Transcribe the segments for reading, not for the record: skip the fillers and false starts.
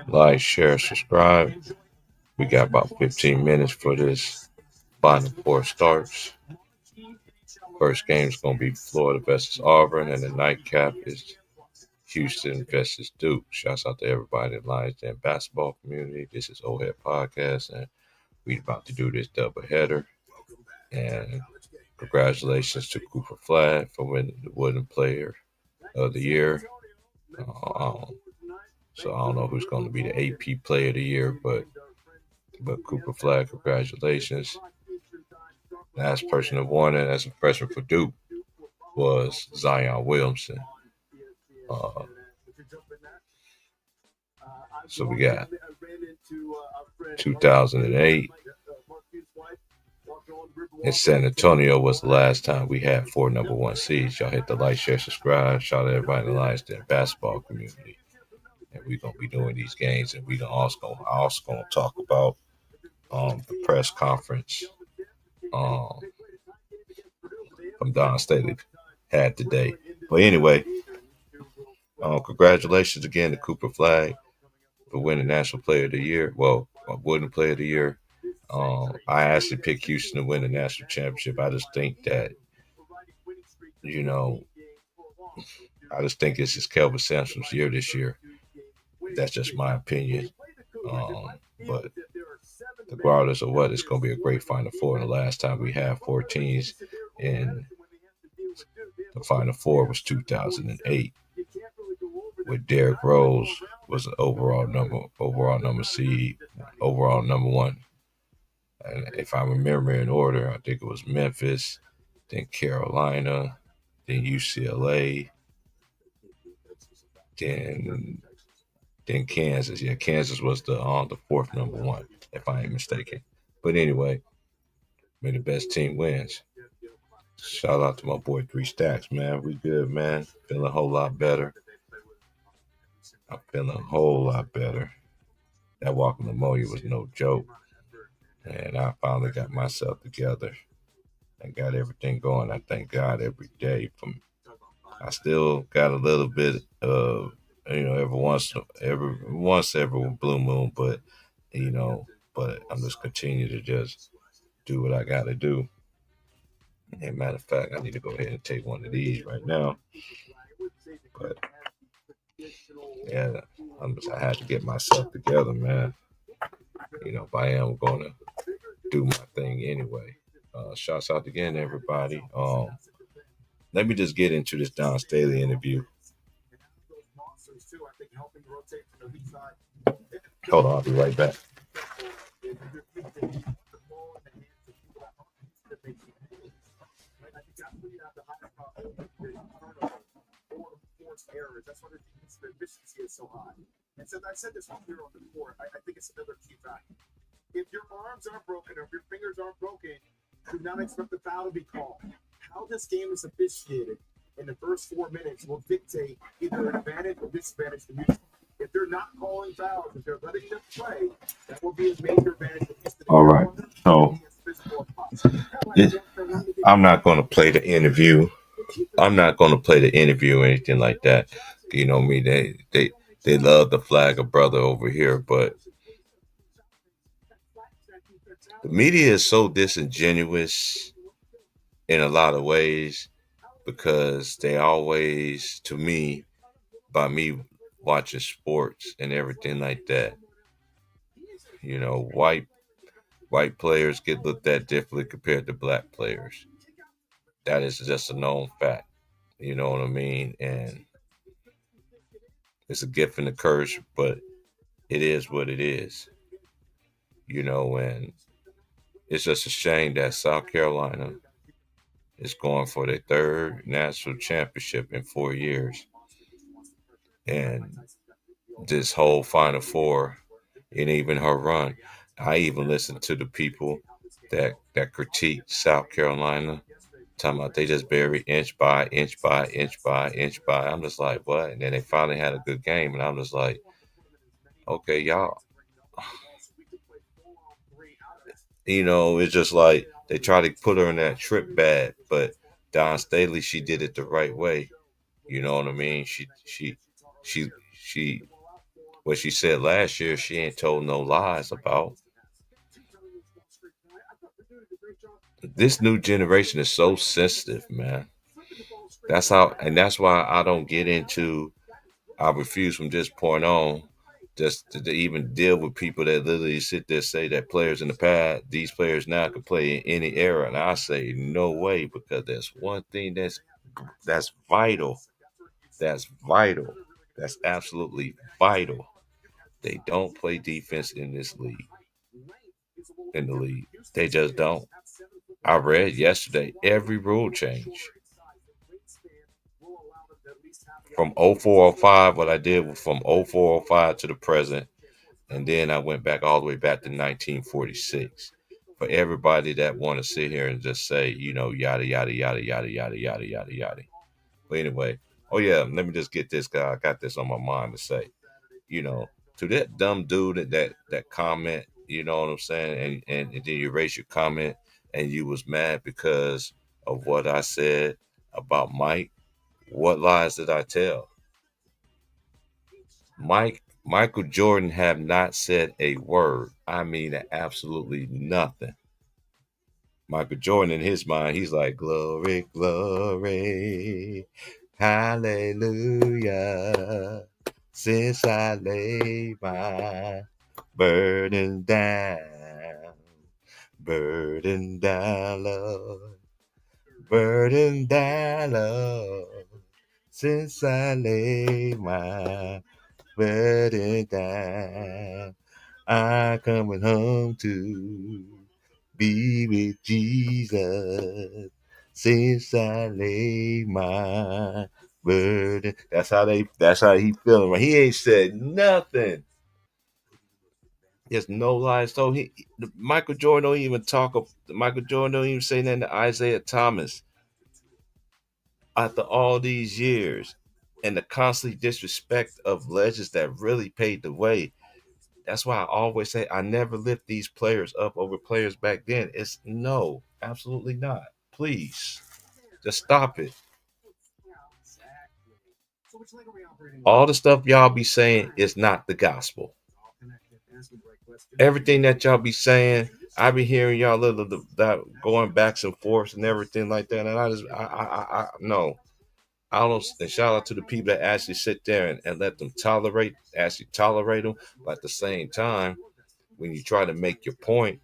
Like, share, subscribe. We got about 15 minutes for this Final Four starts. First game is going to be Florida versus Auburn, and the nightcap is Houston versus Duke. Shouts out to everybody in the Lions Den basketball community. This is OHEAD Podcast, and we about to do this doubleheader. And congratulations to Cooper Flag for winning the Wooden Player of the Year. So I don't know who's going to be the AP Player of the Year, but Cooper Flag, congratulations. Last person that won it as a freshman for Duke was Zion Williamson. So we got 2008. And San Antonio was the last time we had 4 number 1 seeds. Y'all hit the like, share, subscribe. Shout out to everybody in the Lions Den basketball community. And we're gonna be doing these games, and we also gonna talk about the press conference from Don Staley had today. But anyway, congratulations again to Cooper Flag for winning National Player of the Year. Well, Wooden Player of the Year. I actually picked Houston to win the national championship. I just think that, I just think this is Kelvin Sampson's year this year. That's just my opinion. But regardless of what, it's going to be a great Final Four. And the last time we had 4 teams in the Final Four was 2008, with Derrick Rose was an overall number seed, overall number 1. And if I remember in order, I think it was Memphis, then Carolina, then UCLA, then Kansas. Yeah, Kansas was the 4th number 1, if I ain't mistaken. But anyway, may the best team wins. Shout out to my boy 3 Stacks, man. We good, man. Feeling a whole lot better. I'm feeling a whole lot better. That walking pneumonia was no joke. And I finally got myself together and got everything going. I thank God every day. I still got a little bit of, every once every blue moon, but I'm just continue to just do what I got to do. And matter of fact, I need to go ahead and take one of these right now. But yeah, I had to get myself together, man. But I am going to do my thing anyway. Shouts out again, everybody. Let me just get into this Don Staley interview. Hold on, I'll be right back. Errors. That's why the efficiency is so high. And so I said this on here on the court. I think it's another key factor. If your arms aren't broken or if your fingers aren't broken, do not expect the foul to be called. How this game is officiated in the first 4 minutes will dictate either an advantage or disadvantage to Houston. If they're not calling fouls, if they're letting them play, that will be a major advantage to Houston. All right. So I'm not going to play the interview. I'm not going to play the interview or anything like that. You know me, they love the flag of brother over here, but the media is so disingenuous in a lot of ways because they always, to me, by me watching sports and everything like that, white players get looked at differently compared to black players. That is just a known fact. You know what I mean? And it's a gift and a curse, but it is what it is. And it's just a shame that South Carolina is going for their 3rd national championship in 4 years. And this whole Final Four, and even her run, I even listened to the people that critique South Carolina, talking about they just bury inch by inch by inch by inch by. I'm just like, what? And then they finally had a good game, and I'm just like, okay, y'all. It's just like they try to put her in that trip bad, but Don Staley, she did it the right way. You know what I mean? She What she said last year, she ain't told no lies about. This new generation is so sensitive, man. That's how, and that's why I don't get into. I refuse from this point on, just to even deal with people that literally sit there and say that players in the past, these players now can play in any era, and I say no way, because there's one thing that's vital. That's vital. That's absolutely vital. They don't play defense in this league. In the league, they just don't. I read yesterday every rule change from 0405. What I did was from 0405 to the present, and then I went back all the way back to 1946. For everybody that want to sit here and just say, yada yada yada yada yada yada yada yada. But anyway, oh yeah, let me just get this guy. I got this on my mind to say, you know, to that dumb dude that comment, you know what I'm saying, and then you erase your comment and you was mad because of what I said about Mike. What lies did I tell? Michael Jordan have not said a word. I mean absolutely nothing. Michael Jordan in his mind, he's like, glory, glory, hallelujah. Since I lay my burden down, Lord, burden down, Lord. Since I lay my burden down, I coming home to be with Jesus. Since I lay my burden. That's how he feeling. Right? He ain't said nothing. There's no lies. So Michael Jordan don't even talk of Michael Jordan don't even say nothing to Isaiah Thomas after all these years and the constant disrespect of legends that really paved the way. That's why I always say I never lift these players up over players back then. It's no, absolutely not. Please, just stop it. All the stuff y'all be saying is not the gospel. Everything that y'all be saying, I be hearing y'all little that going backs and forths and everything like that. And I just, I no. I don't. And shout out to the people that actually sit there and let them actually tolerate them. But at the same time, when you try to make your point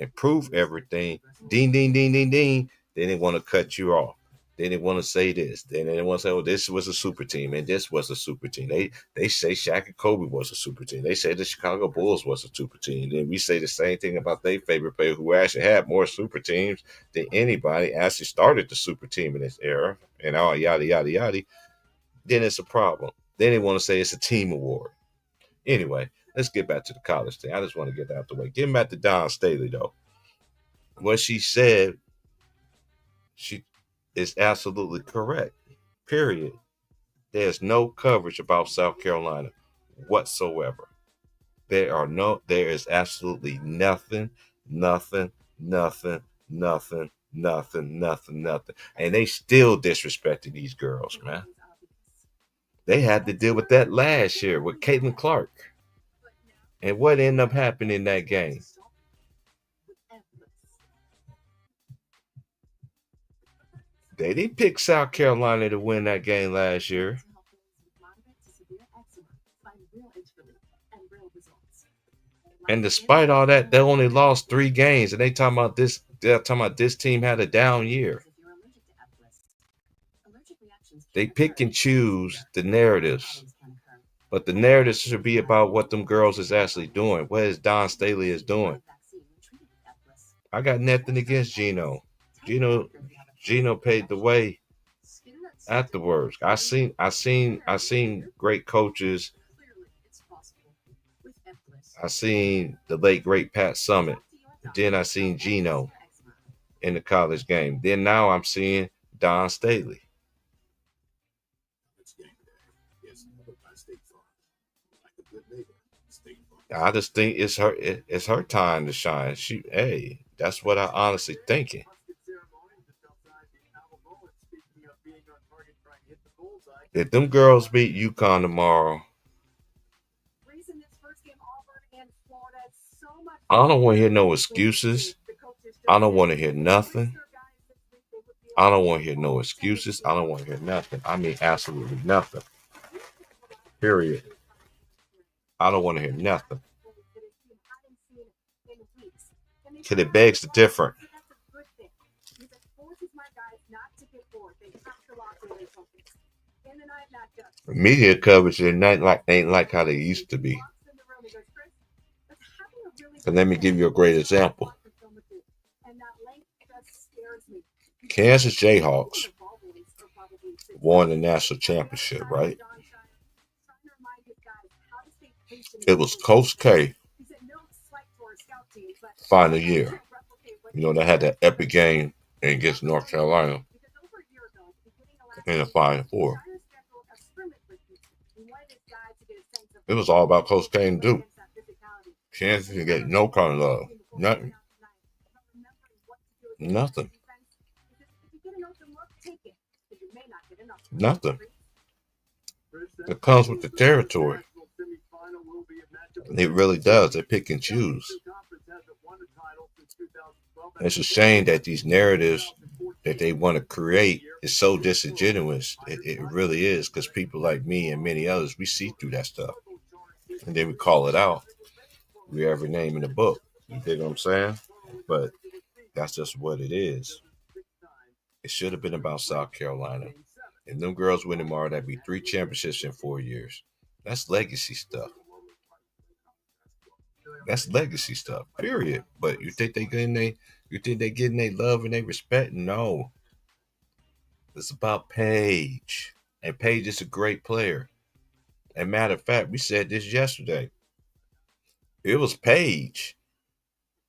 and prove everything, ding, ding, ding, ding, ding, then they want to cut you off. Then they want to say this. Then they want to say, "Oh, this was a super team, and this was a super team." They say Shaq and Kobe was a super team. They say the Chicago Bulls was a super team. Then we say the same thing about their favorite player, who actually had more super teams than anybody. Actually started the super team in this era, and all yada yada yada. Then it's a problem. Then they want to say it's a team award. Anyway, let's get back to the college thing. I just want to get that out the way. Getting back to Don Staley though, what she said, she is absolutely correct. Period. There's no coverage about South Carolina whatsoever. There is absolutely nothing, nothing, nothing, nothing, nothing, nothing, nothing. And they still disrespected these girls, man. They had to deal with that last year with Caitlin Clark. And what ended up happening in that game? They didn't pick South Carolina to win that game last year. And despite all that, they only lost 3 games. And they're talking about this team had a down year. They pick and choose the narratives. But the narrative should be about what them girls is actually doing. What is Don Staley is doing. I got nothing against Gino. Gino Gino paid the way afterwards. I seen great coaches. I seen the late great Pat Summit. Then I seen Gino in the college game. Then now I'm seeing Don Staley. I just think it's her time to shine. That's what I honestly thinking. If them girls beat UConn tomorrow, I don't want to hear no excuses. I don't want to hear nothing. I don't want to hear no excuses. I don't want to hear nothing. I mean, absolutely nothing. Period. I don't want to hear nothing. Because it begs to differ. Media coverage ain't like how they used to be. And let me give you a great example. Kansas Jayhawks won the national championship, right? It was Coach K final year. They had that epic game against North Carolina in the Final Four. It was all about Coach K and Duke. Kansas didn't get no kind of love. Nothing. Nothing. Nothing. It comes with the territory. It really does. They pick and choose. It's a shame that these narratives that they want to create is so disingenuous. It really is, because people like me and many others, we see through that stuff. And then we call it out. We have every name in the book. You dig what I'm saying? But that's just what it is. It should have been about South Carolina. And them girls win tomorrow, that'd be 3 championships in 4 years. That's legacy stuff. That's legacy stuff. Period. But you think they getting their love and their respect? No. It's about Paige. And Paige is a great player. And matter of fact, we said this yesterday. It was Paige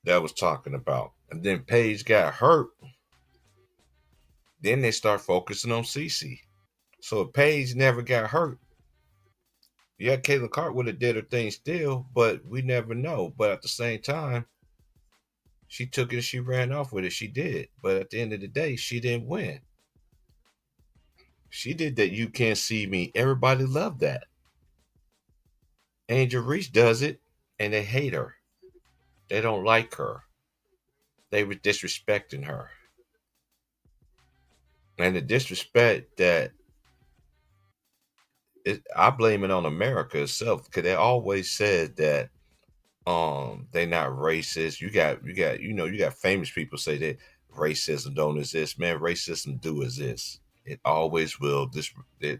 that was talking about. And then Paige got hurt. Then they start focusing on Cece. So if Paige never got hurt, yeah, Caitlin Clark would have did her thing still, but we never know. But at the same time, she took it and she ran off with it. She did. But at the end of the day, she didn't win. She did that You Can't See Me. Everybody loved that. Angel Reese does it, and they hate her. They don't like her. They were disrespecting her. And the disrespect that I blame it on America itself, because they always said that they not racist. You got famous people say that racism don't exist. Man, racism do exist. It always will. A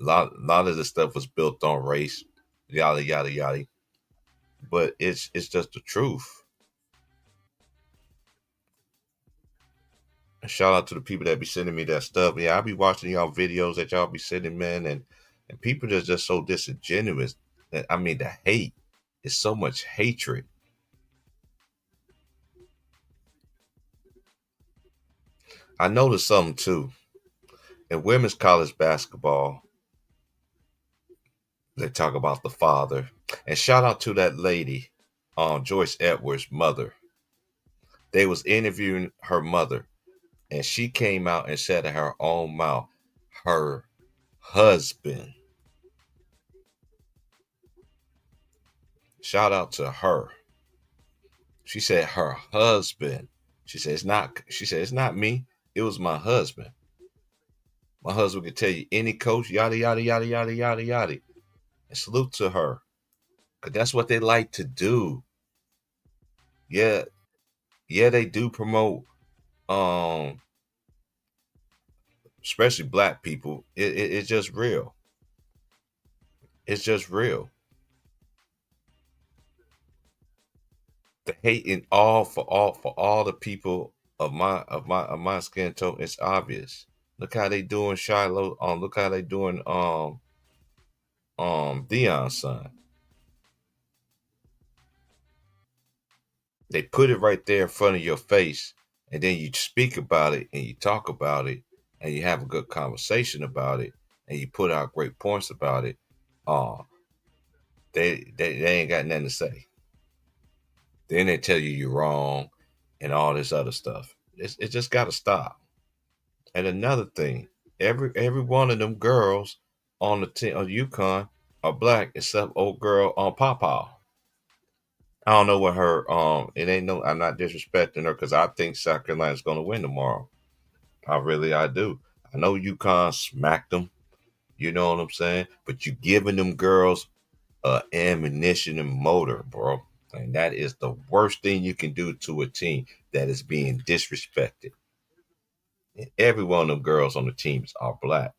lot of this stuff was built on race, yada yada yada. But it's just the truth. And shout out to the people that be sending me that stuff. Yeah, I be watching y'all videos that y'all be sending, man, and people just so disingenuous. I mean, the hate is so much hatred. I noticed something too. In women's college basketball, they talk about the father. And shout out to that lady, Joyce Edwards' mother. They was interviewing her mother, and she came out and said in her own mouth, her husband. Shout out to her. She said her husband. She said it's not me. It was my husband. My husband could tell you any coach, yada yada yada yada yada yada. And salute to her. Cause that's what they like to do. Yeah, yeah, they do promote um especially black people. It's just real. It's just real. The hate in all the people of my skin tone, it's obvious. Look how they doing Shiloh. Look how they doing Dion's son. They put it right there in front of your face, and then you speak about it and you talk about it and you have a good conversation about it and you put out great points about it. Uh, they ain't got nothing to say. Then they tell you you're wrong and all this other stuff. It just got to stop. And another thing, every one of them girls on the team on UConn are black except old girl on Papa. I don't know what her it ain't no I'm not disrespecting her because I think South Carolina's gonna win tomorrow. I do. I know UConn smacked them, you know what I'm saying? But you giving them girls ammunition and motor, bro. And that is the worst thing you can do to a team that is being disrespected. And every one of them girls on the teams are black.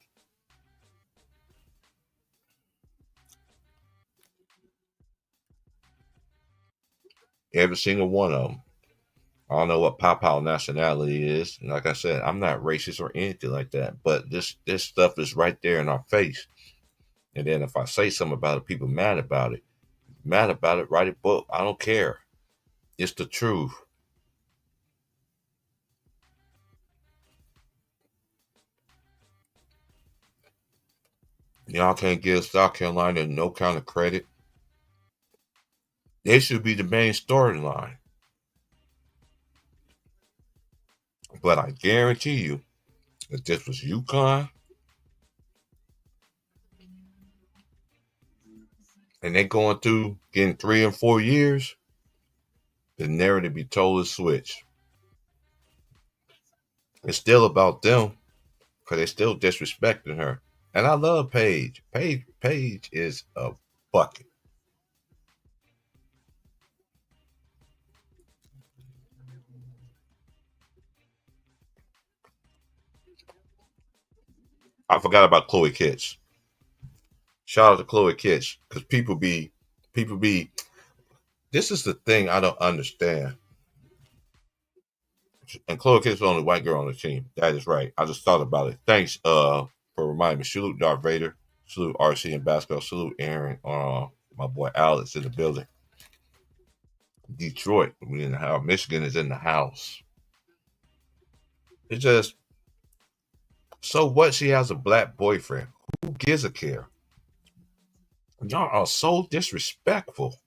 Every single one of them. I don't know what Pow nationality is. And like I said, I'm not racist or anything like that. But this stuff is right there in our face. And then if I say something about it, people mad about it. Mad about it, write a book. I don't care. It's the truth. Y'all can't give South Carolina no kind of credit. They should be the main storyline. But I guarantee you, if this was UConn and they going through getting 3 and 4 years, the narrative be totally switched. It's still about them because they still disrespecting her. And I love Paige. Paige is a bucket. I forgot about Chloe Kitts. Shout out to Chloe Kitts because people be. This is the thing I don't understand. And Chloe Kitts is the only white girl on the team. That is right. I just thought about it. Thanks for reminding me. Salute Darth Vader. Salute RC and basketball. Salute Aaron. My boy Alex in the building. Detroit. We in the house. Michigan is in the house. It's just so what? She has a black boyfriend. Who gives a care? Y'all are so disrespectful.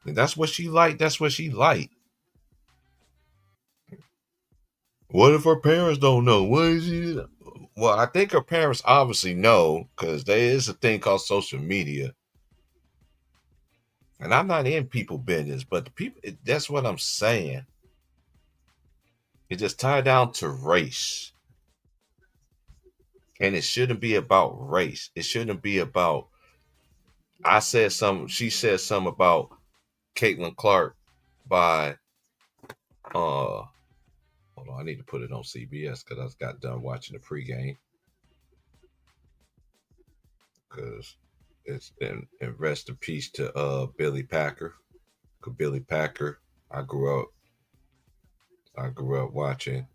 And that's what she like. That's what she like. What if her parents don't know? What is she? Well, I think her parents obviously know because there is a thing called social media. And I'm not in people business, but the people, that's what I'm saying. It just tied down to race. And it shouldn't be about race. It shouldn't be about, I said something, she said something about Caitlin Clark by, hold on, I need to put it on CBS because I got done watching the pregame because it's been, and rest in peace to Billy Packer. Cause Billy Packer, I grew up, I grew up watching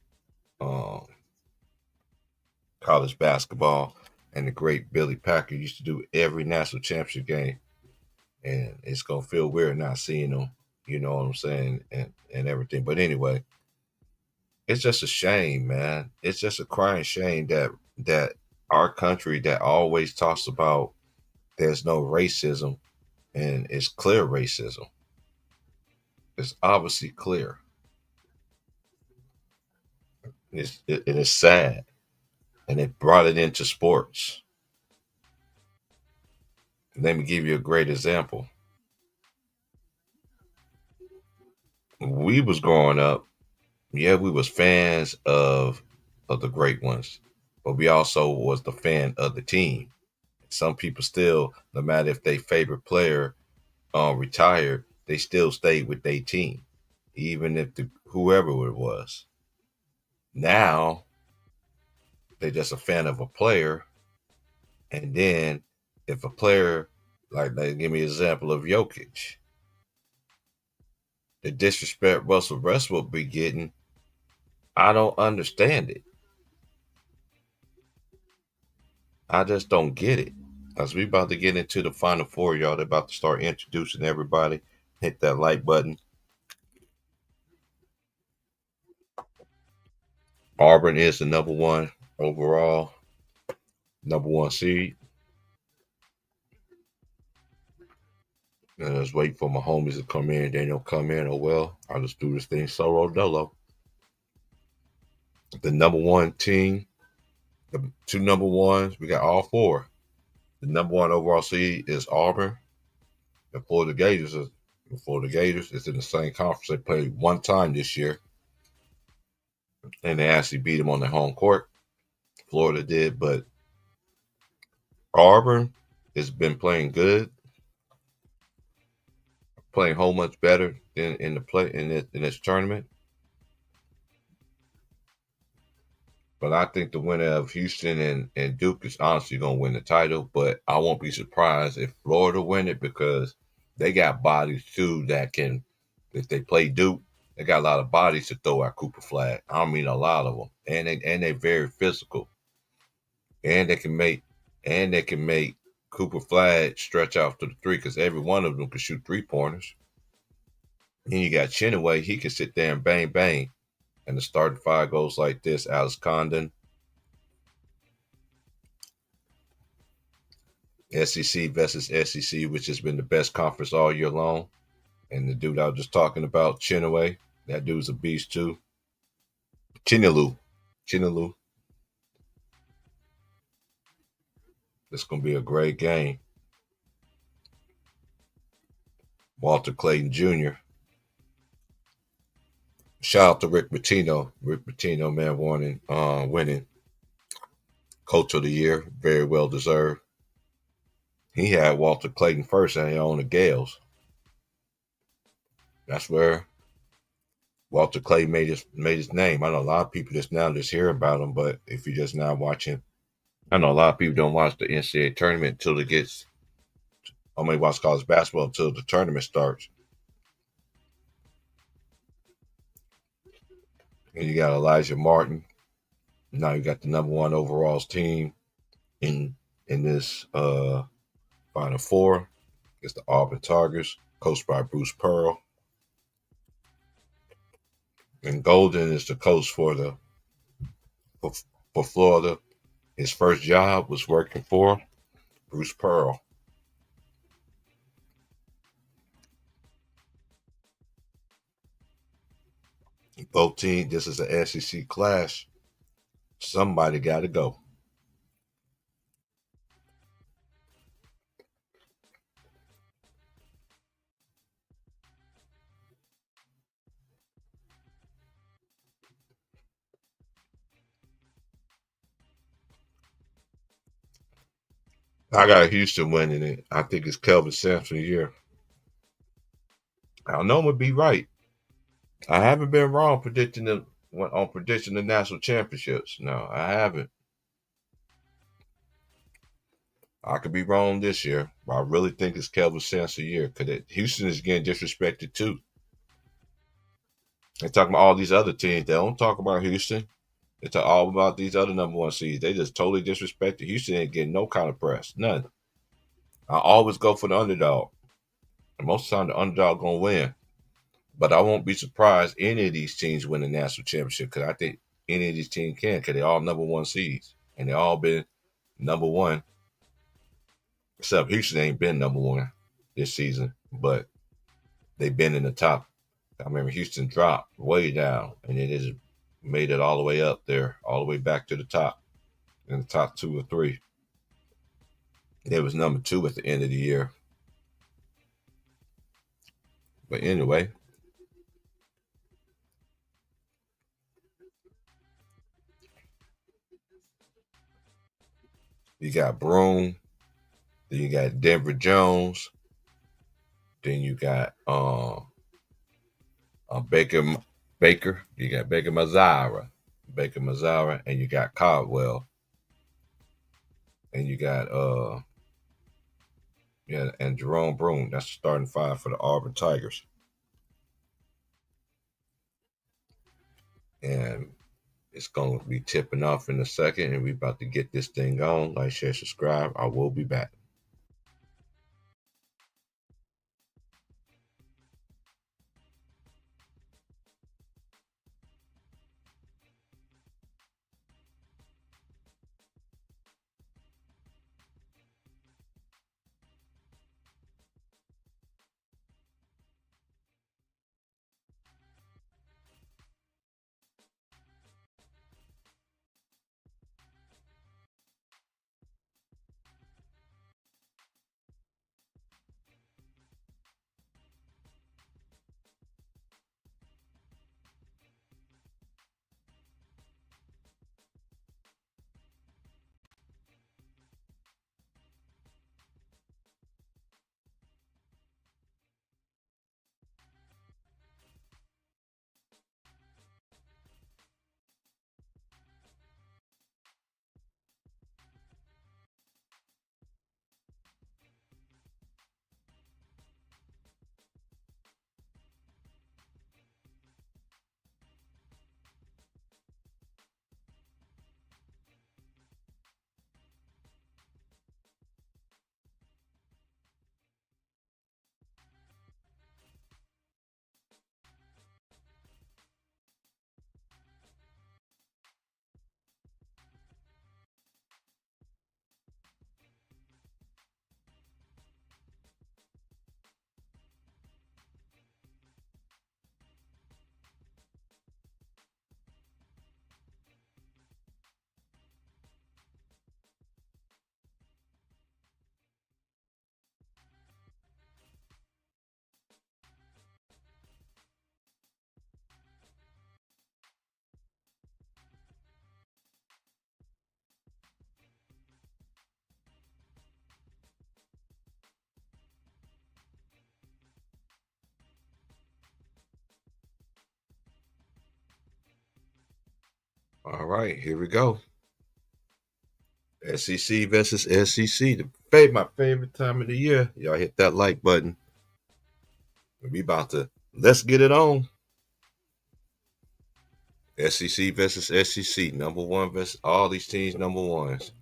um, college basketball, and the great Billy Packer used to do every national championship game, and it's gonna feel weird not seeing him. You know what I'm saying, and everything. But anyway, it's just a shame, man. It's just a crying shame that our country that always talks about there's no racism, and it's clear racism. It's obviously clear. It is sad, and it brought it into sports. Let me give you a great example. We was growing up, yeah, we was fans of the great ones, but we also was the fan of the team. Some people still, no matter if they favorite player retired, they still stayed with their team, even if whoever it was. Now they're just a fan of a player, and then if a player like give me an example of Jokic, the disrespect Russell Westbrook be getting, I don't understand it. I just don't get it. As we about to get into the final four, y'all, they're about to start introducing everybody. Hit that like button. Auburn is the number one overall, number one seed. And I just wait for my homies to come in. They don't come in. Oh well, I'll just do this thing solo dolo. The number one team, the two number ones, we got all four. The number one overall seed is Auburn. The Florida Gators is in the same conference. They played one time this year, and they actually beat them on their home court. Florida did, but Auburn has been playing good, playing whole much better in the play in this tournament. But I think the winner of Houston and Duke is honestly going to win the title. But I won't be surprised if Florida win it because they got bodies too that can, if they play Duke, they got a lot of bodies to throw at Cooper Flag. I mean a lot of them, and they're very physical, and they can make Cooper Flag stretch out to the three because every one of them can shoot 3 pointers. Then you got Chinaway, he can sit there and bang bang. And the starting five goes like this: Alex Condon, SEC versus SEC, which has been the best conference all year long. And the dude I was just talking about, Chinaway, that dude's a beast too. Chinalu, Chinalu. It's gonna be a great game. Walter Clayton Jr. Shout out to Rick Pitino. Rick Pitino, man, winning Coach of the Year, very well deserved. He had Walter Clayton first, and he owned the Gales. That's where Walter Clay made his name. I know a lot of people just hear about him, but if you're just now watching, I know a lot of people don't watch the NCAA tournament until it gets. I mean, watch college basketball until the tournament starts. And you got Elijah Martin. Now you got the number one overall team in this Final Four. It's the Auburn Tigers, coached by Bruce Pearl. And Golden is the coach for, for Florida. His first job was working for Bruce Pearl. Both teams, this is an SEC clash. Somebody got to go. I got Houston winning it. I think it's Kelvin Sampson year. I don't know I'm gonna be right. I haven't been wrong predicting the national championships. No, I haven't. I could be wrong this year, but I really think it's Kelvin Sampson year because Houston is getting disrespected too. They talking about all these other teams. They don't talk about Houston. They talk all about these other number one seeds. They just totally disrespected. Houston ain't getting no kind of press. None. I always go for the underdog. And most of the time the underdog gonna win. But I won't be surprised any of these teams win the national championship because I think any of these teams can because they all number one seeds. And they all been number one. Except Houston ain't been number one this season, but they've been in the top. I remember Houston dropped way down and it has made it all the way up there, all the way back to the top, in the top two or three. It was number two at the end of the year. But anyway, you got Broome, then you got Denver Jones, then you got Baker Baker, you got Baker Mazzara, and you got Caldwell, and you got yeah, and Jerome Broome. That's the starting five for the Auburn Tigers. And it's going to be tipping off in a second, and we about to get this thing on. Like, share, subscribe. I will be back. All right, here we go. SEC versus SEC. My favorite time of the year. Y'all hit that like button. We about to let's get it on. SEC versus SEC. Number one versus all these teams number ones.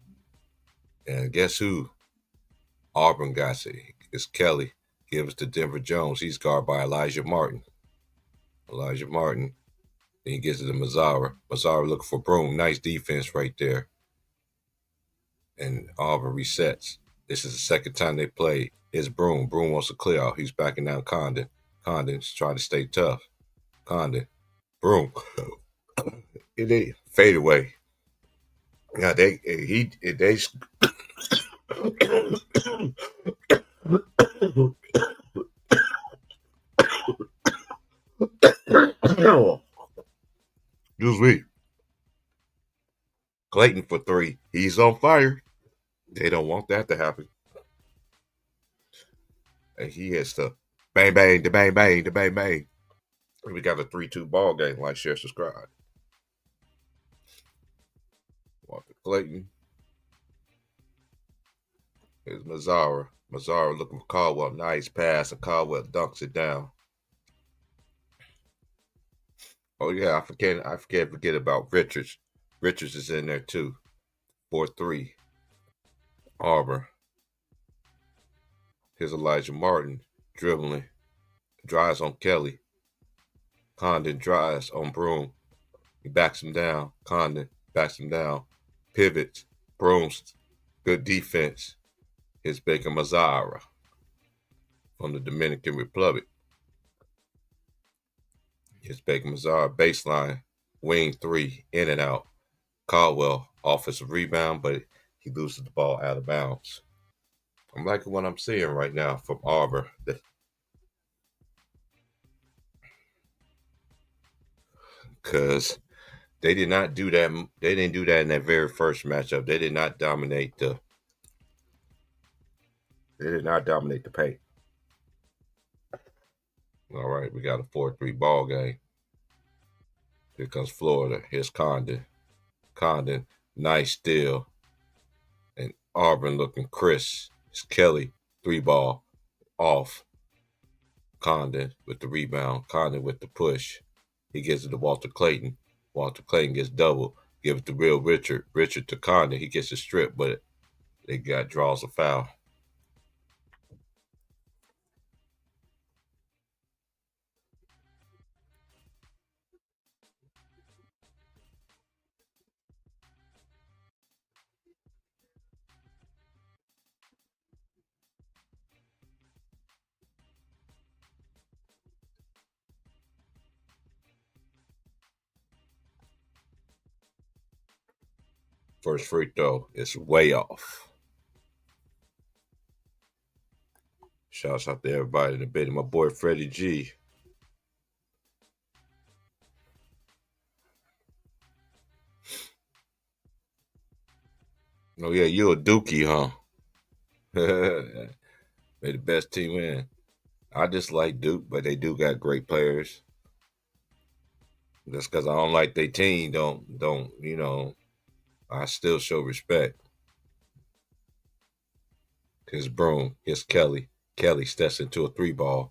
And guess who? Auburn got it. It's Kelly. Gives to Denver Jones. He's guarded by Elijah Martin. Elijah Martin. Then he gets it to Mazzara. Mazzara looking for Broom. Nice defense right there. And Auburn resets. This is the second time they play. It's Broom. Broom wants to clear out. He's backing down Condon. Condon's trying to stay tough. Condon. Broom. They fade away. Yeah, they excuse me. Clayton for three. He's on fire. They don't want that to happen. And he hits the bang bang, the bang bang, the bang bang. We got a 3-2 ball game. Like, share, subscribe. Walker Clayton. Here's Mazzara. Mazzara looking for Caldwell. Nice pass, and Caldwell dunks it down. Oh yeah, I forget about Richards. Richards is in there too. 4-3. Auburn. Here's Elijah Martin dribbling. Drives on Kelly. Condon drives on Broom. He backs him down. Condon backs him down. Pivots. Broom's good defense. Here's Baker Mazzara from the Dominican Republic. Here's Baker Mazzara baseline. Wing three. In and out. Caldwell offensive rebound, but he loses the ball out of bounds. I'm liking what I'm seeing right now from Auburn. Because they did not do that. They didn't do that in that very first matchup. They did not dominate the. They did not dominate the paint. All right, we got a 4-3 ball game. Here comes Florida. Here's Condon. Condon, nice steal. And Auburn looking crisp. It's Kelly, 3-ball, off. Condon with the rebound. Condon with the push. He gives it to Walter Clayton. Walter Clayton gets double. Give it to Real Richard. Richard to Condon. He gets a strip, but they got draws a foul. First free throw is way off. Shouts out to everybody in the bed. My boy Freddie G. Oh yeah, you a Dookie, huh? May the best team win. I just like Duke, but they do got great players. Just because I don't like their team, don't I still show respect. His Broom, his Kelly. Kelly steps into a 3-ball.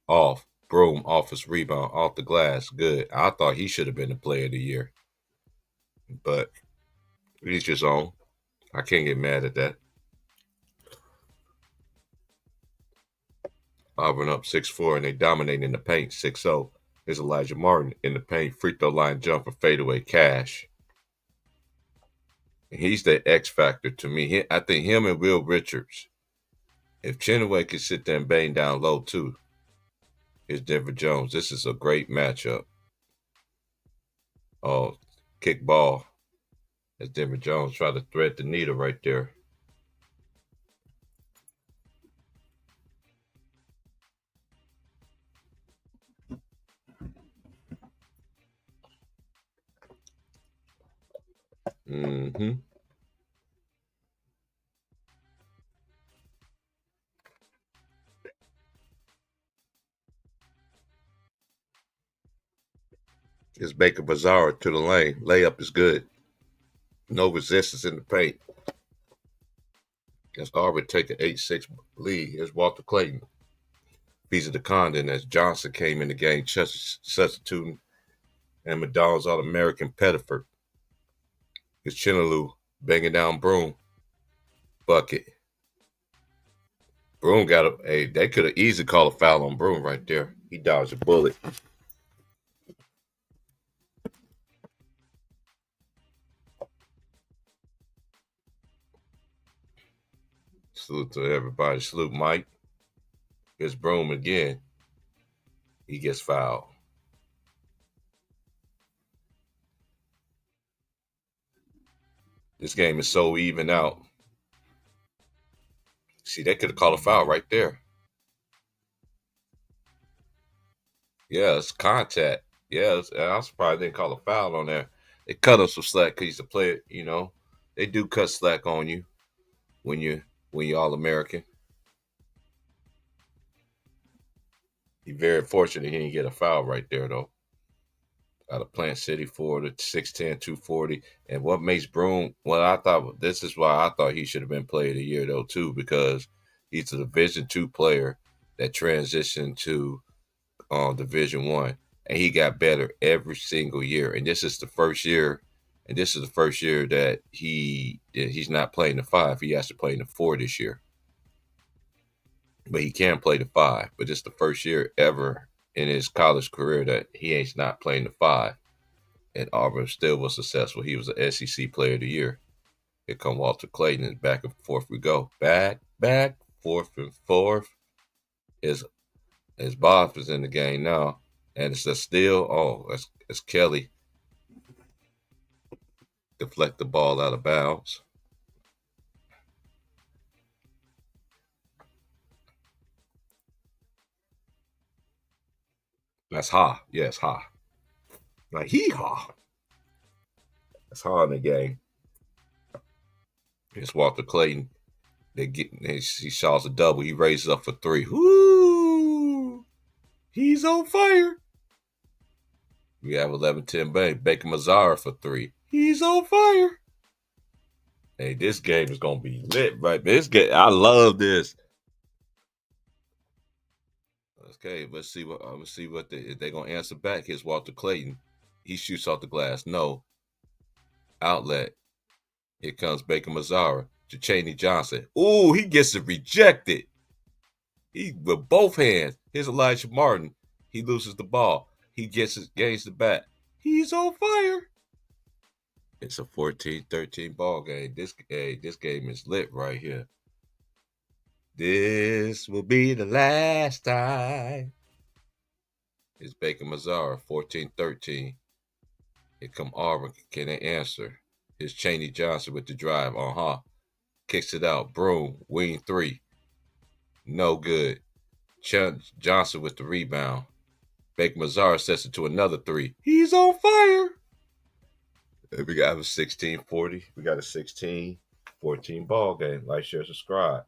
Off. Broom off his rebound, off the glass. Good. I thought he should have been the player of the year. But he's just on. I can't get mad at that. Auburn up 6-4 and they dominate in the paint 6-0. There's Elijah Martin in the paint, free throw line jumper, fadeaway cash. He's the X factor to me. I think him and Will Richards. If Chenoweth could sit there and bang down low too, here's Denver Jones. This is a great matchup. Oh, kick ball. As Denver Jones try to thread the needle right there. Mm-hmm. It's Baker Bazaar to the lane. Layup is good. No resistance in the paint. As Auburn take an 8-6 lead. Here's Walter Clayton. Visa the Condon as Johnson came in the game, substituting, and McDonald's All-American Pettiford. It's Chinaloo banging down Broom. Bucket. Broom got a. Hey, they could have easily called a foul on Broom right there. He dodged a bullet. Salute to everybody. Salute Mike. Here's Broom again. He gets fouled. This game is so even out. See, they could have called a foul right there. Yeah, it's contact. Yeah, I'm surprised they didn't call a foul on there. They cut him some slack because he's a player. You know, they do cut slack on you when you're All American. He's very fortunate he didn't get a foul right there though. Out of Plant City for the 6'10", 240. And what makes Broom, well, I thought this is why I thought he should have been player of the year though too, because he's a Division II player that transitioned to Division One, and he got better every single year. And this is the first year, that he's not playing the five. He has to play in the four this year, but he can play the five. But it's the first year ever in his college career that he ain't not playing the five. And Auburn still was successful. He was an SEC Player of the Year. Here come Walter Clayton, and back and forth we go. Back, fourth and fourth. His Bob is in the game now. And it's a steal. Oh, that's Kelly. Deflect the ball out of bounds. That's Ha. Yes, Ha. Like hee haw. That's Ha in the game. It's Walter Clayton. He shots a double. He raises up for three. Woo! He's on fire. We have 11-10 Baker Mazzara for three. He's on fire. Hey, this game is gonna be lit, right? This game, I love this. Okay, let's see what they're gonna answer back. Here's Walter Clayton. He shoots off the glass. No. Outlet. Here comes Baker Mazzara to Chaney Johnson. Ooh, he gets it rejected. He with both hands. Here's Elijah Martin. He loses the ball. He gains the bat. He's on fire. It's a 14-13 ball game. This game is lit right here. This will be the last time. It's Baker Mazzara, 14-13. Here come Auburn. Can they answer? Here's Chaney Johnson with the drive. Kicks it out. Broom, wing three. No good. Johnson with the rebound. Baker Mazzara sets it to another three. He's on fire. We got a 16-40. We got a 16-14 ball game. Like, share, subscribe.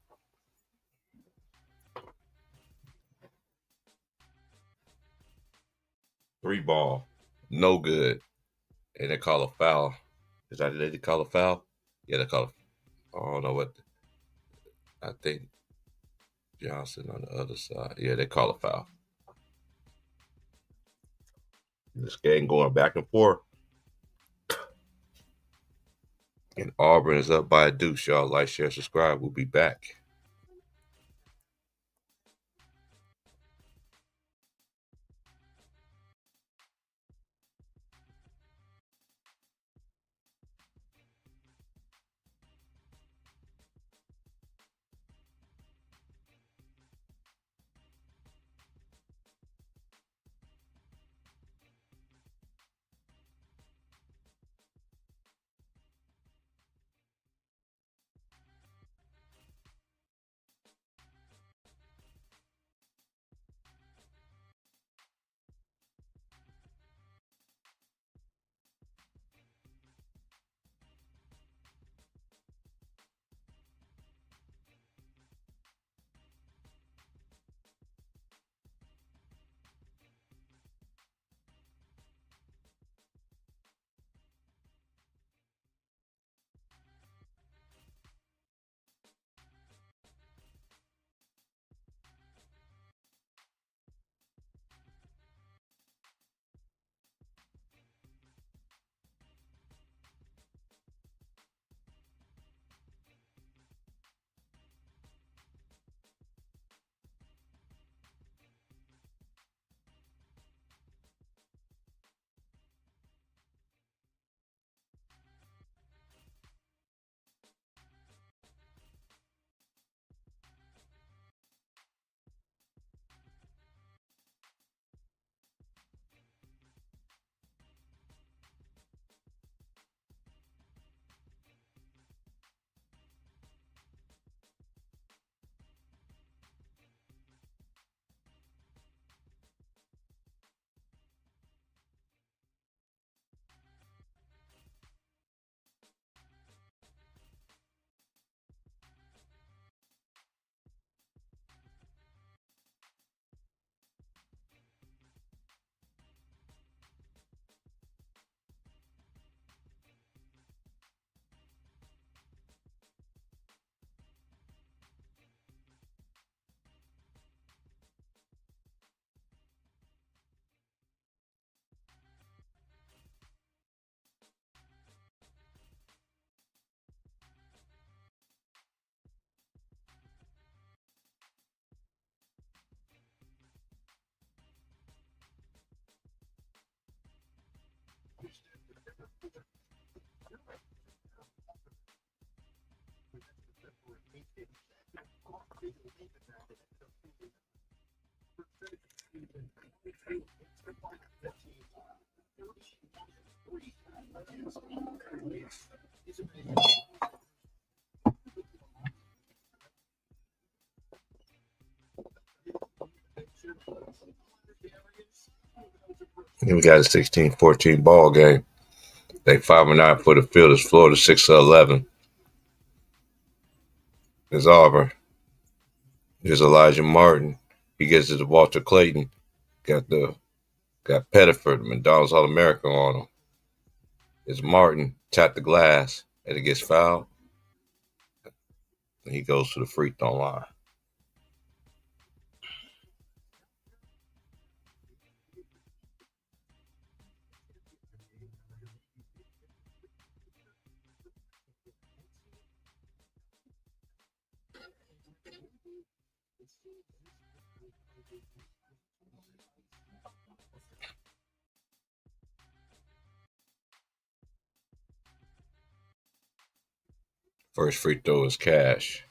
3 ball. No good. And they call a foul. Is that they call a foul? Yeah, they call it. I don't know what. I think Johnson on the other side. Yeah, they call a foul. This game going back and forth. And Auburn is up by a deuce, y'all. Like, share, subscribe. We'll be back. And we got a 16-14 ball game. They 5-9 for the field. Is Florida 6-11. Is Auburn. There's Elijah Martin. He gets it to Walter Clayton. Got Pettiford, McDonald's All American on him. Is Martin tapped the glass and it gets fouled. And he goes to the free throw line. First free throw is cash.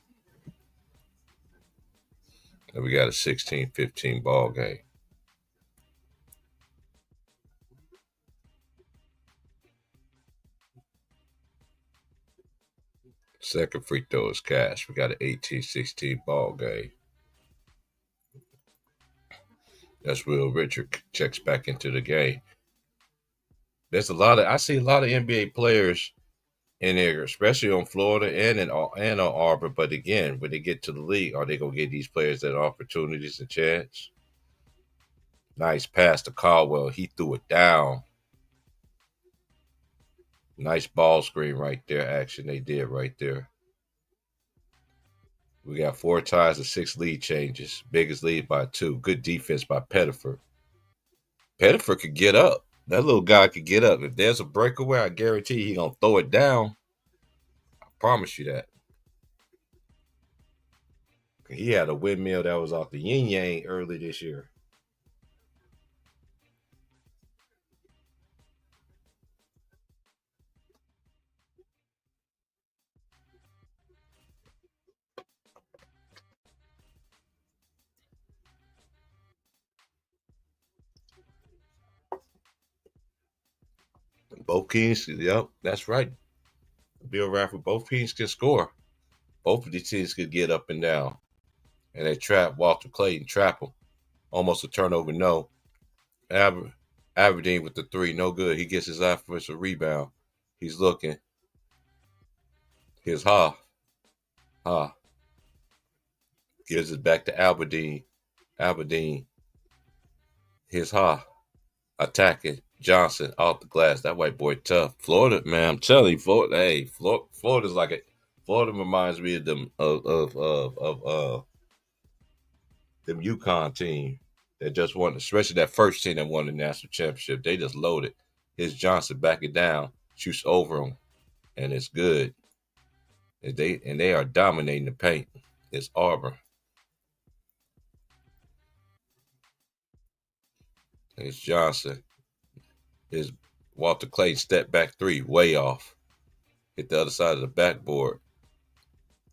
And we got a 16-15 ball game. Second free throw is cash. We got an 18-16 ball game. That's Will Richard checks back into the game. I see a lot of NBA players in there, especially on Florida and on Auburn. But again, when they get to the league, are they gonna get these players that opportunities and chance? Nice pass to Caldwell. He threw it down. Nice ball screen right there. Action they did right there. We got 4 ties and 6 lead changes. Biggest lead by 2. Good defense by Pettiford. Pettiford could get up. That little guy could get up. If there's a breakaway, I guarantee he gonna throw it down. I promise you that. He had a windmill that was off the yin yang early this year. Both teams, yep, that's right. Bill Radford, both teams can score. Both of these teams could get up and down. And they trap Walter Clayton, trap him. Almost a turnover, no. Aberdeen with the 3, no good. He gets his offensive rebound. He's looking. Here's Ha. Ha. Gives it back to Aberdeen. Aberdeen. Here's Ha. Attacking. Johnson off the glass. That white boy tough. Florida, man, I'm telling you, Florida. Hey, Florida's like a. Florida reminds me of them them UConn team that just won, especially that first team that won the national championship. They just loaded. Here's Johnson back it down, shoots over him, and it's good. And they are dominating the paint. It's Auburn. It's Johnson. It's Walter Clayton step back 3, way off. Hit the other side of the backboard.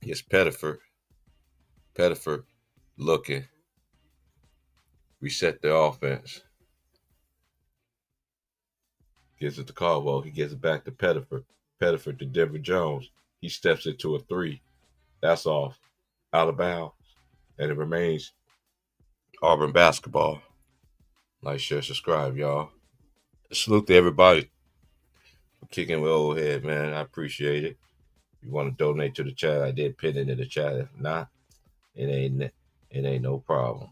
It's Pettiford. Pettiford looking. Reset the offense. Gives it to Caldwell. He gives it back to Pettiford. Pettiford to Denver Jones. He steps into a 3. That's off. Out of bounds. And it remains Auburn basketball. Like, share, subscribe, y'all. Salute to everybody for kicking with old head, man. I appreciate it. If you want to donate to the chat, I did pin it in the chat. If not, it ain't no problem.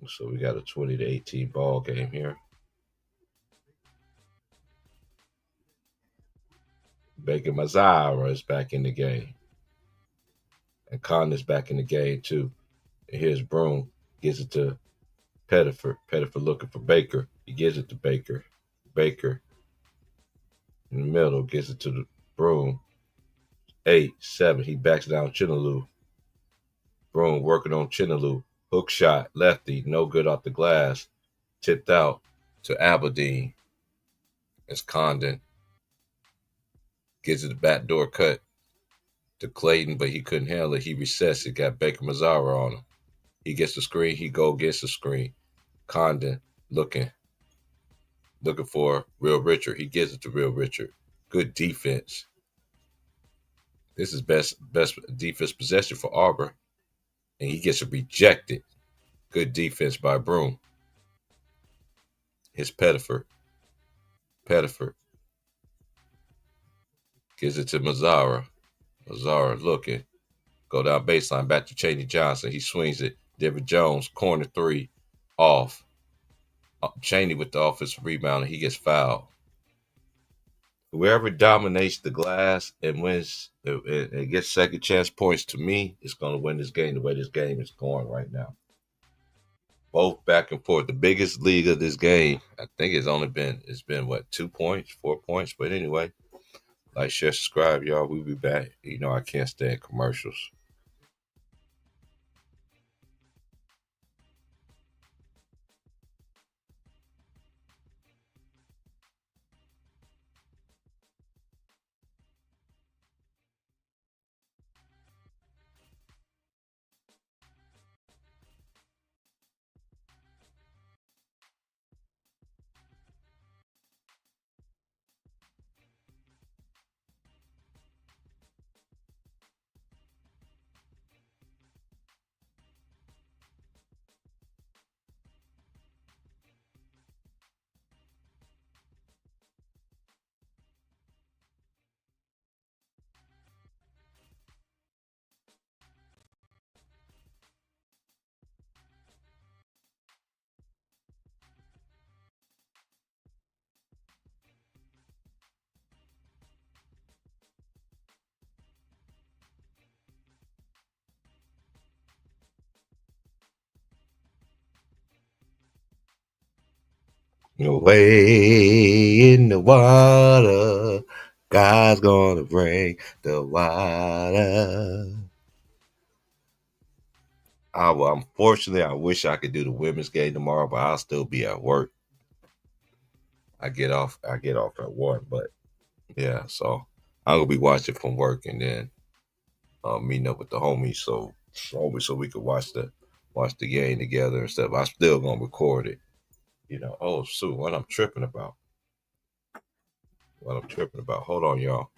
So we got a 20-18 ball game here. Baker Mazara is back in the game. And Connor's back in the game too. And here's Broom. Gives it to Pettiford. Pettiford looking for Baker. He gives it to Baker. Baker in the middle gives it to the Broom. 8, 7. He backs down Chinaloo. Broom working on Chinaloo. Hook shot. Lefty. No good off the glass. Tipped out to Aberdeen. It's Condon. Gives it the backdoor cut to Clayton, but he couldn't handle it. He recessed it. Got Baker Mazara on him. He gets the screen. He gets the screen. Condon looking. looking for Real Richard. He gives it to Real Richard. Good defense. This is best defense possession for Auburn, and he gets it rejected. Good defense by Broom. His Pettiford. Pettiford gives it to Mazzara. Mazzara looking. Go down baseline back to Cheney Johnson. He swings it. David Jones, corner three, off. Cheney with the offensive rebound, and he gets fouled. Whoever dominates the glass and wins and gets second chance points to me is going to win this game the way this game is going right now. Both back and forth. The biggest league of this game, I think it's been what, 2 points, 4 points. But anyway, like, share, subscribe, y'all. We'll be back. You know I can't stand commercials. Away in the water, God's gonna bring the water. Unfortunately, I wish I could do the women's game tomorrow, but I'll still be at work. I get off at 1, but yeah, so I'm gonna be watching from work and then meeting up with the homies so we could watch the game together and stuff. I'm still gonna record it. Oh shoot, what I'm tripping about. What I'm tripping about. Hold on, y'all.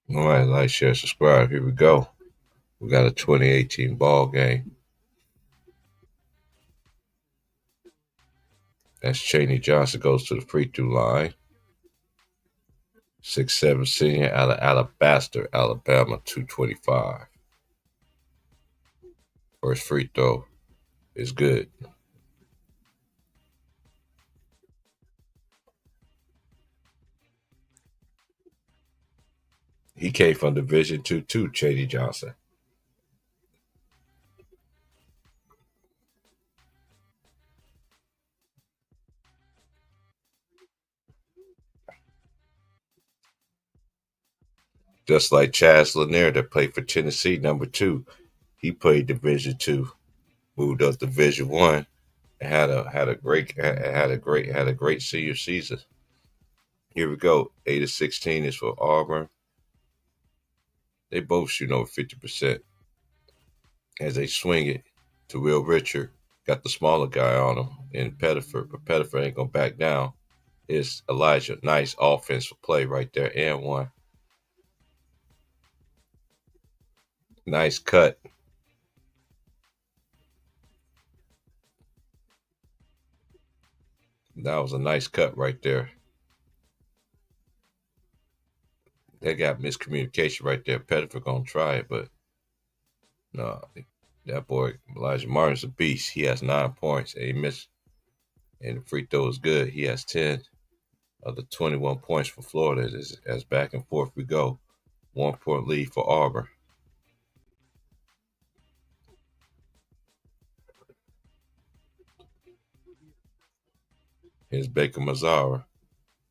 All right, like, share, subscribe. Here we go. We got a 2018 ball game. That's Cheney Johnson goes to the free throw line. 6'7" senior out of Alabaster, Alabama, 225. First free throw is good. He came from Division Two too, Cheney Johnson. Just like Chaz Lanier that played for Tennessee, number 2. He played Division Two, moved up Division One, and had a great senior season. Here we go. 8 of 16 is for Auburn. They both shoot over 50% as they swing it to Will Richard. Got the smaller guy on him in Pettiford, but Pettiford ain't gonna back down. It's Elijah. Nice offensive play right there, and one. Nice cut. That was a nice cut right there. They got miscommunication right there. Pettiford gonna try it, but no, that boy Elijah Martin's a beast. He has 9 points. And he missed, and the free throw is good. He has 10 of the 21 points for Florida. As back and forth we go. 1 point lead for Auburn. Here's Baker Mazzara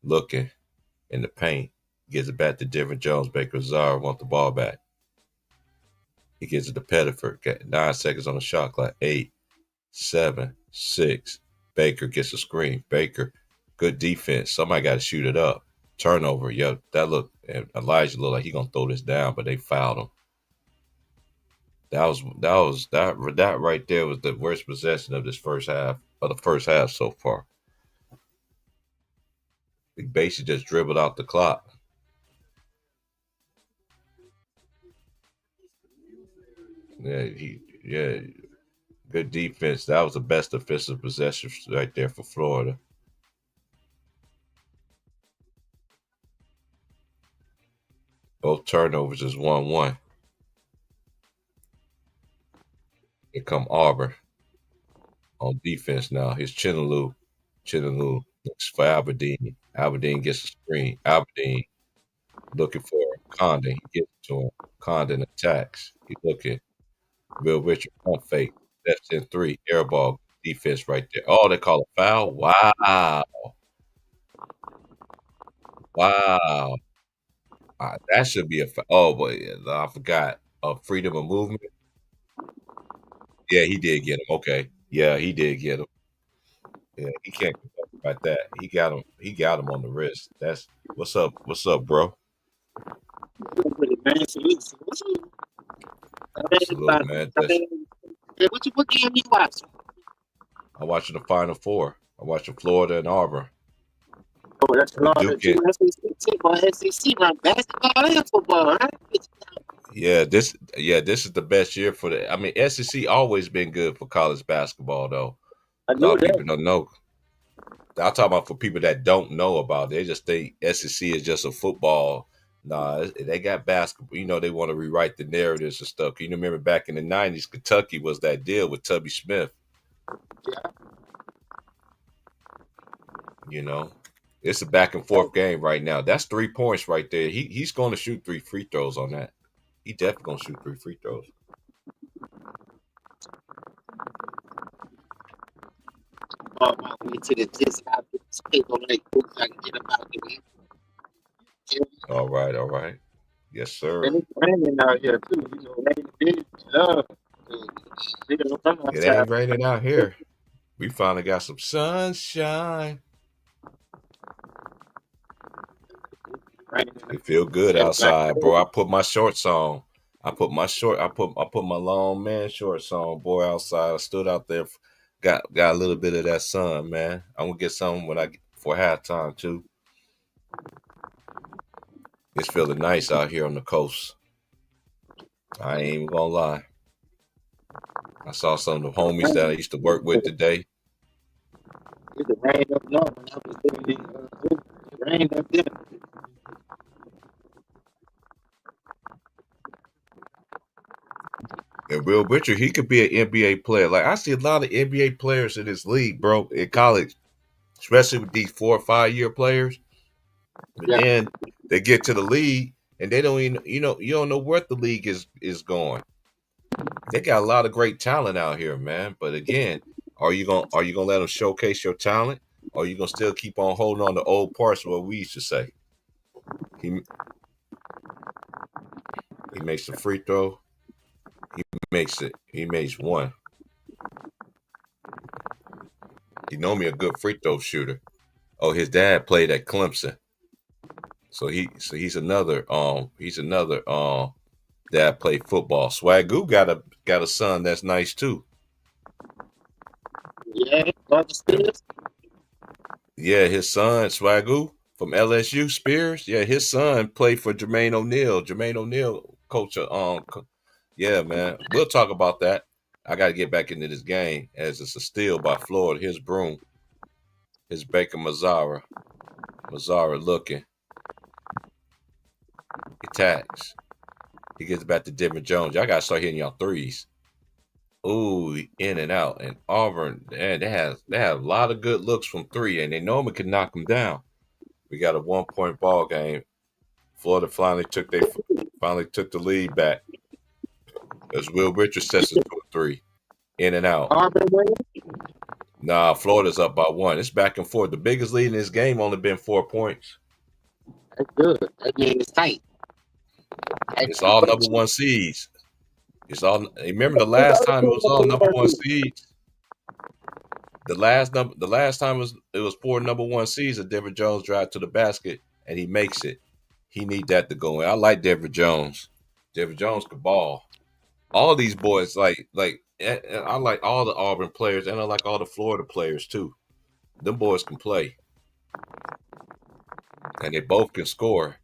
looking in the paint. Gives it back to Devin Jones. Baker Mazzara wants the ball back. He gives it to Pettiford. Got 9 seconds on the shot clock. 8, 7, 6. Baker gets a screen. Baker, good defense. Somebody got to shoot it up. Turnover. Yep, that look. And Elijah looked like he gonna throw this down, but they fouled him. That right there was the worst possession of this first half of the first half so far. He basically just dribbled out the clock. Yeah, good defense. That was the best defensive possession right there for Florida. Both turnovers is 1-1. Here come Auburn on defense now. Here's Chinaloo. Chinaloo looks for Aberdeen. Aberdeen gets a screen. Aberdeen looking for Condon. He gets to him. Condon attacks. He's looking. Will Richard pump fake. That's in 3. Air ball defense right there. Oh, they call a foul? Wow. Wow. That should be a foul. Oh, boy. I forgot. Freedom of movement. Yeah, he did get him. Okay. Yeah, he did get him. Yeah, he can't complain about that. He got him. He got him on the wrist. That's what's up. What's up, bro? Salute, man. What game you watching? I'm watching the Final Four. I'm watching Florida and Auburn. Oh, that's Florida. Duke. SEC run basketball and football, right? This is the best year for the. I mean, SEC always been good for college basketball, though. I A lot knew of people that. don't know. I'm talking about for people that don't know about it. They just think SEC is just a football. Nah, they got basketball. You know, they want to rewrite the narratives and stuff. You remember back in the 90s, Kentucky was that deal with Tubby Smith. Yeah. You know, it's a back and forth game right now. That's 3 points right there. He's going to shoot 3 free throws on that. He definitely going to shoot 3 free throws. On my way to the discount paper like books I can get about the way. All right. Yes, sir. And it's raining out here too. You know, rain big love. They don't come It outside. ain't raining out here. We finally got some sunshine. Raining. It feel good outside, bro. I put my shorts on. I put my long man shorts on, boy, outside. I stood out there, got a little bit of that sun, man. I'm gonna get some when I get for halftime too. It's feeling nice out here on the coast. I ain't even gonna lie. I saw some of the homies that I used to work with today. It rained up north when I was living in it rained up there. And Will Richard, he could be an NBA player. Like I see a lot of NBA players in this league, bro, in college, especially with these 4 or 5 year players. But Yeah. then they get to the league and they don't even, you don't know where the league is going. They got a lot of great talent out here, man. But again, are you gonna let them showcase your talent, or are you gonna still keep on holding on to old parts of what we used to say? He he makes a free throw. He makes it. He makes one. He know me a good free throw shooter. Oh, his dad played at Clemson, so he's another dad played football. Swagoo got a son that's nice too. Brother And Spears. yeah, his son Swagoo from LSU Spears. Yeah, his son played for Jermaine O'Neal. Jermaine O'Neal, coach. Yeah, man. We'll talk about that. I got to get back into this game as it's a steal by Florida. Here's Broom. Here's Baker Mazzara. Mazzara looking. He tags. He gets back to Denver Jones. Y'all got to start hitting y'all threes. Ooh, in and out. And Auburn, man, they have a lot of good looks from three, and they normally can knock them down. We got a 1 point ball game. Florida finally took the lead back as Will Richards sets it to a three. In and out. Auburn winning. Nah, Florida's up by one. It's back and forth. The biggest lead in this game only been 4 points. That's good. That means it's tight. It's all number one seeds. It's all. Remember the last time it was all number one seeds. The last time it was 4 number 1 seeds. And Denver Jones drive to the basket and he makes it. He need that to go in. I like Denver Jones. Denver Jones could ball. All these boys I like all the Auburn players and I like all the Florida players too. Them boys can play and they both can score.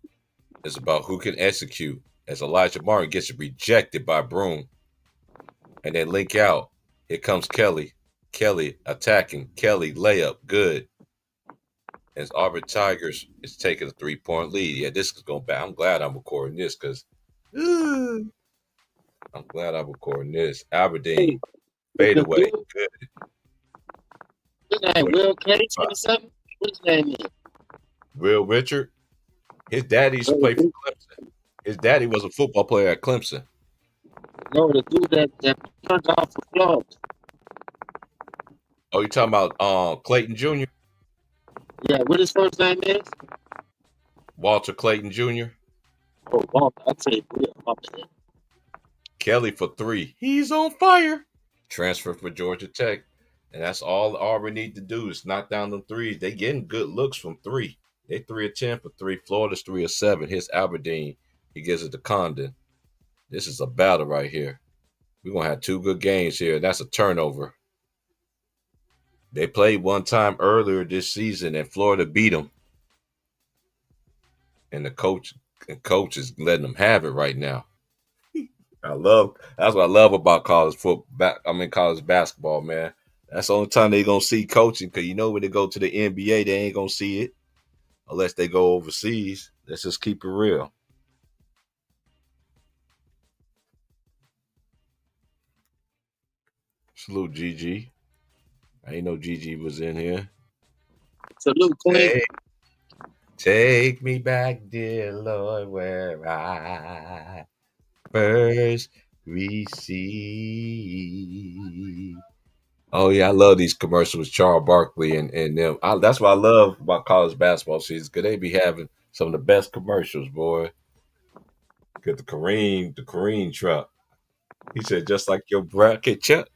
It's about who can execute. As Elijah Martin gets rejected by Broom and they link out. Here comes Kelly. Kelly attacking. Kelly layup. Good. As Auburn Tigers is taking a 3 point lead. Yeah, this is going back. I'm glad I'm recording this because I'm glad I'm recording this. Aberdeen fade The away. dude, Good. his name What Will K 27. What's his name is? Will Richard. His daddy used to play for Clemson. His daddy was a football player at Clemson. No, the dude that turned off for Florida. Oh, you talking about Clayton Jr.? Yeah, what his first name is? Walter Clayton Jr. Oh, Walter. I'd say Will. My bad. Kelly for three. He's on fire. Transfer for Georgia Tech. And that's all Auburn need to do is knock down them threes. They getting good looks from three. They 3 of 10 for three. Florida's 3 of 7. Here's Aberdeen. He gives it to Condon. This is a battle right here. We're gonna have two good games here. That's a turnover. They played one time earlier this season and Florida beat them. And the coach is letting them have it right now. That's what I love about college football. I mean college basketball, man. That's the only time they gonna see coaching because you know when they go to the NBA, they ain't gonna see it unless they go overseas. Let's just keep it real. Salute Gigi. I ain't know Gigi was in here. Salute, Queen. Take, take me back, dear Lord, where I first received. Oh yeah, I love these commercials with Charles Barkley and them. That's what I love about college basketball season because they be having some of the best commercials, boy. Get the Kareem truck. He said, just like your bracket chuck.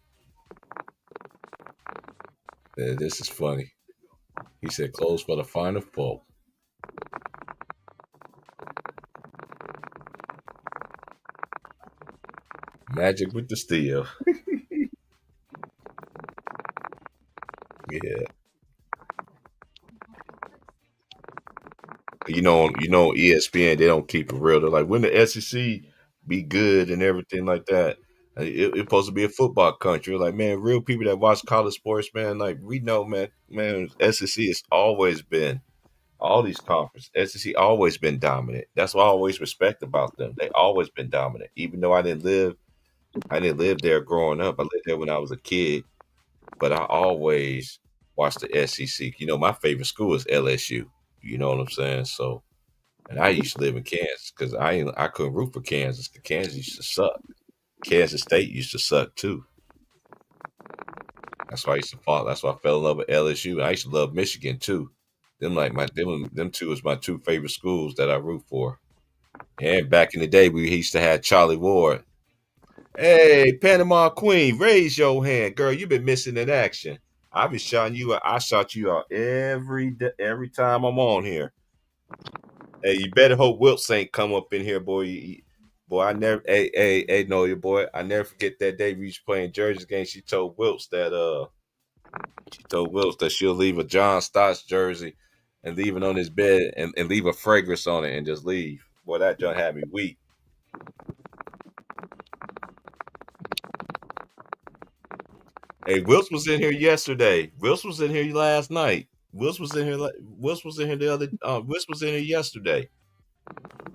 Yeah, this is funny. He said, clothes for the finer folk. Magic with the steel. Yeah. ESPN, they don't keep it real. They're like, when the SEC be good and everything like that. It's supposed to be a football country. Like, man, real people that watch college sports, man, like we know, man, SEC has always been all these conferences. SEC always been dominant. That's what I always respect about them. They always been dominant. Even though I didn't live there growing up. I lived there when I was a kid, but I always watched the SEC. My favorite school is LSU. You know what I'm saying? So, and I used to live in Kansas because I couldn't root for Kansas. 'Cause Kansas used to suck. Kansas State used to suck too. That's why I used to fall. That's why I fell in love with LSU. I used to love Michigan too. Them two is my two favorite schools that I root for. And back in the day, we used to have Charlie Ward. Hey, Panama Queen, raise your hand, girl. You've been missing in action. I been shouting you out. I shout you out every time I'm on here. Hey, you better hope Wilts ain't come up in here, boy. Boy, I never. Hey, know your boy. I never forget that day we was playing Jersey's game. She told Wilts that She told Wills that she'll leave a John Stotts jersey and leave it on his bed and leave a fragrance on it and just leave. Boy, that joint had me weak. Hey, Wills was in here yesterday. Wills was in here last night. Wills was in here. Wills was in here the other. Wills was in here yesterday.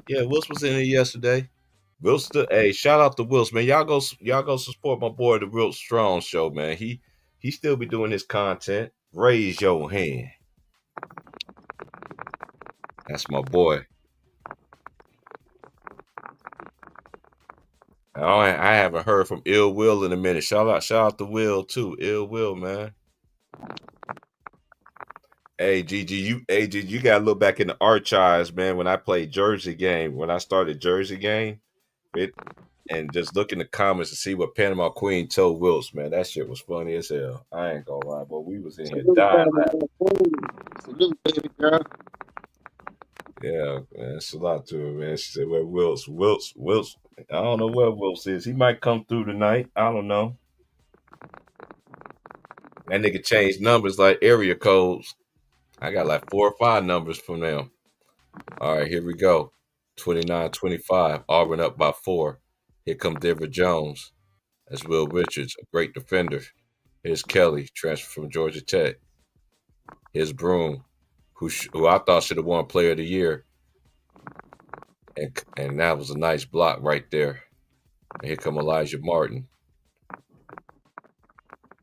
Yeah, Wills was in here yesterday. Wills, hey, shout out to Wills, man. Y'all go support my boy, the Real Strong Show, man. He still be doing his content. Raise your hand. That's my boy. I haven't heard from Ill Will in a minute. Shout out to Will too. Ill Will, man. Hey, Gigi, you gotta look back in the archives, man. When I played Jersey game, when I started Jersey game, it and just look in the comments to see what Panama Queen told Wills, man. That shit was funny as hell. I ain't gonna lie, but we was in here Salute, dying family. laughing. Salute, baby girl. Yeah, man. It's a lot to her, man. She said, "Where Wills. I don't know where Wills is. He might come through tonight. I don't know. That nigga changed numbers like area codes. I got like 4 or 5 numbers from them. All right, here we go. 29-25. Auburn up by 4. Here comes Denver Jones. That's Will Richards, a great defender. Here's Kelly, transfer from Georgia Tech. Here's Broom, who I thought should have won Player of the Year. And that was a nice block right there. And here come Elijah Martin.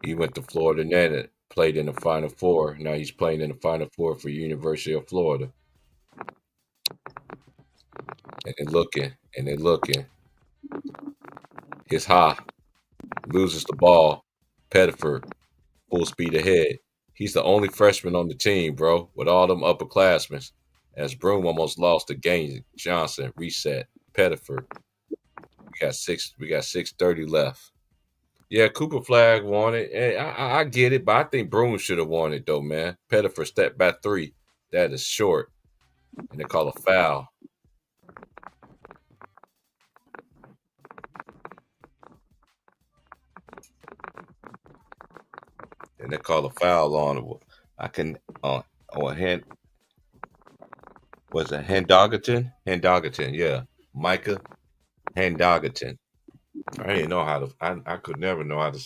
He went to Florida Atlantic, played in the Final Four. Now he's playing in the Final Four for University of Florida. And they're looking. His Ha loses the ball. Pettiford, full speed ahead. He's the only freshman on the team, bro, with all them upperclassmen. As Broom almost lost the game. Johnson reset. Pettiford. We got 6:30 left. Yeah, Cooper Flag won it. And I get it, but I think Broom should have won it though, man. Pettiford stepped back 3. That is short. And they call a foul. And they call a foul on it. I can on hand was it Hendogaton? Hendogaton, yeah. Micah Hendogaton. I didn't know how to I could never know how to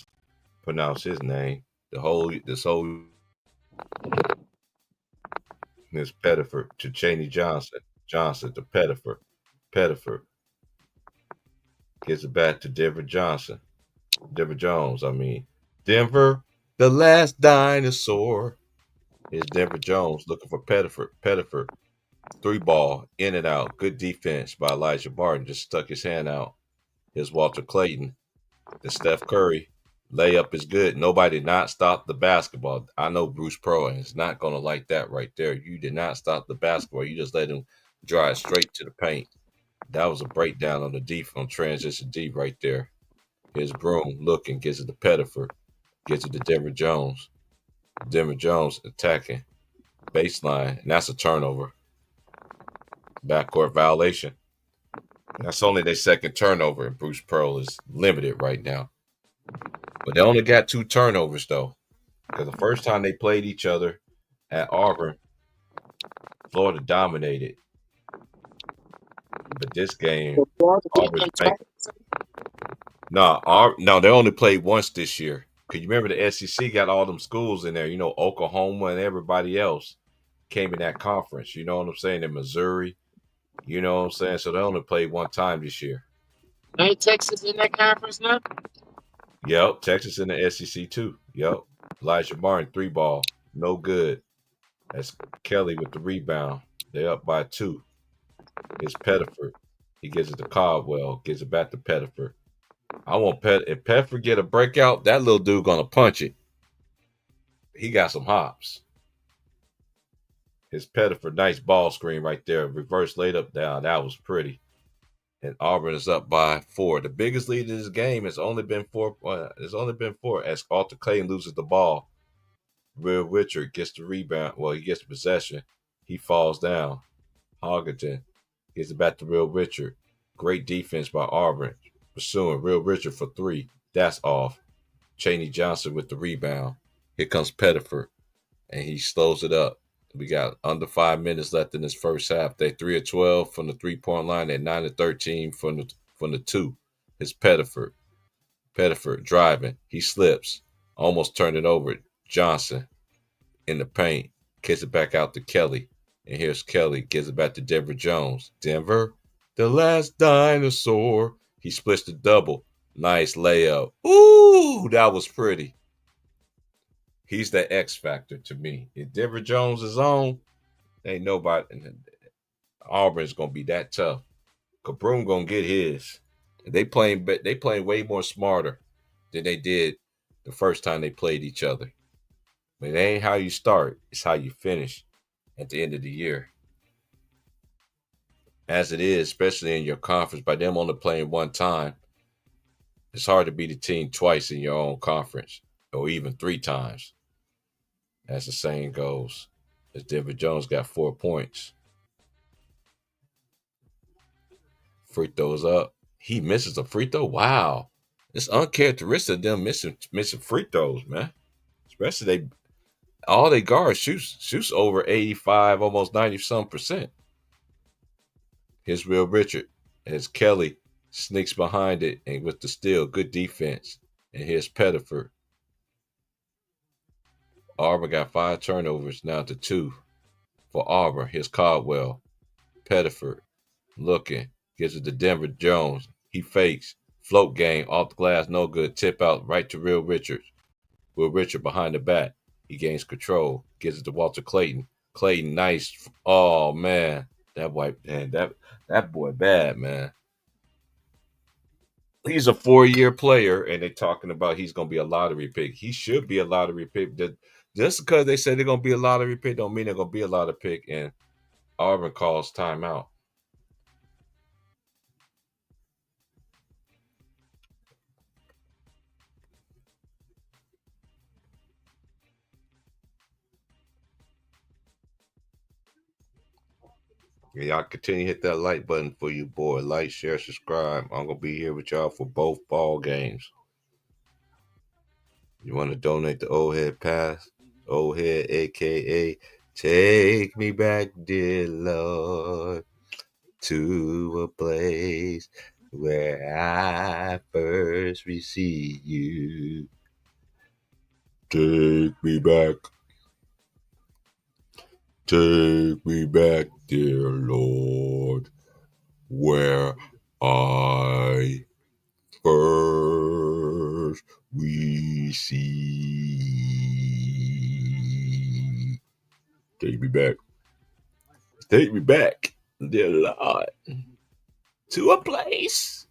pronounce his name. This whole Miss Pettiford to Cheney Johnson. Johnson to Pettiford. Pettiford gives it back to Denver Johnson. Denver Jones, I mean. Denver, the last dinosaur. Is Denver Jones looking for Pettiford. Pettiford, 3 ball, in and out. Good defense by Elijah Barton. Just stuck his hand out. Here's Walter Clayton. The Steph Curry. Layup is good. Nobody did not stop the basketball. I know Bruce Pro is not going to like that right there. You did not stop the basketball. You just let him drive straight to the paint. That was a breakdown on the deep on transition deep right there. Here's Broom looking, gets it to Pettiford, gets it to Denver Jones. Denver Jones attacking baseline, and that's a turnover. Backcourt violation. That's only their second turnover, and Bruce Pearl is limited right now. But they only got 2 turnovers though, because the first time they played each other at Auburn, Florida dominated. But this game, Auburn's making. No, they only played once this year. Cause you remember the SEC got all them schools in there. You know, Oklahoma and everybody else came in that conference. You know what I'm saying? In Missouri. You know what I'm saying? So they only played one time this year. Ain't Texas in that conference now? Yep, Texas in the SEC too. Yep. Elijah Martin 3-ball. No good. That's Kelly with the rebound. They up by 2. It's Pettiford. He gives it to Caldwell. Gives it back to Pettiford. I want if Pettiford get a breakout, that little dude gonna punch it. He got some hops. His Pettiford, nice ball screen right there. Reverse laid up down. That was pretty. And Auburn is up by 4. The biggest lead in this game has only been 4. It's only been 4 as Walter Clayton loses the ball. Will Richard gets the rebound. Well, he gets the possession. He falls down. Hoggerton gives it back to Will Richard. Great defense by Auburn. Pursuing Will Richard for 3. That's off. Cheney Johnson with the rebound. Here comes Pettiford, and he slows it up. We got under 5 minutes left in this first half. They 3 of 12 from the 3-point line. They're 9 of 13 from the two. It's Pettiford. Pettiford driving. He slips. Almost turned it over. Johnson in the paint. Kicks it back out to Kelly. And here's Kelly. Gives it back to Denver Jones. Denver, the last dinosaur. He splits the double. Nice layup. Ooh, that was pretty. He's the X factor to me. If Denver Jones is on, ain't nobody. Auburn's gonna be that tough. Cabroom gonna get his. They playing way more smarter than they did the first time they played each other. But it ain't how you start; it's how you finish at the end of the year. As it is, especially in your conference, by them only playing one time, it's hard to beat a team twice in your own conference, or even 3 times. As the saying goes, as Denver Jones got 4 points. Free throws up. He misses a free throw. Wow. It's uncharacteristic of them missing free throws, man. Especially all they guards shoots over 85, almost 90-some%. Here's Will Richard as Kelly sneaks behind it and with the steal, good defense. And here's Pettiford. Auburn got 5 turnovers now to 2 for Auburn. Here's Caldwell. Pettiford looking. Gives it to Denver Jones. He fakes. Float game. Off the glass. No good. Tip out right to Will Richards. Will Richard behind the back. He gains control. Gives it to Walter Clayton. Clayton, nice. Oh, man. That boy bad, man. He's a 4-year player, and they're talking about he's going to be a lottery pick. He should be a lottery pick. Just because they say they're going to be a lottery pick don't mean they're going to be a lottery pick, and Auburn calls timeout. Yeah, y'all continue to hit that like button for you, boy. Like, share, subscribe. I'm going to be here with y'all for both ball games. You want to donate the Old Head Pass? Old Head, a.k.a. Take me back, dear Lord, to a place where I first received you. Take me back. Take me back, dear Lord, where I first receive. Take me back. Take me back, dear Lord, to a place.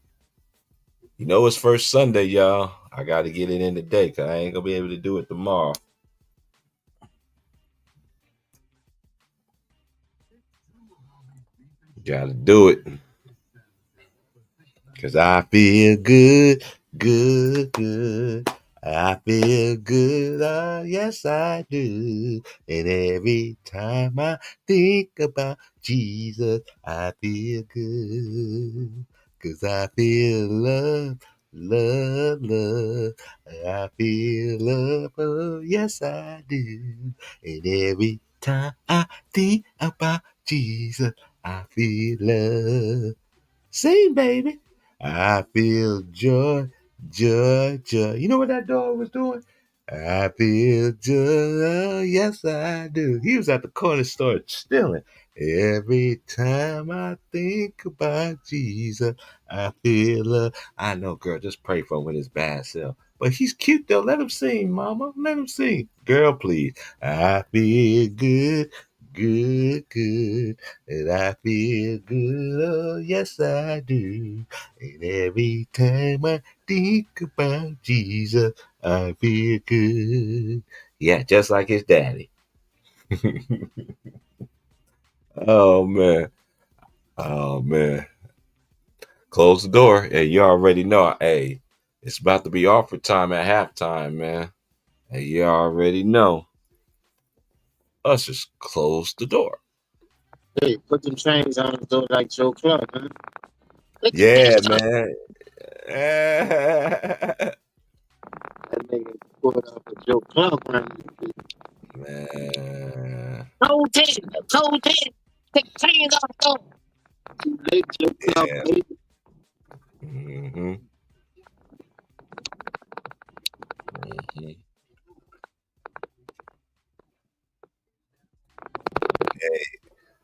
You know it's first Sunday, y'all. I got to get it in today because I ain't going to be able to do it tomorrow. Got to do it. Because I feel good, good, good. I feel good, yes I do. And every time I think about Jesus, I feel good. Cause I feel love, love, love. I feel love, oh, yes I do. And every time I think about Jesus, I feel love. Sing, baby. I feel joy, joy, joy. You know what that dog was doing? I feel joy, yes I do. He was at the corner store stealing. Every time I think about Jesus, I feel love. I know, girl, just pray for him with his bad self. But he's cute though. Let him sing, mama. Let him sing. Girl, please. I feel good, good, good. And I feel good, oh yes I do. And every time I think about Jesus, I feel good. Yeah, just like his daddy. Oh man. Oh man. Close the door. Hey, you already know. Hey, it's about to be offer time at halftime, man. Hey, you already know. Us just close the door. Hey, put them chains on and go like Joe Clark, huh? Yeah, man. That nigga pulled up a Joe Club run. Man. Toe 10, toe 10. Take the chains off, go. Too late, Joe Club, Yeah. baby. Mm-hmm. Mm-hmm.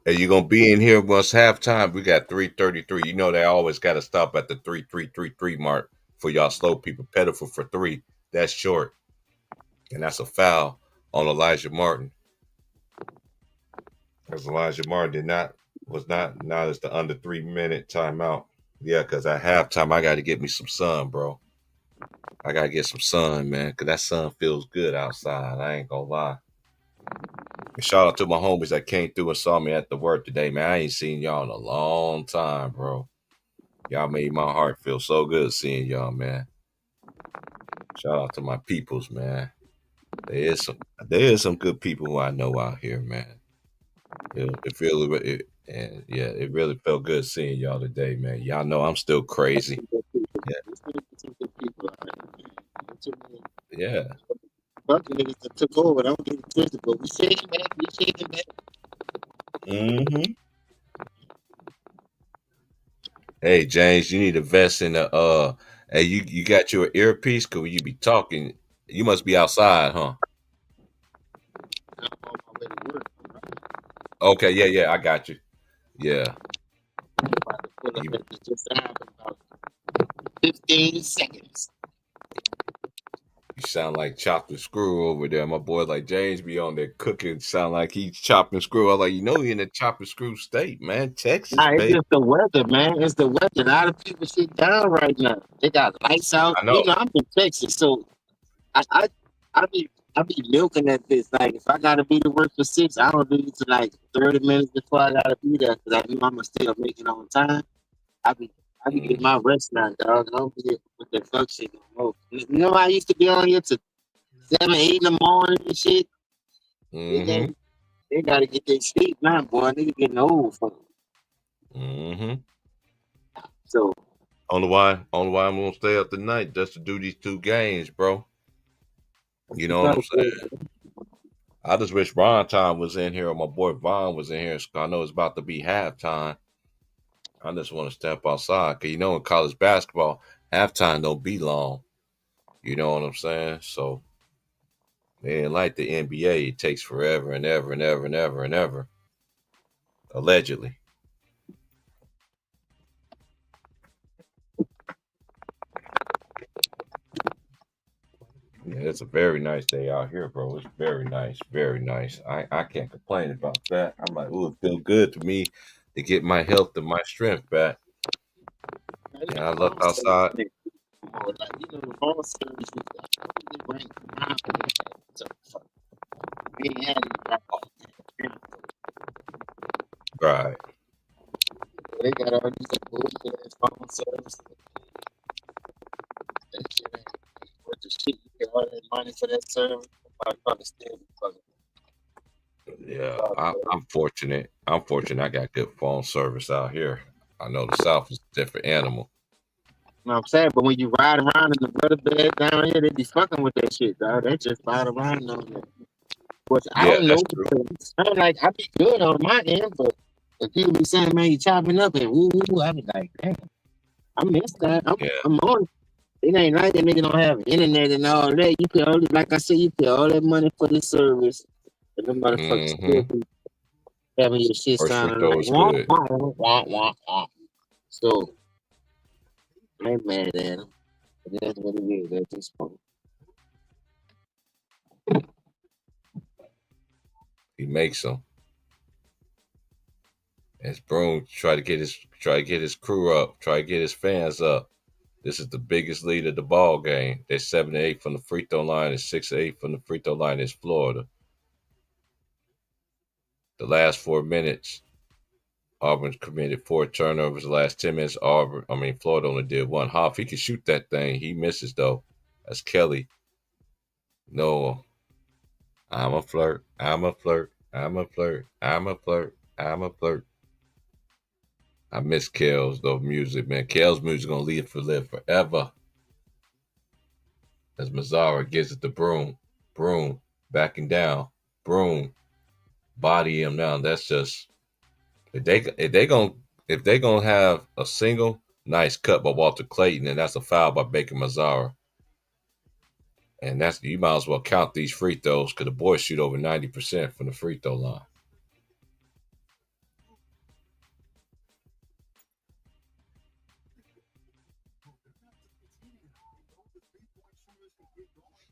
Hey, you gonna be in here once halftime? We got 3:33. You know they always got to stop at the 3:33 mark for y'all slow people. Pettiful for three. That's short, and that's a foul on Elijah Martin. Because Elijah Martin did not was not as the under 3 minute timeout. Yeah, because at halftime I got to get me some sun, bro. I gotta get some sun, man, because that sun feels good outside. I ain't gonna lie. And shout out to my homies that came through and saw me at the work today, man. I ain't seen y'all in a long time, bro. Y'all made my heart feel so good seeing y'all, man. Shout out to my peoples, man. There is some good people who I know out here, man. And yeah, it really felt good seeing y'all today, man. Y'all know I'm still crazy. Yeah, Some good people out here, man. Too many yeah. fucking niggas that took over. Don't get it twisted, but we shaking back. We shaking back. Mm-hmm. Hey James, you need to invest in the hey you got your earpiece cause when you be talking, you must be outside, huh? I'm on my way to work. Okay, yeah, yeah, I got you. Yeah. I'm about to pull up You, at the just in about 15 seconds. you sound like chopping screw over there. My boy like James be on there cooking, sound like he's chopping screw. I like, you know he in the chopping screw state, man. Texas, Nah, it's baby. just the weather, man. It's the weather. A lot of people sit down right now. They got lights out. I You know. know, I'm in Texas, so I I, I be milking that bitch. Like if I gotta be to work for 6, I don't leave to like 30 minutes before I gotta be there because I know I'ma still make it on time. I be I be getting Mm-hmm. my rest now, dog. I don't be with that fuck shit no more. You know I used to be on here to 7, 8 in the morning and shit. They Mm-hmm. got they gotta get their sleep now, boy. Nigga getting old for Mm-hmm. so Only why I'm gonna stay up tonight just to do these two games, bro. You know it's what all I'm good. saying? I just wish Ron Time was in here or my boy Vaughn was in here. I know it's about to be halftime. I just want to step outside because you know in college basketball, halftime don't be long. You know what I'm saying? So they ain't like the NBA. It takes forever and ever and ever and ever and ever. Allegedly. Yeah, it's a very nice day out here, bro. It's very nice, very nice. I can't complain about that. I'm like, ooh, it feel good to me to get my health and my strength back. They And got I left phone outside. service or like the phone service they bring around for that. So we ain't had it right now. Right. They got all these bullshit ass phone service. That shit ain't worth the shit. You get all that money for that service. I probably still be fucking. Yeah, I'm fortunate. I'm fortunate. I got good phone service out here. I know the South is a different animal. You know what I'm saying? But when you ride around in the weather bed down here, they be fucking with that shit, dog. They just ride around on that. Which I Yeah, don't that's know true. because I'm like, I be good on my end, but if people be saying, man, you chopping up and woo woo, I be like, damn, I miss that. Yeah. I'm on. It ain't like that nigga don't have internet and all that. You pay all like I said, you pay all that money for the service. And the motherfuckers still Mm-hmm. be having your shit First free sounding throw like is wah, good. wah, wah, wah, wah. So I ain't mad at him. But that's what it is at this point. He makes them. As Broom try to get his crew up, try to get his fans up. This is the biggest lead of the ball game. They're 7-8 from the free throw line and 6-8 from the free throw line is Florida. The last 4 minutes, Auburn committed 4 turnovers. The last 10 minutes, Florida only did one. Hoff, he can shoot that thing. He misses though. That's Kelly. No, I'm a flirt. I'm a flirt. I'm a flirt. I'm a flirt. I'm a flirt. I miss Kels though music, man. Kels music gonna live forever. as Mazzara gives it to Broom. Broom backing down. Broom body him down. That's just if they gonna have a single nice cut by Walter Clayton, and that's a foul by Baker Mazzara. And that's you might as well count these free throws because the boys shoot over 90% from the free throw line.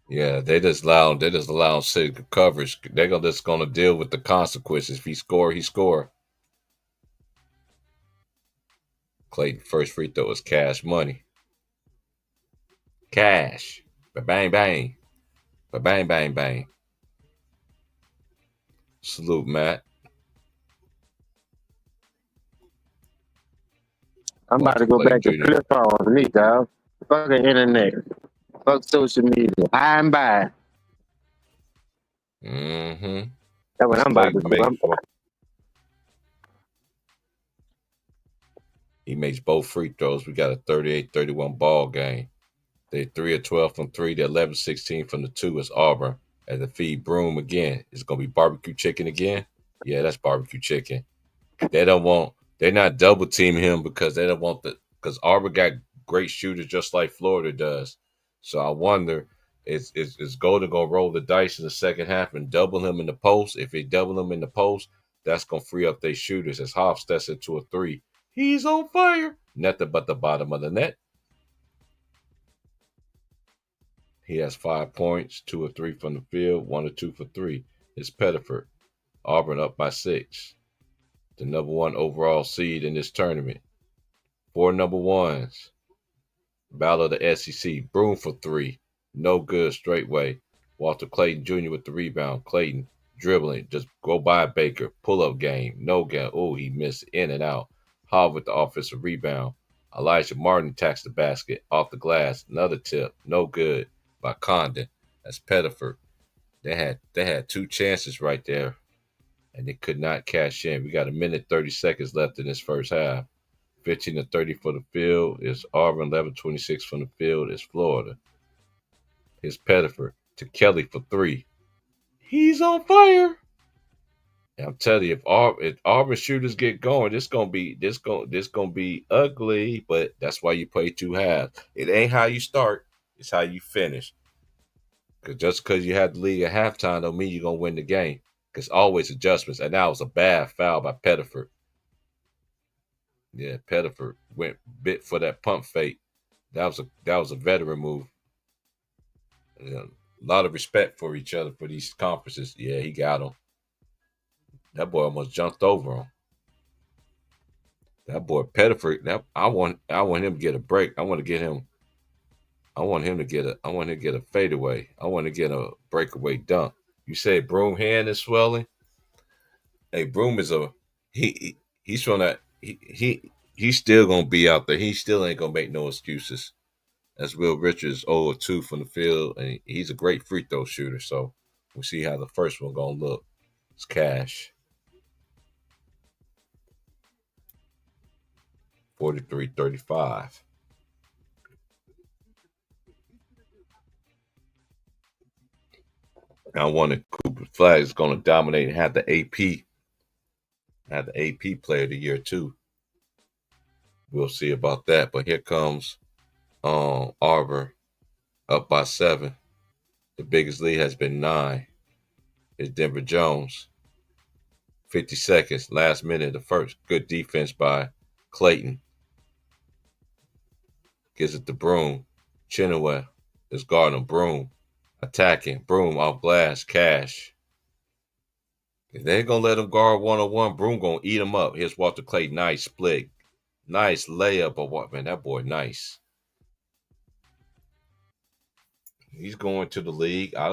Yeah, they just allow city coverage. They're just gonna deal with the consequences. If he score, he score. Clayton first free throw is cash money. Cash. Ba bang bang. Ba bang bang bang. Salute, Matt. I'm about Walter to go Clayton back to Jr. flip on me, dog. Fuck the internet. Fuck social media. High and by. Mm-hmm. That's what As I'm about to Clayton do. makes he makes both free throws. We got a 38-31 ball game. They 3 of 12 from 3. They're 11-16 from the 2 is Auburn. At the feed Broom again. It's going to be barbecue chicken again. Yeah, that's barbecue chicken. They don't want, they're not double teaming him because they don't want because Auburn got great shooters just like Florida does. So I wonder, is Golden going to roll the dice in the second half and double him in the post? If they double him in the post, that's going to free up their shooters as Hoff steps into a 3. He's on fire. Nothing but the bottom of the net. He has 5 points, 2 or 3 from the field, 1 or 2 for 3. It's Pettiford. Auburn up by 6. The number 1 overall seed in this tournament. 4 number 1s. Battle of the SEC. Broom for 3. No good straightway. Walter Clayton Jr. with the rebound. Clayton dribbling. Just go by Baker. Pull up game. No game. Oh, he missed in and out. Hall with the offensive rebound. Elijah Martin attacks the basket. Off the glass. Another tip. No good by Condon. That's Pettiford. They had 2 chances right there, and they could not cash in. We got a minute 30 seconds left in this first half. 15 to 30 for the field is Auburn. 11-26 from the field is Florida. Here's Pettiford to Kelly for 3. He's on fire. And I'm telling you, if Auburn shooters get going, this gonna be ugly. But that's why you play 2 halves. It ain't how you start; it's how you finish. Because just because you had the lead at halftime don't mean you're gonna win the game. Because always adjustments. And that was a bad foul by Pettiford. Yeah, Pettiford went bit for that pump fake. That was a veteran move. You know, a lot of respect for each other for these conferences. Yeah, he got him. That boy almost jumped over him. That boy Pettiford. I want him to get a break. I want him to get a fadeaway. I want to get a breakaway dunk. You say Broom hand is swelling. Hey, Broom is he's from that he's still gonna be out there. He still ain't gonna make no excuses. That's Will Richards 0-2 from the field, and he's a great free throw shooter. So we'll see how the first one gonna look. It's Cash 43-35. I wonder Cooper Flag is gonna dominate and have the AP player of the year too. We'll see about that. But here comes Auburn up by 7. The biggest lead has been 9. It's Denver Jones. 50 seconds, last minute of the first. Good defense by Clayton. Gives it to Broom. Chinaway is guarding Broom. Attacking. Broom off glass. Cash. If they ain't gonna let him guard 1-on-1, Broom gonna eat him up. Here's Walter Clayton. Nice split. Nice layup of what man, that boy nice. He's going to the league. I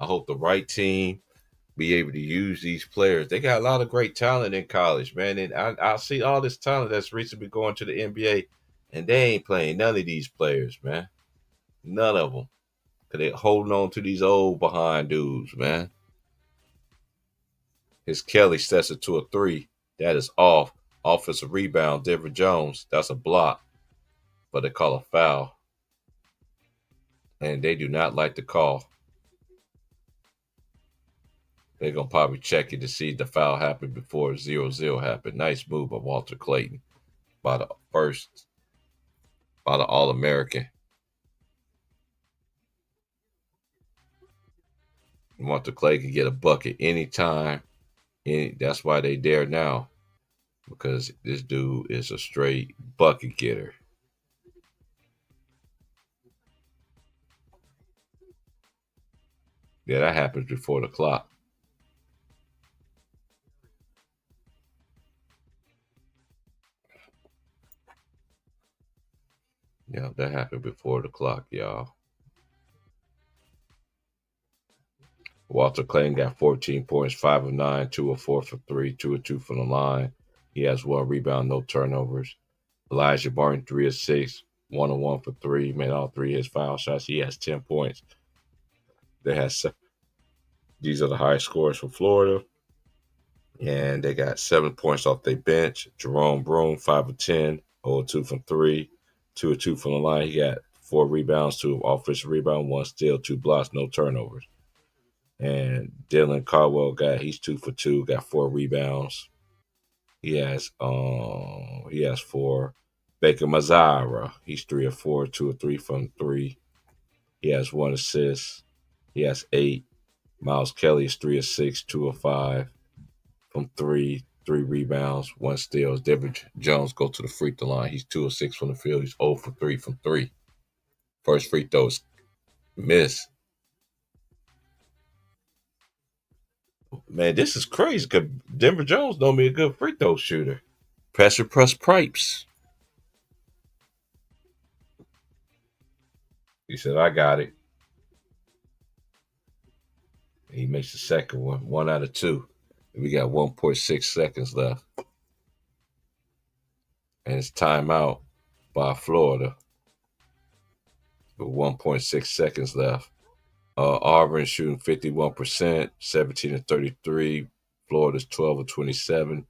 hope the right team be able to use these players. They got a lot of great talent in college, man. And I see all this talent that's recently going to the NBA, and they ain't playing none of these players, man. None of them. Cause they holding on to these old behind dudes, man. His Kelly sets it to a 3. That is off. Offensive rebound, Denver Jones. That's a block, but they call a foul. and they do not like the call. They're gonna probably check it to see the foul happened before 0-0 happened. Nice move by Walter Clayton by the first by the All American. Walter Clayton can get a bucket anytime. That's why they there now, because this dude is a straight bucket getter. Yeah, that happens before the clock. Yeah, that happened before the clock, y'all. Walter Clayton got 14 points, 5 of 9, 2 of 4 for 3, 2 of 2 from the line. He has 1 rebound, no turnovers. Elijah Barton, 3 of 6, 1 of 1 for 3, made all 3 his foul shots. He has 10 points. They has These are the highest scores for Florida. And they got 7 points off their bench. Jerome Broome, 5 of 10, 0 of 2 from 3, 2 of 2 from the line. He got 4 rebounds, 2 offensive rebound, 1 steal, 2 blocks, no turnovers. And Dylan Caldwell he's 2 for 2, got 4 rebounds. He has 4. Baker Mazara, he's 3 of 4, 2 of 3 from 3. He has 1 assist. He has 8. Miles Kelly is 3 of 6, 2 of 5 from 3, 3 rebounds, 1 steal. David Jones go to the free throw line. He's 2 of 6 from the field. He's 0 for 3 from 3. First free throw is miss. Man, this is crazy because Denver Jones know me a good free throw shooter. Pressure press pipes. He said, I got it. He makes the second one, 1 out of 2. We got 1.6 seconds left. And it's timeout by Florida with 1.6 seconds left. Auburn shooting 51%, 17 of 33. Florida's 12 of 27,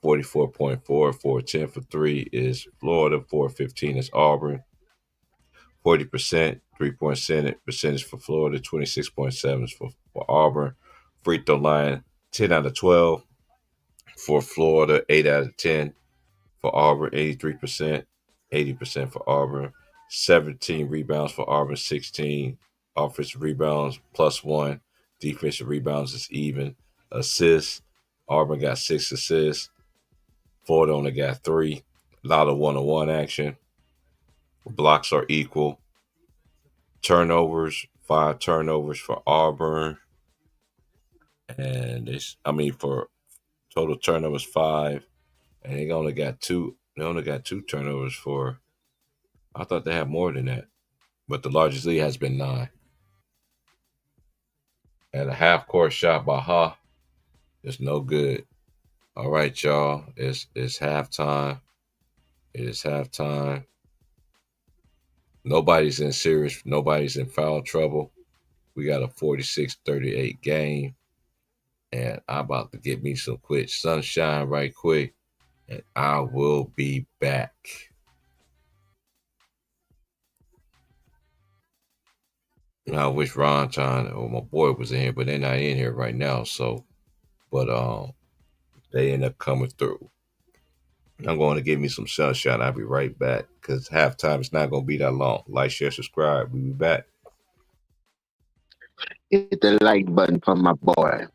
44.4. 4-10 for 3 is Florida, 4-15 is Auburn. 40% 3-point percentage for Florida, 26.7 for Auburn. Free throw line, 10 out of 12 for Florida, 8 out of 10 for Auburn, 83%, 80% for Auburn. 17 rebounds for Auburn, 16 offensive rebounds plus 1. Defensive rebounds is even. Assists, Auburn got 6 assists. Florida only got 3. A lot of one-on-one action. Blocks are equal. Turnovers, 5 turnovers for Auburn. And for total turnovers 5. And they only got 2. They only got 2 turnovers for. I thought they had more than that. But the largest lead has been 9. And a half court shot by Ha is no good. All right, y'all. It's halftime. It is halftime. Nobody's in foul trouble. We got a 46-38 game. And I'm about to get me some quick sunshine right quick. And I will be back. I wish Ron John or my boy was in here, but they're not in here right now. So, but they end up coming through. I'm going to give me some sunshine. I'll be right back because halftime is not going to be that long. Like, share, subscribe. We'll be back. Hit the like button for my boy.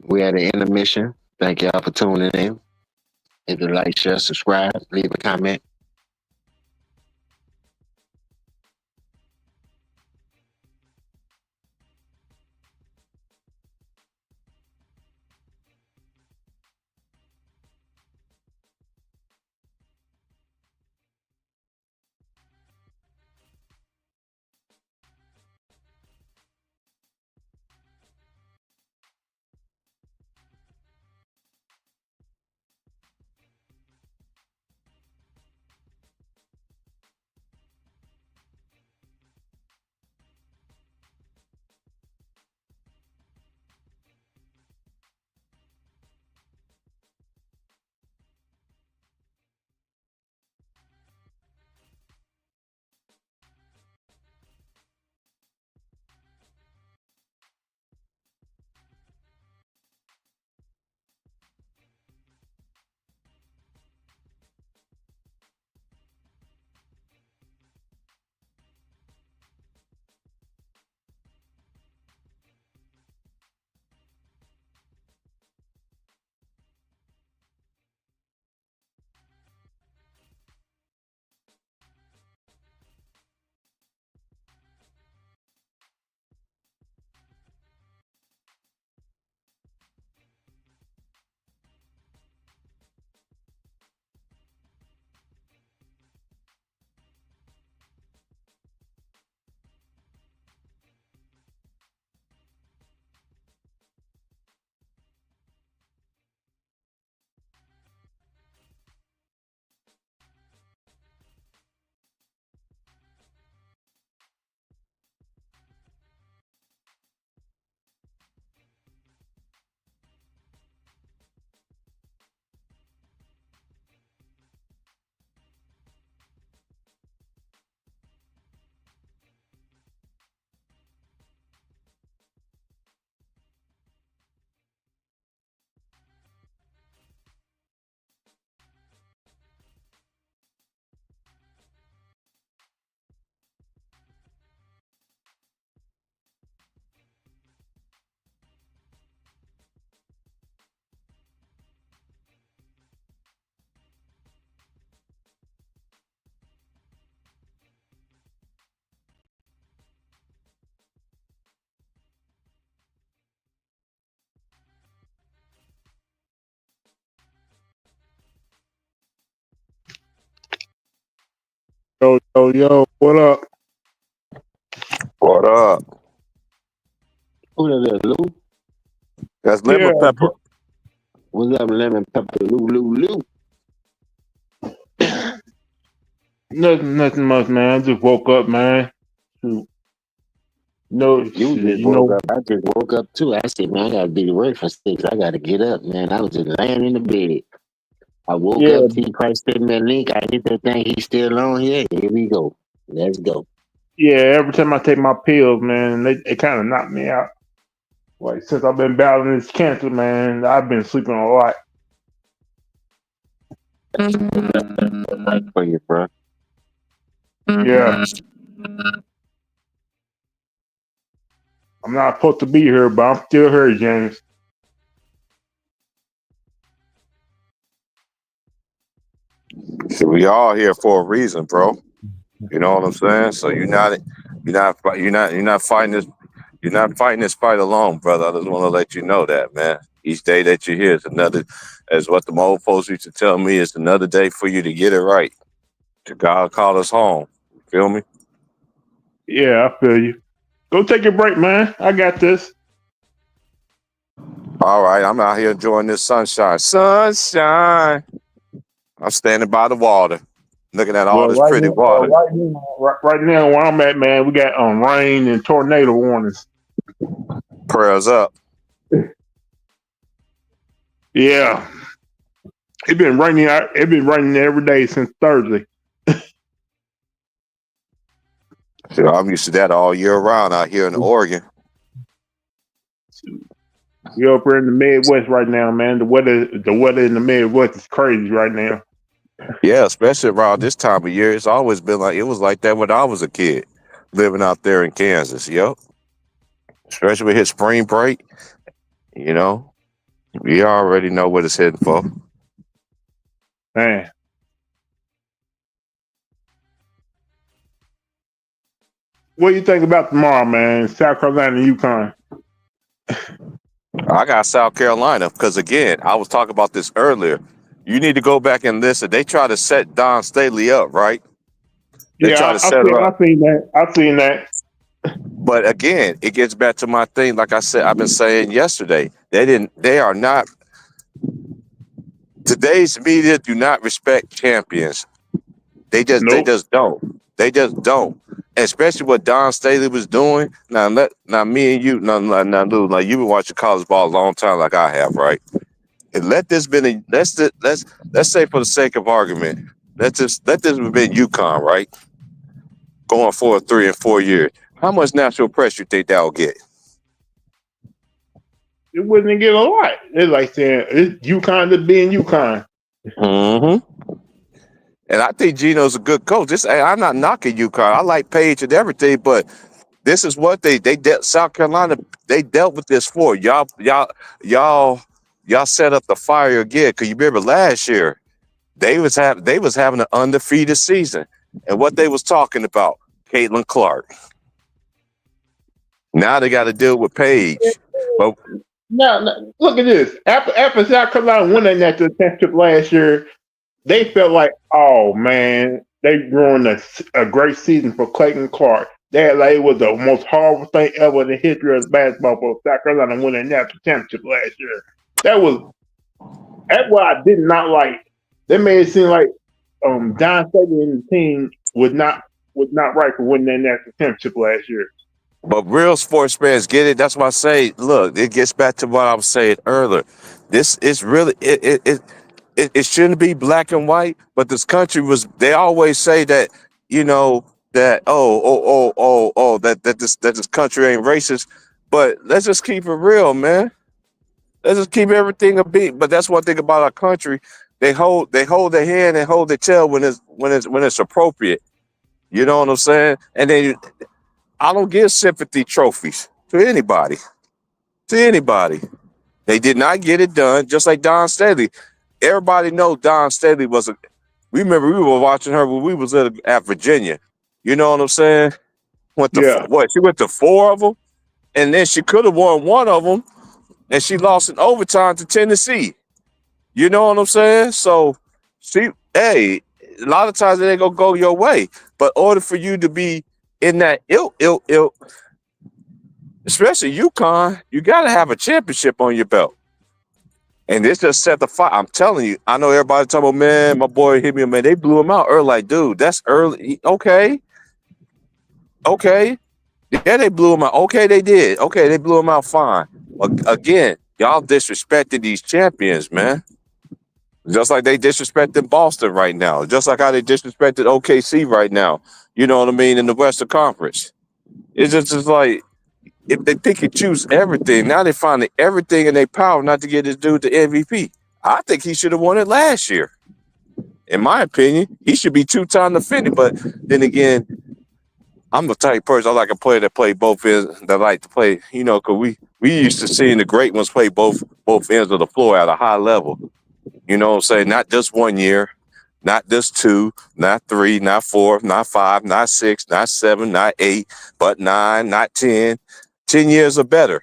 We had an intermission. Thank y'all for tuning in. Hit the like, share, subscribe, leave a comment. Yo, what up? What up? Who that is, Lou? That's Yeah, lemon pepper. What's up, lemon pepper? Lou. nothing much, man. I just woke up, man. Shoot. No You shit, just you woke know. up. I just woke up too. I said, man, I gotta be to work for 6. I gotta get up, man. I was just laying in the bed. I woke Yeah, up, T Price sent me a link. I hit that thing. He's still on here. Here we go. Let's go. yeah. Every time I take my pills, man, they kind of knock me out. Like since I've been battling this cancer, man, I've been sleeping a lot. Right for you, bro. Yeah, I'm not supposed to be here, but I'm still here, James. So we all here for a reason, bro. You know what I'm saying? So you're not fighting this. You're not fighting this fight alone, brother. I just want to let you know that, man. Each day that you're here is another, as what the old folks used to tell me, it's another day for you to get it right. To God call us home. Feel me? Yeah, I feel you. Go take a break, man. I got this. All right, I'm out here enjoying this sunshine. Sunshine. I'm standing by the water, looking at all Well, this pretty water. right now, where I'm at, man, we got rain and tornado warnings. Prayers up. Yeah, it's been raining. It's been raining every day since Thursday. So I'm used to that all year round out here in Oregon. We up here in the Midwest right now, man. The weather in the Midwest is crazy right now. Yeah, especially around this time of year. It's always been like, it was like that when I was a kid living out there in Kansas. Yep. Especially with his spring break, you know, we already know what it's heading for. Man, what do you think about tomorrow, man? South Carolina, Yukon. I got South Carolina because, again, I was talking about this earlier. You need to go back and listen. They try to set Don Staley up, right? They try Yeah, to set her I up. seen that. I seen that. But again, it gets back to my thing. Like I said, I've been saying yesterday, they are not, today's media do not respect champions. They Nope. just don't. They just don't. Especially what Don Staley was doing. Now me and you, now Lou, like you've been watching college ball a long time, like I have, right? And let this been a let's say for the sake of argument, let this have been UConn, right? Going for 3 and 4 years. How much national press you think that'll get? It wouldn't get a lot. It's like saying it's Yukon to being Yukon. Mm-hmm. And I think Gino's a good coach. I'm not knocking UConn. I like Page and everything, but this is what they dealt South Carolina. They dealt with this for y'all set up the fire again. Cause you remember last year they was having an undefeated season, and what they was talking about, Caitlin Clark. Now they got to deal with Page, but No, look at this. After South Carolina won that national championship last year, they felt like, oh man, they ruined a great season for Clayton Clark. It was the most horrible thing ever in the history of basketball for South Carolina winning that national championship last year. That's what I did not like. They made it seem like John Staley and the team was not right for winning that national championship last year. But real sports fans get it. That's why I say, look, it gets back to what I was saying earlier. This is really it shouldn't be black and white, but this country was. They always say that, that that this country ain't racist. But let's just keep it real, man. Let's just keep everything a beat. But that's one thing about our country. They hold their hand and hold their tail when it's appropriate. You know what I'm saying? And then I don't give sympathy trophies to anybody. To anybody. They did not get it done, just like Don Staley. Everybody knows Don Staley was a. We remember we were watching her when we was at Virginia. You know what I'm saying? Yeah, She went to 4 of them, and then she could have won 1 of them, and she lost in overtime to Tennessee. You know what I'm saying? So, a lot of times it ain't gonna go your way. But in order for you to be in that ilk, especially UConn, you got to have a championship on your belt. And this just set the fire. I'm telling you, I know everybody talking about, man, my boy hit me, man. They blew him out early. Like, dude, that's early. Okay. Yeah, they blew him out. Okay, they did. Okay, they blew him out fine. Again, y'all disrespected these champions, man. Just like they disrespected Boston right now. Just like how they disrespected OKC right now. You know what I mean? In the Western Conference. It's just like, if they pick and choose everything, now they finding everything in their power not to get this dude the MVP. I think he should have won it last year. In my opinion, he should be two-time defending. But then again, I'm the type of person I like a player that play both ends, that like to play, because we used to seeing the great ones play both ends of the floor at a high level. You know what I'm saying? Not just 1 year, not just 2, not 3, not 4, not 5, not 6, not 7, not 8, but 9, not 10. 10 years or better.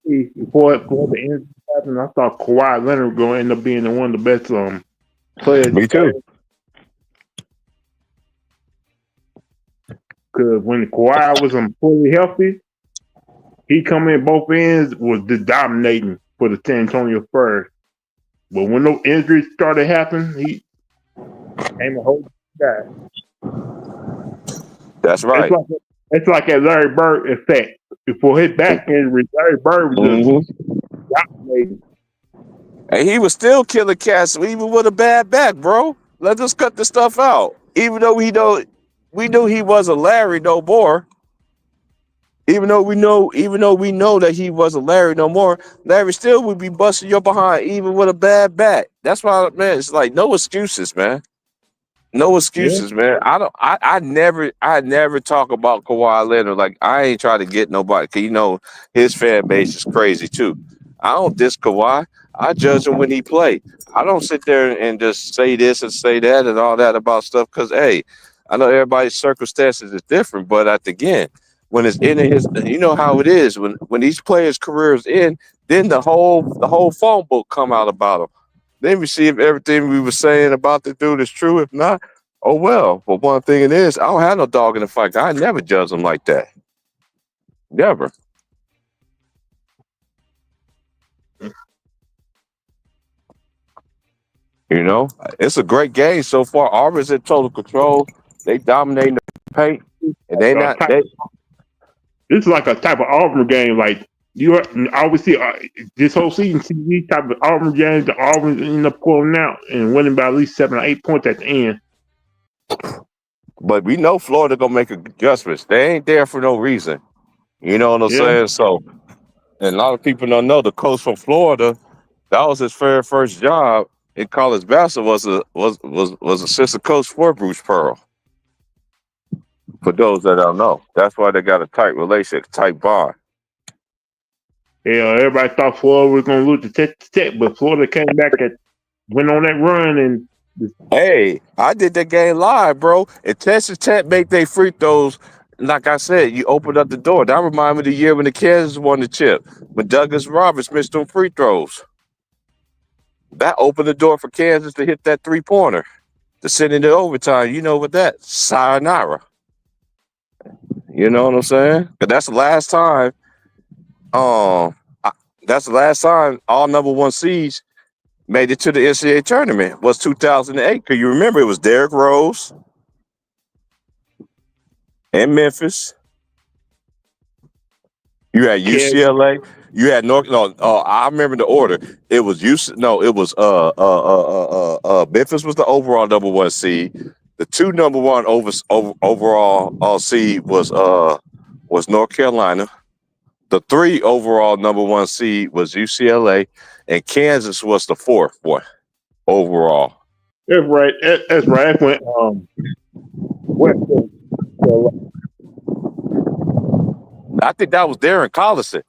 Before the injury happened, I thought Kawhi Leonard was going to end up being one of the best players. Me too. Because when Kawhi was fully healthy, he come in both ends, was dominating for the San Antonio Spurs. But when those injuries started happening, he became a whole guy. That's right. It's like that Larry Bird effect. Before his back injury, Larry Bird was just dominating. And he was still killing cats even with a bad back, bro. Let's just cut the stuff out. Even though we knew he wasn't Larry no more. Even though we know that he wasn't Larry no more, Larry still would be busting your behind even with a bad back. That's why, man, it's like no excuses, man. No excuses, man. I never talk about Kawhi Leonard. Like, I ain't trying to get nobody, because his fan base is crazy too. I don't diss Kawhi. I judge him when he play. I don't sit there and just say this and say that and all that about stuff, because hey, I know everybody's circumstances is different, but again, when it's in his, you know how it is when these players' careers end, then the whole phone book come out about them. Then we see if everything we were saying about the dude is true. If not, oh well. But one thing it is, I don't have no dog in the fight. I never judge him like that. Never. It's a great game so far. Auburn's in total control. They dominating the paint, and they not. This is like a type of Auburn game. Like you always see this whole season, see these type of Auburn games. The Auburn end up pulling out and winning by at least 7 or 8 points at the end. But we know Florida gonna make adjustments. They ain't there for no reason. You know what I'm saying? So, and a lot of people don't know the coach from Florida. That was his very first job in college basketball. Was assistant coach for Bruce Pearl. For those that don't know, that's why they got a tight relationship, tight bond. Yeah, everybody thought Florida was going to lose the Tech, but Florida came back and went on that run. And hey, I did that game live, bro. And Texas Tech make their free throws. Like I said, you opened up the door. That reminded me of the year when the Kansas won the chip, when Douglas Roberts missed them free throws. That opened the door for Kansas to hit that 3-pointer, to send it to overtime. You know what that? Sayonara. You know what I'm saying? Because that's the last time. That's the last time all number 1 seeds made it to the NCAA tournament. Was 2008. Because you remember it was Derrick Rose in Memphis. You had UCLA. You had North. No, I remember the order. It was It was Memphis was the overall number 1 seed. The 2 number 1 overall seed was North Carolina. The 3 overall number 1 seed was UCLA, and Kansas was the 4th one overall. That's right. That's right. That's when I think that was Darren Collison.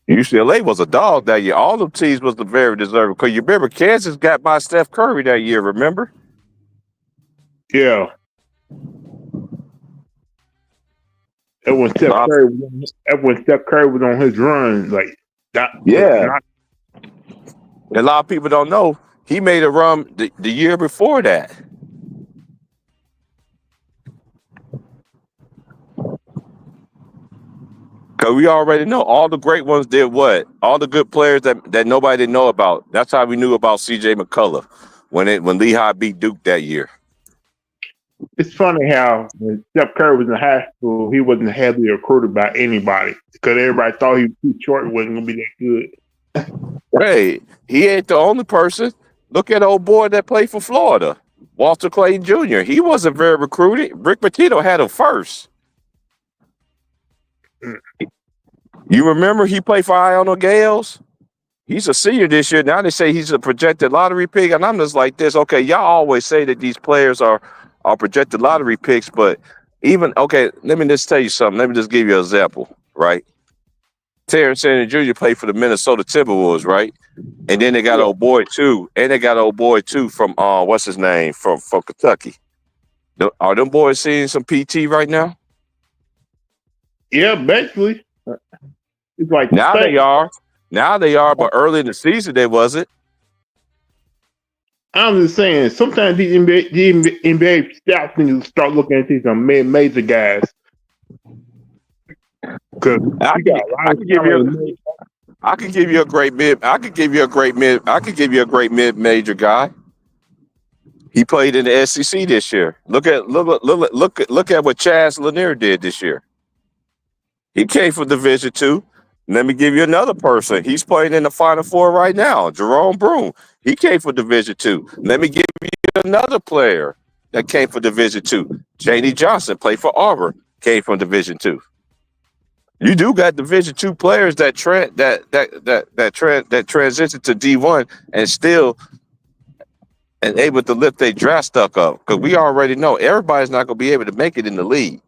UCLA was a dog that year. All them teams was the very deserving. Because you remember Kansas got by Steph Curry that year, remember? Yeah. That when Steph Curry was on his run, like Yeah. Not A lot of people don't know he made a run the year before that. Because we already know all the great ones did what? All the good players that nobody didn't know about. That's how we knew about CJ McCullough when Lehigh beat Duke that year. it's funny how when Steph Curry was in high school, he wasn't heavily recruited by anybody because everybody thought he was too short and wasn't gonna be that good. Hey, he ain't the only person. Look at old boy that played for Florida, Walter Clayton Jr. He wasn't very recruited. Rick Pitino had him first. You remember he played for Iona Gales? He's a senior this year. Now they say he's a projected lottery pick, and I'm just like this. Okay, y'all always say that these players are projected lottery picks, but even okay, let me just tell you something. Let me just give you an example, right? Terrence Shannon Jr. played for the Minnesota Timberwolves, right? And then they got Yeah, old boy too, and they got old boy too from what's his name from Kentucky. Are them boys seeing some PT right now? yeah, basically, it's like the Now same. they are. Now they are, but early in the season they wasn't. I'm just saying, sometimes these NBA scouts need to start looking at these major guys because I we can, got a lot I of can give talent. you I could give you a great mid. I could give you a great mid. I could give you a great mid major guy. He played in the SEC this year. Look at what Chaz Lanier did this year. He came from Division Two. Let me give you another person. He's playing in the Final Four right now. Jerome Broome. He came from Division Two. Let me give you another player that came from Division Two. Janie Johnson played for Auburn. Came from Division Two. You do got Division Two players that transition to D1 and still and able to lift their draft stock up because we already know everybody's not going to be able to make it in the league.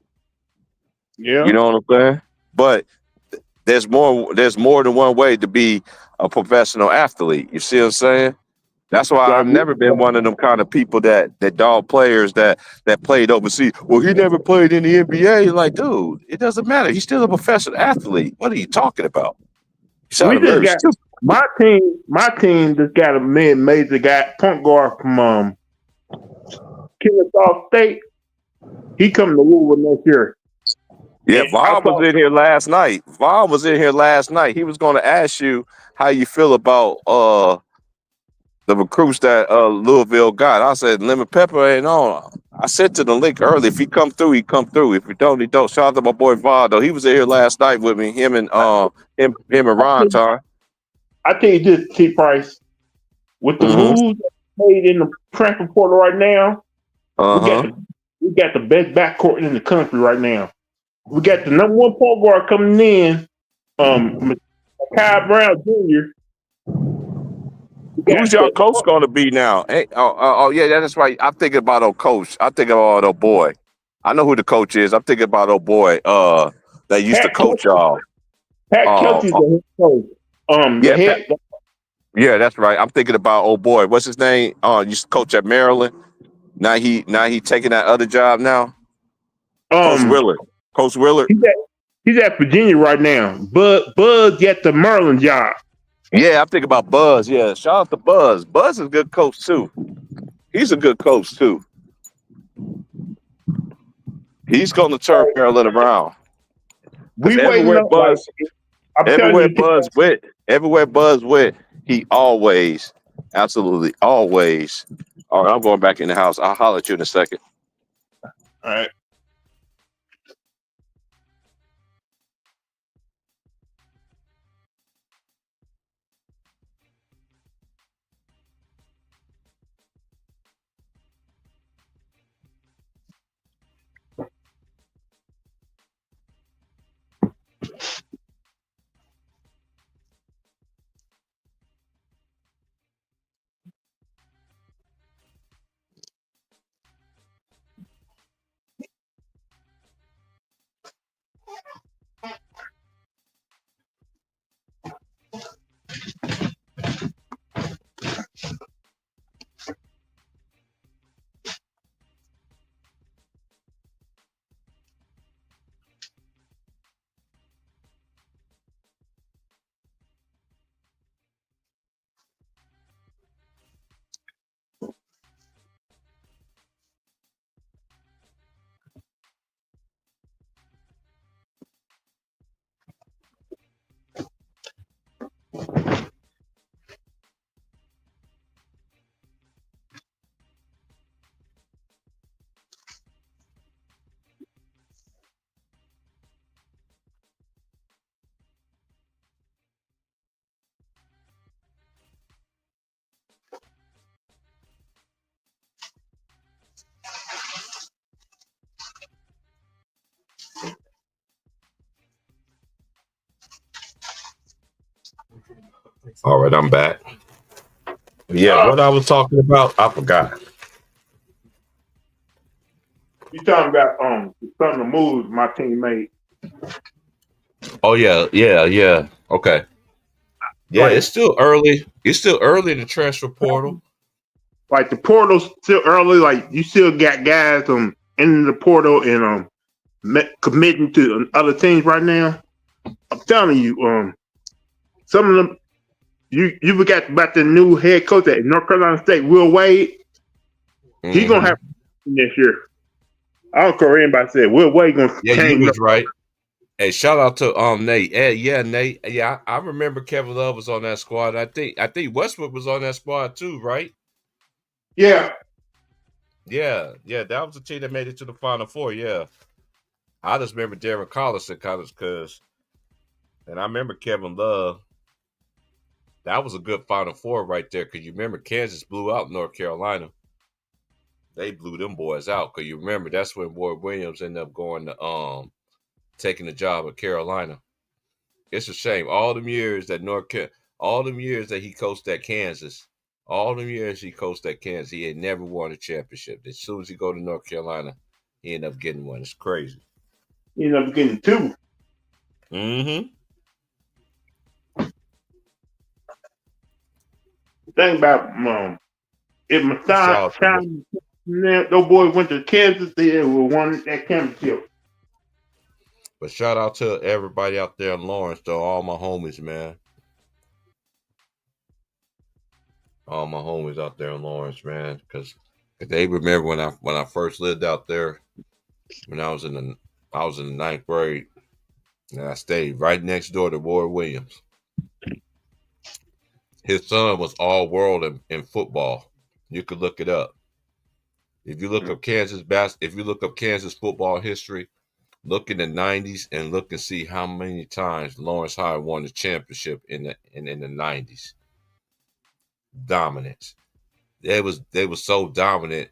You Yeah, know what I'm saying? But there's more. There's more than one way to be a professional athlete. You see what I'm saying? That's why I've never been one of them kind of people that dog players that played overseas. Well, he never played in the NBA. Like, dude, it doesn't matter. He's still a professional athlete. What are you talking about? You we sounded just very got stupid. my team. My team just got a major guy, point guard from Kennesaw State. He coming to Louisville next year. Yeah, And I Vaughn was saw in here last night. Vaughn was in here last night. He was going to ask you how you feel about the recruits that Louisville got. I said Lemon Pepper ain't on. I sent to the link early. If he come through, he come through. If he don't, he don't. Shout out to my boy Vaughn though. He was in here last night with me. Him and Ron time. I tell you this, T Price, with the Mm-hmm. moves made in the transfer portal right now, we got Uh-huh. the we got the best backcourt in the country right now. We got the number one point guard coming in, Kyle Brown Jr. We got Who's y'all coach going to be now? Hey, yeah, that's right. I'm thinking about old coach. I'm thinking about old boy. I know who the coach is. I'm thinking about old boy. That used to Pat coach Kelce. y'all. Pat Uh, Kelce's uh, the head coach. The yeah, head. yeah, that's right. I'm thinking about old boy. What's his name? Used to coach at Maryland. Now he taking that other job now. Coach Um, Willard. Coach Willard. he's at Virginia right now. Bud got the Maryland job. Yeah, I'm thinking about Buzz. Yeah, shout out to Buzz. Buzz is a good coach too. He's a good coach too. He's going to turn Maryland around because We waiting on like I'm telling everywhere you, Buzz went, he always, absolutely always. All right, I'm going back in the house. I'll holler at you in a second. all right. All right, I'm back. Yeah, Uh, what I was talking about, I forgot. you talking about some of the moves my team made. Oh yeah. Okay. Yeah, Like it's still early. It's still early in the transfer portal. like the portal's still early. Like you still got guys in the portal and committing to other teams right now. I'm telling you, some of them you forgot about the new head coach at North Carolina State, Will Wade. He gonna Hmm. have this year. I don't care what anybody said. Will Wade gonna Yeah, you change. was right. Hey, shout out to Nate. Yeah, Nate. Yeah, I remember Kevin Love was on that squad. I think Westwood was on that squad too, right? Yeah, Yeah, that was the team that made it to the Final Four. Yeah, I just remember Darren Collison, and I remember Kevin Love. That was a good Final Four right there. Cause you remember Kansas blew out North Carolina. They blew them boys out. Cause you remember that's when Ward Williams ended up going to taking the job at Carolina. It's a shame. All them years that he coached at Kansas, all them years he coached at Kansas, he had never won a championship. As soon as he go to North Carolina, he ended up getting one. It's crazy. he ended up getting two. Mm-hmm. Think about if Shout Masai out to him. China, those boys went to Kansas, they would won that championship. But shout out to everybody out there in Lawrence, though. All my homies, man. All my homies out there in Lawrence, man. Because they remember when I first lived out there, when I was in the ninth grade, and I stayed right next door to Ward Williams. His son was all world in football. You could look it up. If you look up Kansas football history, look in the '90s and look and see how many times Lawrence High won the championship in the '90s. Dominance. They was so dominant.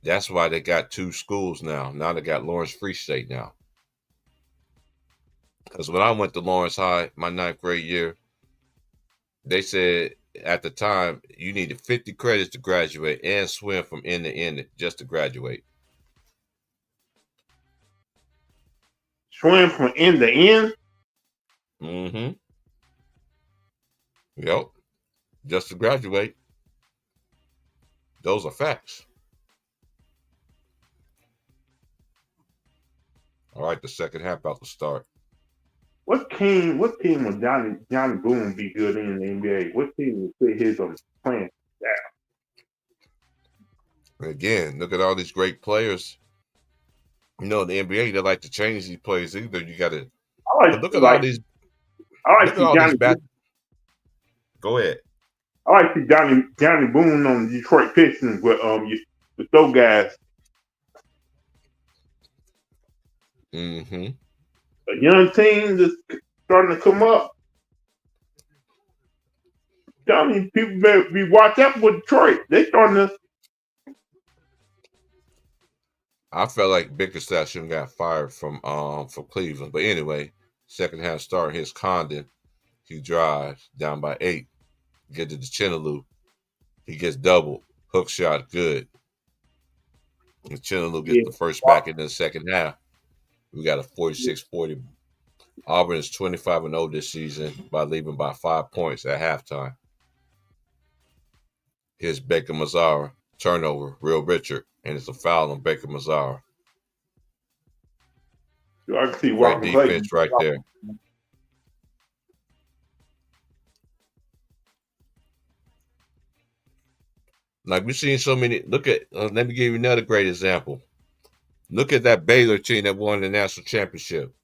That's why they got two schools now. Now they got Lawrence Free State now. Because when I went to Lawrence High, my ninth grade year, they said at the time you needed 50 credits to graduate and swim from end to end just to graduate. Swim from end to end. Mm-hmm. Yep. Just to graduate. Those are facts. All right, the second half about to start. What team would Johnny Boone be good in the NBA? What team would fit his plan? And again, look at all these great players. In the NBA, they like to change these players either. You got to I like look to at all like these. I like Look to at see all these Johnny. bad. Go ahead. I like to see Johnny Boone on the Detroit Pistons with those guys. Mm-hmm. A young team that's starting to come up. Telling you, people better be watch out for Detroit. They starting to. I felt like Bickerstaff shouldn't got fired from Cleveland, but anyway, second half start. Here's Condon. He drives down by 8. Get to the Chinaloo. He gets doubled. Hook shot good. And Chinaloo gets Yeah, the first back in the second half. We got a 46-40. Auburn is 25-0 this season by leaving by 5 points at halftime. Here's Baker Mazzara. Turnover. Real Richard. And it's a foul on Baker Mazzara. I can see Great Walker Clayton. defense right there. Like we've seen so many. Look at. Let me give you another great example. Look at that Baylor team that won the national championship.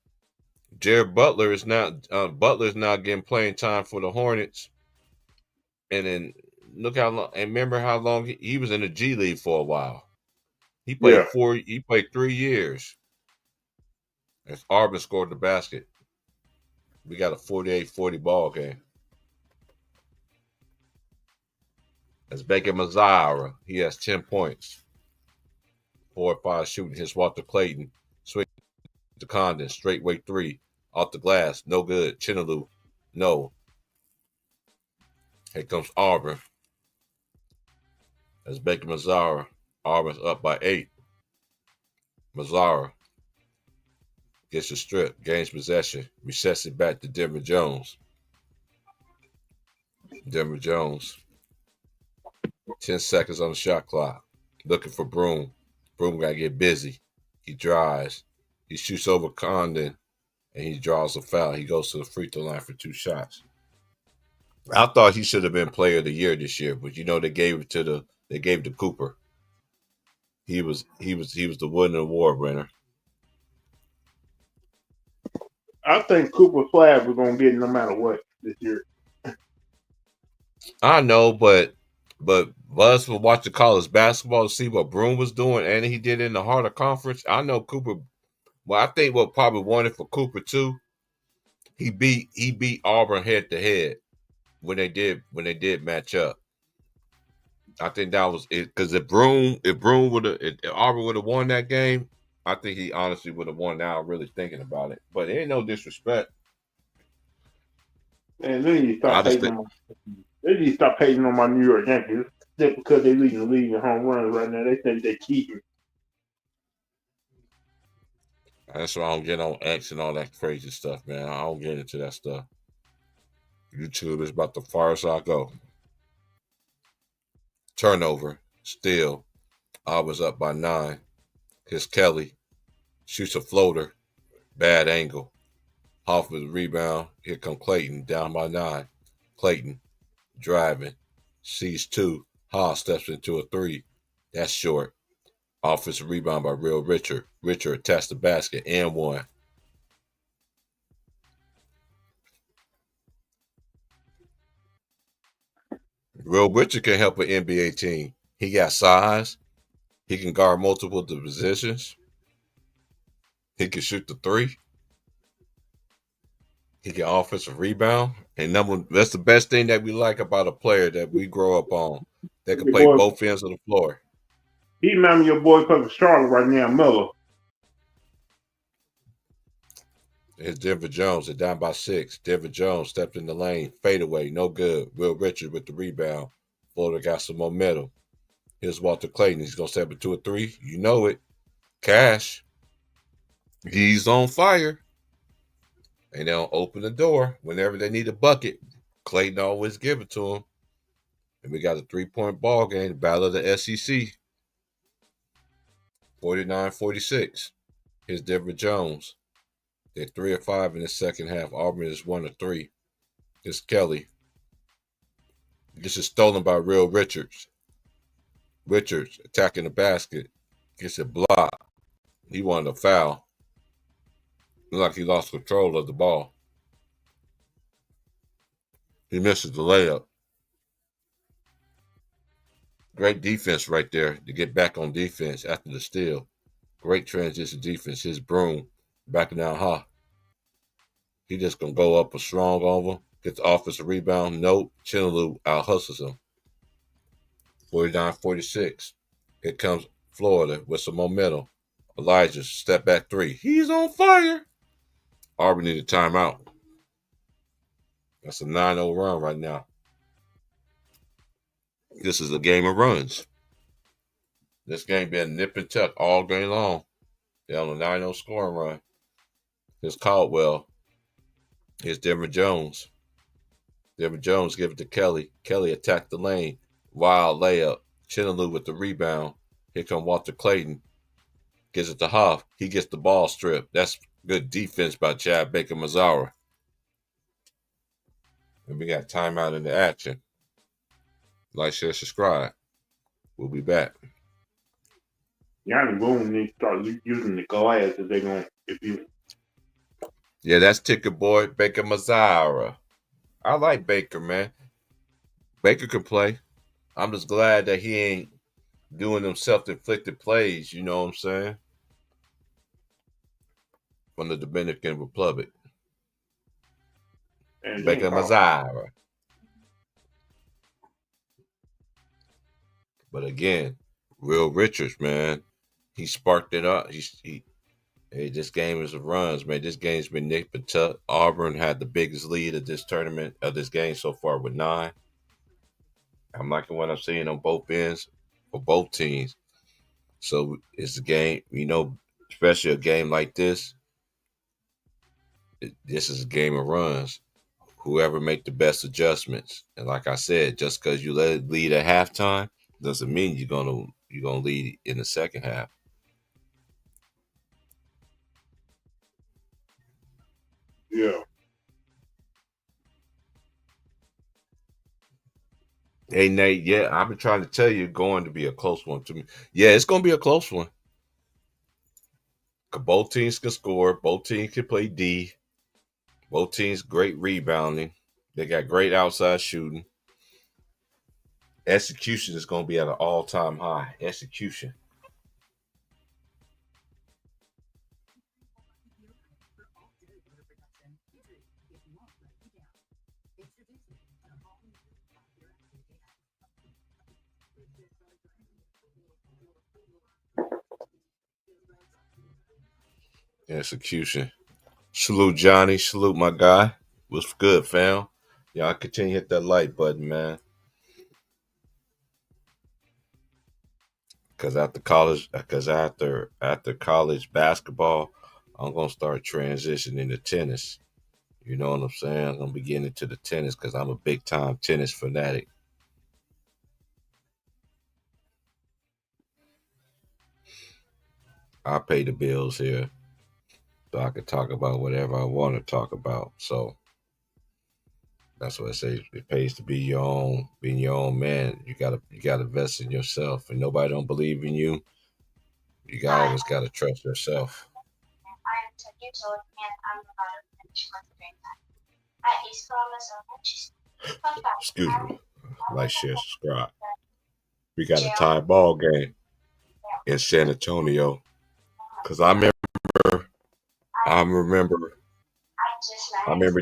Jared Butler is now getting playing time for the Hornets, and then look how long. And remember how long he was in the G League for a while. He played Yeah, 4. He played 3 years. As Auburn scored the basket, we got a 48-40 ball game. As Baker Mazzara, he has 10 points, 4 or 5 shooting. His Walter Clayton swing to Condon, straightway 3 off the glass, no good. Chinaloo, no. Here comes Auburn. That's Baker Mazzara. Auburn's up by 8. Mazzara gets the strip, gains possession, resets it back to Denver Jones. Denver Jones, 10 seconds on the shot clock. Looking for Broom. Broom got to get busy. He drives. He shoots over Condon, and he draws a foul. He goes to the free throw line for 2 shots. I thought he should have been player of the year this year, but they gave it to Cooper. He was the Wooden Award winner. I think Cooper Flag was gonna get it no matter what this year. I know, but us for watching college basketball to see what Broom was doing and he did in the Harder Conference. I know Cooper. Well, I think what probably won it for Cooper too. He beat Auburn head to head when they did match up. I think that was it because if Auburn would have won that game, I think he honestly would have won. Now, really thinking about it, but it ain't no disrespect. And then you I start just hating think on my New York Yankees just because they leading the league in home runs right now. They think they keeping. that's why I don't get on X and all that crazy stuff, man. I don't get into that stuff. YouTube is about the farthest I go. Turnover, still. I was up by 9. Here's Kelly. Shoots a floater. Bad angle. Hoff with the rebound. Here come Clayton. Down by 9. Clayton driving. Sees 2. Hoff steps into a 3. That's short. Offensive rebound by Real Richard. Richard attached the basket and 1. Real Richard can help an NBA team. He got size. He can guard multiple positions. He can shoot the 3. He can offensive rebound. And that's the best thing that we like about a player that we grow up on. That can Your play boy, both ends of the floor. he remember your boy from Charlotte right now, Miller. It's Denver Jones. They're down by 6. Denver Jones stepped in the lane. Fadeaway. No good. Will Richard with the rebound. Florida got some momentum. Here's Walter Clayton. He's going to step into a 3. You know it. Cash. He's on fire. And they'll open the door whenever they need a bucket. Clayton always give it to him. And we got a 3-point ball game. Battle of the SEC. 49-46. Here's Denver Jones. They're 3 of 5 in the second half. Auburn is 1 of 3. Here's Kelly. This is stolen by Real Richards. Richards attacking the basket. Gets it blocked. He wanted a foul. Looked like he lost control of the ball. He misses the layup. Great defense right there to get back on defense after the steal. Great transition defense. His Broom backing down Ha. He just going to go up a strong over. Gets the offensive rebound. Nope. Chinaloo out hustles him. 49-46. Here comes Florida with some momentum. Elijah, step back 3. He's on fire. Auburn need a timeout. That's a 9-0 run right now. This is a game of runs. This game been nip and tuck all game long. They're on a 9-0 scoring run. Here's Caldwell. Here's Denver Jones. Denver Jones give it to Kelly. Kelly attacked the lane. Wild layup. Chinaloo with the rebound. Here come Walter Clayton. Gives it to Hoff. He gets the ball stripped. That's good defense by Chad Baker Mazzara. And we got timeout in the action. Like, share, subscribe. We'll be back. Yanni Boone needs to start using the glass if they're going. Yeah, that's ticket boy Baker Mazzara. I like Baker, man. Baker can play. I'm just glad that he ain't doing them self-inflicted plays, you know what I'm saying? From the Dominican Republic. And Baker Mazzara. But again, Real Richards, man, he sparked it up. Hey, this game is a runs, man. This game's been nip and tuck. Auburn had the biggest lead of this tournament, of this game so far with 9. I'm liking what I'm seeing on both ends for both teams. So it's a game, especially a game like this. This is a game of runs. Whoever make the best adjustments, and like I said, just because you let it lead at halftime doesn't mean you're gonna lead in the second half. Yeah. Hey Nate, yeah, I've been trying to tell you, going to be a close one to me. Yeah, it's gonna be a close one. 'Cause both teams can score. Both teams can play D. Both teams great rebounding. They got great outside shooting. Execution is going to be at an all-time high. Execution. Execution. Salute Johnny. Salute my guy. What's good, fam? Y'all continue to hit that like button, man. Because after college basketball, I'm gonna start transitioning to tennis. You know what I'm saying? I'm gonna be getting into the tennis because I'm a big time tennis fanatic. I pay the bills here, so I can talk about whatever I want to talk about. So that's what I say. It pays to be your own, being your own man. You gotta invest in yourself. And nobody don't believe in you. Always gotta trust yourself. Excuse me. Like, share, subscribe. We got a tie ball game in San Antonio. Cause I remember, I remember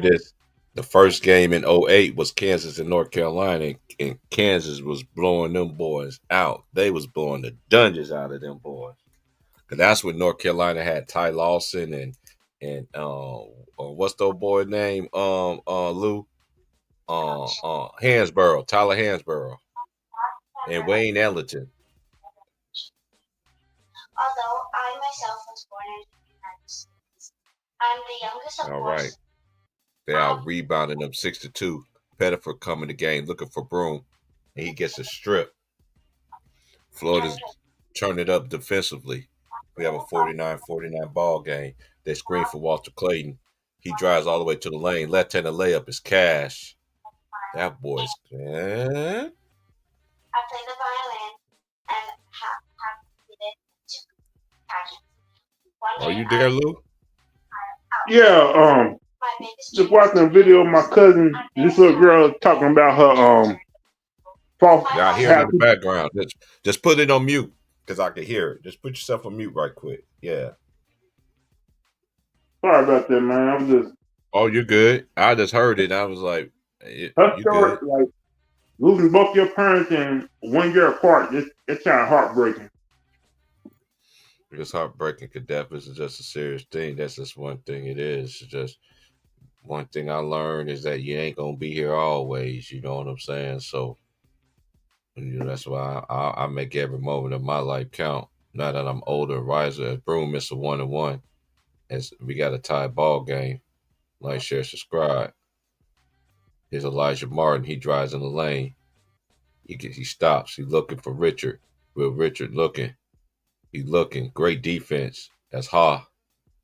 this. The first game in '08 was Kansas and North Carolina, and Kansas was blowing them boys out. They was blowing the dungeons out of them boys. Cause that's when North Carolina had Ty Lawson and what's the old boy name? Lou Hansborough, Tyler Hansborough, and Wayne Ellington. All right, they out rebounding them 6-2. Pettiford coming to game looking for Broom, and he gets a strip. Florida's turn it up defensively. We have a 49-49 ball game. They screen for Walter Clayton. He drives all the way to the lane. Left-handed layup is cash. That boy's good. Are you there, Lou? Yeah. Just watching a video of my cousin. This little girl talking about her false. Yeah, I hear it in the background. Just put it on mute because I can hear it. Just put yourself on mute right quick. Yeah. Sorry about that, man. I'm just Oh, you're good. I just heard it. I was like, her you story, good. like losing both your parents in 1 year apart. It's kind of heartbreaking. It's heartbreaking because death is just a serious thing. That's just one thing it is. It's just one thing I learned is that you ain't going to be here always. You know what I'm saying? So, that's why I make every moment of my life count. Now that I'm older and wiser, as Broom missed a 1-1, as we got a tie ball game. Like, share, subscribe. Here's Elijah Martin. He drives in the lane. He stops. He's looking for Richard. Will Richard looking. He's looking. Great defense. That's Ha.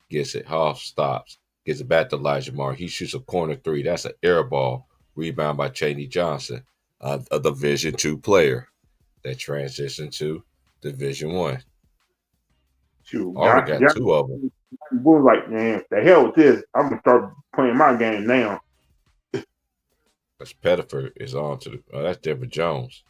Gets it. Ha stops. Gets it back to Elijah Martin. He shoots a corner three. That's an air ball. Rebound by Cheney Johnson, a Division II player that transitioned to Division One. Shoot, Already got two of them. Boy, like, man, the hell with this. I'm gonna start playing my game now. Because Pettiford is on to the. Oh, that's Deborah Jones.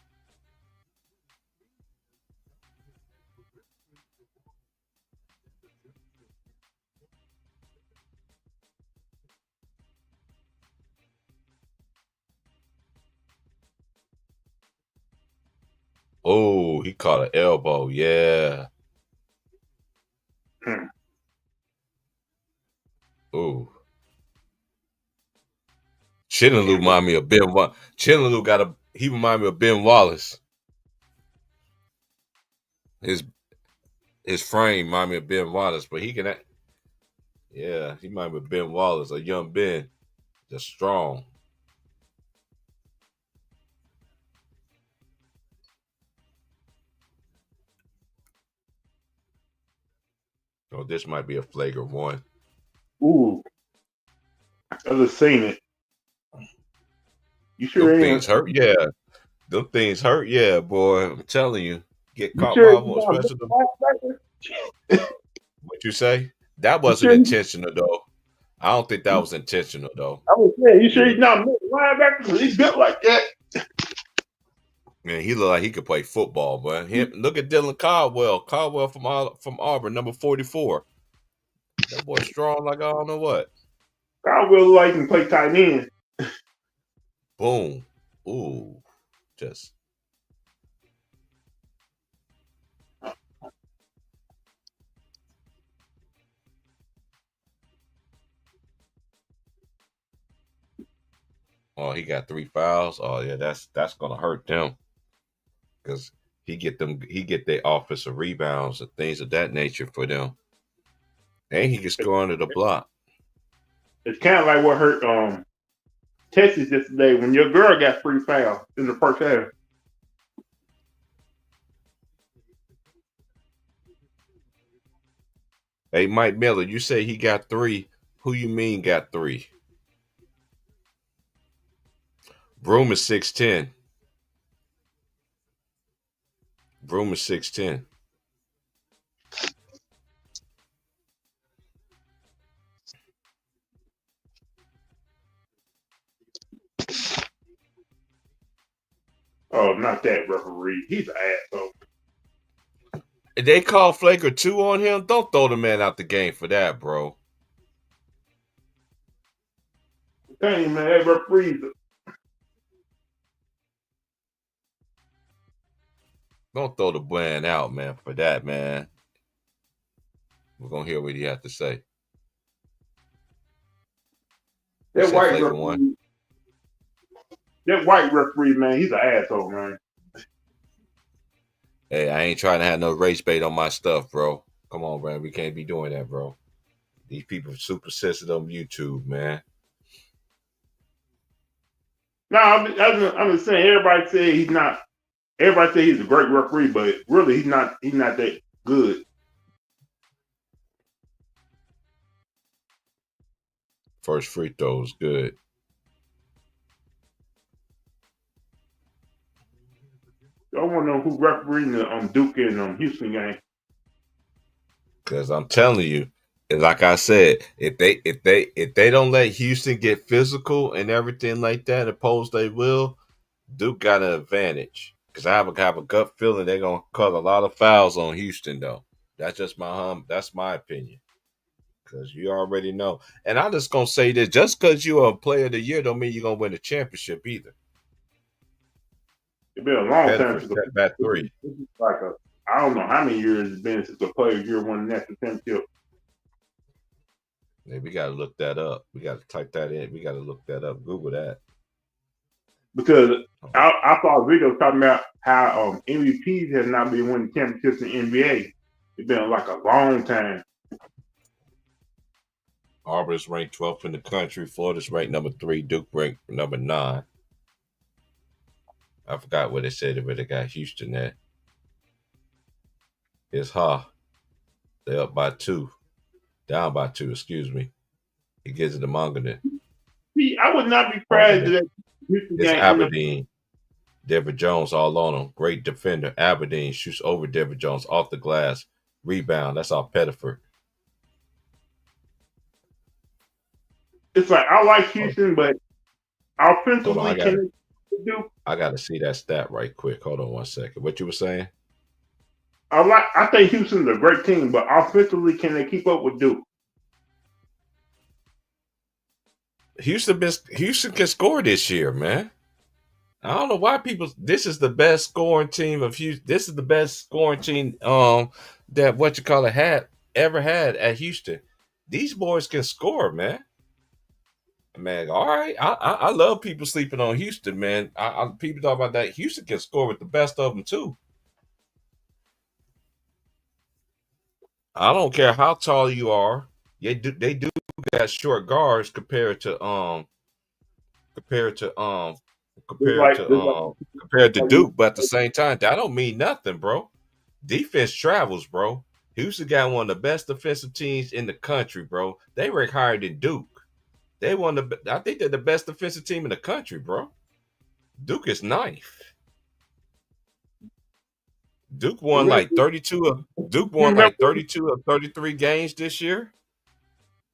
Oh, he caught an elbow. Yeah. Ooh. Chinaloo remind me of Ben. Chinaloo got a He remind me of Ben Wallace. His his frame remind me of Ben Wallace, but he can act. Yeah, he remind me of Ben Wallace, a young Ben, just strong. So this might be a flagrant one. Ooh, I just seen it. You Them sure things ain't? hurt, yeah. Them things hurt, yeah, boy. I'm telling you. Get You caught sure by you one, not especially a them. linebacker? What you say? That You wasn't sure? intentional though. I don't think that was intentional though. I was saying, you sure Yeah. he's not a linebacker? 'Cause he's built like that. Man, he looked like he could play football, but him look at Dylan Caldwell. Caldwell from Auburn, number 44. That boy strong like I don't know what. I will like him play tight end. Boom. Ooh. Just oh, he got 3 fouls. Oh yeah, that's gonna hurt them. Because he get their offensive rebounds and things of that nature for them. And he can score under the block. It's kind of like what hurt Texas yesterday when your girl got free foul in the first half. Hey, Mike Miller, you say he got 3. Who you mean got 3? Broom is 6'10". Broom is 6'10". Oh, not that referee. He's an asshole. They call Flaker 2 on him. Don't throw the man out the game for that, bro. Dang, man, that referee. Don't throw the man out, man, for that, man. We're gonna hear what he has to say. You That said white Flaker 1. referee. That white referee, man, he's an asshole, man. Hey, I ain't trying to have no race bait on my stuff, bro. Come on, man. We can't be doing that, bro. These people are super sensitive on YouTube, man. No, I'm just saying. Everybody say he's not. Everybody say he's a great referee, but really, he's not. He's not that good. First free throw is good. I want to know who refereeing the Duke and Houston game. Cause I'm telling you, like I said, if they don't let Houston get physical and everything like that, opposed they will, Duke got an advantage. Cause I have a gut feeling they're gonna call a lot of fouls on Houston though. That's just that's my opinion. Cause you already know. And I'm just gonna say this: just cause you're a player of the year, don't mean you're gonna win a championship either. It's been a long time Pettiford since set back 3. this is like a. I don't know how many years it's been since a player year won the national championship. Yeah, we gotta look that up. We gotta type that in. We gotta look that up. Google that. Because Oh, I saw a video talking about how MVPs have not been winning championships in NBA. It's been like a long time. Auburn's ranked 12th in the country. Florida's ranked number 3. Duke ranked number 9. I forgot what they said where they got Houston at. It's They're up by 2. Down by 2, excuse me. He gives it to Mongan. See, I would not be surprised Mongan. that Houston It's game end up. Aberdeen. Dever Jones all on him. Great defender. Aberdeen shoots over Dever Jones off the glass. Rebound. That's all Pettiford. It's like I like Hold Houston, but on, offensively, can they do? I gotta see that stat right quick. Hold on one second. What you were saying? I think Houston's a great team, but offensively, can they keep up with Duke? Houston can score this year, man. I don't know why people. This is the best scoring team of Houston. This is the best scoring team that what you call it had ever had at Houston. These boys can score, man. Man, all right. I love people sleeping on Houston, man. People talk about that. Houston can score with the best of them too. I don't care how tall you are. They do got short guards compared to Just compared like, to just like, compared to like you, Duke, but at the same time, that don't mean nothing, bro. Defense travels, bro. Houston got one of the best defensive teams in the country, bro. They rank higher than Duke. I think they're the best defensive team in the country, bro. Duke is ninth. Duke won remember, like 32 of Duke you won remember, like 32 of 33 games this year.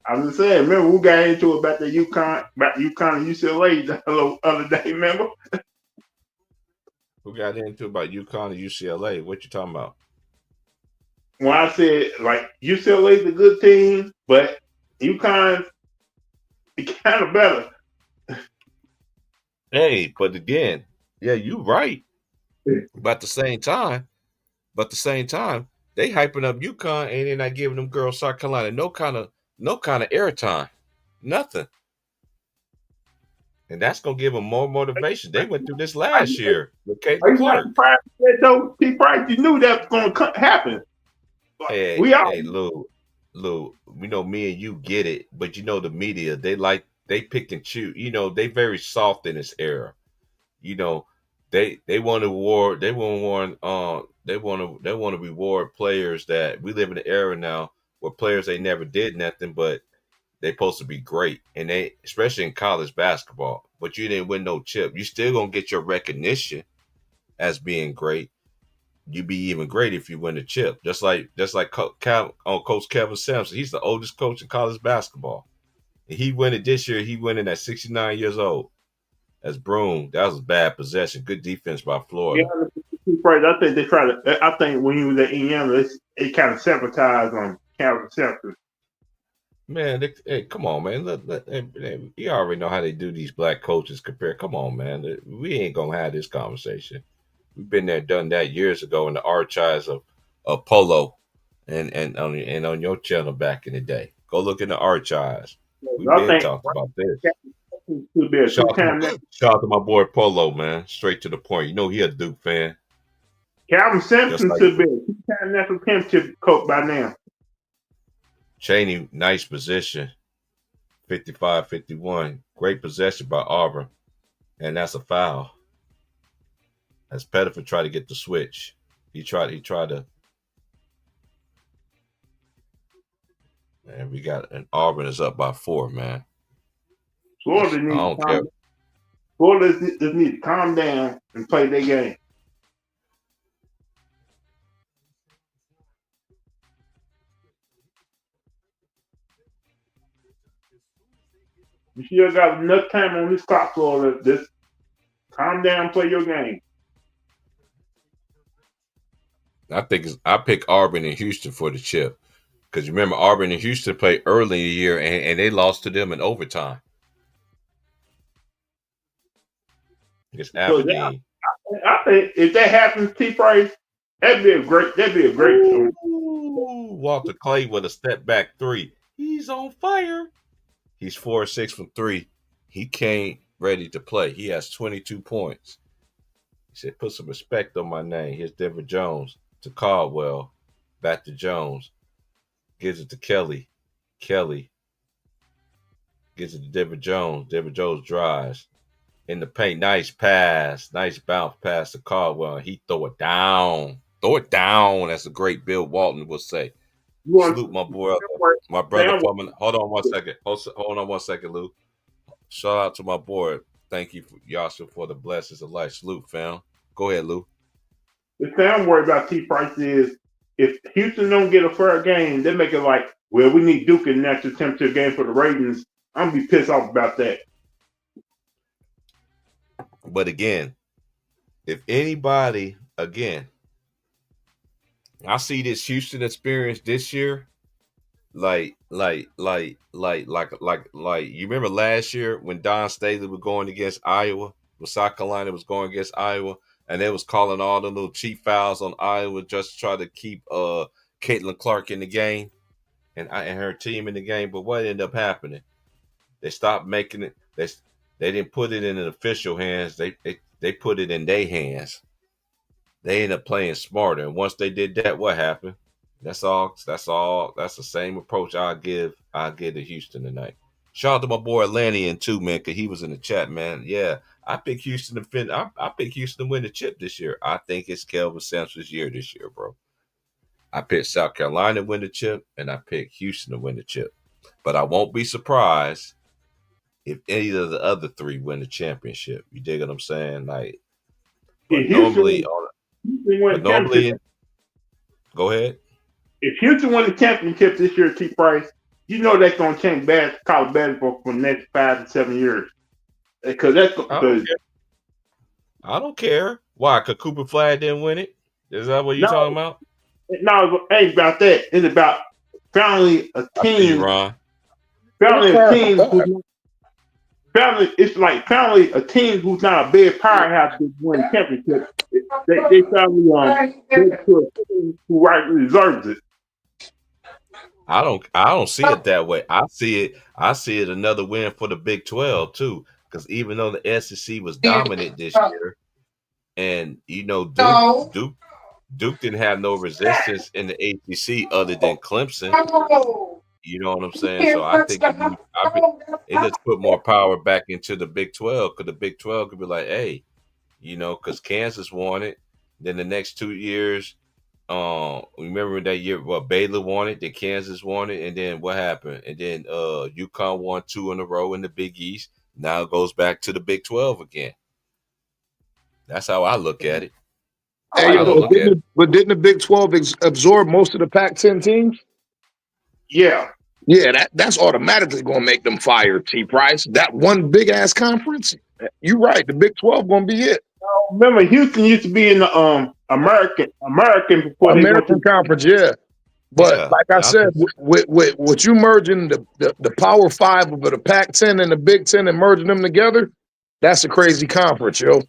I'm just saying, remember we got into it about UConn and UCLA the other day, remember? Who got into about UConn and UCLA? What you talking about? When I said, like, UCLA's a good team, but UConn's kind of better. Hey, but again, yeah, you right. But at the same time, they hyping up UConn and they're not giving them girls South Carolina no kind of airtime. Nothing. And that's gonna give them more motivation. They went through this Are last you, year with are Caitlin you not Clark. surprised at that, though? T. Price, you knew that was going to happen. Like, Hey, we all, hey, Lou, we know me and you get it, but the media, they pick and choose. They very soft in this era. You know, they want to reward they want to reward players that we live in an era now where players they never did nothing, but they supposed to be great. And they especially in college basketball, but you didn't win no chip. You still gonna get your recognition as being great. You be even great if you win the chip. Just like Coach Kevin Sampson. He's the oldest coach in college basketball. And he win it this year. He winning at 69 years old. That's Broom. That was a bad possession. Good defense by yeah, Florida. T. Price, I think they try to, I think when he was at Indiana, it kind of sabotaged on Calvin Sampson. Man, hey, come on, man. You already know how they do these black coaches compare. Come on, man. We ain't gonna have this conversation. We've been there, done that years ago in the archives of Polo and on your channel back in the day. Go look in the archives. We've I been think talked about this. Calvin Sampson should be a Shout out to two-time my, shout out to my boy Polo, man. Straight to the point. You know he a Duke fan, Calvin just Sampson like should be a two-time national championship coach by now. Cheney. Nice position, 55-51. Great possession by Auburn, and that's a foul. As Pettiford tried to get the switch, he tried to. Man, we got and Auburn is up by 4, man. Florida I needs to don't care. just need to calm down and play their game. You still got enough time on this clock, Florida. Just calm down, play your game. I pick Auburn and Houston for the chip because you remember Auburn and Houston played early in the year and they lost to them in overtime against So Aberdeen. I think if that happens, T. Price, that'd be a great story. Ooh, Walter Clay with a step back three. He's on fire. He's 4-6 from three. He came ready to play. He has 22 points. He said, "Put some respect on my name." Here's Denver Jones to Caldwell. Back to Jones. Gives it to Kelly. Kelly gives it to Denver Jones. Denver Jones drives in the paint. Nice pass. Nice bounce pass to Caldwell. He throw it down. Throw it down. That's a great Bill Walton would say. You want Salute my boy, my brother Sam, from. Hold on 1 second. Hold on 1 second, Lou. Shout out to my boy. Thank you, Yasha, for the blessings of life. Salute, fam. Go ahead, Lou. the thing I'm worried about T. Price is if Houston don't get a fair game, they make it like, well, we need Duke in the national championship game for the ratings. I'm gonna be pissed off about that. But again, if anybody, again, I see this Houston experience this year, like. You remember last year when Don Staley was going against Iowa, when South Carolina was going against Iowa, and they was calling all the little cheap fouls on Iowa just to try to keep Caitlin Clark in the game and her team in the game. But what ended up happening? They stopped making it. They didn't put it in the official hands. They put it in their hands. They ended up playing smarter. And once they did that, what happened? That's all. That's all. That's the same approach I give to Houston tonight. Shout out to my boy Lannian too, man, because he was in the chat, man. Yeah, I picked Houston to fin. I picked Houston to win the chip this year. I think it's Kelvin Sampson's year this year, bro. I picked South Carolina to win the chip, and I picked Houston to win the chip. But I won't be surprised if any of the other three win the championship. You dig what I'm saying? Like, but If Houston, normally, Houston won but the championship, normally, go ahead. if Houston won the championship this year, T. Price, you know that's going to change college basketball for the next 5 to 7 years. Because that's because I don't care. Why? Because Cooper Flag didn't win it? Is that what you're talking about? no, it ain't about that. It's about finally a I see you, team. Ron. Finally a team who's finally it's like finally a team who's not a big powerhouse to win the championship. They finally get to a team who rightly deserves it. I don't see it that way. I see it another win for the Big 12 too. Because even though the SEC was dominant this year, and Duke didn't have no resistance in the ACC other than Clemson. You know what I'm saying? So I think it just put more power back into the Big 12 because the Big 12 could be like, hey, because Kansas won it. Then the next 2 years, remember that year Baylor won it, then Kansas won it, and then what happened? And then UConn won 2 in a row in the Big East. Now it goes back to the Big 12 again. That's how I look at it. Hey, but didn't the Big 12 absorb most of the Pac-10 teams? Yeah. Yeah, that's automatically going to make them fire, T. Price. That one big-ass conference, you're right, the Big 12 going to be it. Remember, Houston used to be in the American before American Conference, yeah. But like I said, with what you merging the Power 5 of the Pac-10 and the Big 10 and merging them together, that's a crazy conference, yo.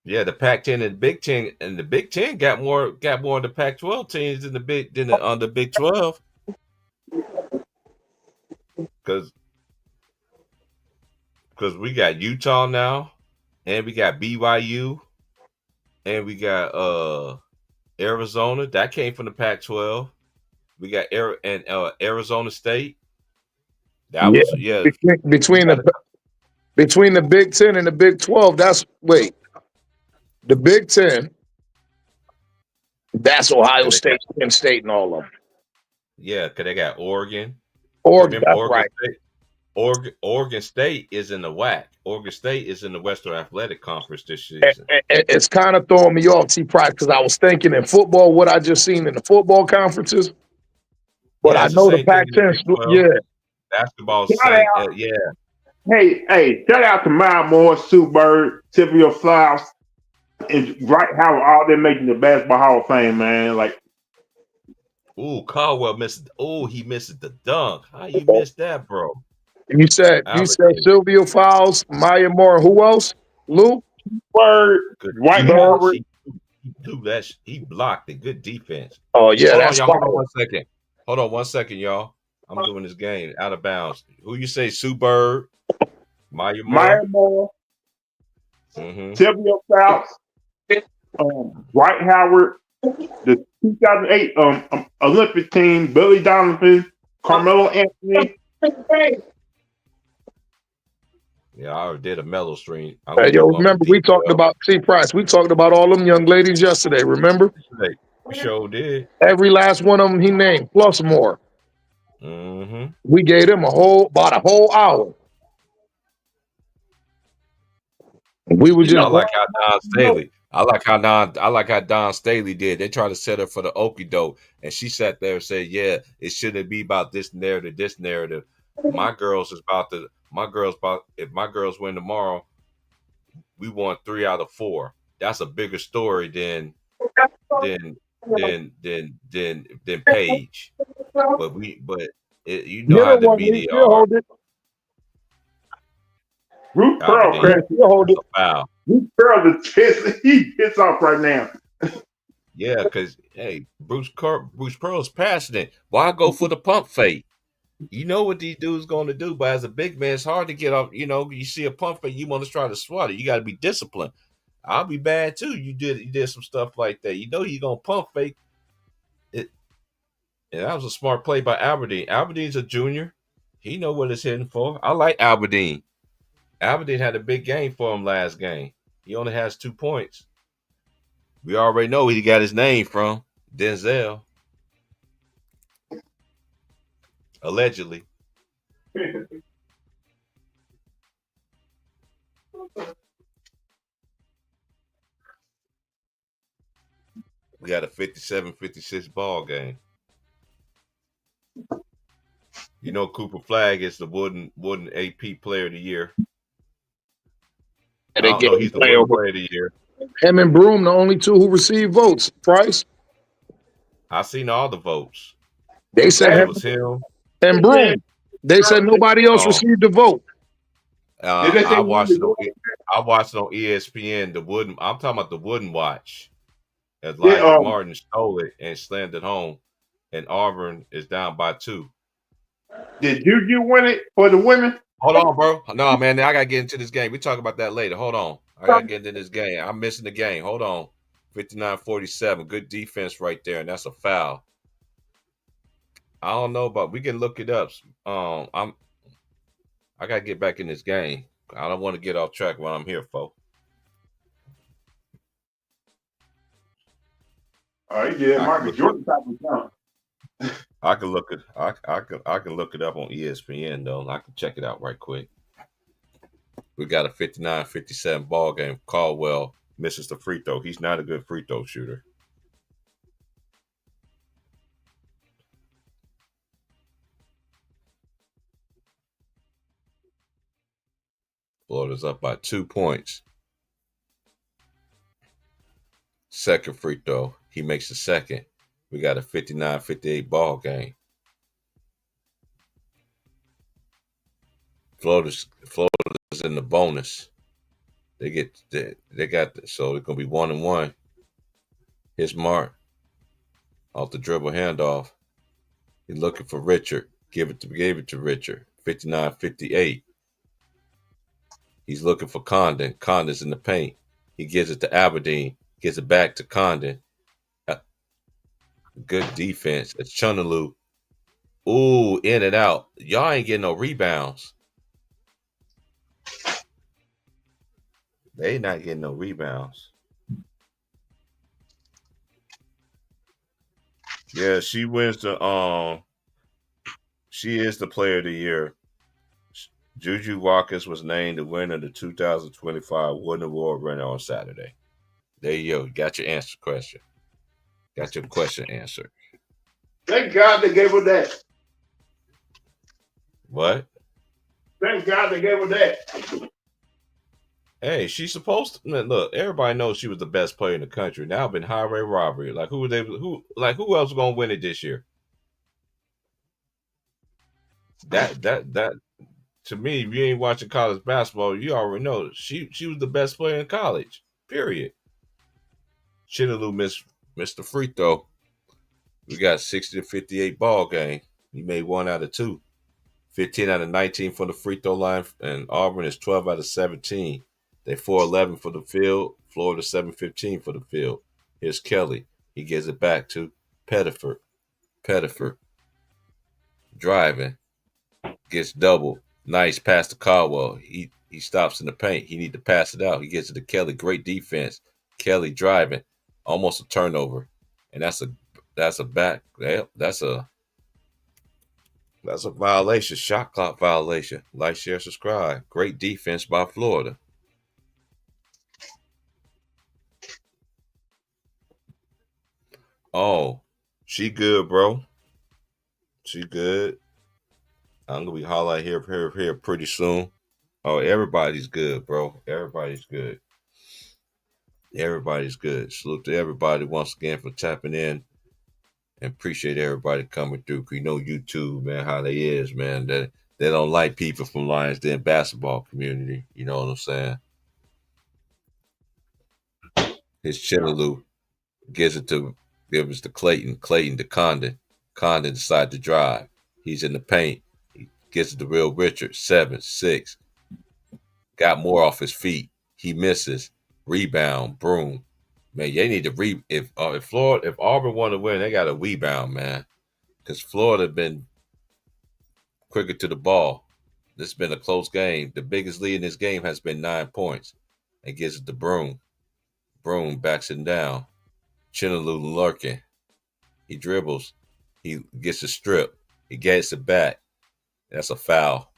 Yeah, the Pac-10 and the Big 10, and the Big 10 got more of the Pac-12 teams than the Big 12. Because we got Utah now, and we got BYU, and we got Arizona. That came from the Pac-12. We got Arizona State. That was between the Big 10 and the Big 12. The Big 10. That's Ohio State, Penn State, and all of them. Yeah, because they got Oregon. Oregon, that's right. Oregon State is in the WAC. Oregon State is in the Western Athletic Conference this season. It's kind of throwing me off, T. Price, because I was thinking in football what I just seen in the football conferences. But I know the Pac-10. Yeah. Basketball same. Yeah. Hey, shout out to Miles Moore, Sue Bird, Sylvia Flaus, and Dwight Howard, all them making the Basketball Hall of Fame, man. Like, ooh, Caldwell missed. Oh, he missed the dunk. How you missed that, bro? You said Sylvia Fowles, Maya Moore. Who else? Lou Bird, Dwight Howard. He blocked it. Good defense. Oh yeah, hold on 1 second. Hold on 1 second, y'all. I'm doing this game out of bounds. Who you say? Sue Bird, Maya Moore, Sylvia Fowles, Dwight Howard, the 2008 Olympic team, Billy Donovan, Carmelo Anthony. Yeah, I already did a mellow stream. Remember we talked about T. Price. We talked about all them young ladies yesterday. Remember? We sure did. Every last one of them he named, plus more. Mm-hmm. We gave them about a whole hour. We were just. I like how Don Staley. I like how Don Staley did. They tried to set her for the okie doke, and she sat there and said, "Yeah, it shouldn't be about this narrative, this narrative. If my girls win tomorrow, we won 3 out of 4. That's a bigger story than Paige. But you know how the media are. Bruce Pearl is pissed. He pissed off right now. Yeah, because Bruce Pearl's passionate. Why go for the pump fake? You know what these dudes going to do, but as a big man, it's hard to get off. You see a pump fake, you want to try to swat it. You got to be disciplined. I'll be bad too. You did some stuff like that. You know you're gonna pump fake it. And that was a smart play by Aberdeen. Aberdeen's a junior. He know what it's hitting for. I like Aberdeen. Aberdeen had a big game for him last game. He only has 2 points. We already know where he got his name from. Denzel. Allegedly. We got a 57-56 ball game. You know Cooper Flag is the Wooden AP player of the year. I And they don't gave know. He's the play Wooden over player of the year. him and Broom, the only two who received votes. Price. I seen all the votes. They said It him was him. and Broom. They said nobody else Oh, received a vote. Did they say I you need watched to it on. go? I watched it on ESPN. The Wooden. I'm talking about the Wooden Watch. Did Elijah Martin stole it and slammed it home, and Auburn is down by 2. did Juju win it for the women? Hold on, bro. No, man, I gotta get into this game. We talk about that later. Hold on. I gotta get into this game. I'm missing the game. Hold on. 59-47. Good defense right there, and that's a foul. I don't know, but we can look it up. I gotta get back in this game. I don't want to get off track while I'm here, folks. Oh, he did. I can Marcus look it. Jordan type of jump. I can look it. I can look it up on ESPN though. I can check it out right quick. We got a 59-57 ball game. Caldwell misses the free throw. He's not a good free throw shooter. Florida's up by 2 points. Second free throw. He makes the second. We got a 59-58 ball game. Florida's in the bonus. They got so it's gonna be 1-1. Here's Mark off the dribble handoff. He's looking for Richard. Gave it to Richard. 59-58. He's looking for Condon. Condon's in the paint. He gives it to Aberdeen. Gives it back to Condon. Good defense. It's Chunaloo. Ooh, in and out. Y'all ain't getting no rebounds. They not getting no rebounds. Yeah, she wins the she is the player of the year. Juju Watkins was named the winner of the 2025 Wooden Award winner on Saturday. There you go. Got your answer question. Got your question answered. Thank God they gave her that. What? Thank God they gave her that. Hey, she's supposed to look. Everybody knows she was the best player in the country. Now been highway robbery. Like who else gonna win it this year? That to me, if you ain't watching college basketball, you already know she was the best player in college. Period. Chinaloo missed the free throw. We got 60-58 ball game. He made 1 out of 2. 15 out of 19 from the free throw line, and Auburn is 12 out of 17. They 4-11 for the field. Florida 7-15 for the field. Here's Kelly. He gives it back to Pettiford. Pettiford driving. Gets doubled. Nice pass to Caldwell. He stops in the paint. He need to pass it out. He gets it to Kelly. Great defense. Kelly driving. Almost a turnover. And that's a violation. Shot clock violation. Like, share, subscribe. Great defense by Florida. Oh, she good, bro. She good. I'm gonna be highlight here pretty soon. Oh, everybody's good, bro. Everybody's good. Everybody's good. Salute to everybody once again for tapping in, and appreciate everybody coming through. You know YouTube, man, how they is, man. They don't like people from Lions Den basketball community. You know what I'm saying? His Chinaloo gives it to Clayton. Clayton to Condon. Condon decides to drive. He's in the paint. Gets it to Will Richards. 7, 6. Got more off his feet. He misses. Rebound. Broom. Man, they need to if Auburn want to win, they got to rebound, man. Because Florida been quicker to the ball. This has been a close game. The biggest lead in this game has been 9 points. And gives it to Broom. Broom backs him down. Chinaloo lurking. He dribbles. He gets a strip. He gets it back. That's a foul.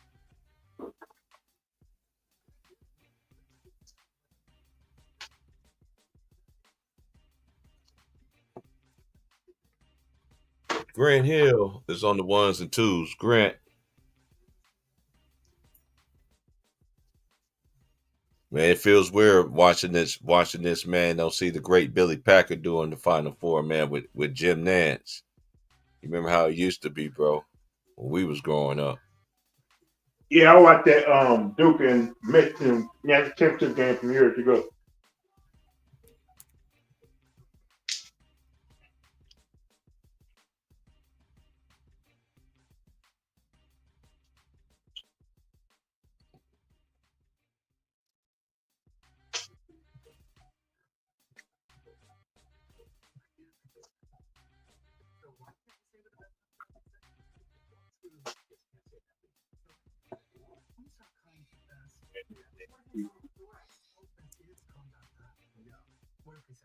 Grant Hill is on the ones and twos. Grant. Man, it feels weird watching this man. Don't see the great Billy Packer doing the Final Four, man, with Jim Nance. You remember how it used to be, bro, when we was growing up. Yeah, I watched that Duke and Michigan national championship game from years ago.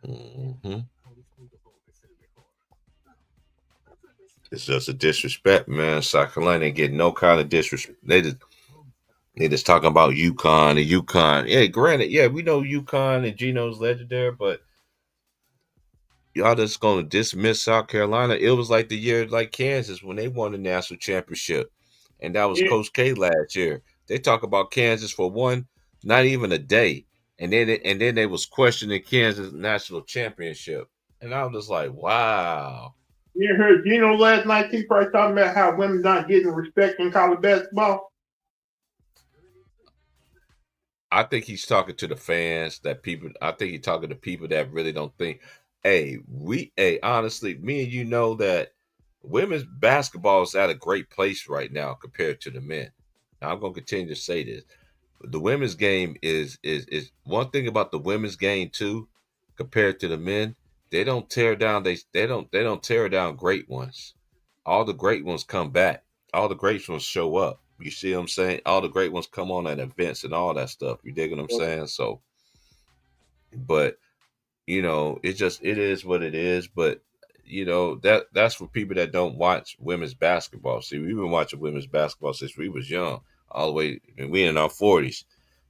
Mm-hmm. It's just a disrespect, man. South Carolina ain't getting no kind of disrespect. They just talking about UConn and UConn. Yeah, granted, yeah, we know UConn and Geno's legendary, but y'all just gonna dismiss South Carolina. It was like the year like Kansas when they won the national championship. And that was Yeah, Coach K last year. They talk about Kansas for not even a day. And then they was questioning Kansas national championship. And I was just like, wow. you heard Gino last night. He probably talking about how women not getting respect in college basketball. I think he's talking to the fans I think he's talking to people that really don't think, hey, honestly, me and you know that women's basketball is at a great place right now compared to the men. Now, I'm gonna continue to say this. The women's game is one thing about the women's game too, compared to the men. They don't tear down they don't tear down great ones. All the great ones come back. All the great ones show up. You see what I'm saying? All the great ones come on at events and all that stuff. You dig what I'm saying? So, but it is what it is. But that's for people that don't watch women's basketball. See, we've been watching women's basketball since we was young, all the way, and we in our 40s,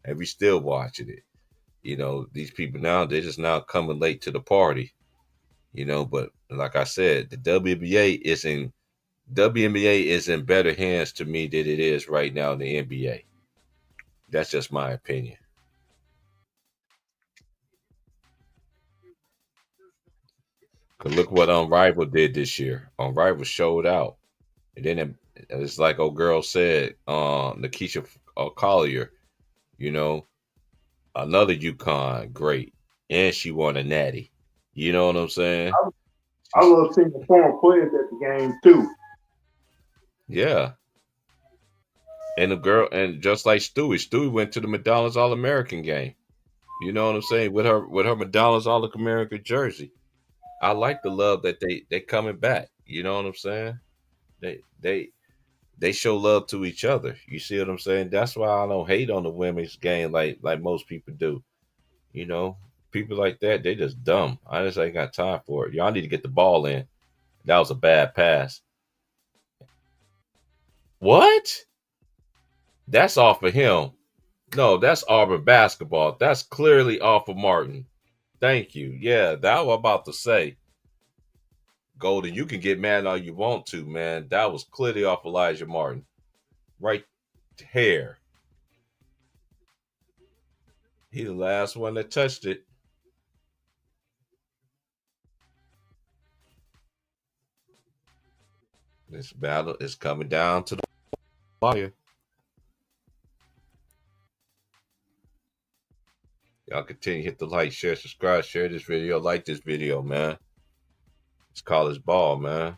and we still watching it. These people now, they're just now coming late to the party. But like I said, the WNBA is in better hands to me than it is right now in the NBA. That's just my opinion. Cause look what Unrivaled did this year. Unrivaled showed out, and then it's like old girl said, Nikisha Collier, you know, another UConn great, and she won a natty. You know what I'm saying? I love seeing the former players at the game too. Yeah. And the girl, and just like Stewie went to the McDonald's All American game. You know what I'm saying? With her McDonald's All American jersey. I like the love that they coming back. You know what I'm saying? They they they show love to each other. You see what I'm saying? That's why I don't hate on the women's game like most people do. You know, people like that, they just dumb. I just ain't got time for it. Y'all need to get the ball in. That was a bad pass. What? That's off of him. No, that's Auburn basketball. That's clearly off of Martin. Thank you. Yeah, that was about to say. Golden, you can get mad all you want to, man. That was clearly off Elijah Martin. Right here. He the last one that touched it. This battle is coming down to the wire. Y'all continue hit the like, share, subscribe, share this video, like this video, man. It's college ball, man.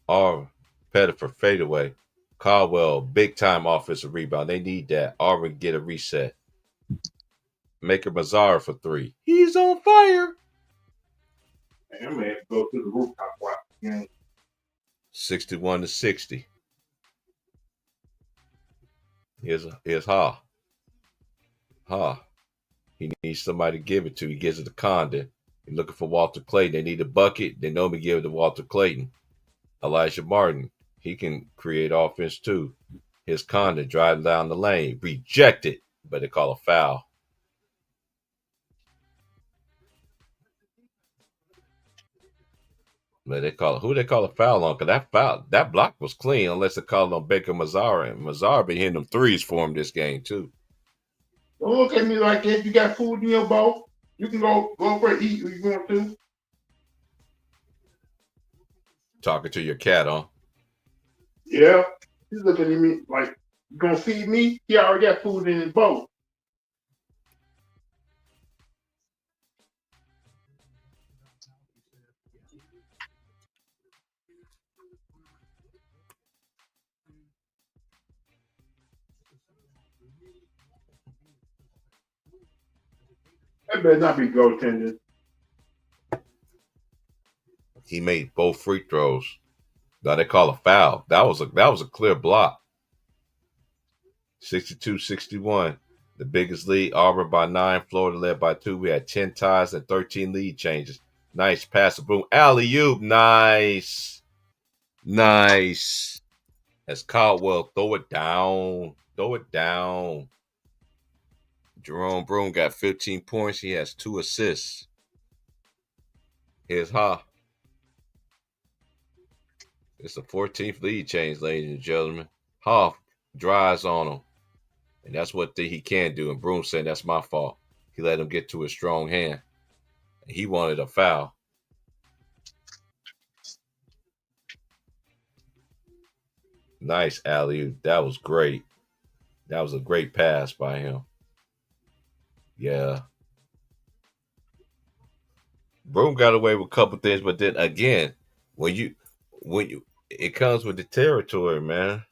Or Pettiford fadeaway. Caldwell, big time offensive rebound. They need that. Auburn get a reset. Maker Mazzara for 3. He's on fire. Man, man, go to the rooftop watch the game. 61-60. Here's Ha. Ha. He needs somebody to give it to. He gives it to Condon. He's looking for Walter Clayton. They need a bucket. They know me give it to Walter Clayton. Elijah Martin. He can create offense too. Here's Condon driving down the lane. Rejected, but they call a foul. But they call a foul on? Because that block was clean, unless they called on Baker Mazzara. And Mazzara been hitting them threes for him this game too. Don't look at me like that. You got food in your bowl. You can go over and eat if you want to. Talking to your cat, huh? Yeah. He's looking at me like, you gonna feed me? He already got food in his bowl. That better not be goaltending. He made both free throws. Now they call a foul. That was a clear block. 62-61. The biggest lead, Auburn by 9, Florida led by 2. We had 10 ties and 13 lead changes. Nice pass, boom. Alley-oop, nice. Nice. As Caldwell throw it down. Jerome Broome got 15 points. He has 2 assists. Here's Ha. It's the 14th lead change, ladies and gentlemen. Ha drives on him. And that's what he can do. And Broome said, that's my fault. He let him get to his strong hand. And he wanted a foul. Nice alley-oop. That was great. That was a great pass by him. Yeah. Broome got away with a couple things, but then again, it comes with the territory, man.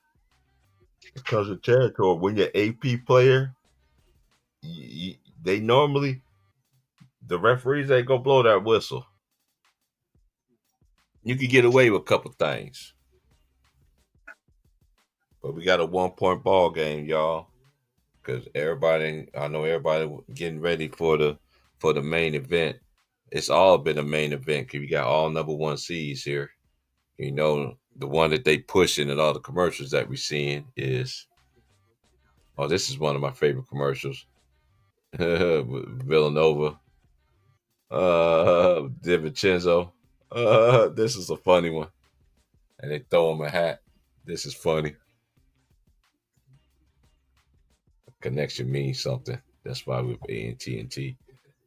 It comes with territory. When you're AP player, they normally, the referees ain't gonna blow that whistle. You can get away with a couple things. But we got a 1-point ball game, y'all. Because I know everybody getting ready for the main event. It's all been a main event because we got all number 1 seeds here. You know, the one that they pushing in all the commercials that we're seeing is, this is one of my favorite commercials. Villanova. DiVincenzo. This is a funny one. And they throw him a hat. This is funny. Connection means something. That's why we're AT&T.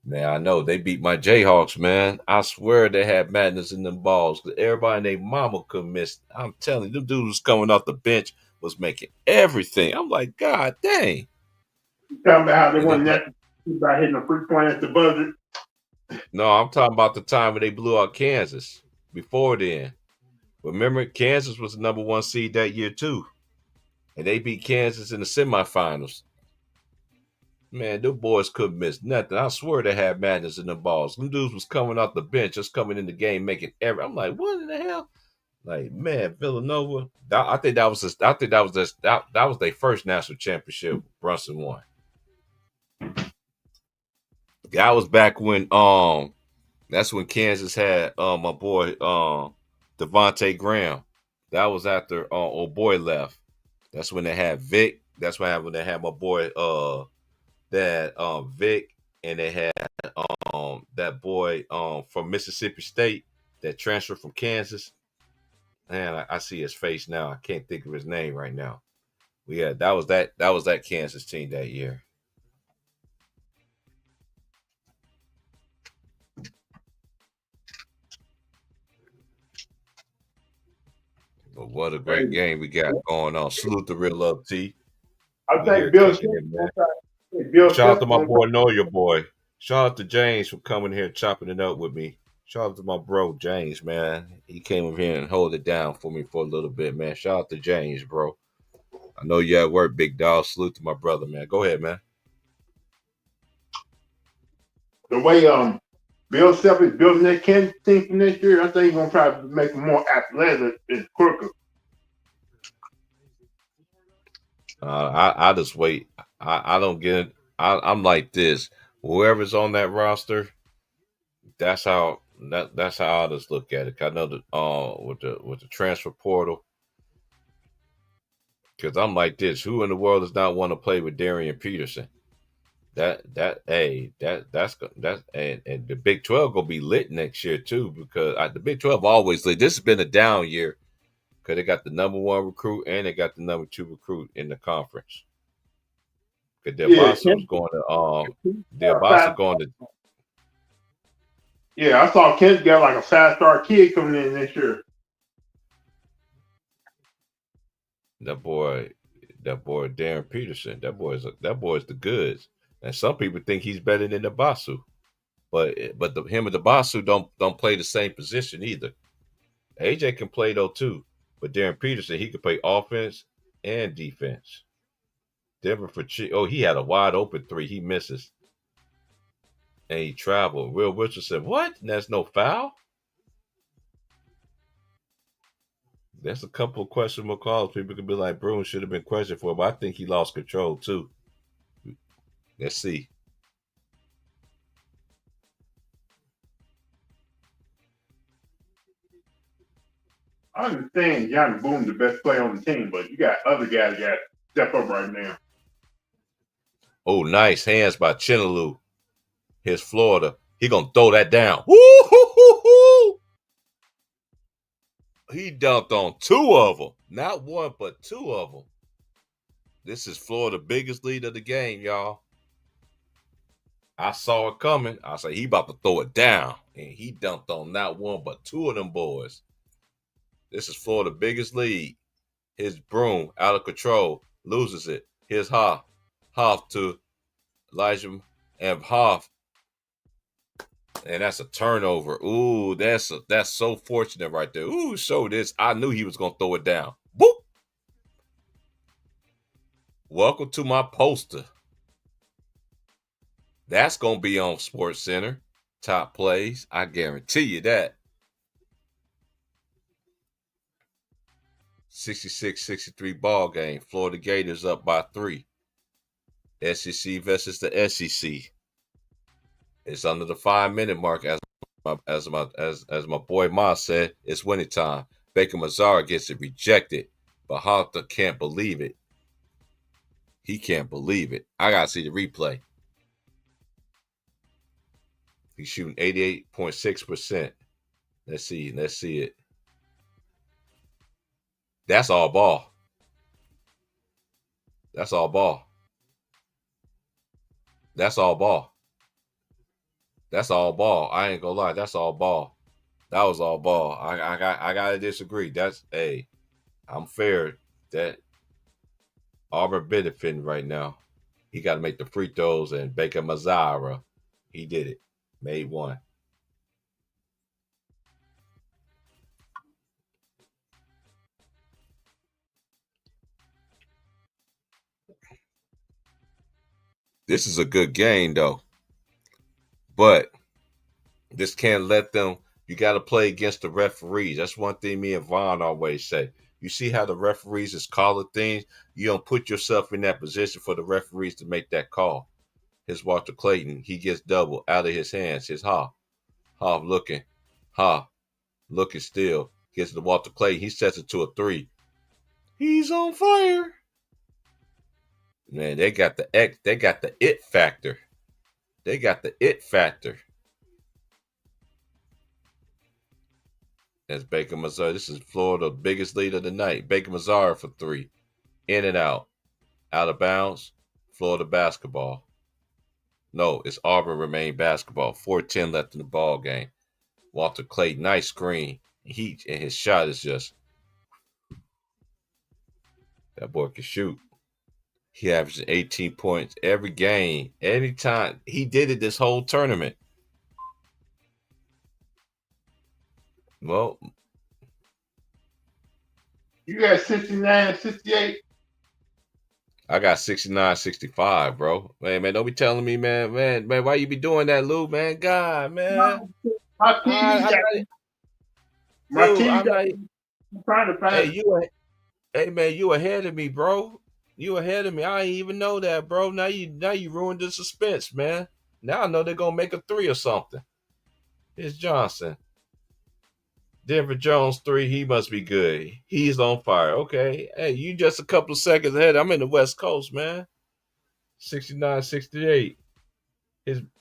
Man, I know they beat my Jayhawks, man. I swear they had madness in them balls. Everybody and their mama could miss. I'm telling you, them dudes was coming off the bench, was making everything. I'm like, God dang. You talking about how they won that by hitting a free point at the buzzer? No, I'm talking about the time when they blew out Kansas. Before then. Remember, Kansas was the number 1 seed that year too. And they beat Kansas in the semifinals. Man, them boys couldn't miss nothing. I swear they had madness in the balls. Them dudes was coming off the bench, just coming in the game, making I'm like, what in the hell? Like, man, Villanova. I think that was their first national championship Brunson won. That was back when that's when Kansas had my boy Devontae Graham. That was after old boy left. That's when they had Vic. That's when they had my boy Vic, and they had that boy from Mississippi State that transferred from Kansas. Man, I see his face now. I can't think of his name right now. Yeah, that was that Kansas team that year. But what a great game we got going on. Salute the real love T. I think Bill Shout out to my boy, Know Your Boy. Shout out to James for coming here and chopping it up with me. Shout out to my bro, James, man. He came over here and hold it down for me for a little bit, man. Shout out to James, bro. I know you at work, big dog. Salute to my brother, man. Go ahead, man. The way Bill Self is building that Kansas team for next year, I think he's gonna try to make them more athletic and quicker. I just wait. I don't get it. I'm like this. Whoever's on that roster, that's how I just look at it. I know that with the transfer portal, because I'm like this. Who in the world does not want to play with Darian Peterson? And the Big 12 gonna be lit next year too, because the Big 12 always lit. This has been a down year because they got the number one recruit and they got the number two recruit in the conference. Because Yeah, Delbasu's going to fast, going to yeah. I saw Kent got like a 5-star kid coming in this year. that boy Darren Peterson. That boy's the goods. And some people think he's better than Delbasu. But him and Delbasu don't play the same position either. AJ can play though too, but Darren Peterson he can play offense and defense. Denver for he had a wide open three he misses, and he traveled. Will Richardson, what? That's no foul. That's a couple of questionable calls. People could be like, Bruin should have been questioned for, but I think he lost control too. Let's see. I understand Johnny Boone the best player on the team, but you got other guys that got to step up right now. Oh, nice hands by Chinaloo. Here's Florida. He gonna throw that down. Woo-hoo-hoo-hoo! He dunked on two of them. Not one, but two of them. This is Florida's biggest lead of the game, y'all. I saw it coming. I said, he about to throw it down. And he dunked on not one, but two of them boys. This is Florida's biggest lead. His broom out of control. Loses it. Here's Hoff. Hoff to Elijah and Hoff. And that's a turnover. Ooh, that's so fortunate right there. Ooh, show this. I knew he was going to throw it down. Boop. Welcome to my poster. That's going to be on Sports Center. Top plays. I guarantee you that. 66-63 ball game. Florida Gators up by 3. SEC versus the SEC. It's under the 5-minute mark. As my boy Ma said, it's winning time. Baker Mazzara gets it rejected, but Hunter can't believe it. He can't believe it. I gotta see the replay. He's shooting 88.6%. Let's see it. That's all ball. That's all ball. That's all ball. That's all ball. I ain't gonna lie. That's all ball. That was all ball. I gotta disagree. I'm fair. That Auburn benefiting right now. He got to make the free throws, and Baker Mazzara, he did it. Made one. This is a good game, though. But this can't let them. You got to play against the referees. That's one thing me and Vaughn always say. You see how the referees is calling things? You don't put yourself in that position for the referees to make that call. Here's Walter Clayton. He gets double out of his hands. Here's Hoff. Hoff looking. Hoff looking still. Gets to Walter Clayton. He sets it to a 3. He's on fire. Man, they got the it factor. They got the it factor. That's Baker Mazzara. This is Florida's biggest lead of the night. Baker Mazzara for 3. In and out. Out of bounds. Florida basketball. No, it's Auburn remain basketball. 4:10 left in the ball game. Walter Clayton, nice screen. And his shot is just. That boy can shoot. He averages 18 points every game, anytime. He did it this whole tournament. Well, you got 69 and 68. I got 69-65, bro. Man, don't be telling me, man, why you be doing that, Lou, man? God, man. My TV I'm got not, my Lou, TV I'm got. not, I'm trying to hey, find. hey, man, you ahead of me, bro. You ahead of me. I ain't even know that, bro. Now you ruined the suspense, man. Now I know they're gonna make a three or something. It's Johnson. Denver Jones 3, he must be good. He's on fire. Okay. Hey, you just a couple of seconds ahead. I'm in the West Coast, man. 69-68.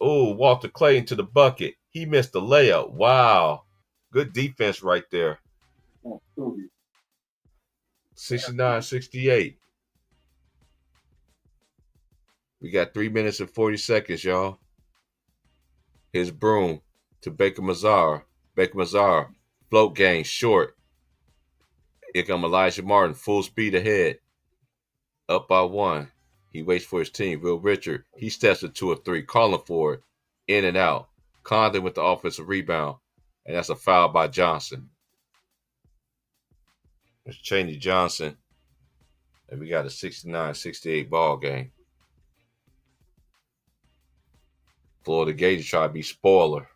Walter Clayton to the bucket. He missed the layup. Wow. Good defense right there. 69-68. We got 3 minutes and 40 seconds, y'all. His broom to Baker Mazar. Baker Mazar. Float game short. Here come Elijah Martin. Full speed ahead. Up by one. He waits for his team. Will Richard. He steps into a three. Calling for it. In and out. Condon with the offensive rebound. And that's a foul by Johnson. It's Chaney Johnson. And we got a 69-68 ball game. Florida Gators try to be spoiler.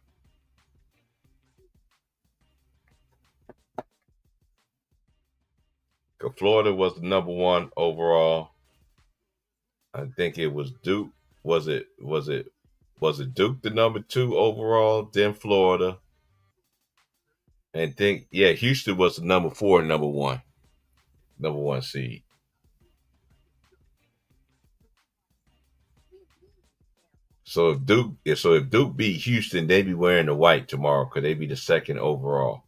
Florida was the number one overall. I think it was Duke. Was it Duke the number two overall? Then Florida. And Houston was the number four, number one seed. So if Duke beat Houston, they be wearing the white tomorrow because they be the second overall.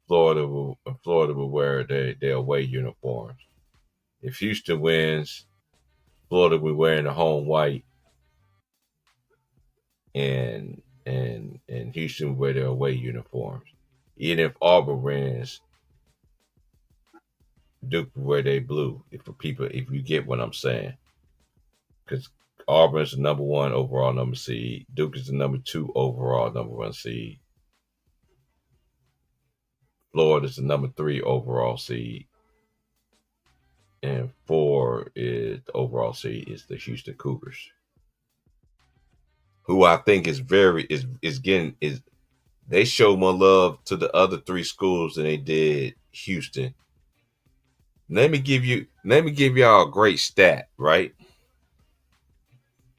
Florida will wear their away uniforms. If Houston wins, Florida will be wearing the home white, and Houston will wear their away uniforms. Even if Auburn wins, Duke will wear their blue. If you get what I'm saying, because Auburn is the number one overall number seed, Duke is the number two overall number one seed, Florida is the number three overall seed, and four is the overall seed is the Houston Cougars, who I think is getting is they show more love to the other three schools than they did Houston. Let me give y'all a great stat, right?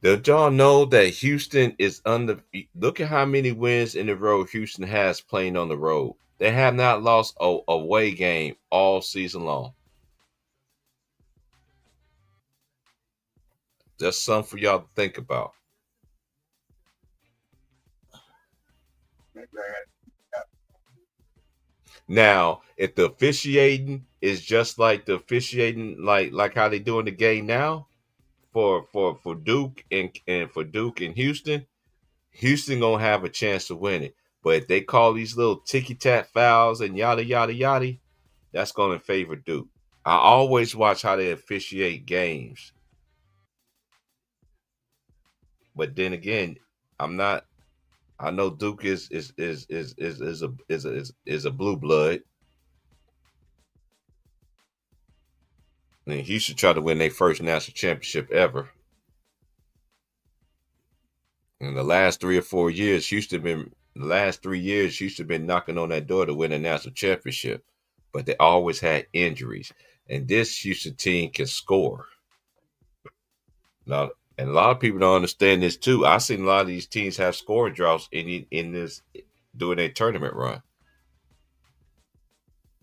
Did y'all know that Houston is under? Look at how many wins in a row Houston has playing on the road. They have not lost a away game all season long. That's something for y'all to think about. Now, if the officiating is just like the officiating, like how they doing the game now for Duke and for Duke and Houston gonna have a chance to win it. But if they call these little ticky tack fouls and yada yada yada, that's gonna favor Duke. I always watch how they officiate games, but then again, I'm not. I know Duke is a blue blood, and Houston try to win their first national championship ever. In the last 3 or 4 years, Houston been knocking on that door to win a national championship, but they always had injuries. And this Houston team can score. Now, and a lot of people don't understand this too. I've seen a lot of these teams have scoring droughts in this doing a tournament run.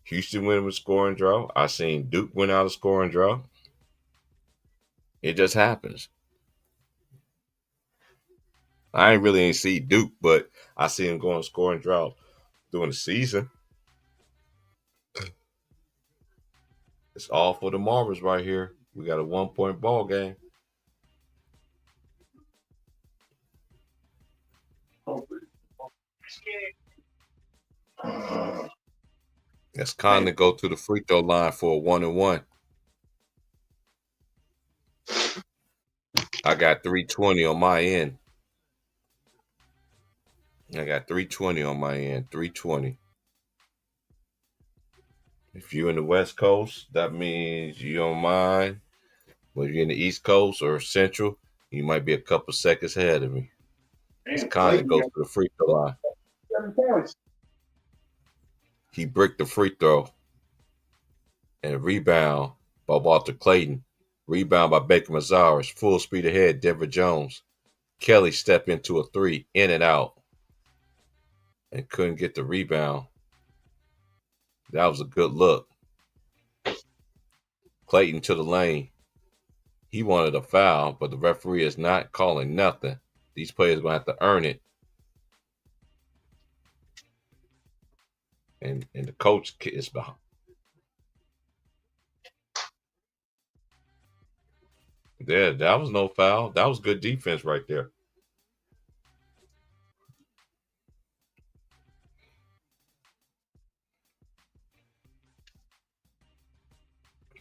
Houston went with scoring drought. I seen Duke went out of scoring drought. It just happens. I ain't see Duke, but I see him going scoring drought during the season. It's all for the Marbles right here. We got a 1 point ball game. That's kind of go to the free throw line for a 1-and-1. I got 320 on my end. 320. If you're in the West Coast, that means you don't mind. When you're in the East Coast or Central, you might be a couple seconds ahead of me. It's And Condon Clayton goes got to the free throw line. 7 points. He bricked the free throw and a rebound by Walter Clayton. Rebound by Baker Mazaris. Full speed ahead, Denver Jones. Kelly stepped into a three, in and out, and couldn't get the rebound. That was a good look. Clayton to the lane. He wanted a foul, but the referee is not calling nothing. These players are going to have to earn it. And the coach is behind. Yeah, that was no foul. That was good defense right there.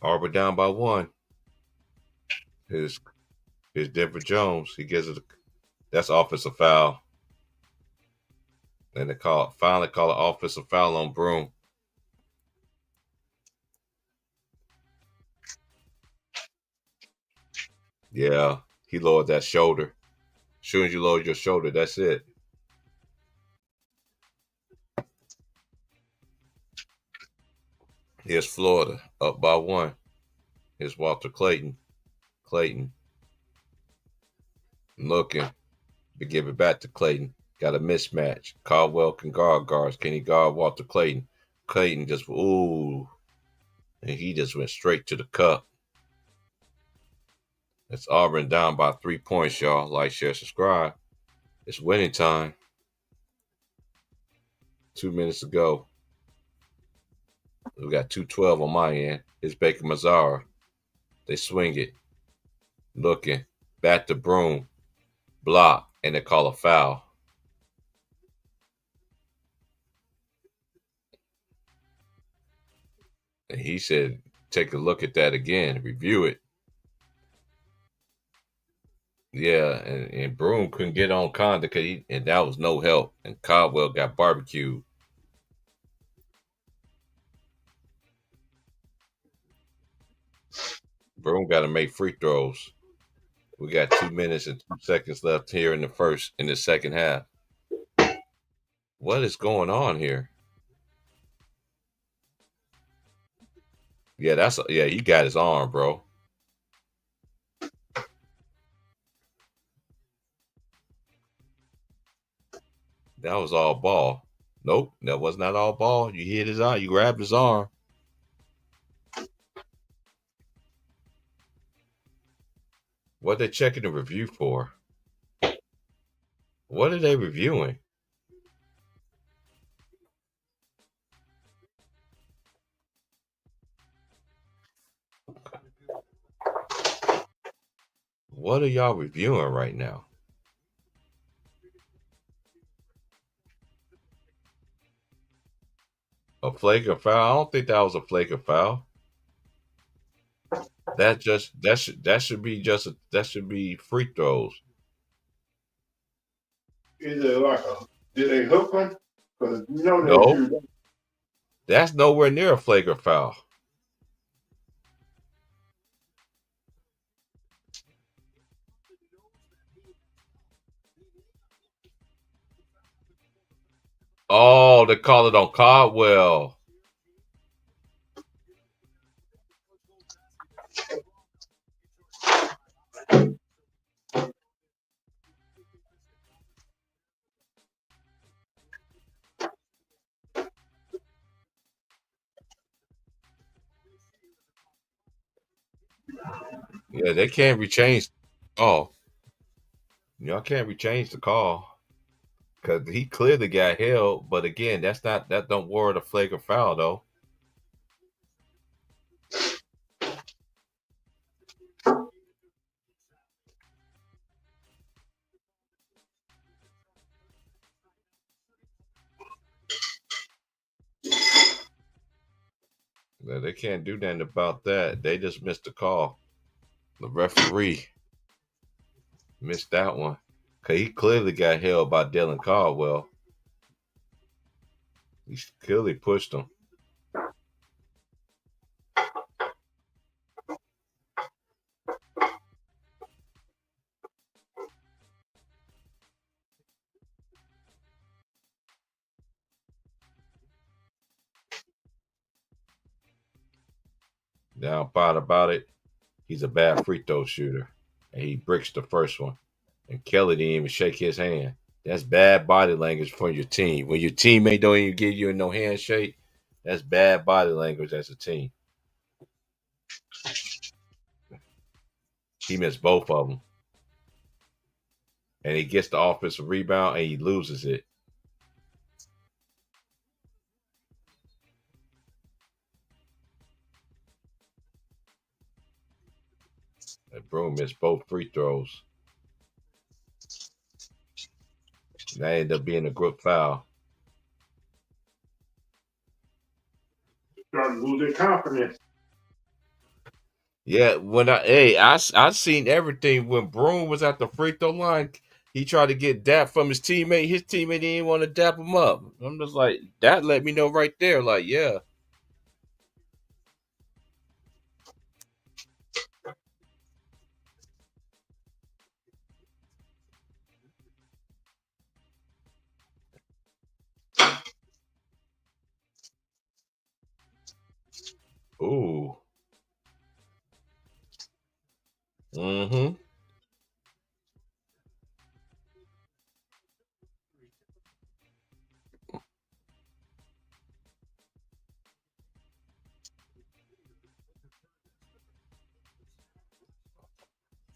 Arbor down by one. His Denver Jones. He gives it. That's offensive foul. And they finally call an offensive foul on Broom. Yeah, he lowered that shoulder. As soon as you lower your shoulder, that's it. Here's Florida up by one. Here's Walter Clayton. Clayton looking to give it back to Clayton. Got a mismatch. Caldwell can guard guards. Can he guard Walter Clayton? Clayton just ooh, and he just went straight to the cup. It's Auburn down by 3 points, y'all. Like, share, subscribe. It's winning time. 2 minutes to go. We got 2:12 on my end. It's Baker Mazzara. They swing it. Looking. Back to Broom. Block. And they call a foul. And he said, take a look at that again. Review it. Yeah, and Broom couldn't get on Condon and that was no help. And Caldwell got barbecued. Broom got to make free throws. We got 2 minutes and 2 seconds left here in the second half. What is going on here? Yeah, he got his arm, bro. That was all ball. Nope, that was not all ball. You hit his arm. You grabbed his arm. What they checking the review for? What are they reviewing? What are y'all reviewing right now? A flagrant foul? I don't think that was a flagrant foul. That should be free throws. Is it like did they hook him? Because you know they No, drew. that's nowhere near a flagrant foul. Oh, they call it on Caldwell. Yeah, they can't rechange. Oh, y'all can't rechange the call because he clearly got held. But again, that don't warrant a flagrant foul though. They can't do nothing about that. They just missed the call. The referee missed that one because he clearly got held by Dylan Caldwell. He clearly pushed him. Now, part about it, he's a bad free throw shooter, and he bricks the first one. And Kelly didn't even shake his hand. That's bad body language for your team. When your teammate don't even give you no handshake, that's bad body language as a team. He missed both of them, and he gets the offensive rebound and he loses it. And Broom missed both free throws. And that ended up being a group foul. Starting to lose their confidence. Yeah, I seen everything when Broom was at the free throw line. He tried to get dap from his teammate. His teammate didn't want to dap him up. I'm just like, that let me know right there. Like, yeah. Ooh. Mm-hmm.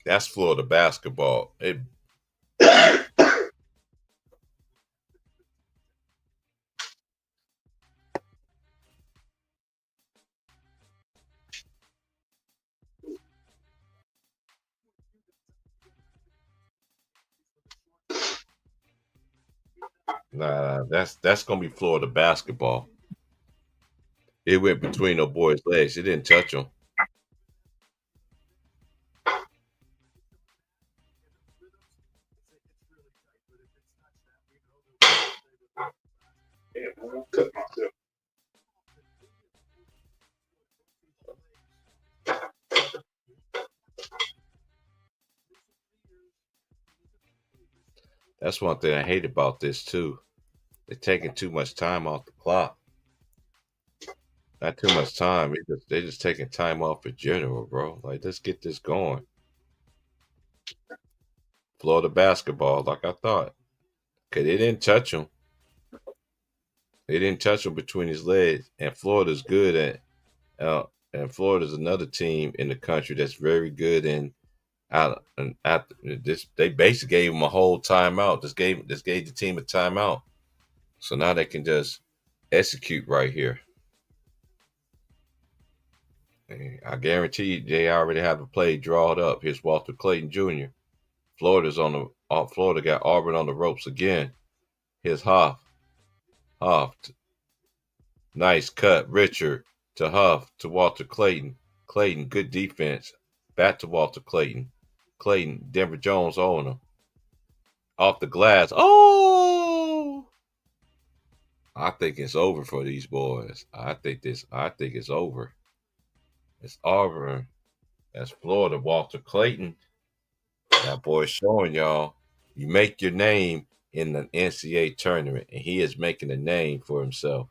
That's Florida basketball. Nah, that's gonna be Florida basketball. It went between the boys' legs. It didn't touch him. Damn, I'm gonna cut myself. That's one thing I hate about this too. They're taking too much time off the clock. Not too much time. They just taking time off in general, bro. Like, let's get this going. Florida basketball, like I thought. Okay, they didn't touch him. They didn't touch him between his legs. And Florida's good at and Florida's another team in the country that's very good in out and after this. They basically gave him a whole timeout. Just gave the team a timeout. So now they can just execute right here. And I guarantee they already have a play drawed up. Here's Walter Clayton Jr. Florida got Auburn on the ropes again. Here's Huff. Huff. Nice cut. Richard to Huff to Walter Clayton. Clayton, good defense. Back to Walter Clayton. Clayton, Denver Jones on him. Off the glass. Oh! I think it's over for these boys. I think it's over. It's Auburn. That's Florida. Walter Clayton. That boy's showing y'all. You make your name in the NCAA tournament, and he is making a name for himself.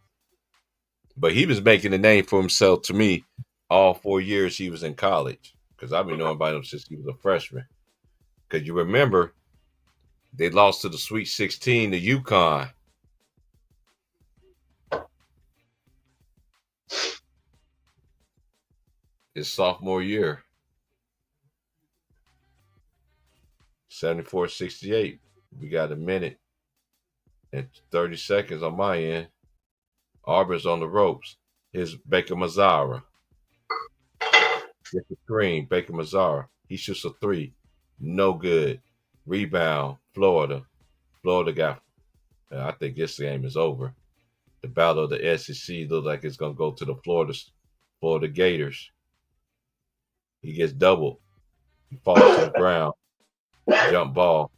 But he was making a name for himself to me all 4 years he was in college, because I've been knowing about him since he was a freshman. Because you remember, they lost to the Sweet 16 to UConn. His sophomore year. 74-68. We got a minute and 30 seconds on my end. Auburn's on the ropes. Here's Baker Mazzara. Get the screen. Baker Mazzara. He shoots a three. No good. Rebound. Florida. Florida got. I think this game is over. The battle of the SEC looks like it's gonna go to the Florida Gators. He gets doubled. He falls to the ground. Jump ball.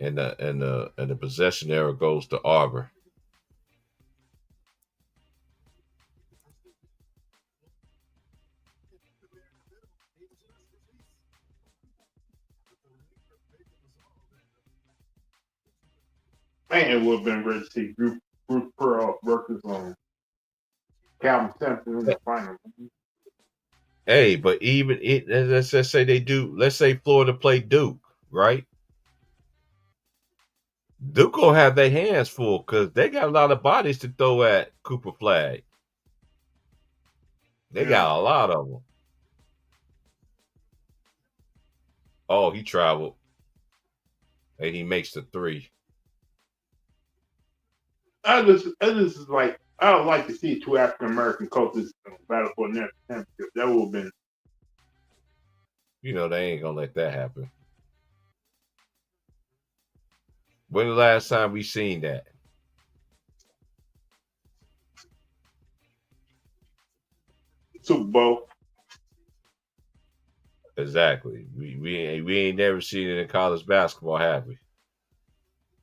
And the possession error goes to Auburn. Man, it would have been ready to see Bruce Pearl versus Calvin Sampson in the final. Hey, but even let's just say they do. Let's say Florida play Duke, right? Duke gonna have their hands full because they got a lot of bodies to throw at Cooper Flag. They Yeah. got a lot of them. Oh, he traveled and he makes the three. I just is like I would like to see two African American coaches battle for a national championship. That would have been. You know they ain't gonna let that happen. When the last time we seen that? Super Bowl. Exactly. We ain't never seen it in college basketball, have we?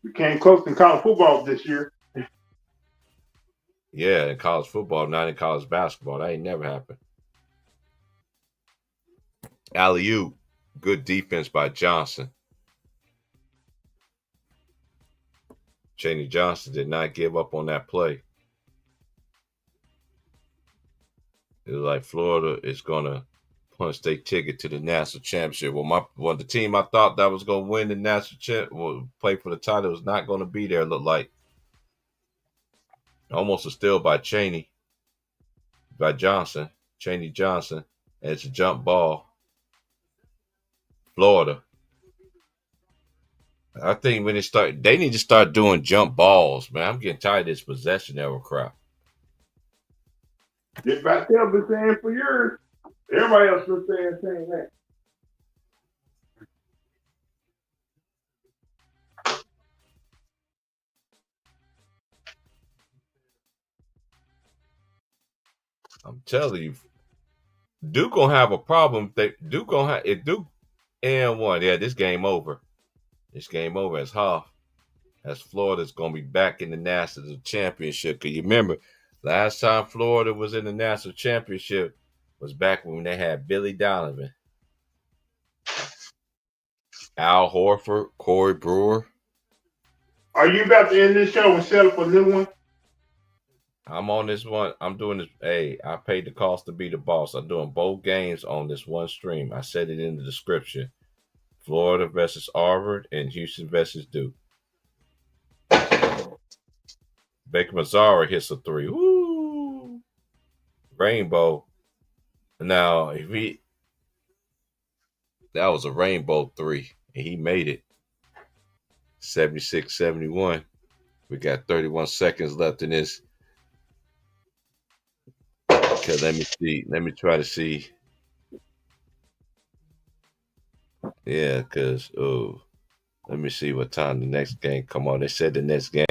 We came close in college football this year. Yeah, in college football, not in college basketball. That ain't never happened. Alley-oop, good defense by Johnson. Chaney Johnson did not give up on that play. It was like Florida is gonna punch their ticket to the national championship. Well, the team I thought that was gonna win the national play for the title was not gonna be there. It looked like almost a steal by Chaney Johnson, and it's a jump ball. Florida. I think when they need to start doing jump balls, man. I'm getting tired of this possession error crap. Just about to been saying for years. Everybody else been saying that. I'm telling you, Duke gonna have a problem. Duke gonna have if Duke and one. Yeah, this game over. This game over as Florida's gonna be back in the national championship. Cause you remember, last time Florida was in the national championship was back when they had Billy Donovan, Al Horford, Corey Brewer. Are you about to end this show and settle for a new one? I'm on this one. I'm doing this. Hey, I paid the cost to be the boss. I'm doing both games on this one stream. I said it in the description. Florida versus Harvard and Houston versus Duke. Baker Mazzara hits a three. Woo! Rainbow. Now, that was a rainbow three, and he made it. 76-71. We got 31 seconds left in this. Okay, let me see. Let me try to see. Yeah, because let me see what time the next game come on. They said the next game.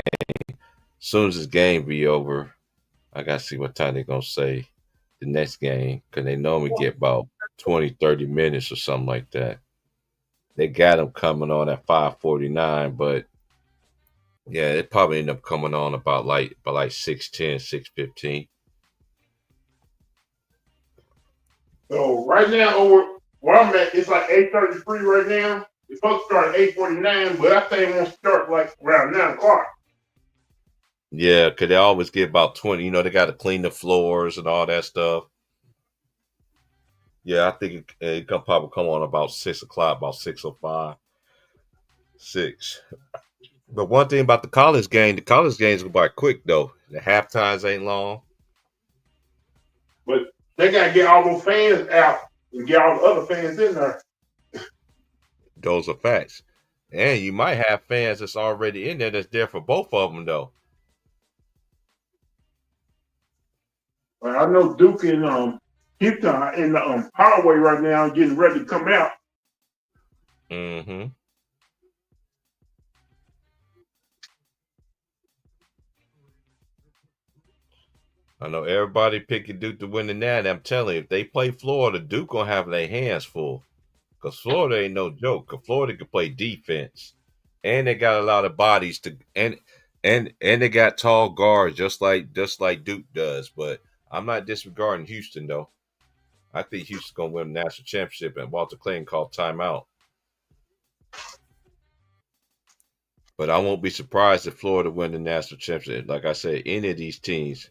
As soon as this game be over, I gotta see what time they're gonna say the next game. Cause they normally get about 20, 30 minutes or something like that. They got them coming on at 5:49, but yeah, it probably end up coming on about by like 6:10, 6:15. So right now, over where I'm at, it's like 8:33 right now. It's supposed to start at 8:49, but I think it won't start like around 9 o'clock. Yeah, because they always get about 20. They got to clean the floors and all that stuff. Yeah, I think it can probably come on about 6 o'clock, about 6:05, 6. But one thing about the college games go by quick, though. The half times ain't long. But they got to get all those fans out and get all the other fans in there. Those are facts. And you might have fans that's already in there that's there for both of them, though. But I know Duke and Houston in the hallway right now getting ready to come out. Mm-hmm. I know everybody picking Duke to win the NAT. I'm telling you, if they play Florida, Duke gonna have their hands full. Cause Florida ain't no joke. Cause Florida can play defense, and they got a lot of bodies to, and they got tall guards just like Duke does. But I'm not disregarding Houston though. I think Houston's gonna win the national championship, and Walter Clayton called timeout. But I won't be surprised if Florida win the national championship. Like I said, any of these teams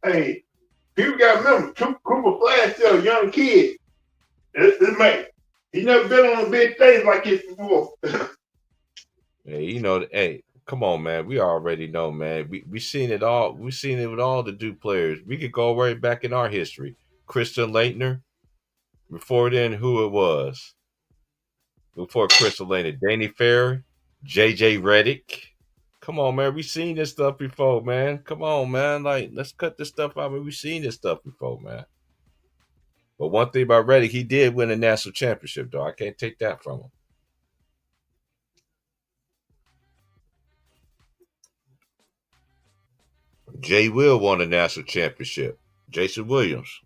Hey, people got to remember, Cooper Flash still a young kid. It's man. He never been on a big stage like this before. Hey, hey, come on, man. We already know, man. We seen it all. We seen it with all the Duke players. We could go right back in our history. Christian Leitner. Before then, who it was? Before Christian Leitner, Danny Ferry, JJ Redick. Come on, man. We seen this stuff before, man. Come on, man. Like, let's cut this stuff out. We seen this stuff before, man. But one thing about Redick, he did win a national championship, though. I can't take that from him. Jay Will won a national championship. Jason Williams.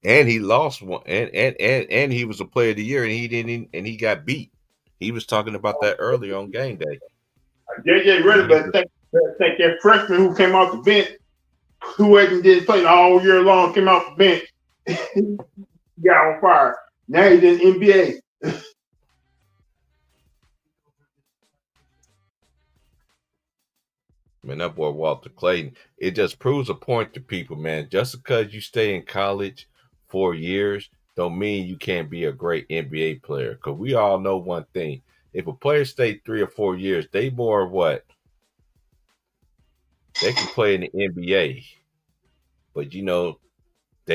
And he lost one and he was a player of the year and he didn't and he got beat. He was talking about that earlier on game day. JJ Redick, but I think that freshman who came off the bench, who didn't play all year long, came off the bench, got on fire. Now he's in NBA. Man, that boy Walter Clayton. It just proves a point to people, man. Just because you stay in college 4 years don't mean you can't be a great NBA player. Because we all know one thing. If a player stayed 3 or 4 years, they more what? They can play in the NBA. But they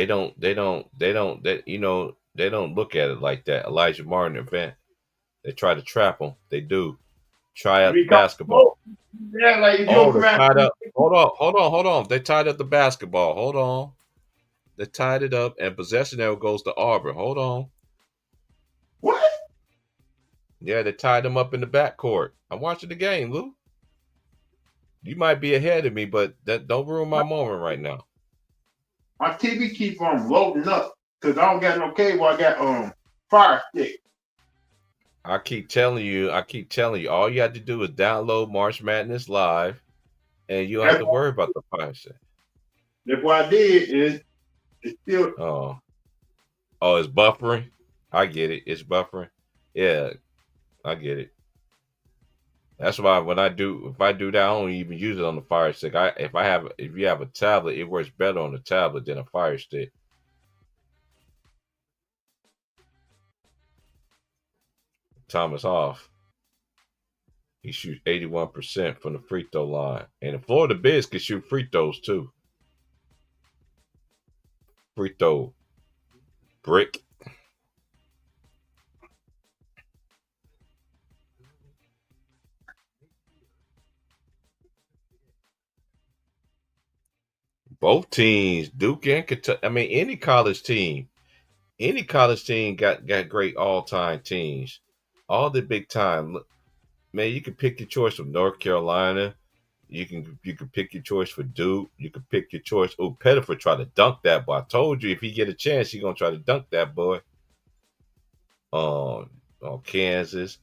don't they don't look at it like that. Elijah Martin event. They try to trap them. They do. Try out the basketball. Yeah, like if Oh, they tied up. Hold on. They tied up the basketball. Hold on. They tied it up, and possession now goes to Auburn. Hold on. What? Yeah, they tied them up in the backcourt. I'm watching the game, Lou. You might be ahead of me, but that don't ruin my moment right now. My TV keeps on loading up because I don't got no cable. I got Fire Stick. I keep telling you, all you have to do is download March Madness Live, and you don't have to worry about the Fire Stick. That's what I did. It's still. Oh, it's buffering. I get it. It's buffering. Yeah, I get it. That's why if I do that, I don't even use it on the Fire Stick. If you have a tablet, it works better on the tablet than a Fire Stick. Thomas Hoff. He shoots 81% from the free throw line. And the Florida Biz can shoot free throws too. Free throw brick. Both teams, Duke and Kentucky. I mean, any college team got great all-time teams. All the big time. Man, you can pick your choice from North Carolina. You can pick your choice for Duke. You can pick your choice. Oh, Pettiford tried to dunk that, but I told you if he get a chance, he's gonna try to dunk that boy. On Kansas,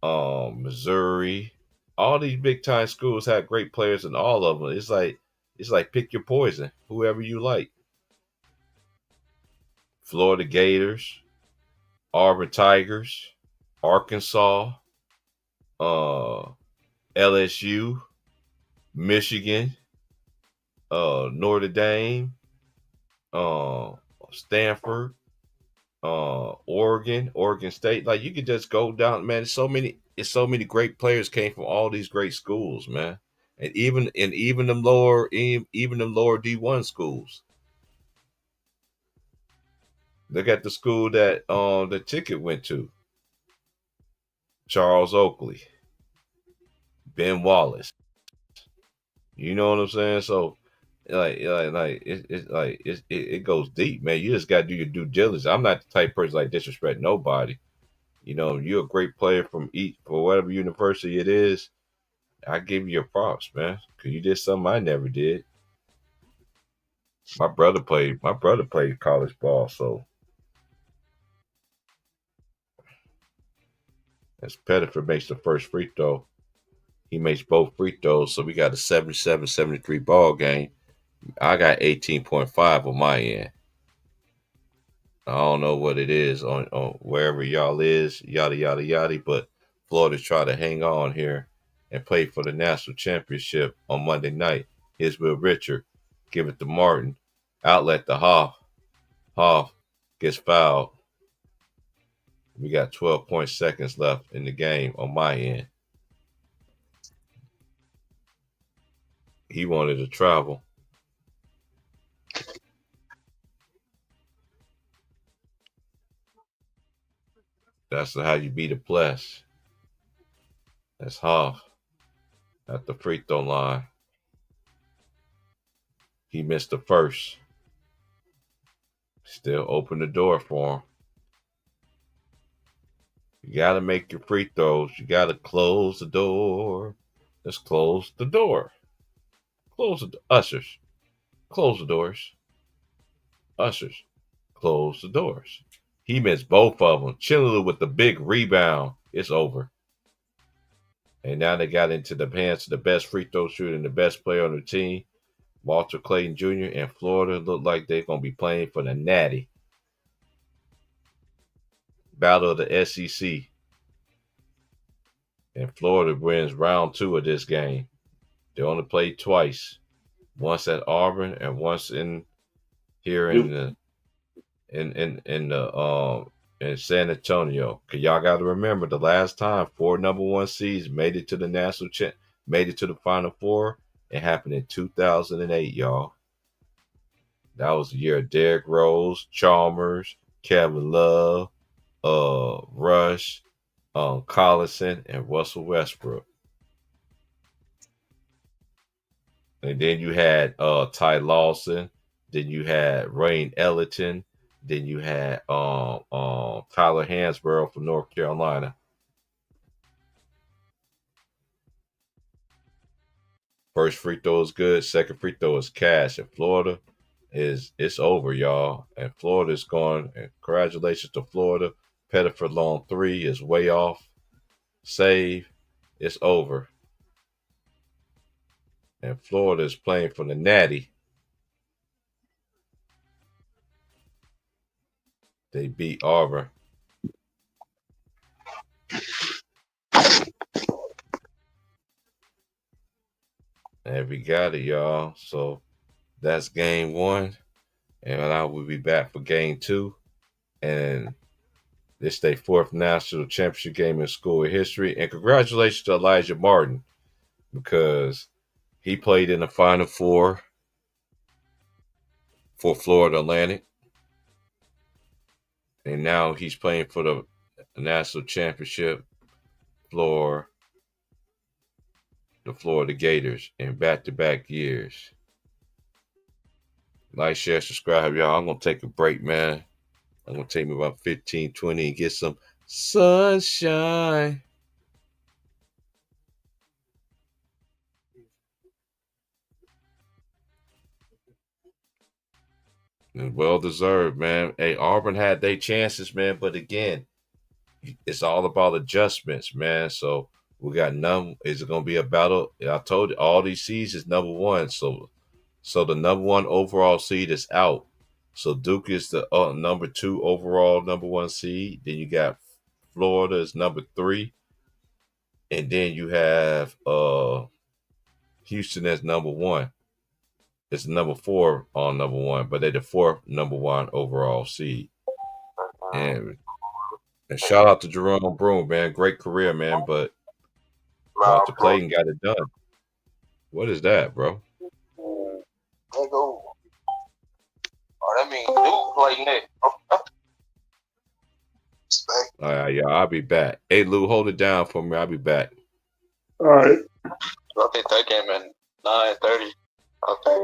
Missouri, all these big time schools have great players in all of them. It's like pick your poison, whoever you like. Florida Gators, Auburn Tigers, Arkansas, LSU, Michigan, Notre Dame, Stanford, Oregon State. Like you could just go down, man. It's so many great players came from all these great schools, man. And even them lower D1 schools. Look at the school that the ticket went to. Charles Oakley, Ben Wallace. You know what I'm saying? So it goes deep, man. You just gotta do your due diligence. I'm not the type of person like disrespect nobody. You're a great player from for whatever university it is. I give you your props, man, because you did something I never did. My brother played college ball, so as Pettiford makes the first free throw, he makes both free throws, so we got a 77-73 ball game. I got 18.5 on my end. I don't know what it is on wherever y'all is, yada yada yada, but Florida's trying to hang on here and play for the national championship on Monday night. Here's Will Richard. Give it to Martin. Outlet to Hoff. Hoff gets fouled. We got 12.2 left in the game on my end. He wanted to travel. That's how you beat a plus. That's Hoff at the free throw line. He missed the first. Still open the door for him. You got to make your free throws. You got to close the door. Let's close the door. Close the ushers. Close the doors. Ushers. Close the doors. He missed both of them. Chinelu with the big rebound. It's over. And now they got into the hands of the best free throw shooter and the best player on the team, Walter Clayton Jr. And Florida look like they're going to be playing for the Natty. Battle of the SEC. And Florida wins round 2 of this game. They only played twice. Once at Auburn and once in here in San Antonio. Cause y'all got to remember the last time 4 number 1 seeds made it to the made it to the Final Four. It happened in 2008, y'all. That was the year of Derrick Rose, Chalmers, Kevin Love, Rush, Collison, and Russell Westbrook. And then you had Ty Lawson. Then you had Rain Ellington. Then you had Tyler Hansborough from North Carolina. First free throw is good. Second free throw is cash. And Florida it's over, y'all. And Florida's going. And congratulations to Florida. Pettiford long 3 is way off. Save. It's over. And Florida is playing for the Natty. They beat Auburn. And we got it, y'all. So that's game 1. And I will be back for game 2. And this their 4th national championship game in school history. And congratulations to Elijah Martin, because he played in the Final Four for Florida Atlantic. And now he's playing for the national championship for the Florida Gators in back-to-back years. Like, share, subscribe, y'all. I'm going to take a break, man. I'm going to take me about 15, 20 and get some sunshine. And well deserved, man. Hey, Auburn had their chances, man. But again, it's all about adjustments, man. So we got none. Is it going to be a battle? I told you, all these seeds is number 1. So the number 1 overall seed is out. So Duke is the number 2 overall number 1 seed. Then you got Florida is number 3. And then you have Houston as number 1. It's number 4 on number 1, but they're the 4th number 1 overall seed. And shout out to Jerome Broome, man. Great career, man. But Walter Clayton got it done. What is that, bro? Oh, that means Duke play next. All right, y'all. I'll be back. Hey, Lou, hold it down for me. I'll be back. All right. I think that game at 9:30. Okay.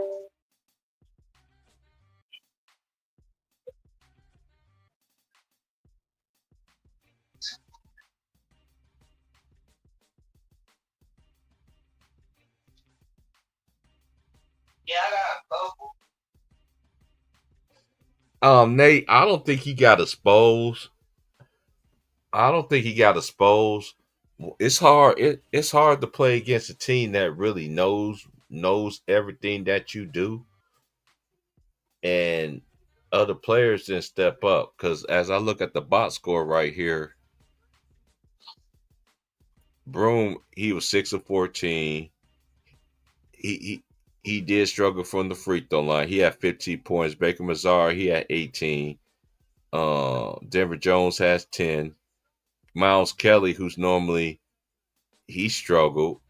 Yeah, I got both. Nate, I don't think he got exposed. It's hard. It's hard to play against a team that really knows everything that you do, and other players didn't step up. Because as I look at the box score right here, Broome, he was 6 of 14. He he did struggle from the free throw line. He had 15 points. Baker Mazar, he had 18. Denver Jones has 10. Miles Kelly, who's normally he struggled.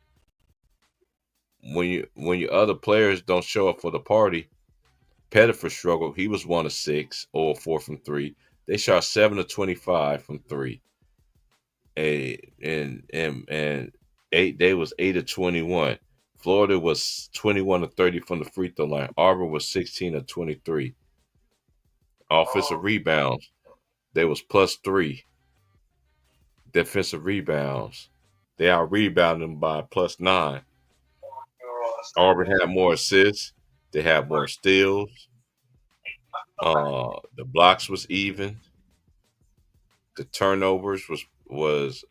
When your other players don't show up for the party, Pettiford struggled. He was 1 of 6 or 4 from 3. They shot 7 of 25 from 3. And 8 they was 8 of 21. Florida was 21 of 30 from the free throw line. Auburn was 16 of 23. Offensive rebounds, they was +3. Defensive rebounds, they out rebounded them by +9. Auburn had more assists. They had more steals. The blocks was even. The turnovers was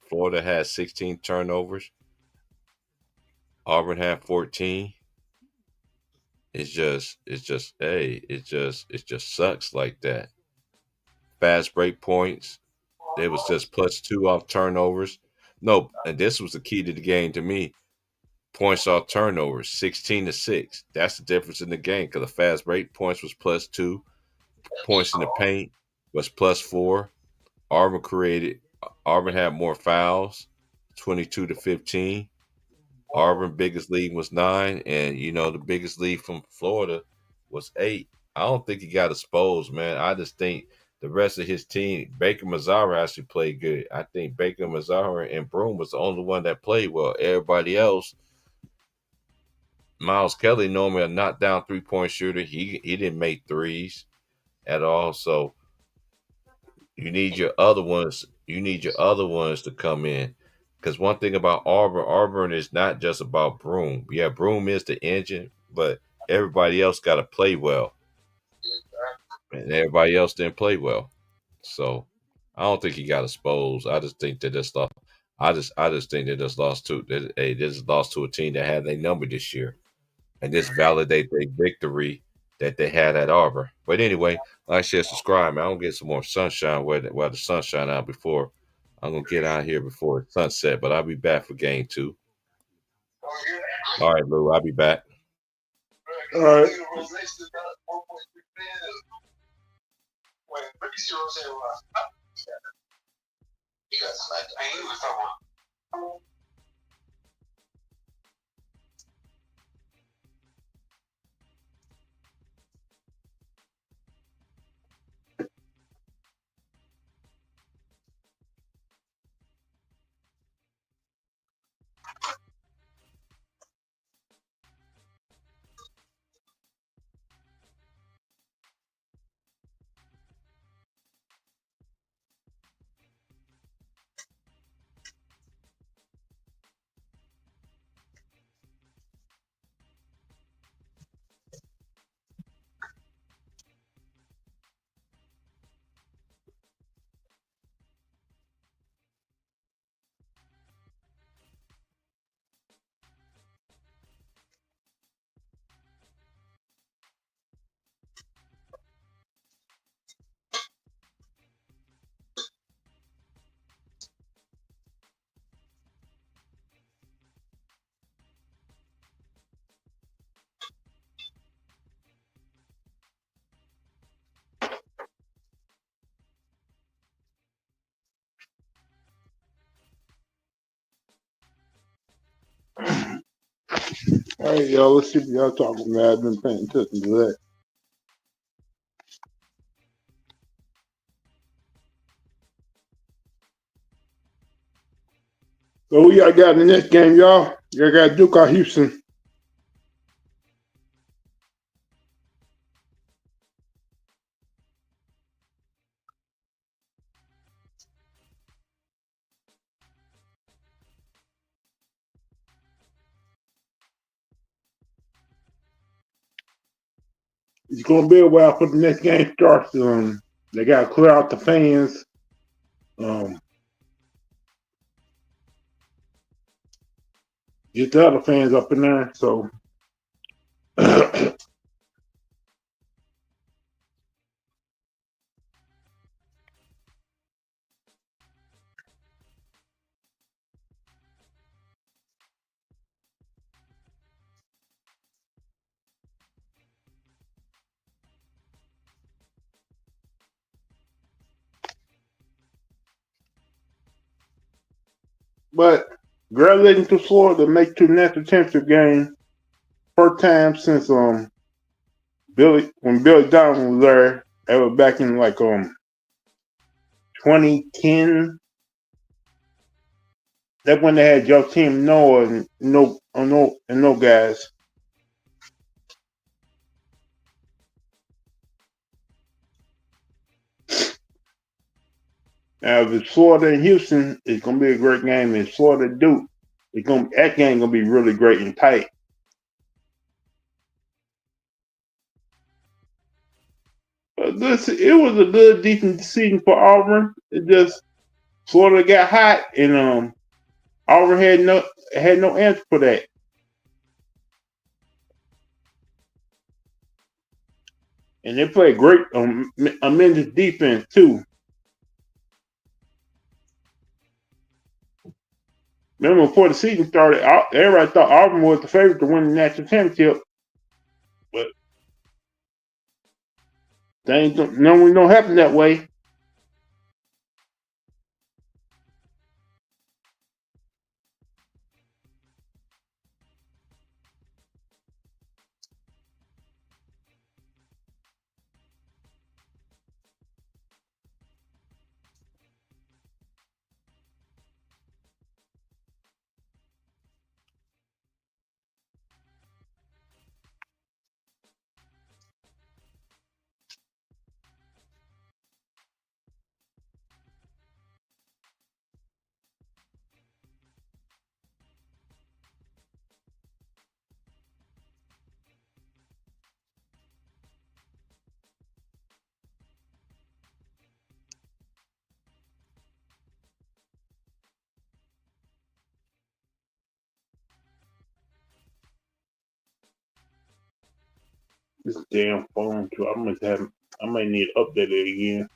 Florida had 16 turnovers. Auburn had 14. It just sucks like that. Fast break points. They was just +2 off turnovers. No, and this was the key to the game to me. Points off turnovers, 16-6. That's the difference in the game because the fast break points was +2. Points in the paint was +4. Auburn had more fouls, 22-15. Auburn biggest lead was 9, and the biggest lead from Florida was 8. I don't think he got exposed, man. I just think the rest of his team, Baker Mazzara actually played good. I think Baker Mazzara and Broom was the only one that played well. Everybody else, Miles Kelly normally a knockdown 3-point shooter. He didn't make threes at all. So you need your other ones. You need your other ones to come in. Because one thing about Auburn is not just about Broom. Yeah, Broom is the engine, but everybody else got to play well, and everybody else didn't play well. So I don't think he got exposed. I just think they just lost. I just think they just lost to. They just lost to a team that had their number this year, and this validate their victory that they had at Auburn. But anyway, like, share, subscribe, man. I'm gonna get some more sunshine where the sunshine out before I'm gonna get out here before it's sunset. But I'll be back for game 2. All right, Lou, I'll be back. All right. All right, y'all. Let's see what y'all talking about. I've been paying attention to that. So who y'all got in the next game, y'all? Y'all got Duke or Houston? It's gonna be a while for the next game starts. They gotta clear out the fans. Get the other fans up in there. So But graduating to Florida make to national championship game first time since Billy Donovan was there. That was back in like 2010. That's when they had your team Noah and no guys. Now if it's Florida and Houston, it's gonna be a great game. If it's Florida Duke, that game gonna be really great and tight. But it was a good, decent season for Auburn. It just Florida got hot, and Auburn had no answer for that. And they played great tremendous defense too. Remember before the season started, everybody thought Auburn was the favorite to win the national championship, but things normally don't happen that way. This damn phone too. I might need to update it again.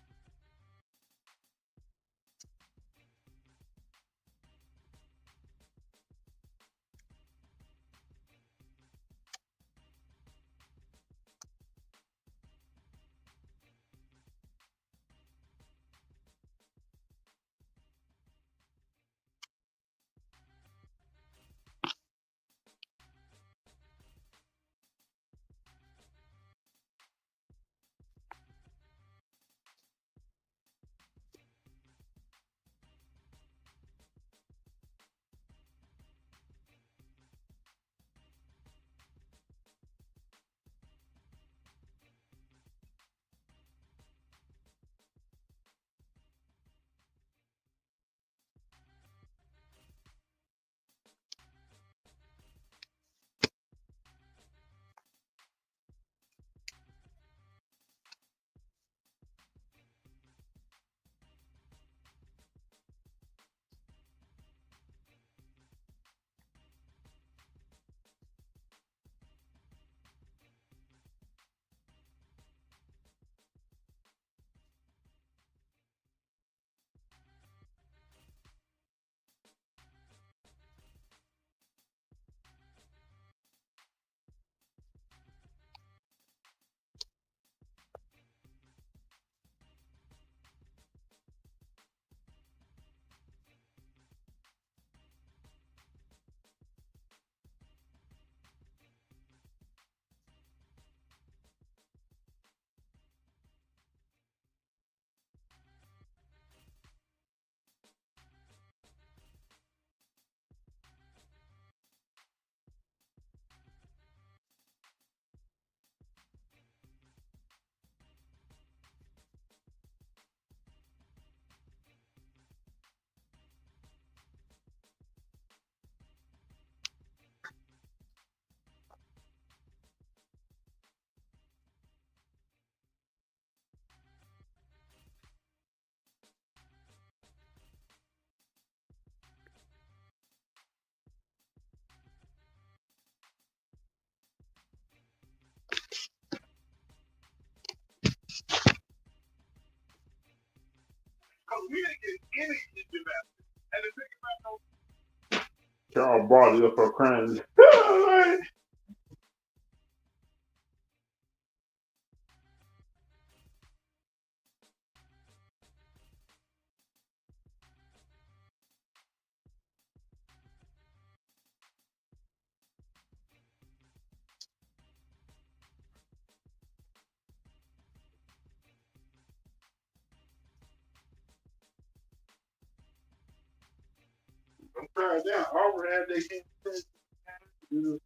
Charles brought it up for crying. I'm trying down. Auburn had they game.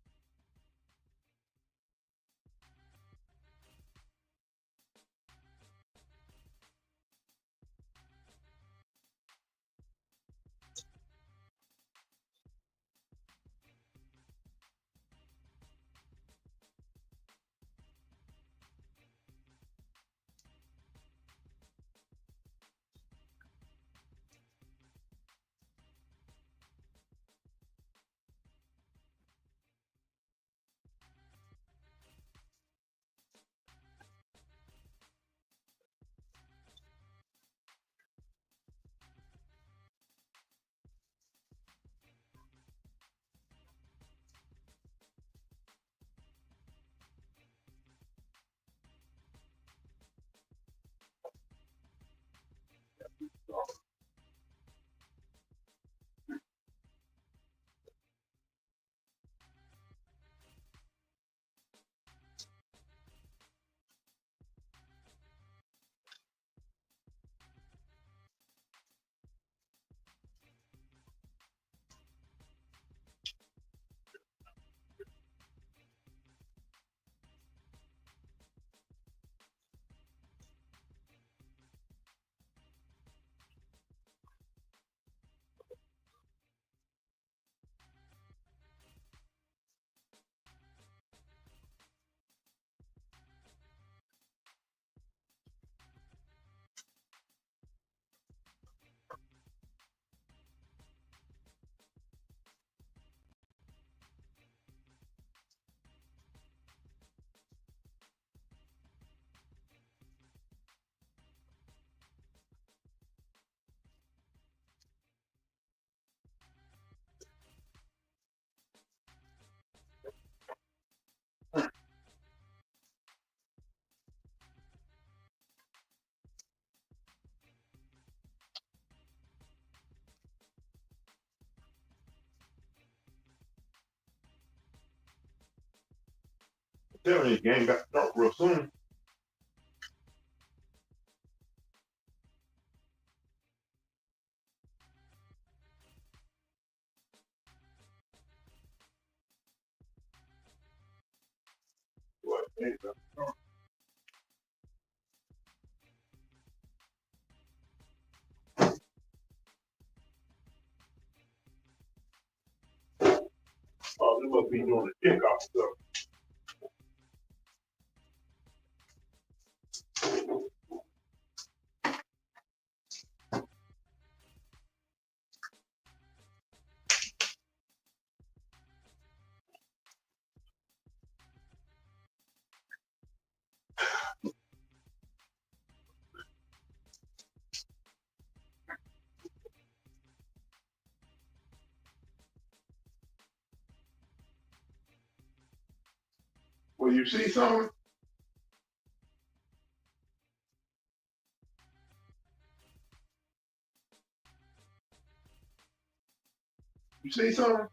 Telling you, game got start real soon. What? Oh, they must be doing the kickoff stuff. Well, you see something? You see something?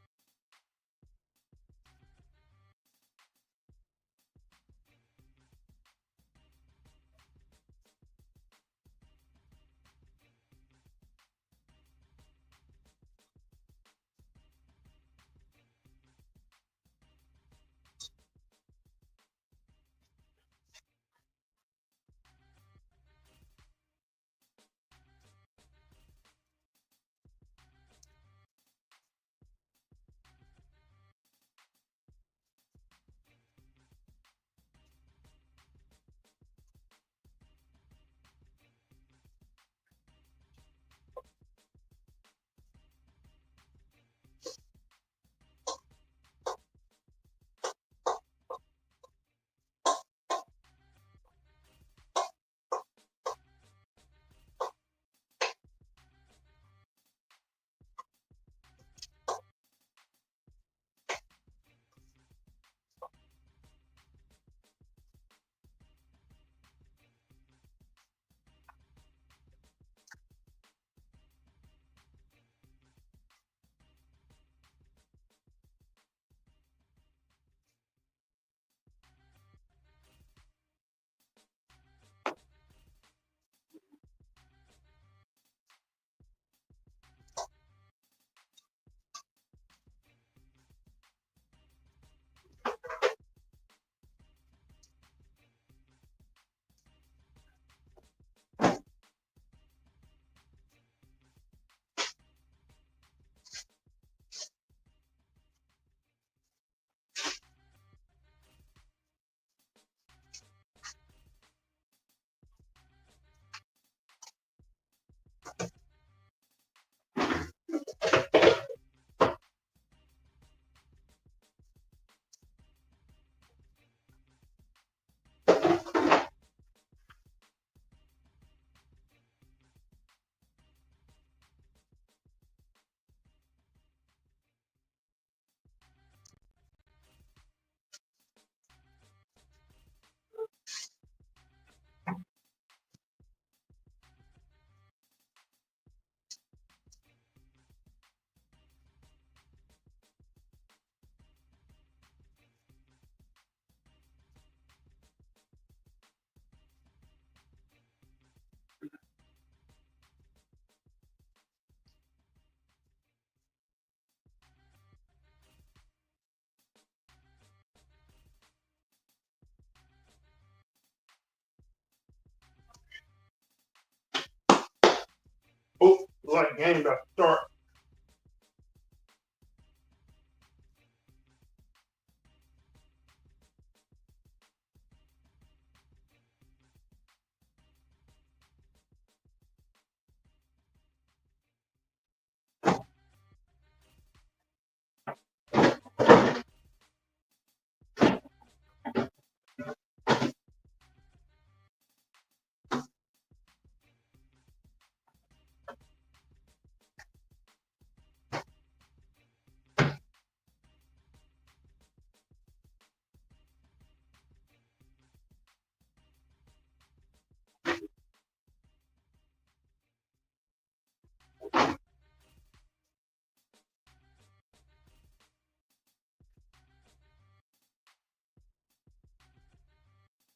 game about to start.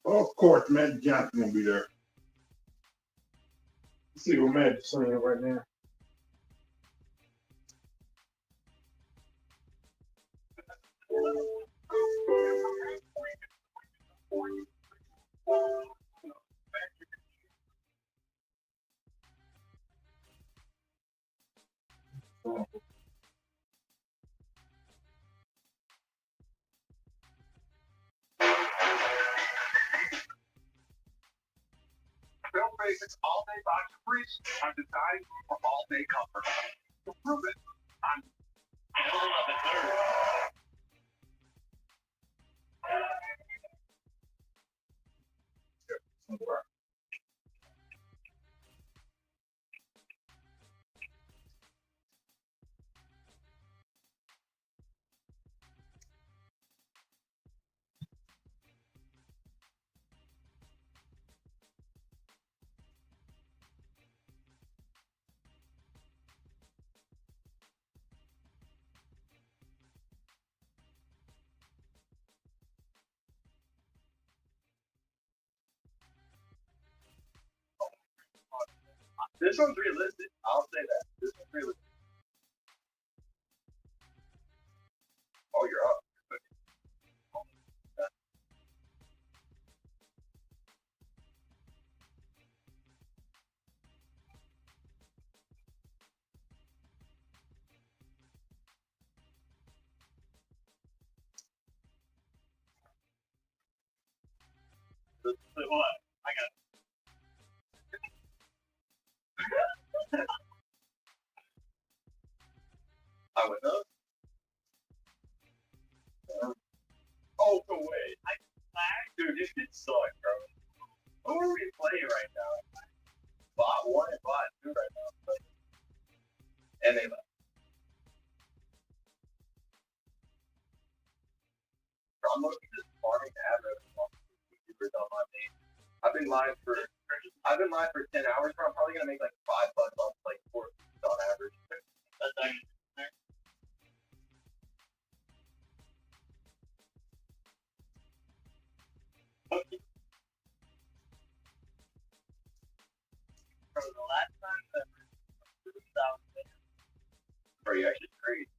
Of course, Magic Johnson gonna be there. Let's see what Magic's saying right now. Basics all-day box of briefs are designed for all-day comfort. To prove it, I'm This one's realistic. I'll say that. This one's realistic. Oh, you're up. What? I got I would know. Oh, no way. Dude, this shit sucks, bro. Who are we playing right now? Bot 1 and bot 2 right now. And they left. I'm looking at this farming average on my name. I've been live for 10 hours, bro. I'm probably gonna make like $5 on like 4 on average. That's nice. From the last time that bro, you actually crazy.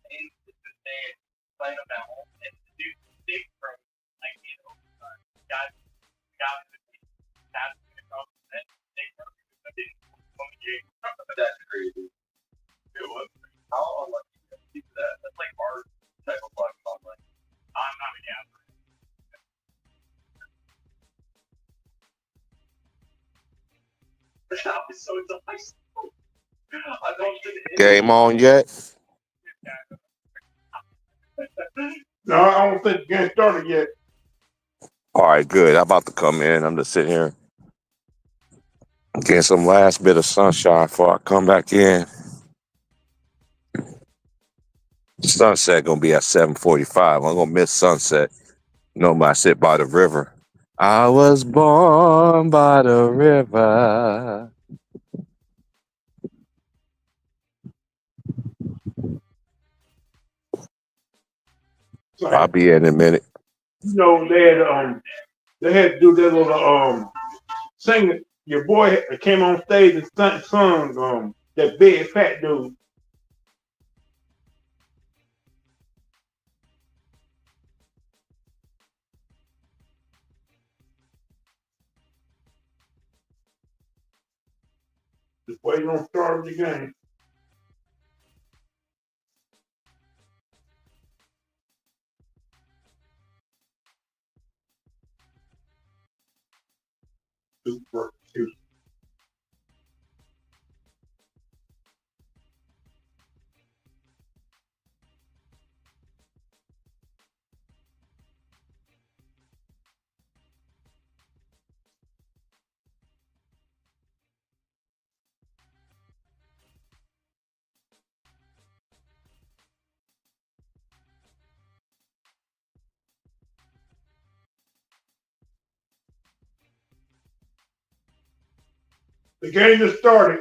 And it's the same playing up at home and the dude big from like guys that's crazy. It was how unlucky that. That's like our type of luck. I'm like, I'm not a gambler. That was so nice. I don't Game on yet? No, I don't think the game started yet. All right, good. I'm about to come in. I'm just sitting here getting some last bit of sunshine before I come back in. Sunset gonna be at 7:45. I'm gonna miss sunset. I sit by the river. I was born by the river. So, I'll be in a minute. you know, they had to do that little singing. Your boy came on stage and sung that big fat dude. Just waiting on the start of the game. The game just started.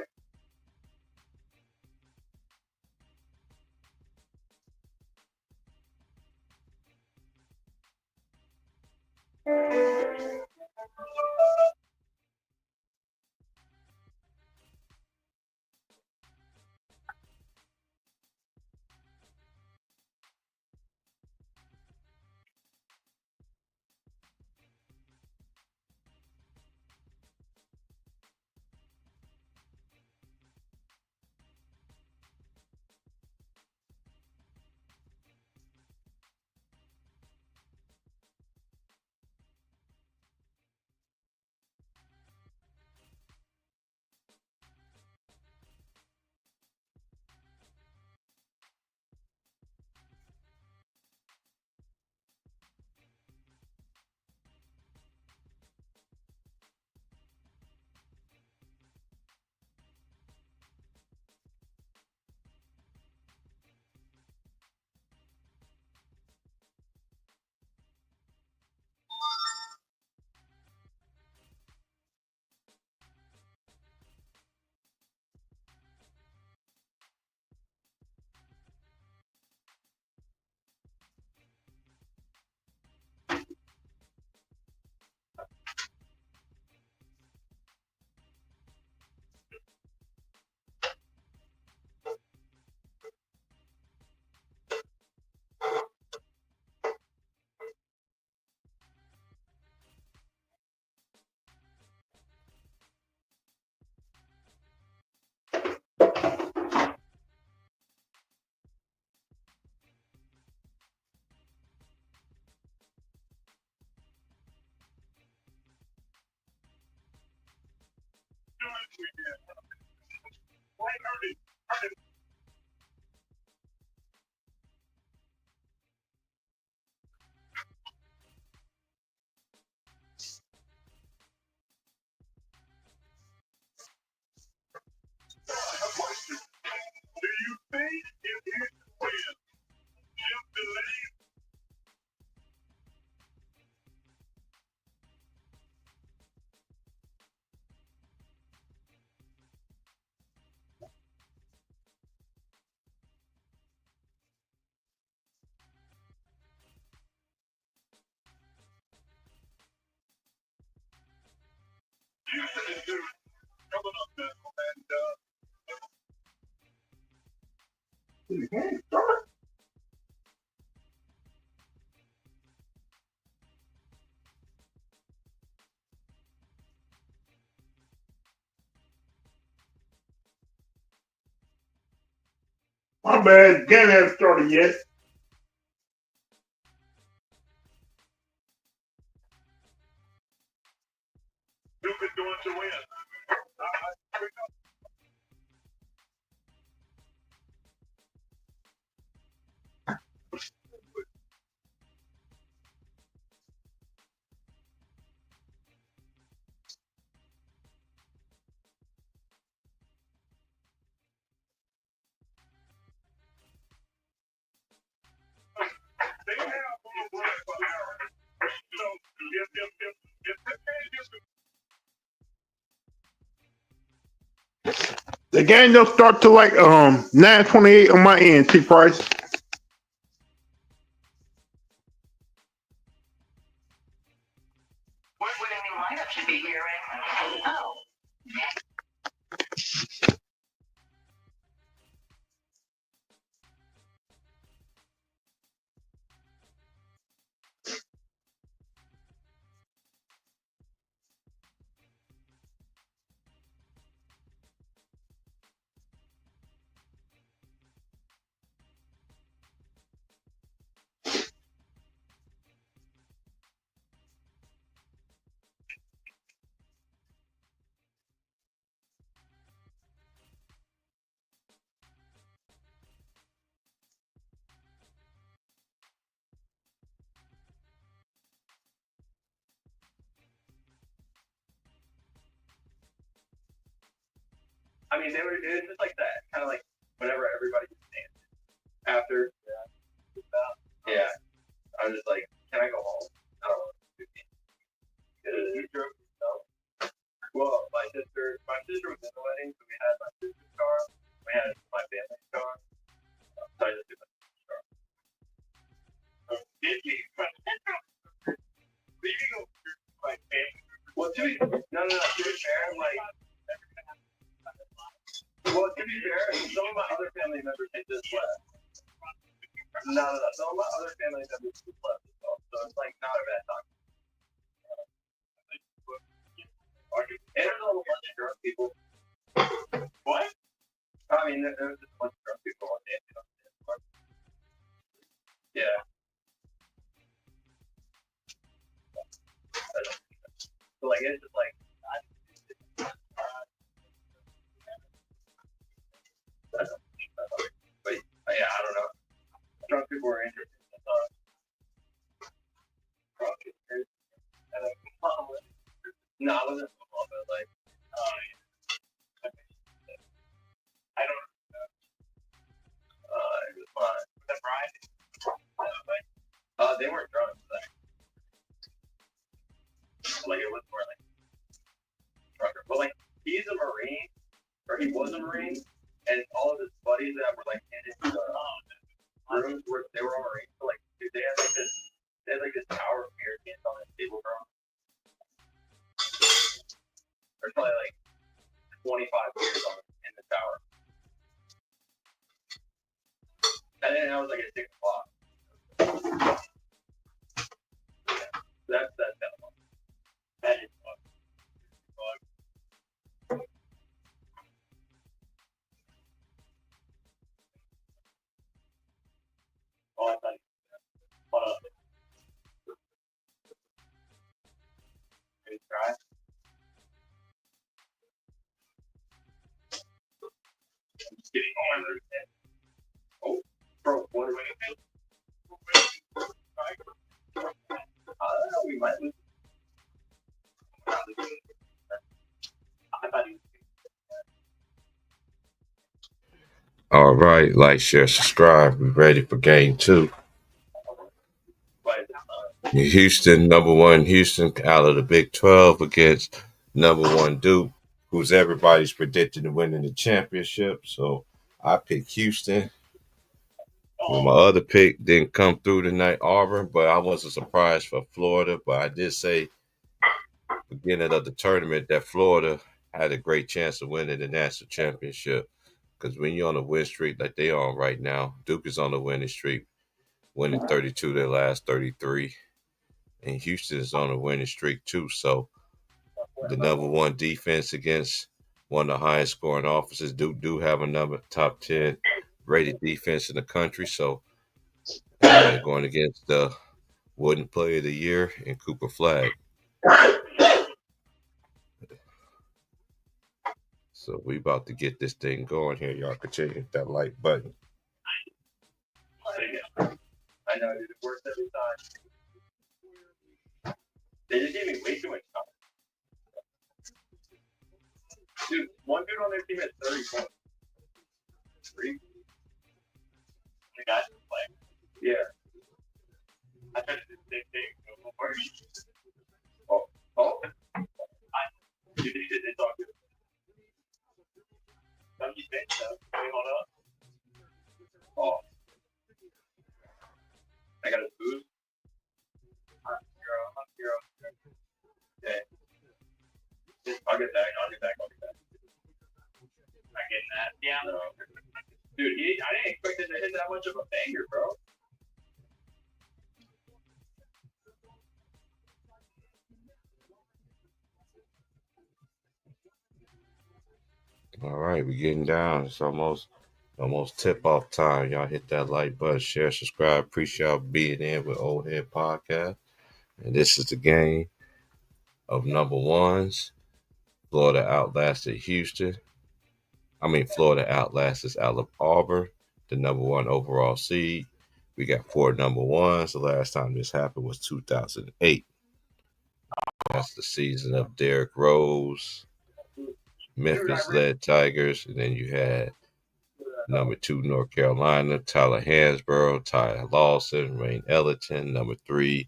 My bad. The game hasn't started yet. The game don't start till like 9:28 on my end, T Price. What would a new lineup should be here? Oh. I mean, it was just like that, kind of like whenever everybody was dancing after. Yeah, I was just like, can I go home? I don't want to do it. You drove yourself? Well, my sister was in the wedding, so we had my sister's car, we had my family's car. So I just did my sister's car. Did you? Leaving my family. Well, no. To be fair, I'm like. Well, to be fair, some of my other family members they just left. No. Some of my other family members just left as well, so it's like not a bad time. And there's a whole bunch of drunk people. What? I mean, there was just a bunch of drunk people on dancing on the dance floor. Yeah. So like it's just like. But yeah, I don't know. Drunk people are interested. No, I wasn't football, but like, I don't know. It was fun. Was that Brian? They weren't drunk. Like it was more like drunker. But like he's a Marine, or he was a Marine, and all of his buddies that were like in his rooms they were all Marines. So like dude, they had like this tower of beer cans on his table, bro. There's probably like 25 beers in the tower. And then I was like at 6 o'clock. That's kind of fun. That is fun. Oh, I thought maybe try. I'm just kidding. Oh, bro, what are we gonna do? I don't know, we might lose. I thought he was. All right, like, share, subscribe. We're ready for game 2. Houston, number 1 Houston out of the Big 12 against number 1 Duke, who's everybody's predicting to win in the championship. So I picked Houston. Well, my other pick didn't come through tonight, Auburn, but I wasn't surprised for Florida. But I did say beginning of the tournament that Florida had a great chance of winning the national championship. Because when you're on a win streak like they are right now, Duke is on a winning streak, winning 32 their last 33. And Houston is on a winning streak too. So the number 1 defense against one of the highest scoring offenses, Duke do have a number top 10 rated defense in the country. So going against the Wooden Player of the Year and Cooper Flag. So we about to get this thing going here. Y'all continue to hit that like button. I know, dude, it works every time. They just gave me way too much time. Dude, one dude on their team had 30 points. 3? The guys who play? Yeah. I tried to do the same thing. Oh? You think they talk to? Don't you think so? Hold up. Oh. I got a boost. Hero. Okay. I'll get back. I'm getting that. Yeah. No. Dude, I didn't expect it to hit that much of a banger, bro. All right, we're getting down. It's almost tip off time. Y'all hit that like button, share, subscribe. Appreciate y'all being in with Old Head Podcast. And this is the game of number 1s. Florida outlasted Houston. Florida outlasted Auburn, the number 1 overall seed. We got 4 number 1s. The last time this happened was 2008. That's the season of Derrick Rose, Memphis led Tigers, and then you had number 2 North Carolina, Tyler Hansborough, Ty Lawson, Rain Ellington. Number 3,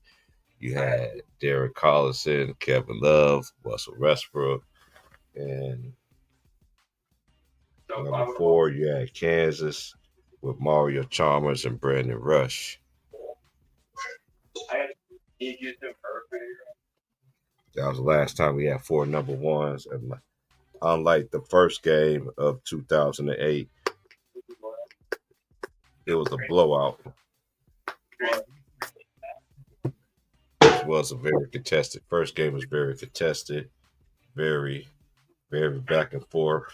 you had Derek Collison, Kevin Love, Russell Westbrook, and number 4, you had Kansas with Mario Chalmers and Brandon Rush. That was the last time we had 4 number 1s. And unlike the first game of 2008, it was a blowout. It was a very contested. First game was very contested, very, very back and forth.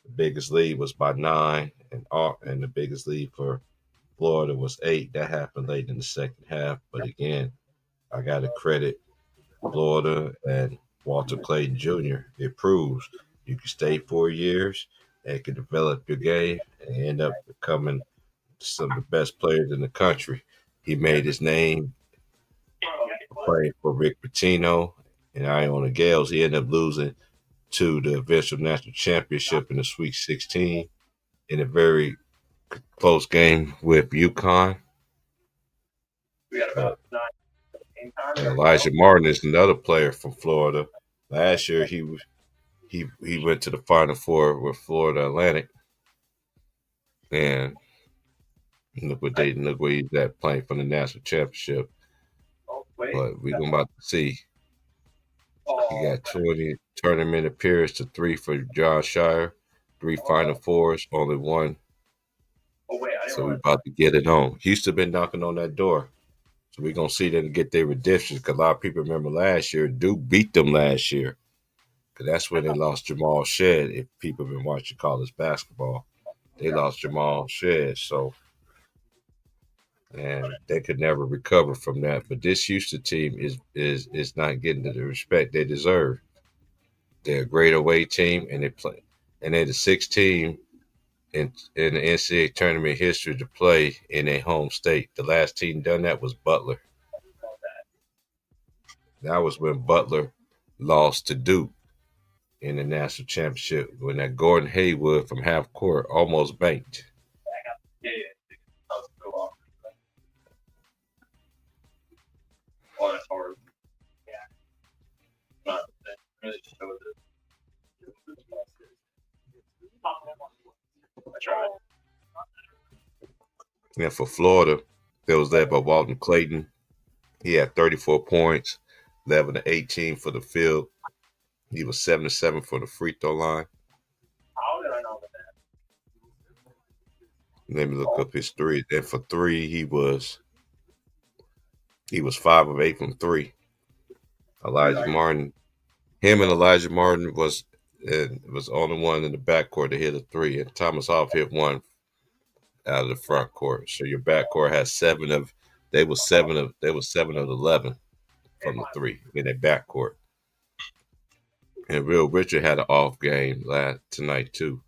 The biggest lead was by 9, and the biggest lead for Florida was 8. That happened late in the second half. But again, I got to credit Florida and Walter Clayton Jr. It proves you can stay 4 years and can develop your game and end up becoming some of the best players in the country. He made his name playing for Rick Pitino and Iona Gales. He ended up losing to the eventual national championship in the Sweet 16 in a very close game with UConn. And Elijah Martin is another player from Florida. Last year he went to the Final Four with Florida Atlantic, and look where he's at playing for the national championship. But we're about to see. He got 20 tournament appearances to 3 for John Shire, 3 Final Fours, only 1. So we're about to get it on. Houston been knocking on that door. So we're going to see them get their redemption because a lot of people remember last year. Duke beat them last year because that's when they lost Jamal Shead. If people have been watching college basketball, they lost Jamal Shead. So, and they could never recover from that. But this Houston team is not getting the respect they deserve. They're a great away team, and they're the 6th team in the NCAA tournament history to play in a home state. The last team done that was Butler. That was when Butler lost to Duke in the national championship when that Gordon Haywood from half court almost banked. And for Florida, they was led by Walton Clayton. He had 34 points, 11 to 18 for the field. He was 7 to 7 for the free throw line. Let me look up his three. And for 3, he was 5 of 8 from 3. Elijah Martin, him and Elijah Martin was the only one in the backcourt to hit a 3, and Thomas Hoff hit 1 out of the front court. So your backcourt has 7 of 11 from the 3 in their backcourt. And Will Richard had an off game tonight too,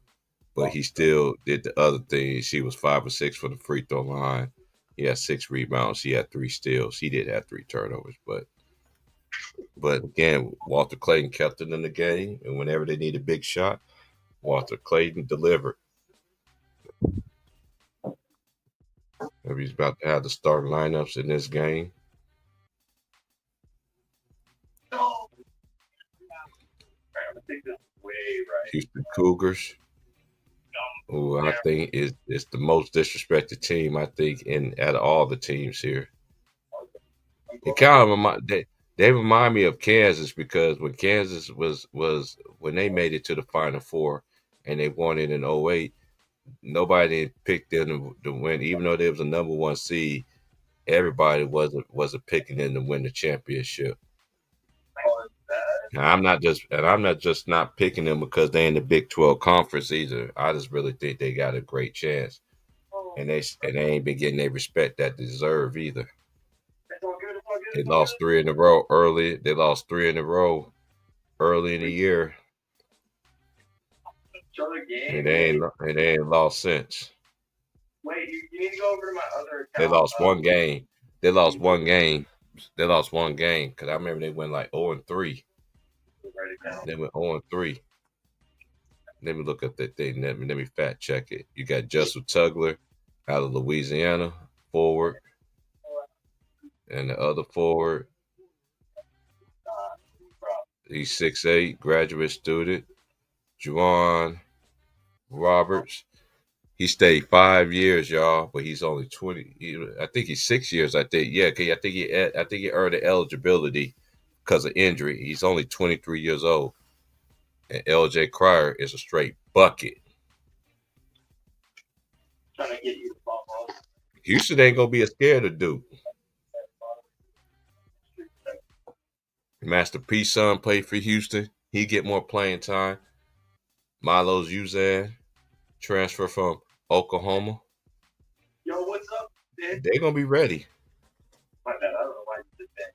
but he still did the other things. He was 5 or 6 for the free throw line. He had 6 rebounds. He had 3 steals. He did have 3 turnovers, but again, Walter Clayton kept it in the game, and whenever they need a big shot, Walter Clayton delivered. And he's about to have the starting lineups in this game. Houston Cougars, who I think is the most disrespected team, I think, out of all the teams here. It kind of they remind me of Kansas because when Kansas was when they made it to the Final Four and they won it in 08, nobody picked them to win, even though they was a number 1 seed. Everybody wasn't picking them to win the championship. And I'm not just not picking them because they're in the Big 12 conference either. I just really think they got a great chance, and they ain't been getting their respect that they deserve either. They lost 3 in a row early. They lost 3 in a row early in the year, and they ain't lost since. Wait, you need to go over to my other account. They lost one game. They lost one game because I remember they went like 0-3. They went 0-3. Let me look at that thing. Let me fact check it. You got Justin Tugler out of Louisiana, forward, and the other forward. He's 6'8", graduate student. Juwan Roberts. He stayed 5 years, y'all, but he's only 20. I think he's 6 years. I think, yeah. I think he earned the eligibility because of injury. He's only 23 years old, and L.J. Cryer is a straight bucket. Trying to get you the ball. Houston ain't gonna be scared of Duke. Master P son played for Houston. He get more playing time. Milos Uzan, transfer from Oklahoma. Yo, what's up, man? They're gonna be ready. My bad. I don't know why you did that.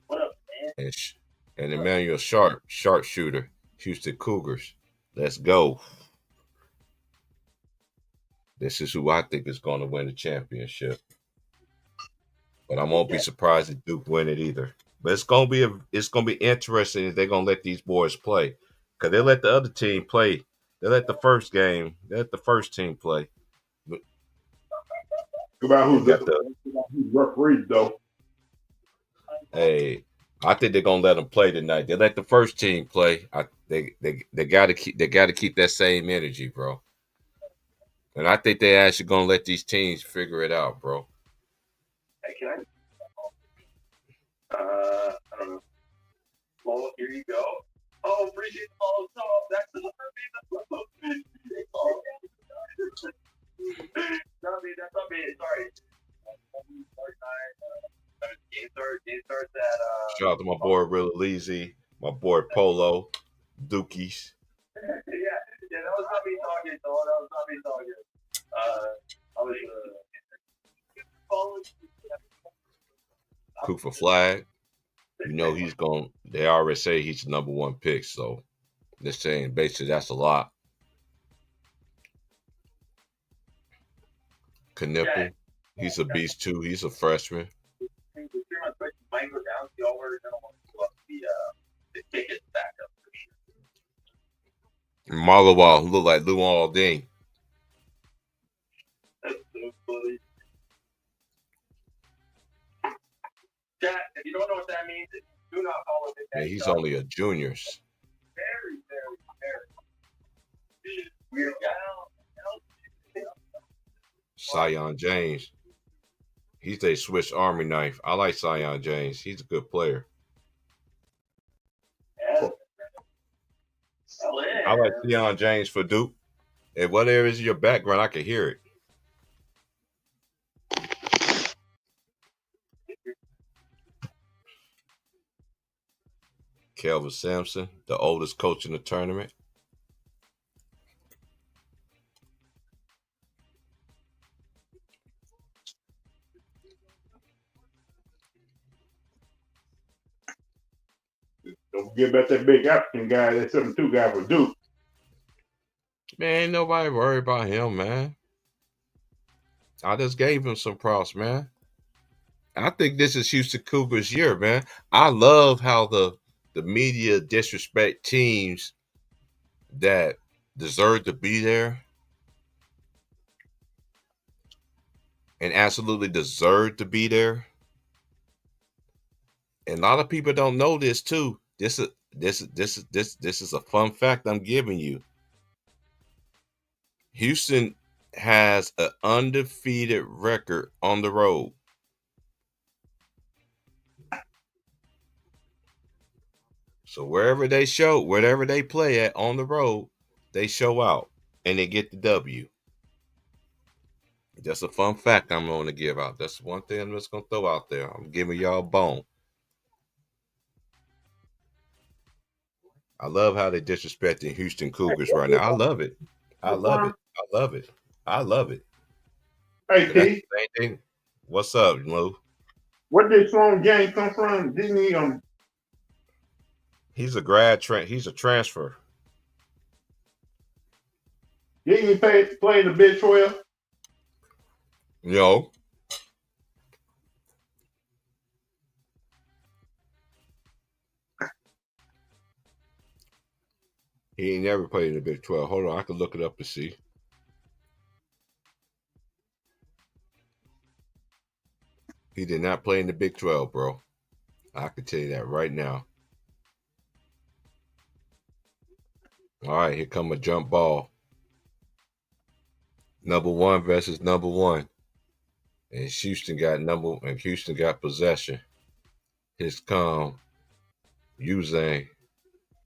What up, man? And Emmanuel Sharp, sharpshooter, Houston Cougars. Let's go. This is who I think is going to win the championship. But I won't be surprised if Duke win it either. But it's gonna be interesting if they're gonna let these boys play, because they let the other team play. They let the first game. They let the first team play. About They who's got the referee though. Hey, I think they're gonna let them play tonight. They let the first team play. They gotta keep that same energy, bro. And I think they actually gonna let these teams figure it out, bro. Hey, can I don't know. Well, here you go. Oh, appreciate the follow. So that's the me. That's not me. Sorry. Game starts at Shout out to my boy Real Easy, my boy Polo, Dookies. yeah, that was not me talking, though. That was not me talking. I was Cooper Flag. You know he's going. They already say he's the number one pick, so they're saying basically that's a lot. Knipple, he's a beast too. He's a freshman. Marlowall, who look like Lou Alding. That's so funny. Chat, if you don't know what that means, do not follow this. Yeah, he's only a junior. Very, very weird guy. Sion James. He's a Swiss Army knife. I like Sion James. He's a good player. Yeah. I like Sion James for Duke. And whatever is your background, I can hear it. Kelvin Sampson, the oldest coach in the tournament. Don't forget about that big African guy, that 7'2" guy for Duke. Man, ain't nobody worried about him, man. I just gave him some props, man. I think this is Houston Cougars' year, man. I love how the media disrespect teams that deserve to be there and absolutely deserve to be there. And a lot of people don't know this too. This is a fun fact I'm giving you. Houston has an undefeated record on the road. So wherever they play at on the road, they show out and they get the W. That's a fun fact I'm going to give out. That's one thing I'm just going to throw out there. I'm giving y'all a bone. I love how they disrespecting Houston Cougars right now. I love it. I love it. I love it. I love it. Hey, That's T, the same thing. What's up, Lou? where did Sloan James come from? Didn't he He's a he's a transfer. play the Big 12? No. He ain't never played in the Big 12. Hold on, I can look it up to see. He did not play in the Big 12, bro. I can tell you that right now. All right, here come a jump ball. Number one versus number one. And Houston got possession. Here come Uzang.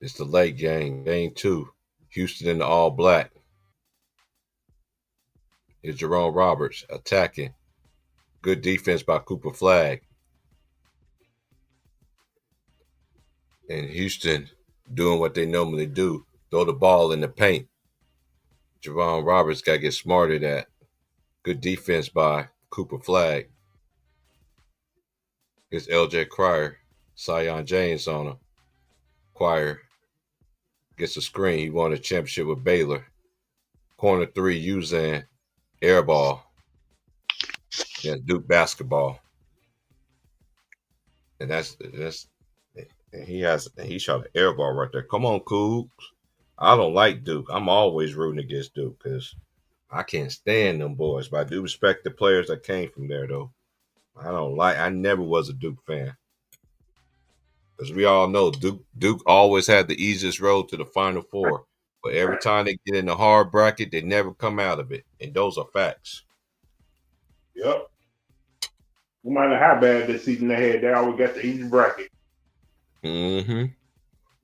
It's the late game 2. Houston in the all black. Here's Jerome Roberts attacking. Good defense by Cooper Flag. And Houston doing what they normally do. Throw the ball in the paint. Jerome Roberts got to get smarter at that. Good defense by Cooper Flag. Here's LJ Cryer. Sion James on him. Cryer gets a screen. He won a championship with Baylor. Corner 3, Uzan. Air ball. Yeah, Duke basketball. And he shot an air ball right there. Come on, Cougs. I don't like Duke. I'm always rooting against Duke because I can't stand them boys. But I do respect the players that came from there, though. I never was a Duke fan. Because we all know Duke always had the easiest road to the Final Four. But every time they get in the hard bracket, they never come out of it. And those are facts. Yep. No matter how bad this season they had, they always got the easy bracket. Mm-hmm.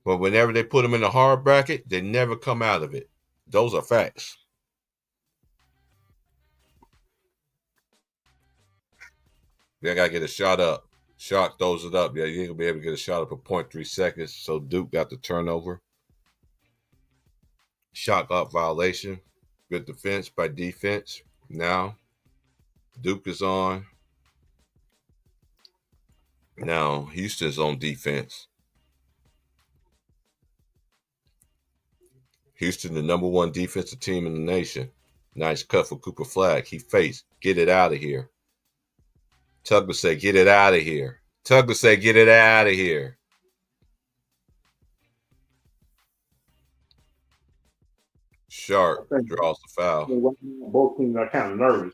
But whenever they put them in the hard bracket, they never come out of it. Those are facts. They got to get a shot up. Shark throws it up. Yeah, you ain't going to be able to get a shot up for 0.3 seconds. So Duke got the turnover. Shot clock violation. Good defense by defense. Now, Duke is on. Now, Houston's on defense. Houston, the number one defensive team in the nation. Nice cut for Cooper Flag. He faced. Get it out of here. Tugler say, get it out of here. Tugler say, get it out of here. Sharp draws the foul. Both teams are kind of nervous.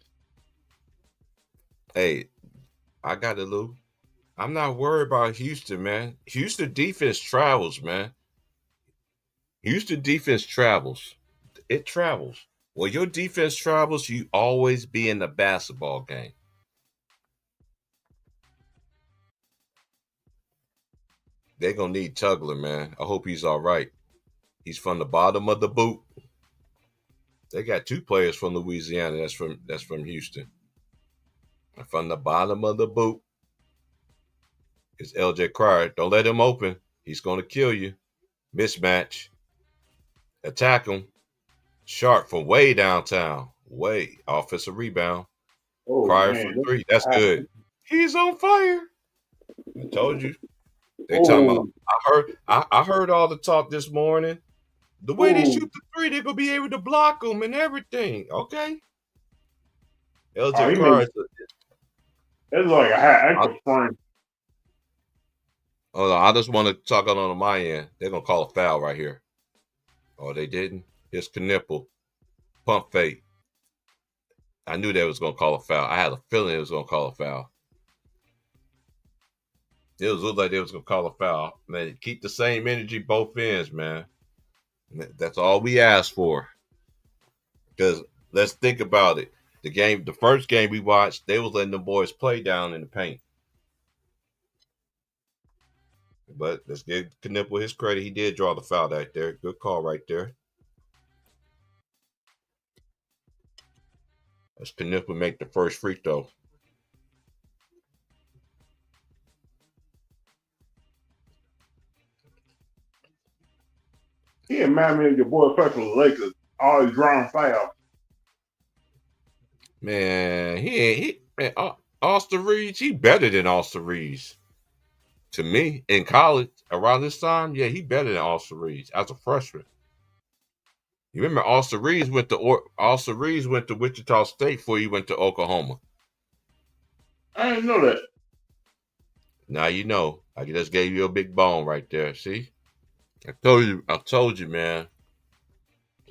Hey, I got it, Lou. I'm not worried about Houston, man. Houston defense travels, man. Houston defense travels. It travels. When your defense travels, you always be in the basketball game. They're going to need Tugler, man. I hope he's all right. He's from the bottom of the boot. They got 2 players from Louisiana. That's from Houston. And from the bottom of the boot is LJ Cryer. Don't let him open. He's going to kill you. Mismatch. Attack him. Sharp from way downtown. Way. Offensive rebound. Oh, Cryer man. from 3. That's good. He's on fire. I told you. They talking about. I heard all the talk this morning. The way they shoot the 3, they're gonna be able to block them and everything. Okay. LJ Cryer. It's like a high ankle sprain. Hold on, I just want to talk on my end. They're gonna call a foul right here. Oh, they didn't. It's Knipple. Pump fake. I knew they was gonna call a foul. I had a feeling it was gonna call a foul. It looked like they was gonna call a foul. Man, keep the same energy both ends, man. That's all we ask for. Because let's think about it. The first game we watched, they was letting the boys play down in the paint. But let's give Knipple his credit. He did draw the foul right there. Good call right there. Let's Knipple make the first free throw. He reminded me of your boy play for the Lakers. Always drawing fouls. Man, Austin Reeves, he better than Austin Reeves. To me, in college, around this time, yeah, he better than Austin Reeves as a freshman. You remember Austin Reeves went to Wichita State before he went to Oklahoma. I didn't know that. Now you know. I just gave you a big bone right there. See? I told you, man.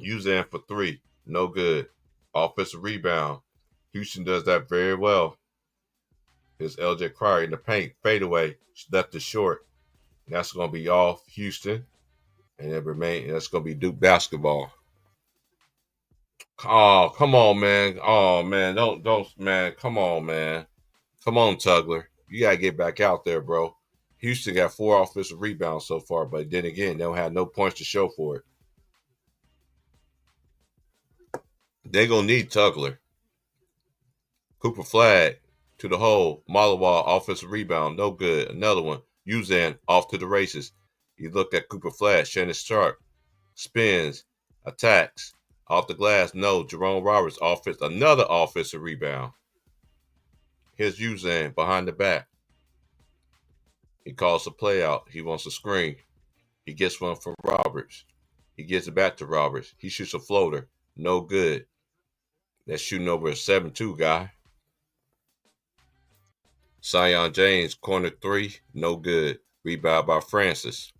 Uzan for 3. No good. Offensive rebound. Houston does that very well. Here's LJ Cryer in the paint. Fadeaway. Left it short. And that's going to be off Houston. And that's going to be Duke basketball. Oh, come on, man. Oh, man. Don't, man. Come on, man. Come on, Tugler. You got to get back out there, bro. Houston got 4 offensive rebounds so far, but then again, they don't have no points to show for it. They're going to need Tugler. Cooper Flag to the hole. Malawa offensive rebound. No good. Another one. Uzan off to the races. You look at Cooper Flag. Shannon Sharp spins, attacks. Off the glass. No. Jerome Roberts offense. Another offensive rebound. Here's Uzan behind the back. He calls a play out. He wants a screen. He gets one from Roberts. He gets it back to Roberts. He shoots a floater. No good. That's shooting over a 7-2 guy. Sion James, corner 3. No good. Rebound by Francis.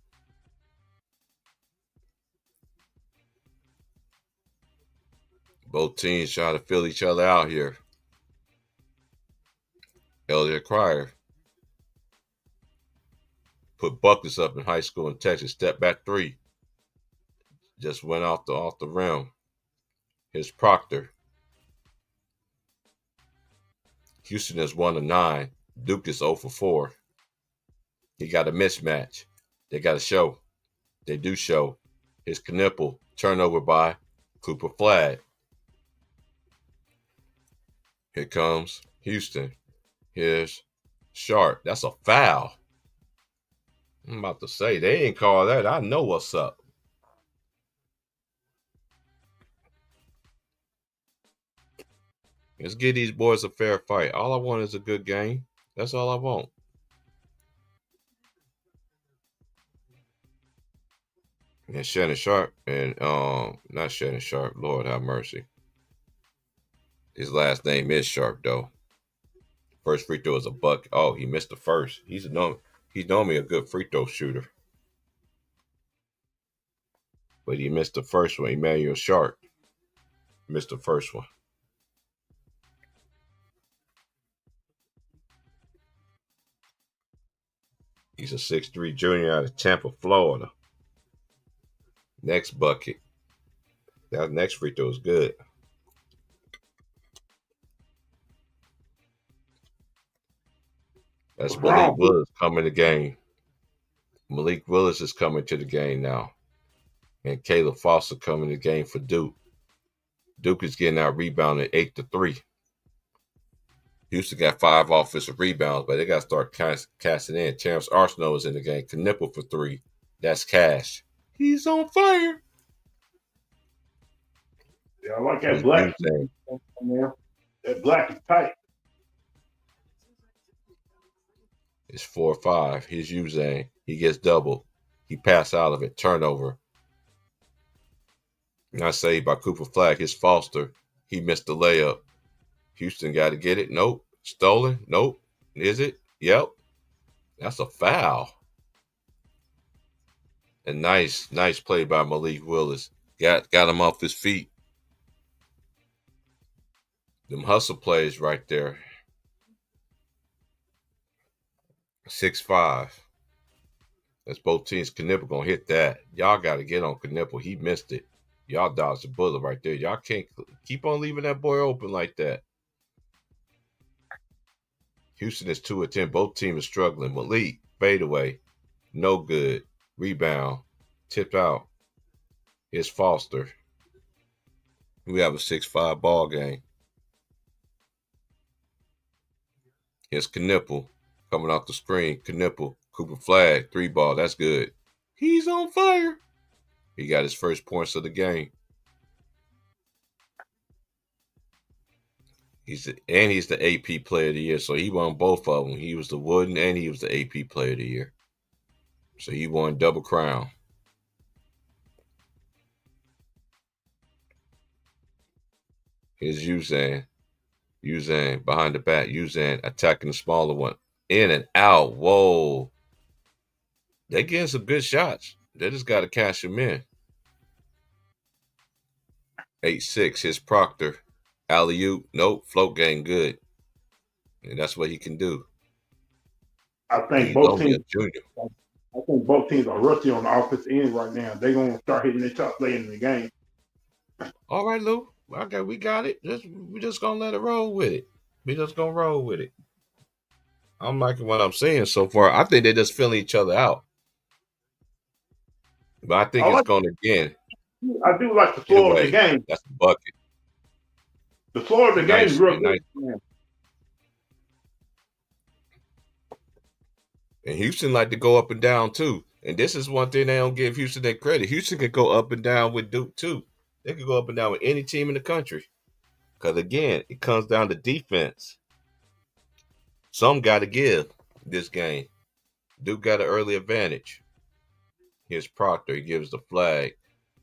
Both teams trying to fill each other out here. Elliot Cryer put buckets up in high school in Texas. Step back 3. Just went off the rim. Here's Proctor. Houston is 1-9. Duke is 0 for 4. He got a mismatch. They got to show. They do show. Here's Knipple. Turnover by Cooper Flag. Here comes Houston. Here's Sharp. That's a foul. I'm about to say, they ain't call that. I know what's up. Let's give these boys a fair fight. All I want is a good game. That's all I want. And Shannon Sharp and not Shannon Sharp, Lord have mercy. His last name is Sharp though. First free throw is a buck. Oh, he missed the first. He's normally a good free throw shooter. But he missed the first one. Emmanuel Sharp missed the first one. He's a 6'3" junior out of Tampa, Florida. Next bucket. That next free throw is good. That's Malik Willis coming to the game. Malik Willis is coming to the game now. And Caleb Foster coming to the game for Duke. Duke is getting out rebounded 8-3. Houston got 5 offensive rebounds, but they got to start casting in. Terrence Arsenault is in the game. Knipple for 3. That's cash. He's on fire. Yeah, I like that black. That black is tight. It's 4-5. Here's Uzan. He gets doubled. He passed out of it. Turnover. Not saved by Cooper Flag. His Foster. He missed the layup. Houston got to get it. Nope. Stolen. Nope. Is it? Yep. That's a foul. And nice play by Malik Willis. Got him off his feet. Them hustle plays right there. 6-5. That's both teams. Knipple gonna hit that. Y'all got to get on Knipple. He missed it. Y'all dodged a bullet right there. Y'all can't keep on leaving that boy open like that. Houston is 2 of 10. Both teams are struggling. Malik, fadeaway. No good. Rebound. Tipped out. Here's Foster. We have a 6-5 ball game. Here's Knipple coming off the screen. Knipple. Cooper Flag. 3 ball. That's good. He's on fire. He got his first points of the game. He's the AP Player of the Year, so he won both of them. He was the Wooden and he was the AP Player of the Year. So he won double crown. Here's Uzan. Uzan behind the back. Uzan attacking the smaller one. In and out. Whoa. They're getting some good shots. They just got to cash them in. 8-6. His Proctor. Alley oop. Nope. Float game good. And that's what he can do. I And think he's both only a teams. junior. I think both teams are rusty on the offensive end right now. They're gonna start hitting the top late in the game. All right, Lou. Okay, we got it. We just gonna let it roll with it. We just gonna roll with it. I'm liking what I'm seeing so far. I think they're just filling each other out. But I think I it's like. going to again. I do like the Get flow of the away. game. That's a bucket. The flow of the game is Nice, real man. good. Nice. Man. And Houston like to go up and down too. And this is one thing they don't give Houston their credit. Houston can go up and down with Duke too. They could go up and down with any team in the country. Because again, it comes down to defense. Some got to give this game. Duke got an early advantage. Here's Proctor. He gives the flag.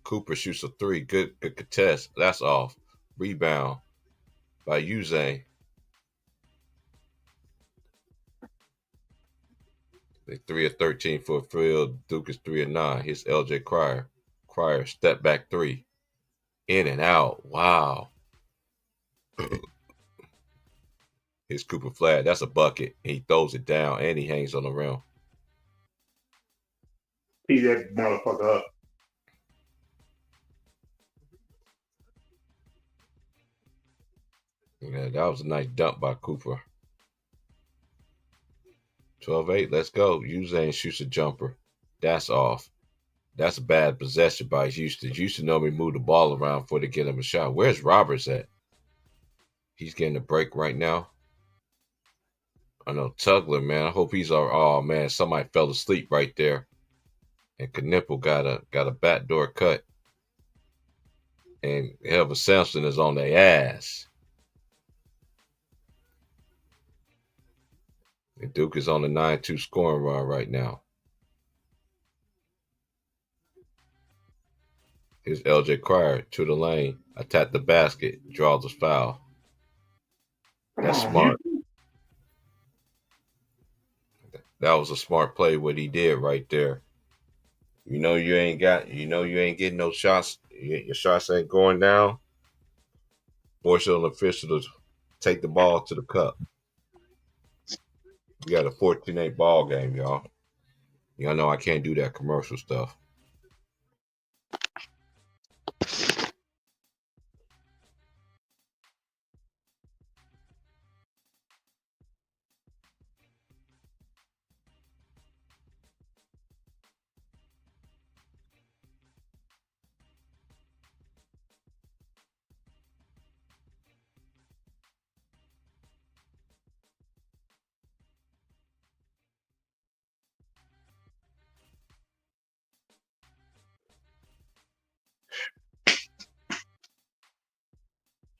Cooper shoots a three. Good contest. That's off. Rebound by Uzane. They 3 of 13 for a field. Duke is 3 of 9. Here's LJ Cryer. Cryer, step back three. In and out. Wow. Here's Cooper Flat. That's a bucket. He throws it down and he hangs on the rim. Tee that motherfucker up. Yeah, that was a nice dump by Cooper. 12-8. Let's go. Uzane shoots a jumper. That's off. That's a bad possession by Houston. Houston normally move the ball around before they get him a shot. Where's Roberts at? He's getting a break right now. I know Tugler, man. I hope he's all. Oh man, somebody fell asleep right there, and Knipple got a backdoor cut, and Elvis Sampson is on their ass. And Duke is on the 9-2 scoring run right now. Here's LJ Cryer to the lane, attack the basket, draws a foul. That's smart. That was a smart play. What he did right there. You know you ain't getting no shots. Your shots ain't going down. Force an official to take the ball to the cup. We got a 14-8 ball game, y'all. Y'all know I can't do that commercial stuff.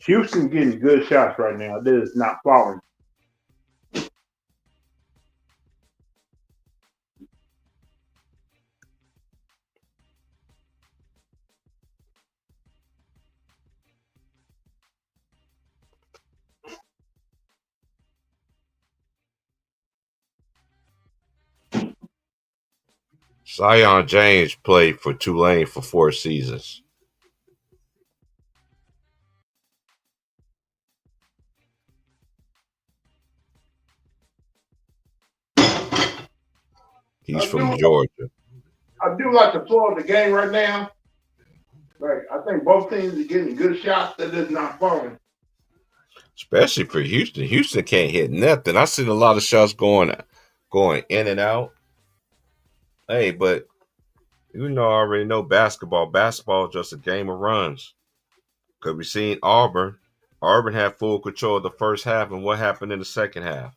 Houston getting good shots right now. That is not falling. Zion James played for Tulane for 4 seasons. He's from Georgia. I do like the flow of the game right now. Like I think both teams are getting good shots. That is not falling. Especially for Houston. Houston can't hit nothing. I seen a lot of shots going in and out. Hey, but you know, I already know basketball. Basketball is just a game of runs. Because we seen Auburn. Auburn had full control of the first half, and what happened in the second half?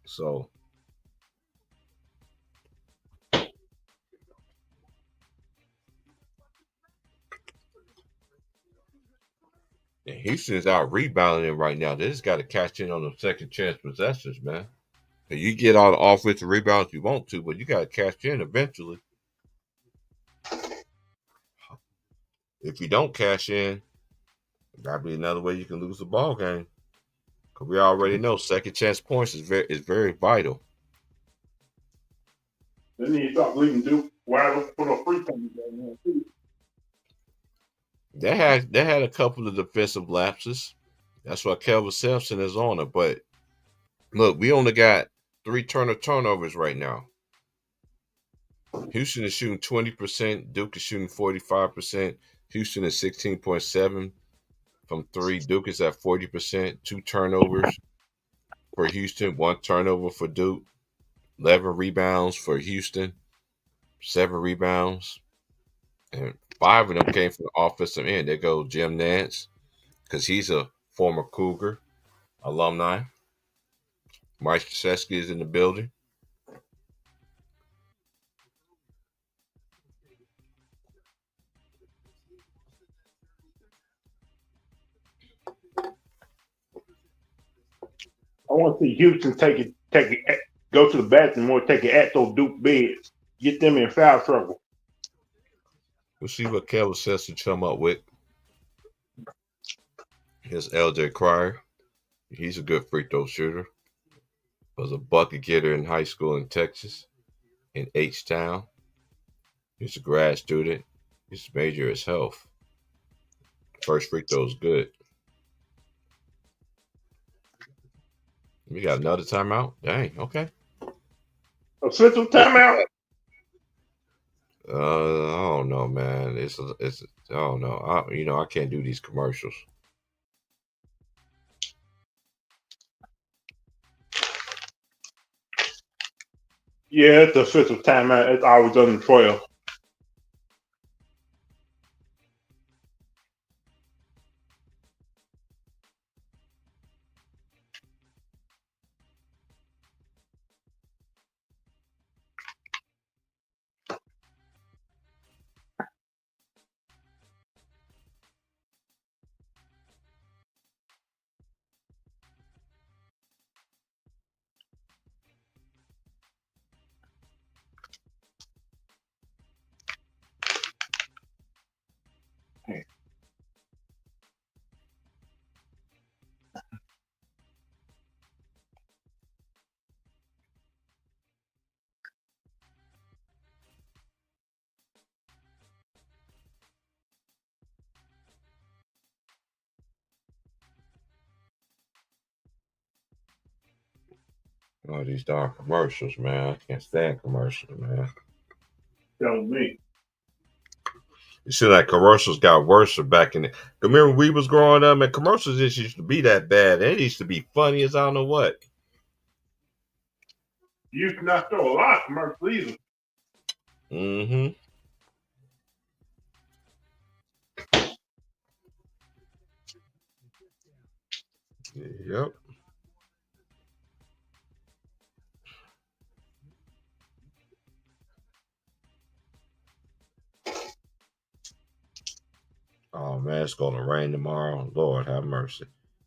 So, and Houston's out rebounding right now. They just got to catch in on the second chance possessions, man. And you get all the offensive rebounds you want to, but you got to catch in eventually. If you don't cash in, that'd be another way you can lose the ball game. Because we already know second chance points is very vital. They need to start leaving Duke wide open for the free throws right now too. They had a couple of defensive lapses. That's why Kelvin Sampson is on it. But look, we only got 3 turnovers right now. Houston is shooting 20%. Duke is shooting 45%. Houston is 16.7 from three. Duke is at 40%. 2 turnovers for Houston. 1 turnover for Duke. 11 rebounds for Houston. 7 rebounds. And 5 of them came from the offensive end. There goes Jim Nance, because he's a former Cougar alumni. Mike Krzyzewski is in the building. I want to see Houston go to the bathroom or take it at those Duke beds, get them in foul trouble. We'll see what Kelvin says to come up with. Here's LJ Cryer. He's a good free throw shooter. Was a bucket getter in high school in Texas, in H-Town. He's a grad student. His major is health. First free throw is good. We got another timeout? Dang, okay. Official timeout? I don't know, man. It's I don't know. I can't do these commercials. Yeah, it's official timeout. It's always under 12. Oh, these darn commercials, man. I can't stand commercials, man. Tell me. You see, like commercials got worse back in the. Remember, when we was growing up, and commercials just used to be that bad. They used to be funny as I don't know what. You used to not throw a lot of commercials either. Mm-hmm. Yep. Oh man, it's gonna rain tomorrow. Lord have mercy.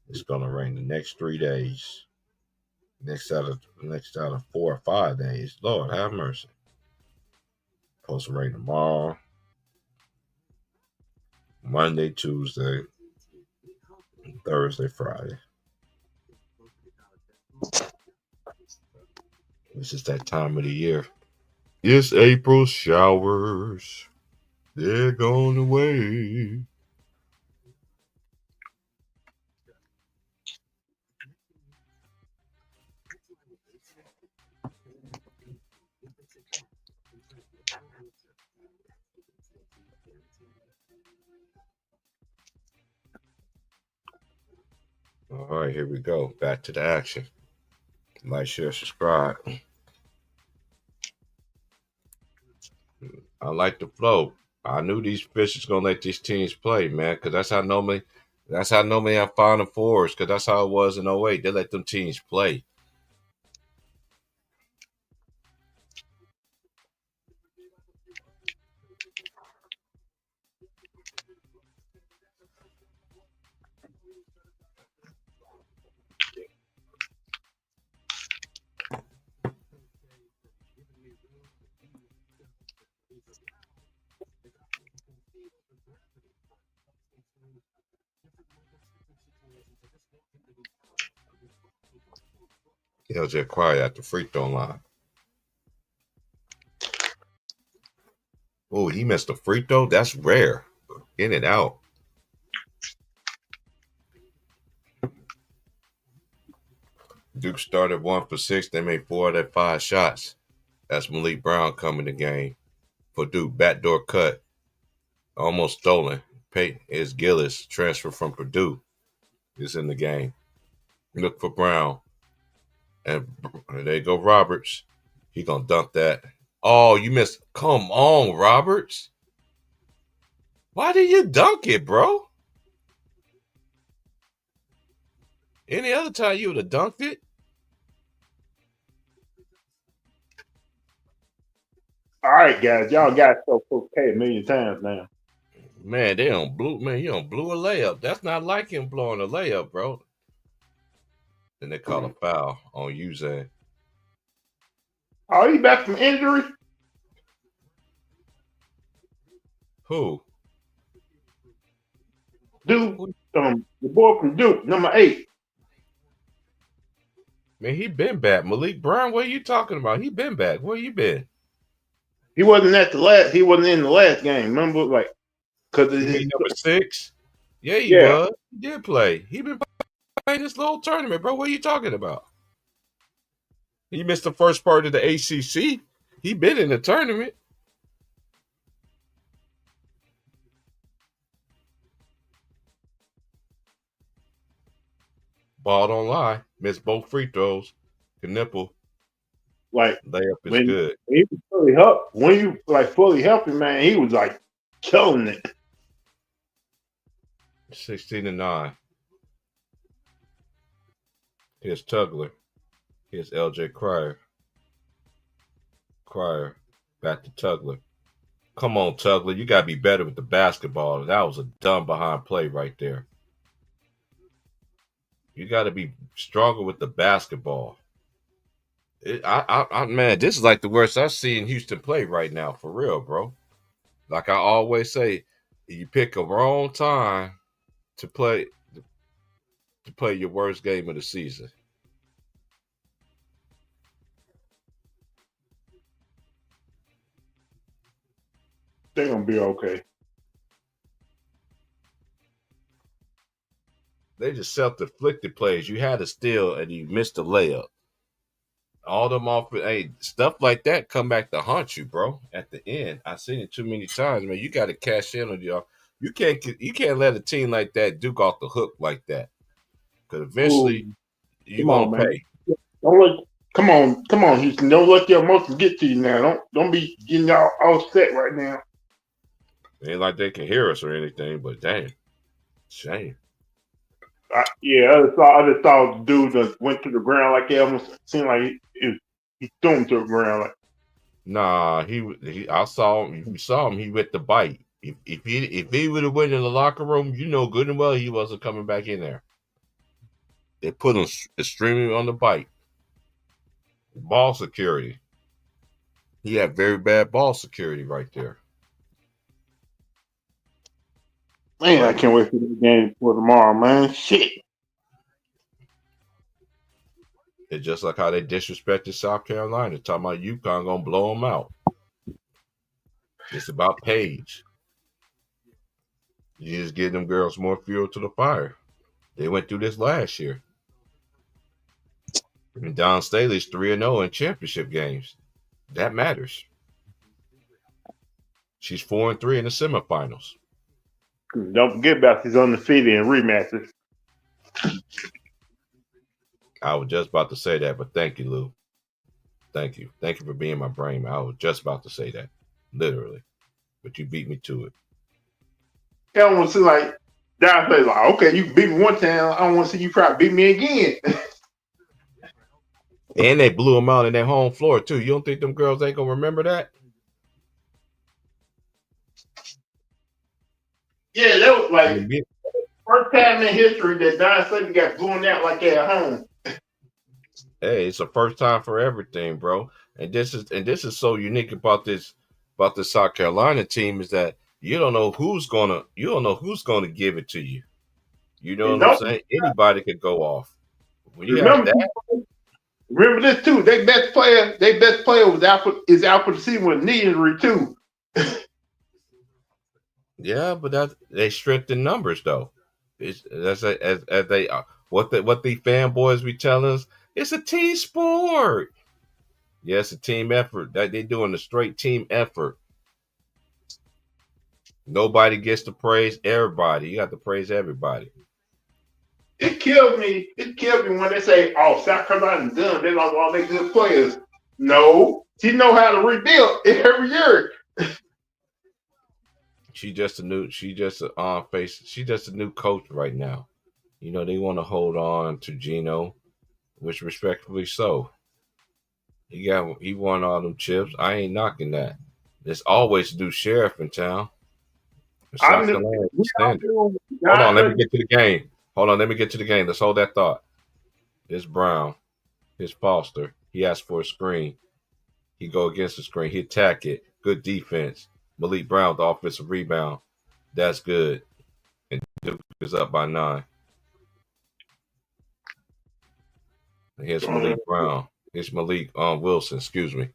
It's gonna rain the next 3 days. Next out of 4 or 5 days. Lord have mercy. Supposed to rain tomorrow, Monday, Tuesday, Thursday, Friday. This is that time of the year. It's April showers. They're going away. All right, here we go. Back to the action. Like, share, subscribe. I like the flow. I knew these officials gonna let these teams play, man, because that's how normally I find the fours, because that's how it was in '08. They let them teams play. LJ quiet at the free throw line. Oh, he missed a free throw? That's rare. In and out. Duke started 1 for 6. They made 4 of their 5 shots. That's Malik Brown coming the game for Duke. Backdoor cut, almost stolen. Peyton is Gillis, transfer from Purdue, is in the game. Look for Brown. And there you go, Roberts. He gonna dunk that. Oh, you missed. Come on, Roberts. Why did you dunk it, bro? Any other time you would have dunked it? All right, guys, y'all got so okay a million times now. Man, they don't blew. Man, you don't blew a layup. That's not like him blowing a layup, bro. Then they call a foul on Uzan. Oh, he back from injury? Who? Duke, the boy from Duke, number 8. Man, he been back. Malik Brown, what are you talking about? He been back. Where you been? He wasn't at the last. He wasn't in the last game. Remember, like, because You mean number 6? Yeah, he yeah, was. He did play. He been playing this little tournament, bro. What are you talking about? He missed the first part of the ACC. He been in the tournament. Ball don't lie. Missed both free throws. Nipple like layup is when good. he was fully helped. When you like fully helping, man, he was like killing it. 16-9. Here's Tugler. Here's LJ Cryer. Back to Tugler. Come on, Tugler. You got to be better with the basketball. That was a dumb behind play right there. You got to be stronger with the basketball. Man, this is like the worst I see in Houston play right now, for real, bro. Like I always say, you pick a wrong time to play your worst game of the season. They're gonna be okay. They just self-inflicted plays. You had a steal and you missed a layup. All them off, hey, stuff like that come back to haunt you, bro. At the end, I've seen it too many times, man. You got to cash in on y'all. You can't let a team like that Duke off the hook like that, because eventually Ooh, you're come on, gonna man. pay. Don't let. Come on, Houston. Don't let your emotions get to you now. Don't be getting all set right now. It ain't like they can hear us or anything, but damn, shame. I just saw the dude that went to the ground like it almost seemed like he threw him to the ground. Like, Nah, I saw him. If you saw him, he went to bite. If he would have went in the locker room, you know good and well he wasn't coming back in there. They put him extremely on the bite. Ball security. He had very bad ball security right there. man, I But can't wait for the game for tomorrow, man. Shit. it's just like how they disrespected South Carolina, talking about UConn gonna blow them out. It's about Page. You just give them girls more fuel to the fire. They went through this last year. And Don Staley's 3-0 in championship games. That matters. She's 4-3 in the semifinals. Don't forget about these undefeated and rematches. I was just about to say that, but thank you, Lou. Thank you. Thank you for being my brain. I was just about to say that. Literally. But you beat me to it. I don't want to see like Don say like, okay, you beat me one time. I don't want to see you try to beat me again. And they blew them out in their home floor, too. You don't think them girls ain't going to remember that? Yeah, that was like first time in history that Don Sutton got blown out like that at home. Hey, it's a first time for everything, bro. And this is so unique about this South Carolina team is that you don't know who's gonna give it to you. You know And what I'm don't saying? Anybody could go off. When you have remember, that, remember this too. Their best player was out for the season with knee injury too. yeah, but they strict in numbers though. As they what the fanboys be telling us It's a team sport. Yeah, it's a team effort. That they're doing a straight team effort. Nobody gets to praise everybody. You got to praise everybody. It killed me. It killed me when they say, "Oh, South Carolina's done. They lost all their good players." No, she know how to rebuild every year. She just a new. She just a face. She just a new coach right now. You know they want to hold on to Gino, which respectfully so. He won all them chips. I ain't knocking that. There's always a new sheriff in town. I'm South the, Carolina we all standard. know Hold God on, let me doesn't. get to the game. Hold on, let me get to the game. Let's hold that thought. It's Brown. His Foster. He asked for a screen. He go against the screen. He attack it. Good defense. Malik Brown, the offensive rebound. That's good. And Duke is up by 9. And here's Malik Brown. Here's Malik Wilson. Excuse me.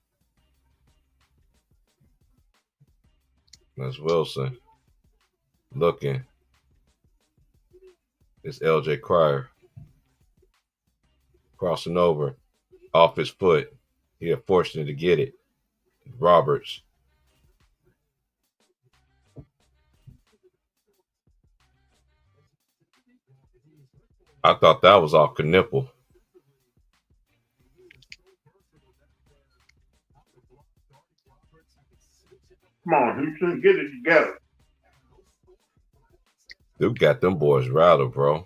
That's Wilson. Looking. It's LJ Cryer. Crossing over. Off his foot. He had fortunate to get it. Roberts. I thought that was off Knipple. Come on, Houston, get it together. Duke got them boys rattled, bro.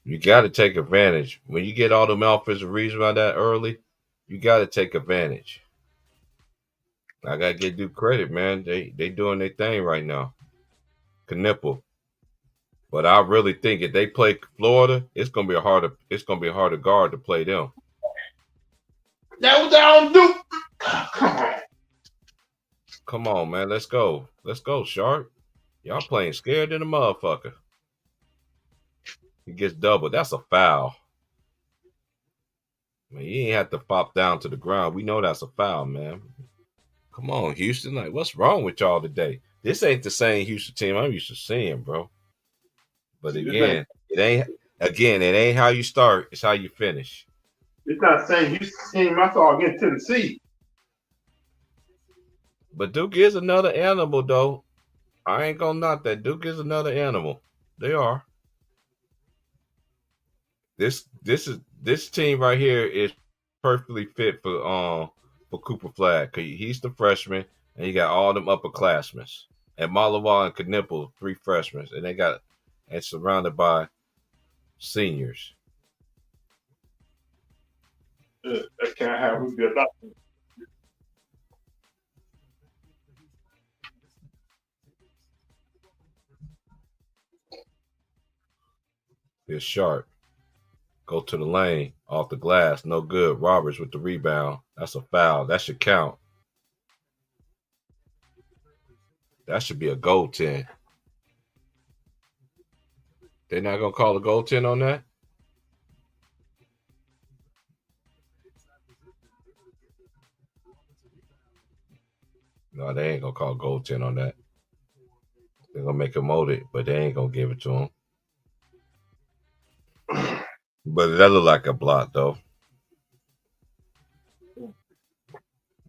You got to take advantage. When you get all them offensive reads like that early, you got to take advantage. I got to give Duke credit, man. They doing their thing right now. Knipple. But I really think if they play Florida, it's gonna be a harder guard to play them. That was down Duke. Come on. Come on, man. Let's go. Let's go, Sharp. Y'all playing scared than a motherfucker. He gets doubled. That's a foul. Man, you ain't have to pop down to the ground. We know that's a foul, man. Come on, Houston. Like, what's wrong with y'all today? This ain't the same Houston team I'm used to seeing, bro. But again, it ain't how you start, it's how you finish. It's not saying Houston team I saw against Tennessee. But Duke is another animal, though. I ain't gonna knock that. Duke is another animal. They are. This team right here is perfectly fit for Cooper Flag. He's the freshman, and you got all them upperclassmen. And Malawa and Knipple, 3 freshmen, and surrounded by seniors. That's kind of how we built up. Here's Sharp. Go to the lane. Off the glass. No good. Roberts with the rebound. That's a foul. That should count. That should be a goaltend. They're not going to call a goaltend on that? No, they ain't going to call goaltend on that. They're going to make him hold it, but they ain't going to give it to him. But that look like a block, though.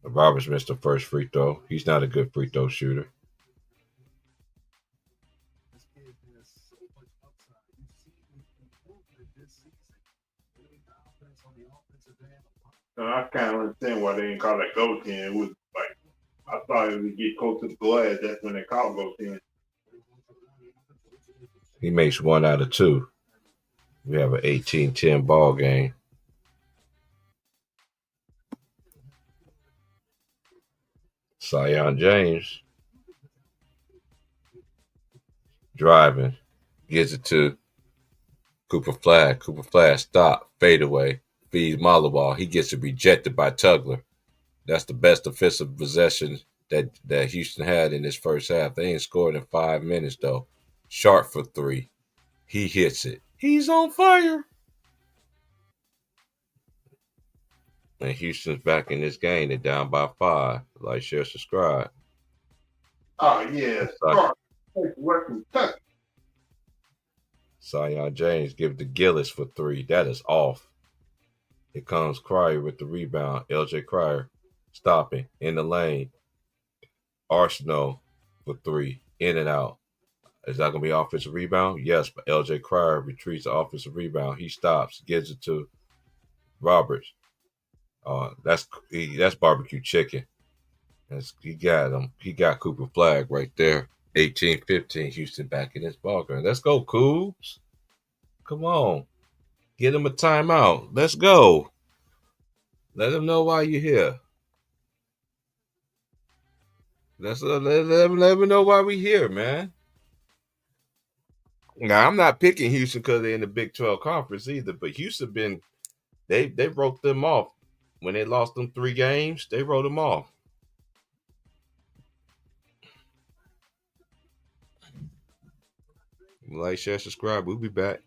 Roberts missed the first free throw. He's not a good free throw shooter. So I kind of understand why they didn't call that goaltend. It was like, I thought it would get close to the glass. That's when they call goaltend. He makes 1 out of 2. We have an 18-10 ball game. Sion James driving, gives it to Cooper Flag. Cooper Flag stop, fade away, feeds Malawal. He gets it rejected by Tugler. That's the best offensive possession that Houston had in this first half. They ain't scored in 5 minutes though. Sharp for 3. He hits it. He's on fire. And Houston's back in this game. They're down by 5. Like, share, subscribe. Oh, yeah. Sion James give it to Gillis for 3. That is off. Here comes Cryer with the rebound. LJ Cryer stopping in the lane. Arsenal for three. In and out. Is that going to be offensive rebound? Yes, but LJ Cryer retreats the offensive rebound. He stops, gives it to Roberts. That's barbecue chicken. He got him. He got Cooper Flag right there. 18-15. Houston back in this ball game. Let's go, Cougs. Come on. Get him a timeout. Let's go. Let him know why you're here. Let him know why we're here, man. Now I'm not picking Houston because they're in the Big 12 conference either, but Houston they wrote them off when they lost them 3 games. They wrote them off. Like, share, subscribe. We'll be back.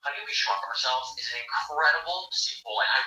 Honey, We Shrunk Ourselves is an incredible sequel, and I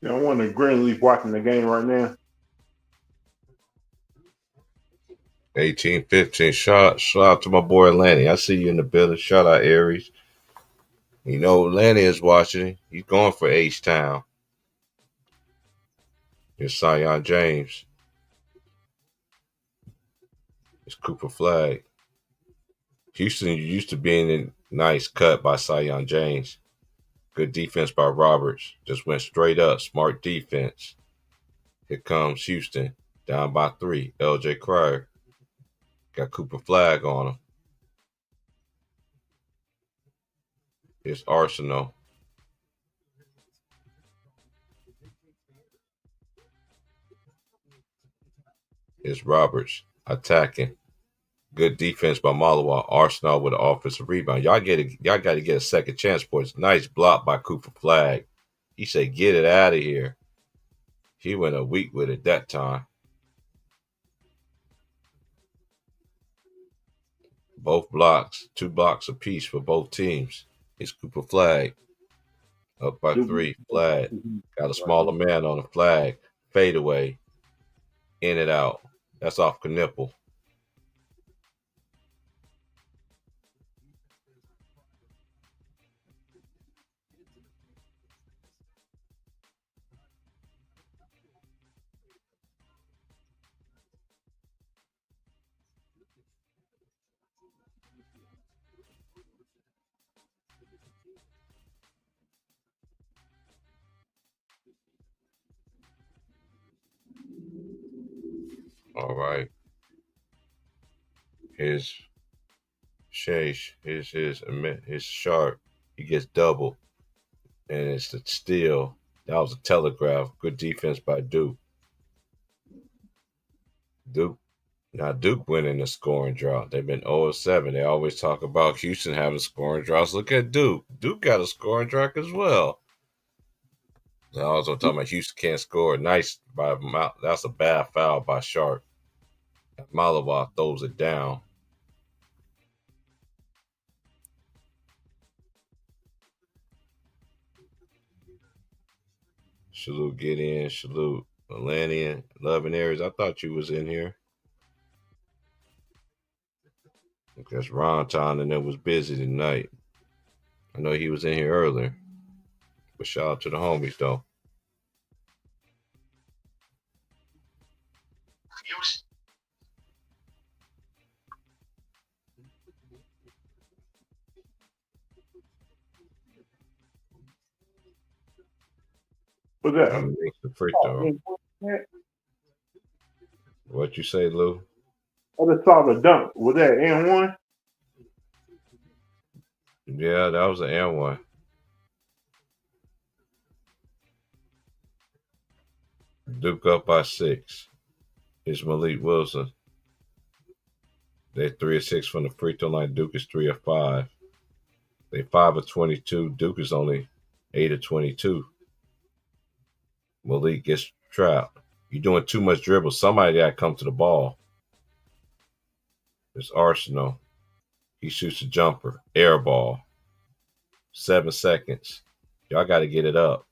You know, one of Greenleaf watching the game right now. 18-15. Shout out to my boy Lanny. I see you in the building. Shout out Aries. You know Lanny is watching. He's going for H-Town. It's Sion James. It's Cooper Flag. Houston used to being a nice cut by Sion James. Good defense by Roberts. Just went straight up. Smart defense. Here comes Houston. Down by 3. LJ Cryer. Got Cooper Flag on him. It's Arsenal. It's Roberts attacking. Good defense by Malawa. Arsenal with an offensive rebound. Y'all got to get a second chance, boys. Nice block by Cooper Flag. He said, "Get it out of here." He went a week with it that time. Both blocks, 2 blocks apiece for both teams. It's Cooper Flag up by 3. Flag got a smaller man on the flag. Fade away, in and out. That's off Knipple. All right. Here's Shage. Here's his sharp. He gets double. And it's the steal. That was a telegraph. Good defense by Duke. Duke. Now Duke winning the scoring drought. They've been 0-7. They always talk about Houston having scoring droughts. Look at Duke. Duke got a scoring drought as well. I also talking about Houston can't score. Nice by that's a bad foul by Sharp. Malawa throws it down. Salute, get in. Salute, Melanian, Loving Aries. I thought you was in here. Because Ron Town and it was busy tonight. I know he was in here earlier. But shout out to the homies though. What's that? I'm make the free throw. What you say, Lou? I just saw the dunk. Was that N1? Yeah, that was an N1. Duke up by 6. It's Malik Wilson. They're 3 of 6 from the free throw line. Duke is 3 of 5. They 5 of 22. Duke is only 8 of 22. Malik gets trapped. You're doing too much dribble. Somebody got to come to the ball. It's Arsenal. He shoots a jumper. Air ball. 7 seconds. Y'all got to get it up.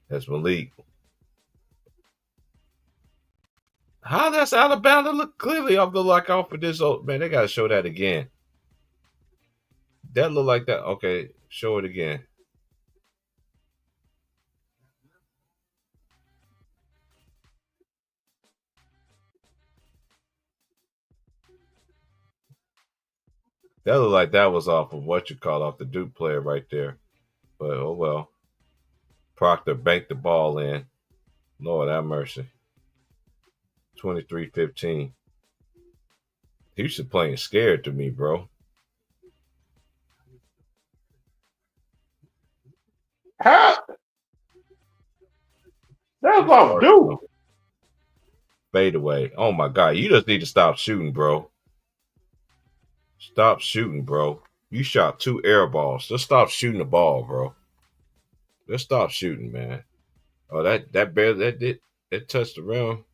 That's Malik. How that's Alabama look clearly off the lock off for this old man. They got to show that again. That look like that. Okay, show it again. That looked like that was off of what you call off the Duke player right there. But oh well. Proctor banked the ball in. Lord have mercy. 23-15. Houston playing scared to me, bro. How? That's off Duke. Fade away. Oh my God. You just need to stop shooting, bro. Stop shooting, bro. You shot 2 air balls. Just stop shooting the ball, bro. Just stop shooting, man. Oh, that barely that touched the rim.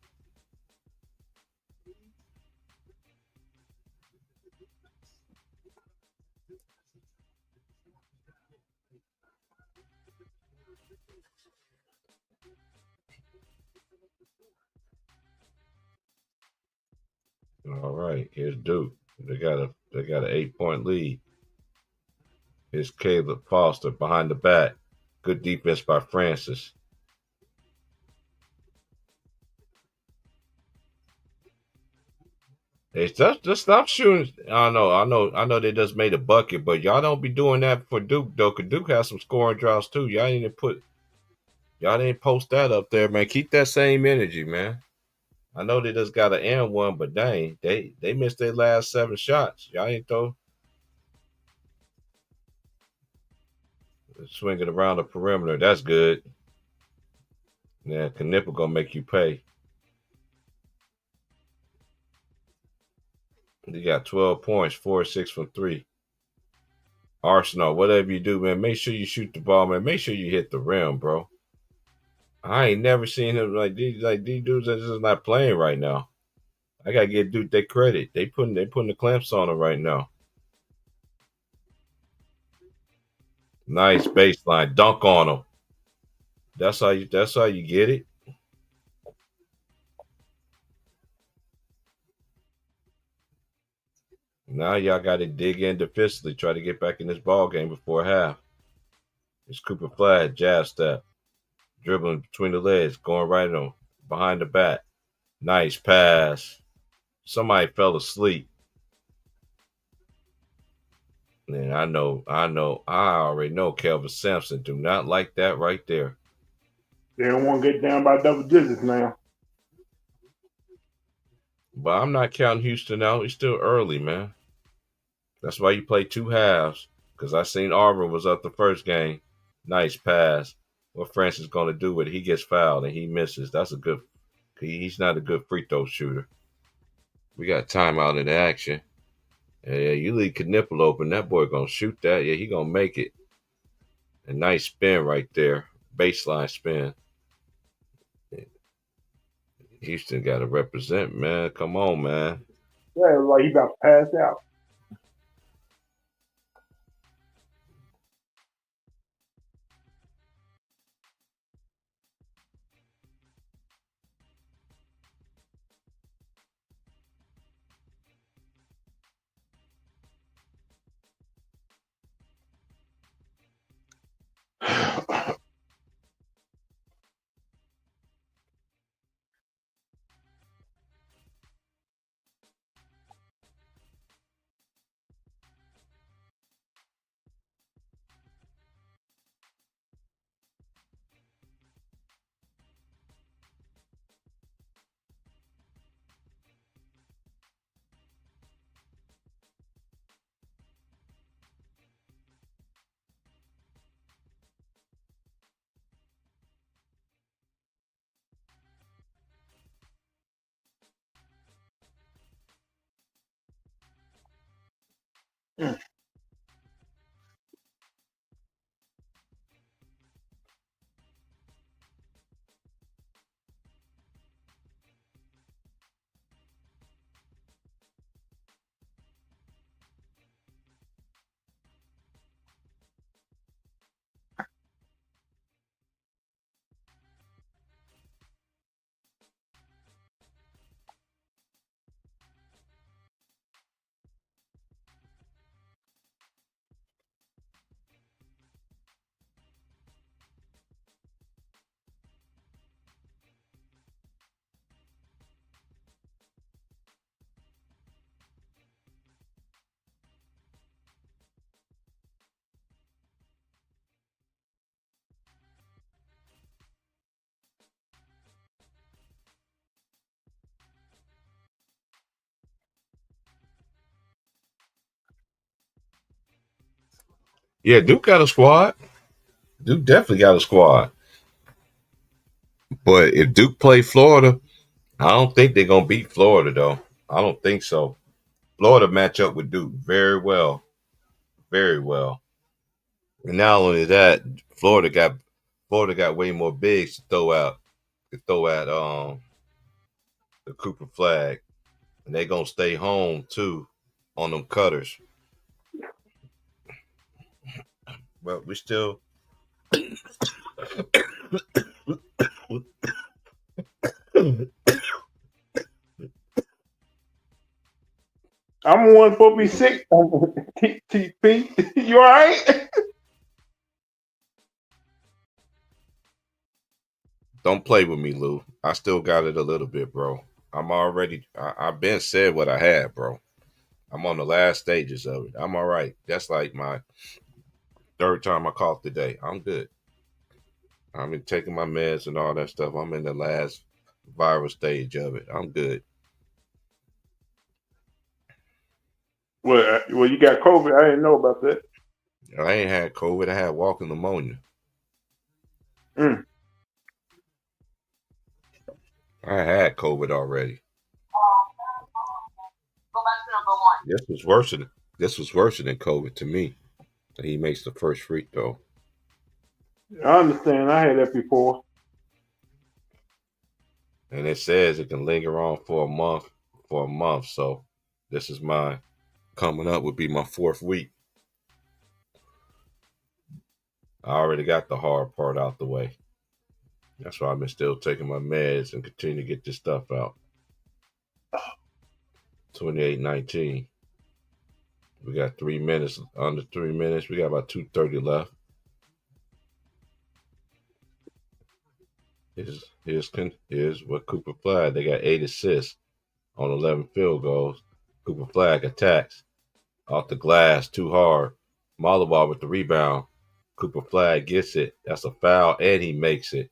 All right, here's Duke. They got an 8-point lead. Here's Caleb Foster behind the back. Good defense by Francis. Hey, just stop shooting. I know they just made a bucket, but y'all don't be doing that for Duke though. Cause Duke has some scoring droughts too. Y'all didn't post that up there, man. Keep that same energy, man. I know they just got an N1, but dang, they missed their last 7 shots. Y'all ain't throw swinging around the perimeter. That's good. Yeah, Knipple gonna make you pay. You got 12 points, 4-6 from three. Arsenal, whatever you do, man, make sure you shoot the ball, man. Make sure you hit the rim, bro. I ain't never seen him like these dudes are just not playing right now. I gotta give dude their credit. They putting the clamps on him right now. Nice baseline dunk on him. That's how you get it. Now y'all got to dig in defensively, try to get back in this ball game before half. It's Cooper Flag, jab step, dribbling between the legs, going right on behind the back. Nice pass. Somebody fell asleep. And I already know Kelvin Sampson do not like that right there. They don't want to get down by double digits now. But I'm not counting Houston out. It's still early, man. That's why you play two halves. Because I seen Auburn was up the first game. Nice pass. What Francis going to do with it? He gets fouled and he misses. That's a good. He's not a good free throw shooter. We got timeout in the action. Yeah, you leave Knipple open. That boy going to shoot that. Yeah, he going to make it. A nice spin right there. Baseline spin. Houston got to represent, man. Come on, man. Yeah, like he about to pass out. Yeah, Duke got a squad. Duke definitely got a squad. But if Duke play Florida, I don't think they're gonna beat Florida though. I don't think so. Florida match up with Duke very well, very well. And not only that, Florida got way more bigs to throw at the Cooper Flag, and they gonna stay home too on them cutters. But we still. I'm one for be sick. TTP, you all right? Don't play with me, Lou. I still got it a little bit, bro. I've been said what I had, bro. I'm on the last stages of it. I'm all right. That's like my third time I coughed today. I'm good. I've been taking my meds and all that stuff. I'm in the last viral stage of it. I'm good. Well, you got COVID. I didn't know about that. I ain't had COVID. I had walking pneumonia. Mm. I had COVID already. This was worse than COVID to me. He makes the first free throw. I understand. I had that before. And it says it can linger on for a month. So this is my coming up would be my 4th week. I already got the hard part out the way. That's why I've been still taking my meds and continue to get this stuff out. 28:19. We got 3 minutes, under 3 minutes. We got about 2:30 left. Here's what Cooper Flag. They got 8 assists on 11 field goals. Cooper Flag attacks off the glass too hard. Malabar with the rebound. Cooper Flag gets it. That's a foul, and he makes it.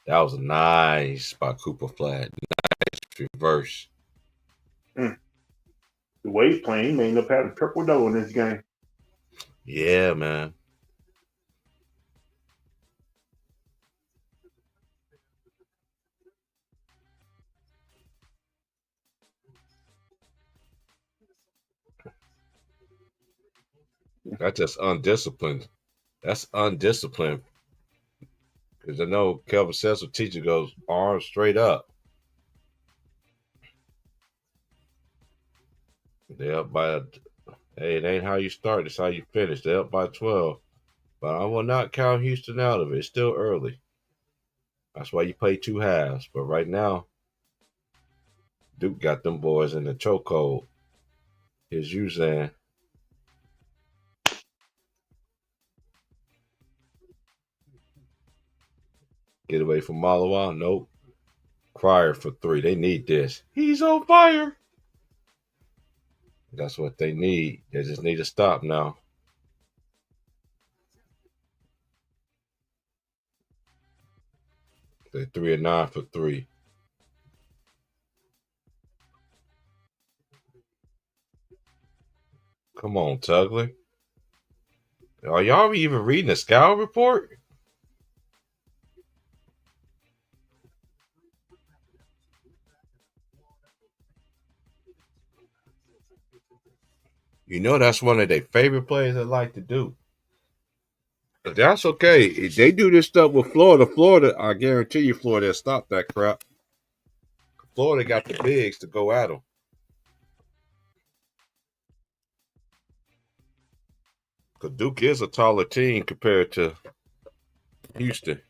That was nice by Cooper Flag. Nice reverse. The way he's playing, he may end up having triple double in this game. Yeah, man. That's just undisciplined. That's undisciplined. Because I know Kelvin Cecil teacher goes arms straight up. They up by hey, it ain't how you start, it's how you finish. They up by 12. But I will not count Houston out of it. It's still early. That's why you play 2 halves. But right now, Duke got them boys in the chokehold. Here's Uzan. Get away from Malawa. Nope. Crier for 3. They need this. He's on fire. That's what they need. They just need to stop now. They're 3 and 9 for 3. Come on, Tugler. Are y'all even reading the scout report? You know that's one of their favorite plays they like to do. But that's okay. If they do this stuff with Florida, I guarantee you Florida will stop that crap. Florida got the bigs to go at them. Because Duke is a taller team compared to Houston.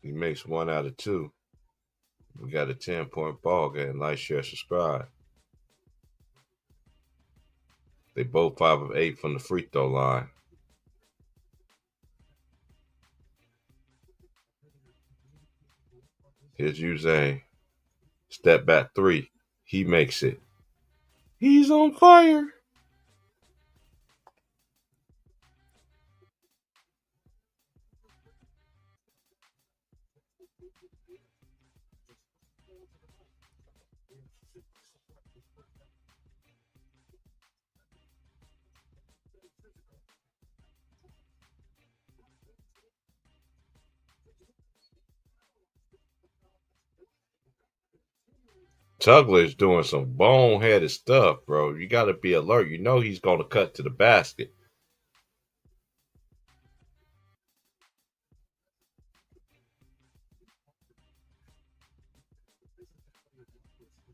He makes 1 out of 2. We got a 10-point ball game. Like, share, subscribe. They both 5 of 8 from the free throw line. Here's Uzane. Step back 3. He makes it. He's on fire. Tugler's doing some boneheaded stuff, bro. You got to be alert. You know he's going to cut to the basket.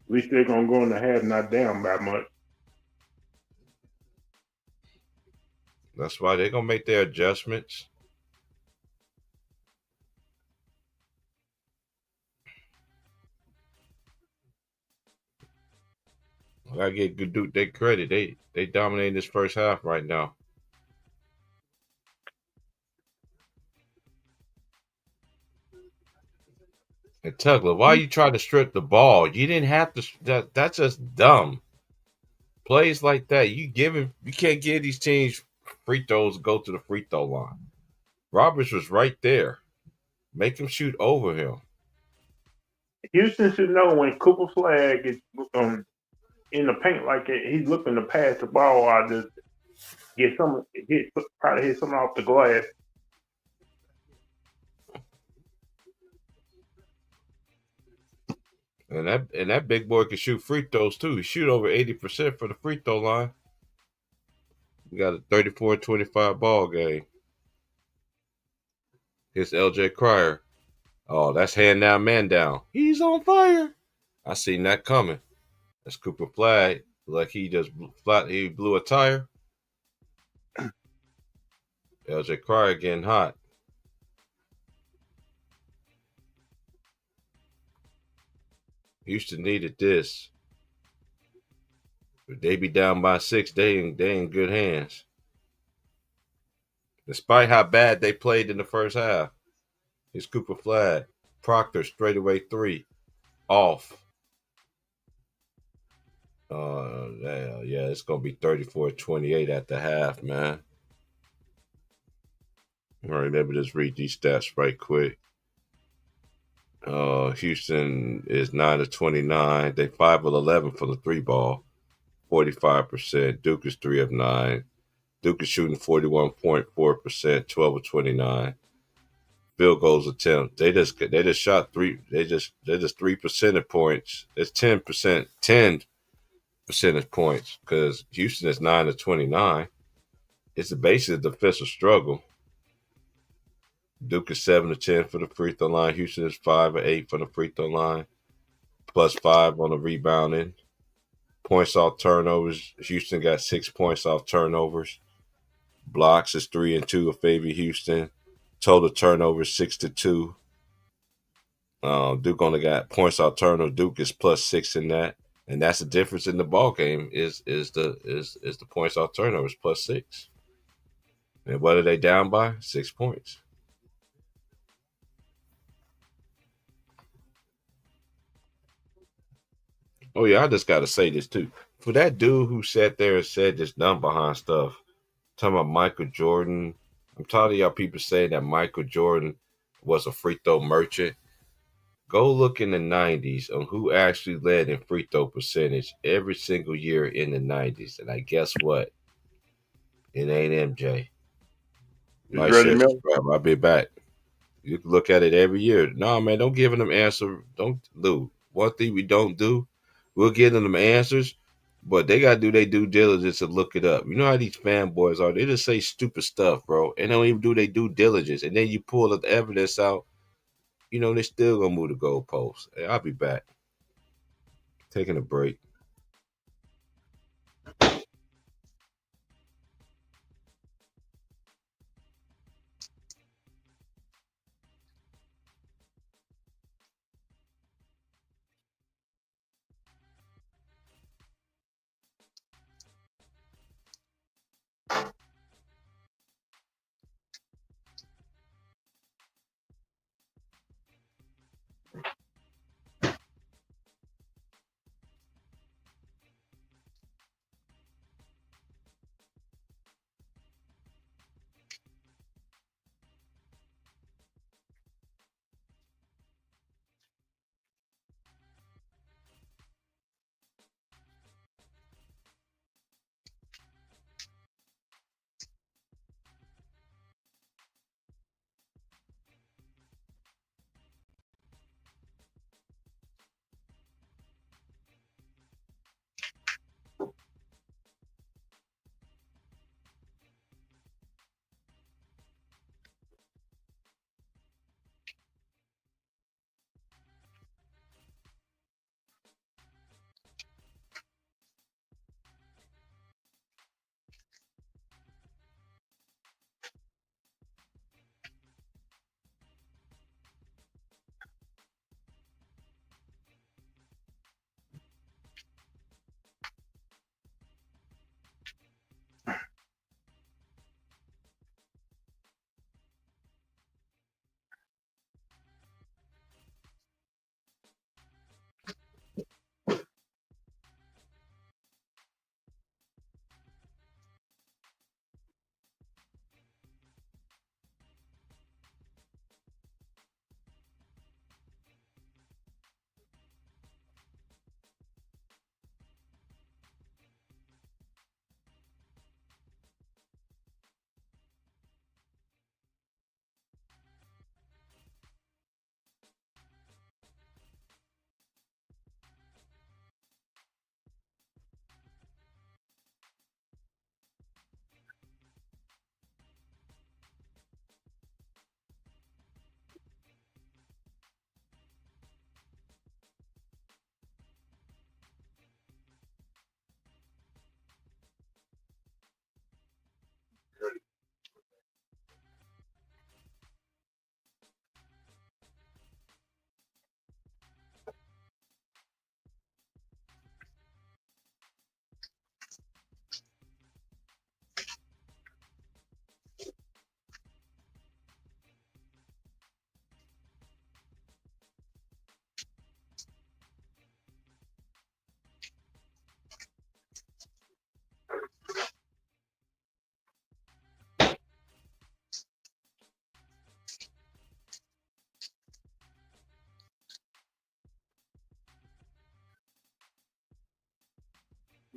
At least they're gonna go in the half, not down by much. That's why they're going to make their adjustments. I gotta give Duke their credit. They dominating this first half right now. And Tugler, why you try to strip the ball? You didn't have to. That's just dumb. Plays like that, you can't give these teams free throws to go to the free throw line. Roberts was right there. Make him shoot over him. Houston should know when Cooper Flag is in the paint like that, he's looking to pass the ball out, just try to hit something off the glass. And that big boy can shoot free throws too. He shoot over 80% for the free throw line. We got a 34-25 ball game. Here's LJ Cryer. Oh, that's hand down, man down. He's on fire. I seen that coming. That's Cooper Flag. Like he just he blew a tire. LJ Cryer getting hot. Houston needed this. If they be down by 6, they in good hands. Despite how bad they played in the first half. Here's Cooper Flag. Proctor straightaway 3. Off. Yeah, it's gonna be 34-28 at the half, man. All right, let me just read these stats right quick. Houston is 9 of 29. They 5 of 11 for the 3 ball, 45%. Duke is 3 of 9. Duke is shooting 41.4%, 12 of 29. Field goals attempt. They just shot 3. They're just 3 percentage points. It's 10 percentage points because Houston is 9 of 29. It's basically a defensive struggle. Duke is 7 of 10 for the free throw line. Houston is 5 of 8 for the free throw line. Plus 5 on the rebounding. Points off turnovers. Houston got 6 points off turnovers. Blocks is 3 and 2 of favor Houston. Total turnovers 6-2. Duke only got points off turnover. Duke is plus 6 in that, and that's the difference in the ball game. Is the points off turnovers plus 6. And what are they down by? 6 points. Oh yeah, I just gotta say this too. For that dude who sat there and said this dumb behind stuff, talking about Michael Jordan. I'm tired of y'all people saying that Michael Jordan was a free throw merchant. Go look in the 90s on who actually led in free throw percentage every single year in the 90s. And I guess what? It ain't MJ. It's Like, Reggie share, Miller. subscribe. I'll be back. You can look at it every year. No, man, don't give them answer. Don't do. One thing we don't do, we'll give them answers, but they gotta do their due diligence and look it up. You know how these fanboys are. They just say stupid stuff, bro. And they don't even do their due diligence. And then you pull the evidence out, they still gonna move the goalposts. Hey, I'll be back. Taking a break.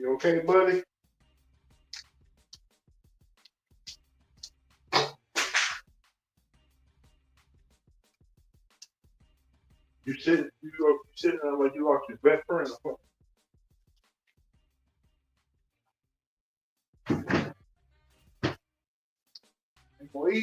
You okay, buddy? You sitting there like you lost your best friend. Boy,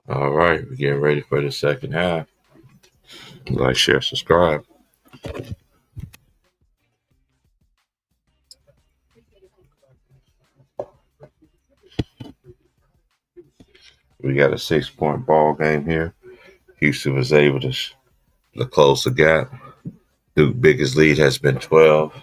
All right, we're getting ready for the second half. Like, share, subscribe. We got a 6-point ball game here. Houston was able to close the gap. Duke's biggest lead has been 12.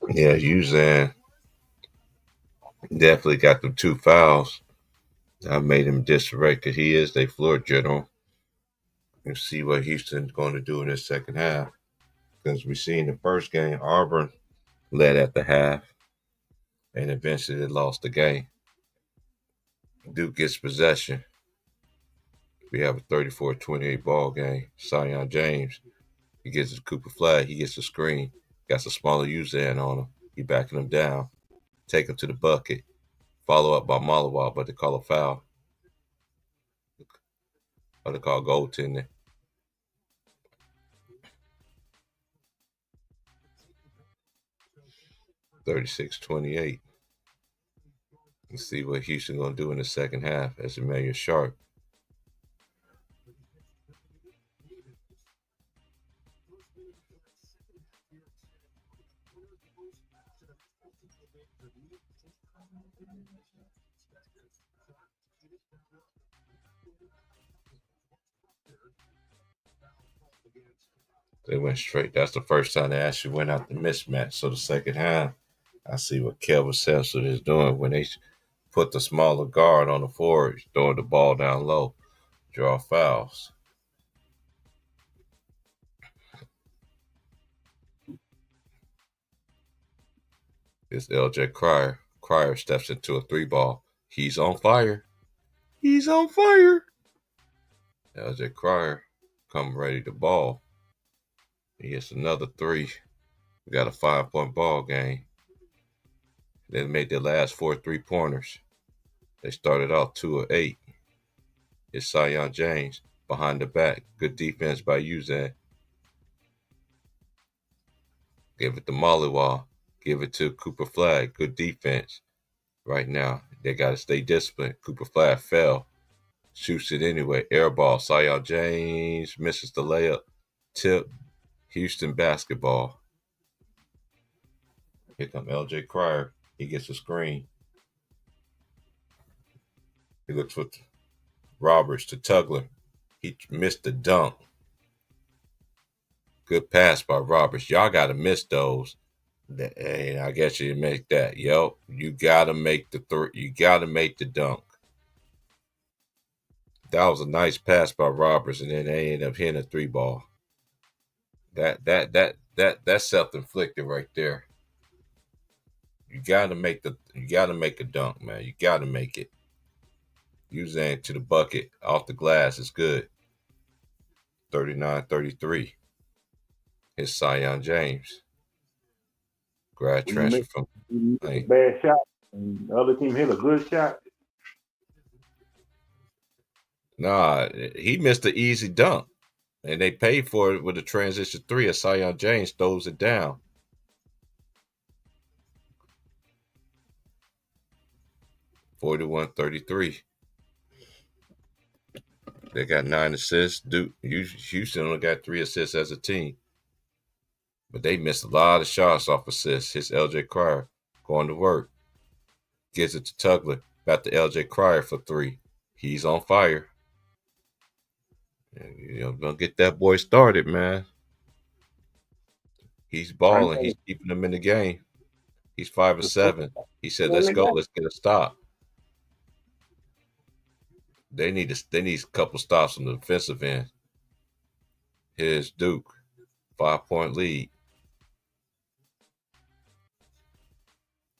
Yeah, Uzan definitely got them 2 fouls. I made him disarray because he is their floor general. And see what Houston's going to do in the second half. Because we see in the first game, Auburn led at the half and eventually they lost the game. Duke gets possession. We have a 34-28 ball game. Sion James, he gets his Cooper flag. He gets the screen. Got some smaller Uzan on him. He backing him down. Take him to the bucket. Follow up by Malawal, but they call a foul. Or they call goaltending. 36-28. Let's see what Houston going to do in the second half as Emmanuel Sharp. They went straight. That's the first time they actually went out the mismatch. So the second half, I see what Kelvin Sampson is doing when they put the smaller guard on the forward, throwing the ball down low, draw fouls. It's LJ Cryer. Cryer steps into a 3-ball. He's on fire. He's on fire. LJ Cryer come ready to ball. He hits another 3. We got a 5-point ball game. They made their last 4 3-pointers. They started off 2 of 8. It's Sion James behind the back. Good defense by Uzan. Give it to Molliwall. Give it to Cooper Flag. Good defense. Right now, they got to stay disciplined. Cooper Flag fell. Shoots it anyway. Air ball. Sion James misses the layup. Tip. Houston basketball. Here comes LJ Cryer. He gets a screen. He looks for Roberts to Tugler. He missed the dunk. Good pass by Roberts. Y'all got to miss those. Hey, I guess you make that. Yo, you got to make the you got to make the dunk. That was a nice pass by Roberts, and then they ended up hitting a 3 ball. That's self-inflicted right there. You gotta make a dunk, man. You gotta make it. Using to the bucket off the glass is good. 39-33. It's Cy Young James. Grad When you transfer make from a hey. bad shot and the other team hit a good shot. Nah, he missed an easy dunk. And they paid for it with a transition 3 as Cy Young James throws it down. 41-33. They got 9 assists. Duke Houston only got 3 assists as a team. But they missed a lot of shots off assists. His LJ Cryer going to work. Gives it to Tugler. Back to LJ Cryer for 3. He's on fire. And, gonna get that boy started, man. He's I balling. know. He's keeping them in the game. He's 5 of 7. He said, "Let's go. Let's get a stop." They need a couple stops on the defensive end. Here's Duke, 5-point lead.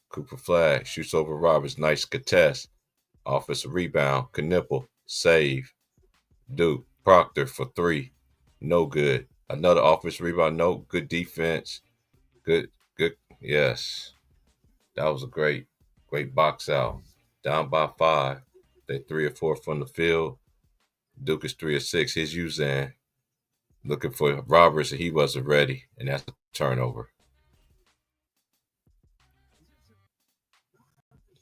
Cooper Flag shoots over Roberts. Nice contest. Offensive rebound. Knipple save. Duke Proctor for 3. No good. Another offensive rebound. No good defense. Good. Yes, that was a great box out. Down by 5. They 3 or 4 from the field. Duke is 3 or 6. His Uzan looking for Roberts, and he wasn't ready, and that's a turnover.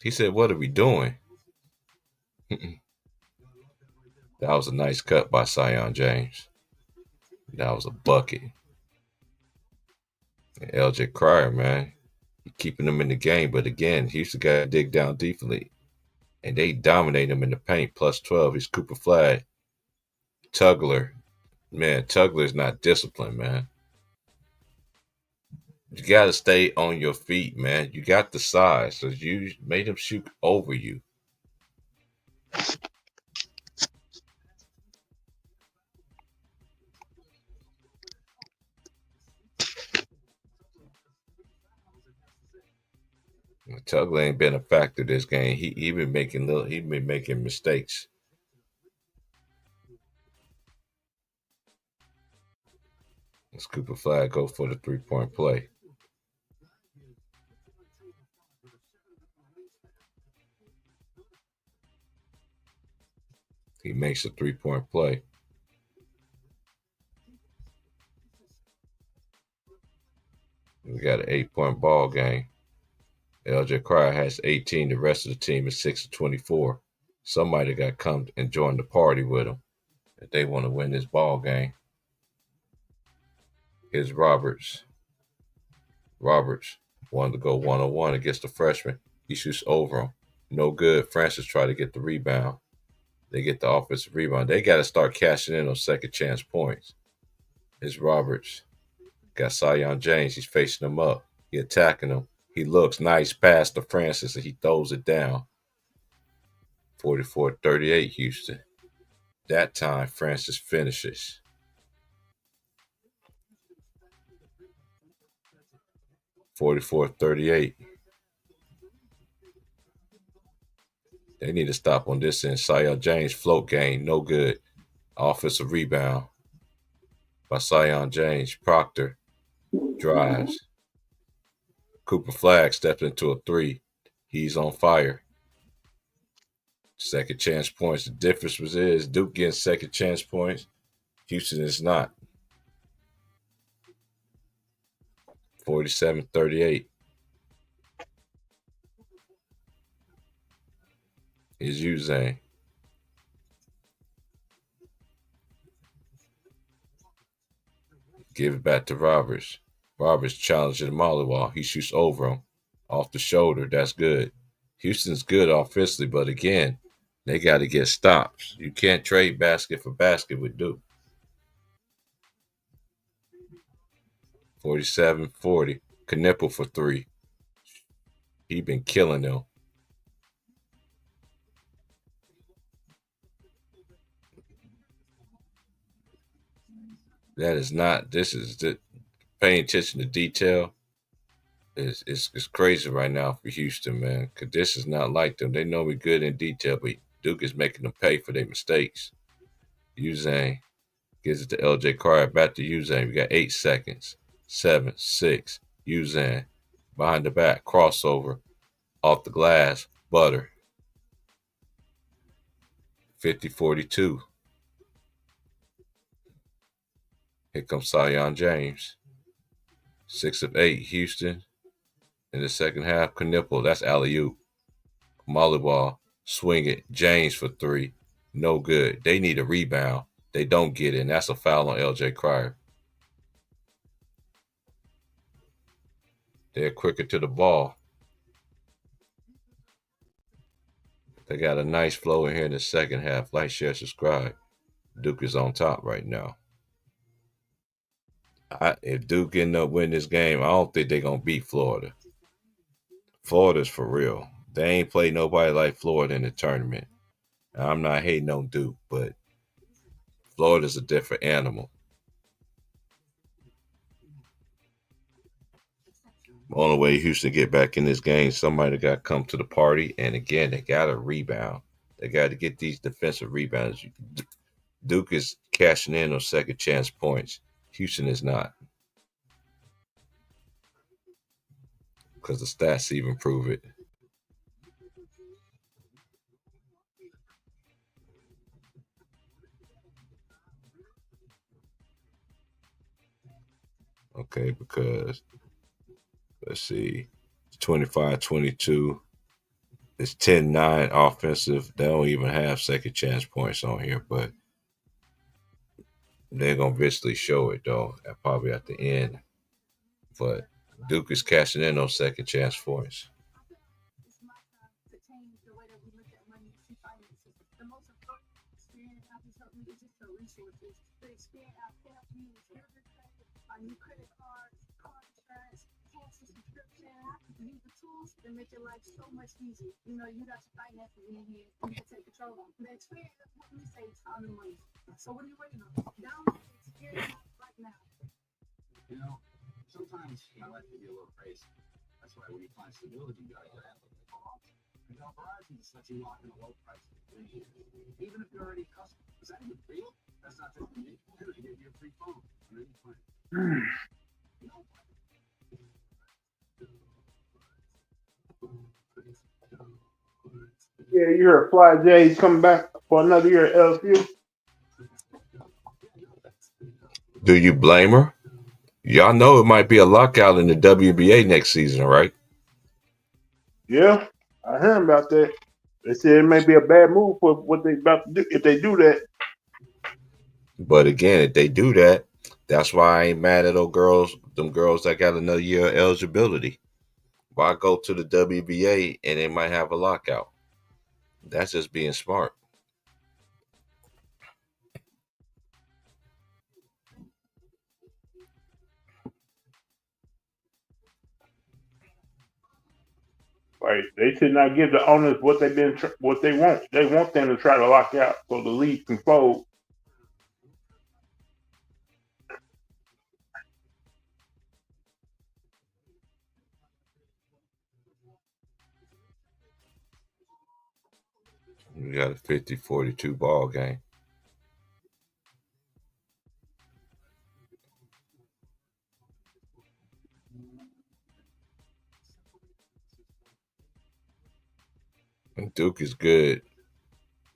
He said, "What are we doing?" That was a nice cut by Cy Young James. That was a bucket. And LJ Cryer, man, keeping them in the game, but again, Houston got to dig down deeply, and they dominate him in the paint. Plus 12. He's Cooper Flag. Tugler, man, Tugler's not disciplined, man. You got to stay on your feet, man. You got the size, so you made him shoot over you. Tugler ain't been a factor this game. He been making mistakes. Let's Cooper Flag go for the 3-point play. He makes a 3-point play. We got an 8-point ball game. LJ Cryer has 18. The rest of the team is 6 of 24. Somebody got to come and join the party with them if they want to win this ball game. Here's Roberts. Roberts wanted to go 1-on-1 against the freshman. He shoots over him. No good. Francis tried to get the rebound. They get the offensive rebound. They got to start cashing in on second chance points. Here's Roberts. Got Cy Young James. He's facing him up. He attacking him. He looks nice pass to Francis, and he throws it down. 44-38 Houston. That time, Francis finishes. (44-38). They need to stop on this end. Cy Young James float game, no good. Offensive rebound by Cy Young James. Proctor drives. Cooper Flag steps into a 3. He's on fire. Second chance points. The difference is Duke getting second chance points. Houston is not. 47-38. Is Uzang. Give it back to Roberts. Roberts challenging the Mollywall. He shoots over him. Off the shoulder. That's good. Houston's good offensively, but again, they got to get stops. You can't trade basket for basket with Duke. 47-40. Knipple for 3. He been killing them. That is not. This is the paying attention to detail. It's crazy right now for Houston, man. Cause this is not like them. They know we're good in detail, but Duke is making them pay for their mistakes. Uzane gives it to LJ Cryer. Back to Uzane. We got 8 seconds. 7, 6. Uzane behind the back crossover off the glass. Butter. 50-42. Here comes Sion James. 6 of 8. Houston in the second half. Knipple. That's alley-oop. Molly ball. Swing it. James for 3. No good. They need a rebound. They don't get it, and that's a foul on LJ Cryer. They're quicker to the ball. They got a nice flow in here in the second half. Like, share, subscribe. Duke is on top right now. If Duke end up winning this game, I don't think they're going to beat Florida. Florida's for real. They ain't played nobody like Florida in the tournament. I'm not hating on Duke, but Florida's a different animal. Only way Houston get back in this game, somebody got to come to the party. And again, they got to rebound. They got to get these defensive rebounds. Duke is cashing in on second chance points. Houston is not. Because the stats even prove it. Okay, because let's see, it's 25-22. It's 10-9 offensive. They don't even have second chance points on here, but they're going to eventually show it, though, probably at the end. But Duke is cashing in on second chance points. Make your life so much easier. You know, you got your finances in your hand. You can take control of the experience. What we say, time and money. So what are you waiting on? Download the experience right now. You know, sometimes my life can be a little crazy. That's why when you find stability, you gotta have it. You know, Verizon just lets you lock in a low price for 3 years. Even if you're already a customer. Is that even real? That's not just me. They're gonna give you a free phone. Yeah, you heard Fly J coming back for another year at LSU. Do you blame her? Y'all know it might be a lockout in the WBA next season, right? Yeah, I heard about that. They said it may be a bad move for what they about to do if they do that. But again, if they do that, that's why I ain't mad at them girls that got another year of eligibility. Why go to the WBA and they might have a lockout? That's just being smart. Right, they should not give the owners what they want. They want them to try to lock out so the league can fold. We got a 50-42 ball game. And Duke is good.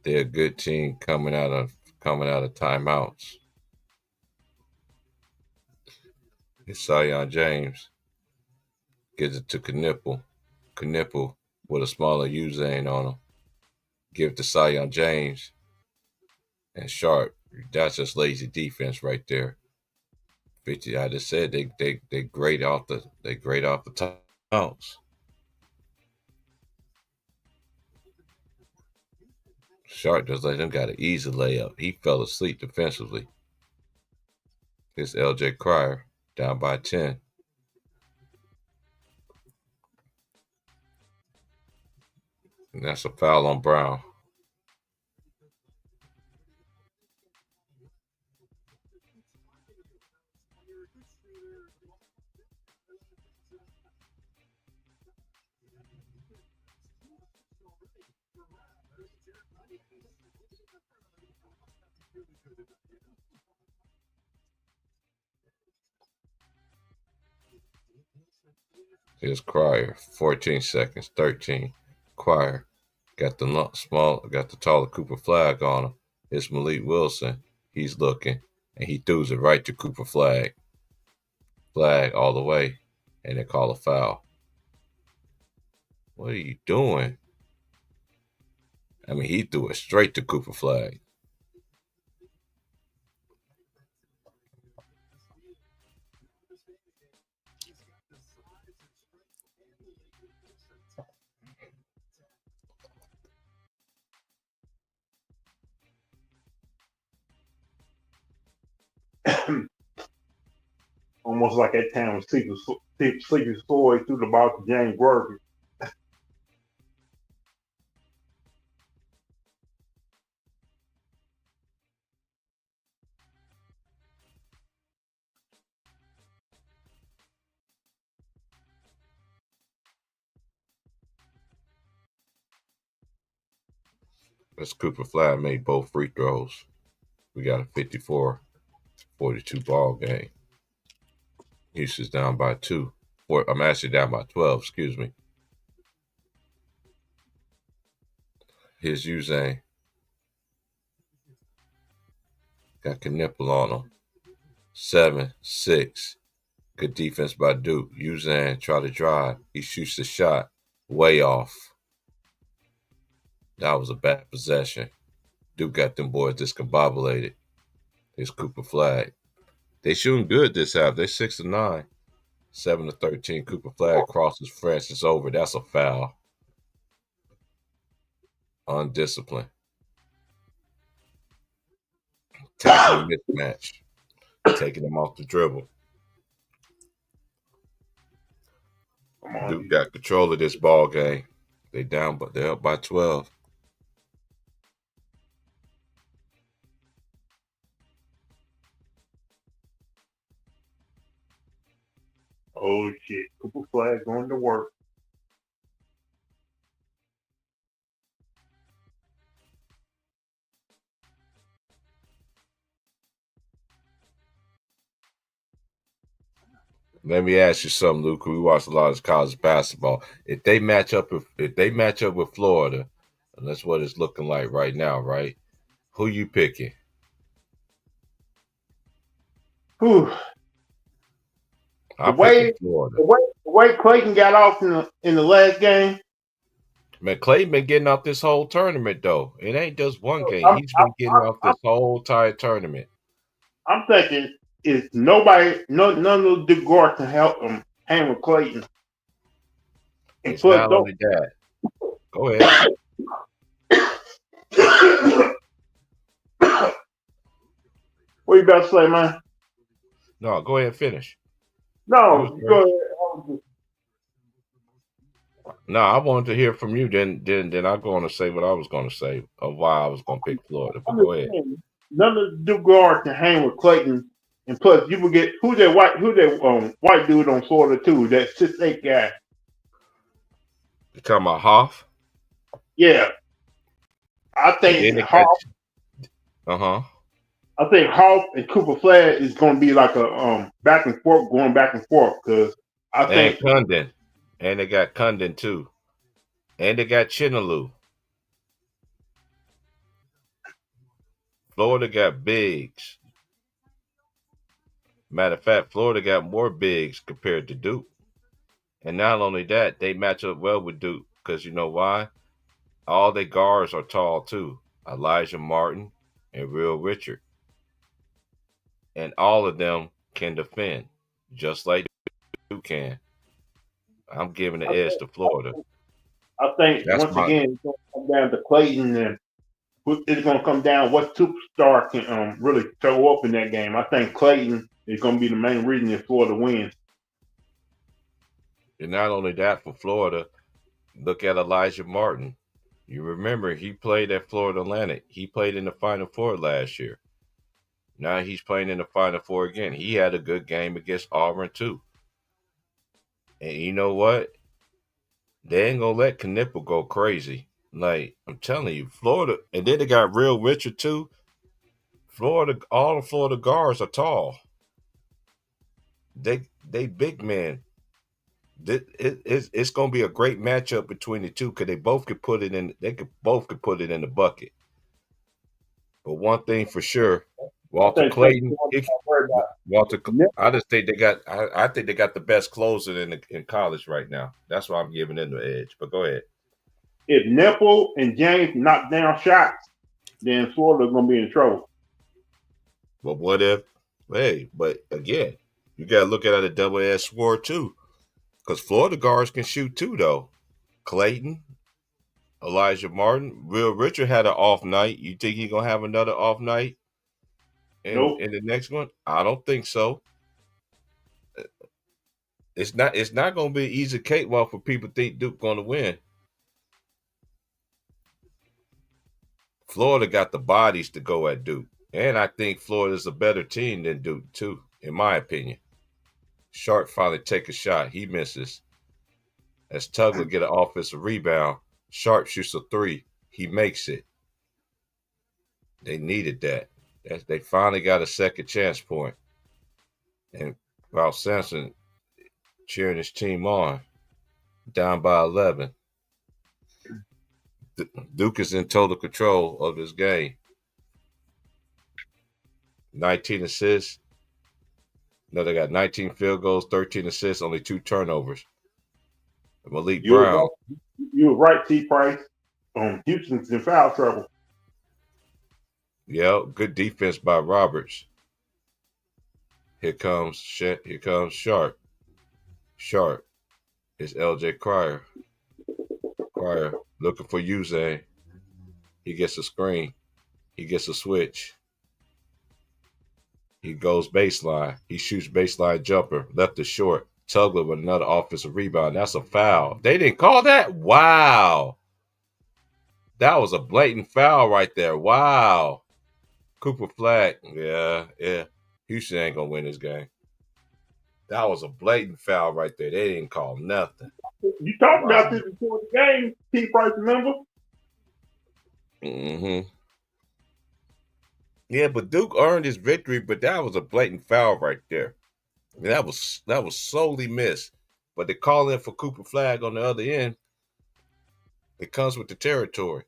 They're a good team coming out of timeouts. It's Sion James. Gives it to Knipple. Knipple with a smaller Uzane on him. Give it to Sion James. And Sharp. That's just lazy defense right there. 50. I just said they grade off the timeouts. Sharp just let him got an easy layup. He fell asleep defensively. It's LJ Cryer. Down by 10. And that's a foul on Brown. Here's Crier. 14 seconds. 13. Crier. Got the taller Cooper flag on him. It's Malik Wilson. He's looking. And he throws it right to Cooper flag. Flag all the way. And they call a foul. What are you doing? I mean, he threw it straight to Cooper flag. Almost like that time when Sleepy Floyd threw the ball to James Worthy. As Cooper flag made both free throws. We got a 54-42 ball game. Houston's down by 2. I'm actually down by 12, excuse me. Here's Uzane. Got Knipple on him. 7-6. Good defense by Duke. Uzane try to drive. He shoots the shot. Way off. That was a bad possession. Duke got them boys discombobulated. Here's Cooper flag. They shooting good this half. They're 6-9. 7-13. Cooper flag crosses Francis over. That's a foul. Undisciplined. Tackling mismatch. Taking them off the dribble. Duke got control of this ball game. They down, but they're up by 12. Oh shit! Cooper flag going to work. Let me ask you something, Luke. We watch a lot of college basketball. If they match up with Florida, and that's what it's looking like right now, right? Who you picking? Whew. I'm picking Florida. The way Clayton got off in the last game. Man, Clayton been getting off this whole tournament though. It ain't just one game. He's been getting off this whole entire tournament. I'm thinking is none of the guards can help him hang with Clayton. And it's not only that. Go ahead. What you about to say, man? No, go ahead and finish. No, go ahead. No, I wanted to hear from you. Then I'm going to say what I was going to say of why I was going to pick Florida. But go ahead. None of the guards can hang with Clayton, and plus you will get who's that white dude on Florida too? That 6'8" guy. You talking about Hoff? Yeah, I think Hoff. I think Hoff and Cooper Flag is going to be like a back and forth, going back and forth because I think Condon, and they got Condon too, and they got Chinaloo. Florida got bigs. Matter of fact, Florida got more bigs compared to Duke. And not only that, they match up well with Duke because you know why? All their guards are tall too. Elijah Martin and Real Richard. And all of them can defend, just like Duke can. I'm giving the edge to Florida. I think again, it's going to come down to Clayton, and it's going to come down what superstar can really show up in that game. I think Clayton It's going to be the main reason if Florida wins. And not only that, for Florida, look at Elijah Martin. You remember he played at Florida Atlantic. He played in the Final Four last year. Now he's playing in the Final Four again. He had a good game against Auburn too. And you know what? They ain't gonna let Knipple go crazy. Like I'm telling you, Florida, and then they got Real Richard too. Florida, all the Florida guards are tall. They big men. It's gonna be a great matchup between the two because they both could put it in. They could both could put it in the bucket. But one thing for sure, I Walter think Clayton, Walter. Nip- I just think they got. I think they got the best closer in college right now. That's why I'm giving them the edge. But go ahead. if Nipple and James knock down shots, then Florida's going to be in trouble. But what if? Hey, but again, you got to look at it a double-edged sword too, because Florida guards can shoot too, though. Clayton, Elijah Martin, Will Richard had an off night. You think he's gonna have another off night Nope. in the next one? I don't think so. It's not gonna be an easy cakewalk for people think Duke gonna win. Florida got the bodies to go at Duke. And I think Florida's a better team than Duke, too, in my opinion. Sharp finally take a shot. He misses. As Tugler get an offensive rebound, Sharp shoots a three. He makes it. They needed that. They finally got a second chance point. And Ralph Sampson cheering his team on, down by 11. Duke is in total control of this game. 19 assists. No, they got 19 field goals, 13 assists, only 2 turnovers. Malik Brown. You were right, T. Price. Houston's in foul trouble. Yeah, good defense by Roberts. Here comes Sharp. Sharp is L.J. Cryer. Cryer looking for Uzane. He gets a screen. He gets a switch. He goes baseline. He shoots baseline jumper. Left is short. Tugler with another offensive rebound. That's a foul. They didn't call that? Wow. That was a blatant foul right there. Wow. Cooper Flag. Yeah. Houston ain't going to win this game. That was a blatant foul right there. They didn't call nothing. You talked about this before the game, T. Price, remember? Mm-hmm. Yeah, but Duke earned his victory, but that was a blatant foul right there. That was solely missed. But they call in for Cooper Flag on the other end. It comes with the territory.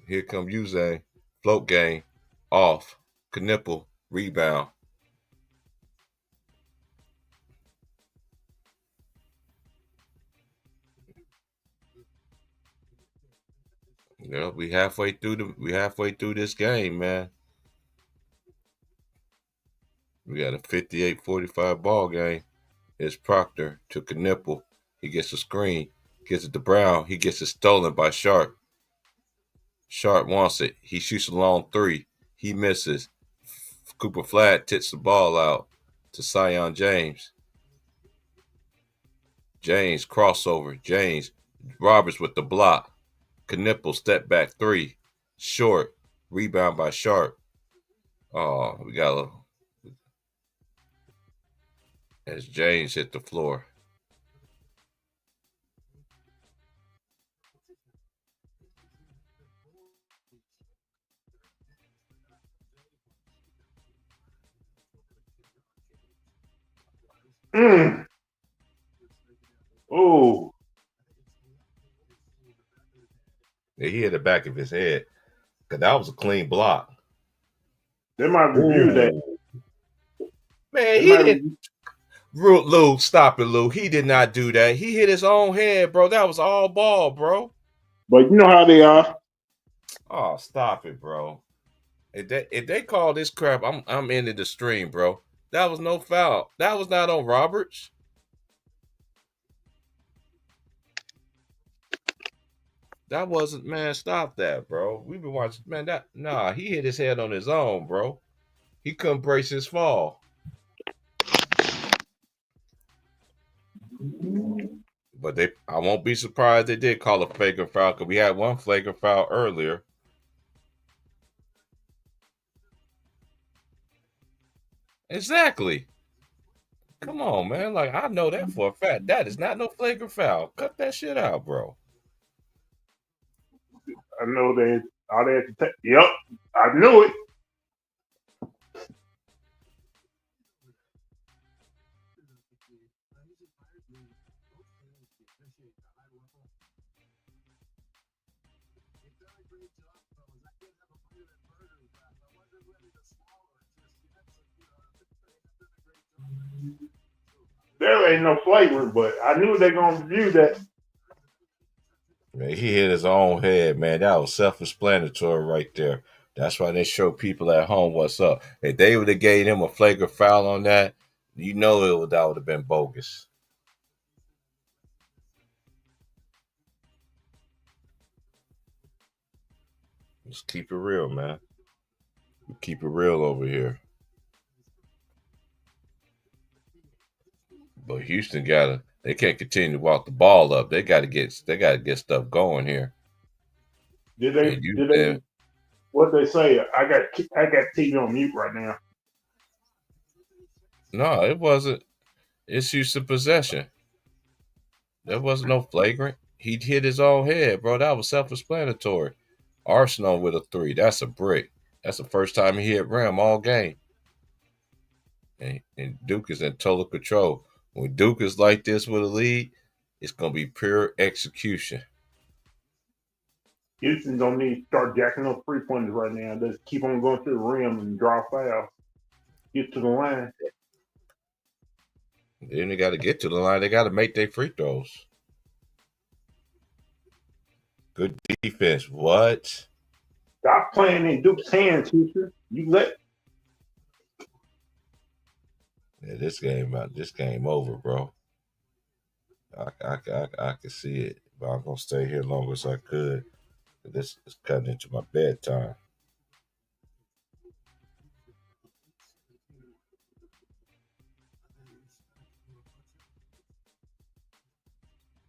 Here come Uzang. Float game. Off. Knipple. Rebound. Yeah, we halfway through this game, man. We got a 58-45 ball game. It's Proctor to Knipple. He gets a screen. Gets it to Brown. He gets it stolen by Sharp. Sharp wants it. He shoots a long three. He misses. Cooper Flag tips the ball out to Sion James. James crossover. James Roberts with the block. Knipple step back three. Short. Rebound by Sharp. Oh, we got a as James hit the floor. Oh. Yeah, he hit the back of his head. Cause that was a clean block. They might review that. Man, he didn't. Lou, stop it, Lou. He did not do that. He hit his own head, bro. That was all ball, bro. But you know how they are. Oh, stop it, bro. If they call this crap, I'm ending the stream, bro. That was no foul. That was not on Roberts. That wasn't, man. Stop that, bro. We've been watching, man. He hit his head on his own, bro. He couldn't brace his fall. But I won't be surprised they did call a flagrant foul because we had one flagrant foul earlier. Exactly. Come on, man. Like, I know that for a fact. That is not no flagrant foul. Cut that shit out, bro. I know they all they had to take. Yep, I knew it. There ain't no flavor, but I knew they gonna review that. Man, he hit his own head, man. That was self-explanatory right there. That's why they show people at home what's up. If they would have gave him a flagrant foul on that, that would have been bogus. Let's keep it real, man. We keep it real over here. But Houston gotta they can't continue to walk the ball up. They gotta get stuff going here. Did And they? you Did said they? What they say? I got TV on mute right now. no, it wasn't. It's Houston possession. There wasn't no flagrant. He hit his own head, bro. That was self-explanatory. Arsenal with a three. That's a brick. That's the first time he hit rim all game. And Duke is in total control. When Duke is like this with a lead, it's gonna be pure execution. Houston don't need to start jacking up 3 pointers right now. Just keep on going to the rim and draw fouls. Get to the line. Then they got to get to the line. They got to make their free throws. Good defense. What? Stop playing in Duke's hands, Houston. You let Yeah, this game over, bro. I can see it, but I'm gonna stay here long as I could. This is cutting into my bedtime.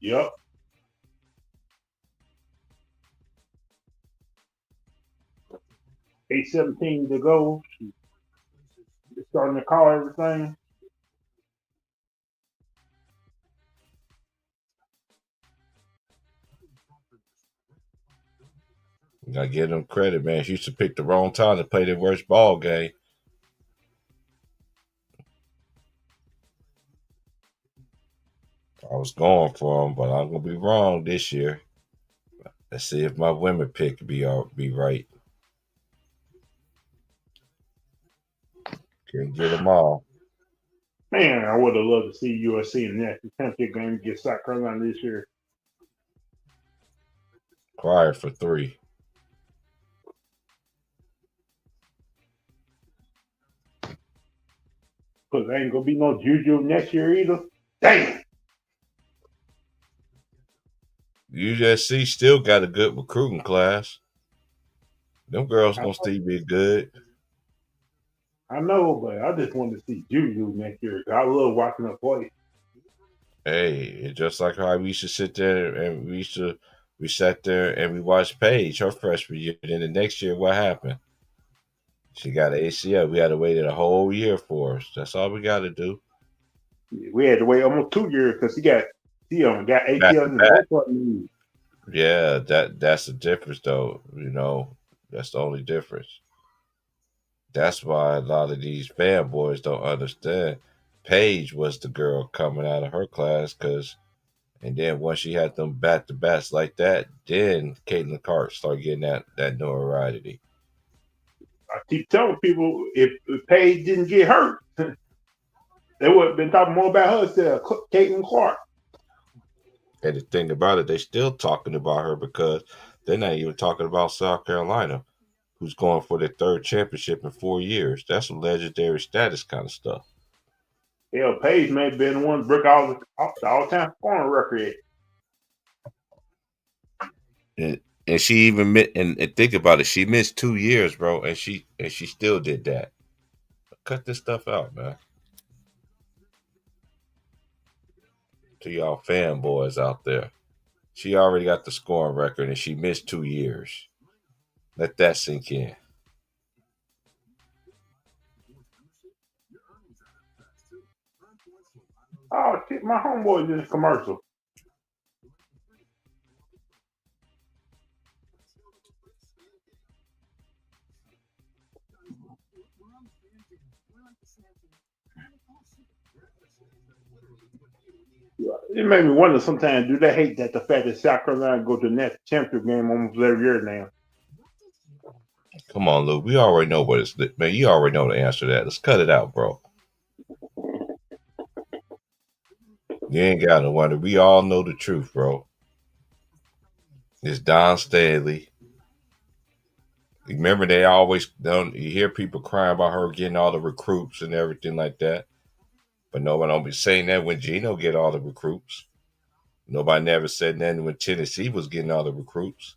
Yep. 8:17 to go. She's starting to call everything. You gotta give them credit, man. Houston picked the wrong time to play their worst ball game. I was going for them, but I'm gonna be wrong this year. Let's see if my women pick be right. Can't get them all. Man, I would have loved to see USC in the national championship game against South Carolina this year. Crier for three. Because there ain't going to be no Juju next year either. Damn. USC still got a good recruiting class. Them girls gonna still be good. I know, but I just want to see Juju next year. I love watching her play. Hey, it's just like how we used to sit there and we sat there and we watched Paige her freshman year. Then the next year, what happened? She got an ACL. We had to wait a whole year for us. That's all we got to do. We had to wait almost 2 years because she got Back ACL to in back. both knees. Yeah, that's the difference, though. That's the only difference. That's why a lot of these fanboys don't understand. Paige was the girl coming out of her class and then once she had them back to backs like that, then Caitlin Clark started getting that notoriety. I keep telling people if Paige didn't get hurt, they would have been talking more about her instead of Caitlin Clark. And the thing about it, they still talking about her because they're not even talking about South Carolina, who's going for their third championship in 4 years. That's some legendary status kind of stuff. Hell, Paige may have been the one to break the all-time scoring record. And she even and think about it, she missed 2 years, bro, and she still did that. Cut this stuff out, man. To y'all fanboys out there. She already got the scoring record and she missed 2 years. Let that sink in. Oh shit, my homeboy's in this commercial. It made me wonder sometimes, do they hate that the fact that South Carolina go to the next championship game almost every year now? Come on, Luke. We already know what it's, man. You already know the answer to that. Let's cut it out, bro. You ain't got to wonder. We all know the truth, bro. It's Don Staley. Remember, they always don't. You hear people crying about her getting all the recruits and everything like that, but nobody don't be saying that when Gino get all the recruits. Nobody never said nothing when Tennessee was getting all the recruits.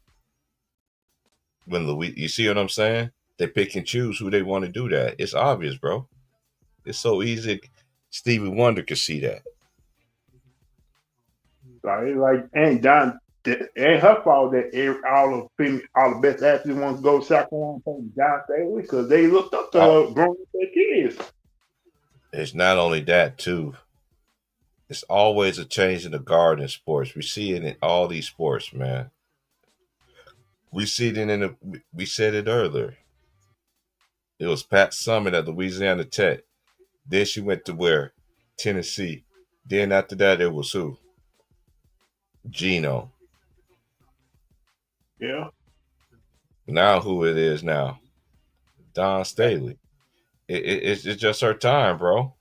When Louis, you see what I'm saying? They pick and choose who they want to do that. It's obvious, bro. It's so easy. Stevie Wonder could see that. Like ain't Don, ain't her fault that all the best athletes want to go to South Carolina from Don Staley because they looked up to Oh, her growing up their kids. it's not only that too. It's always a change in the guard in sports. We see it in all these sports, man. We see it we said it earlier. It was Pat Summitt at Louisiana Tech. Then she went to where? Tennessee. Then after that, it was who? Gino. Yeah. Now who it is now? Don Staley. It's just her time, bro.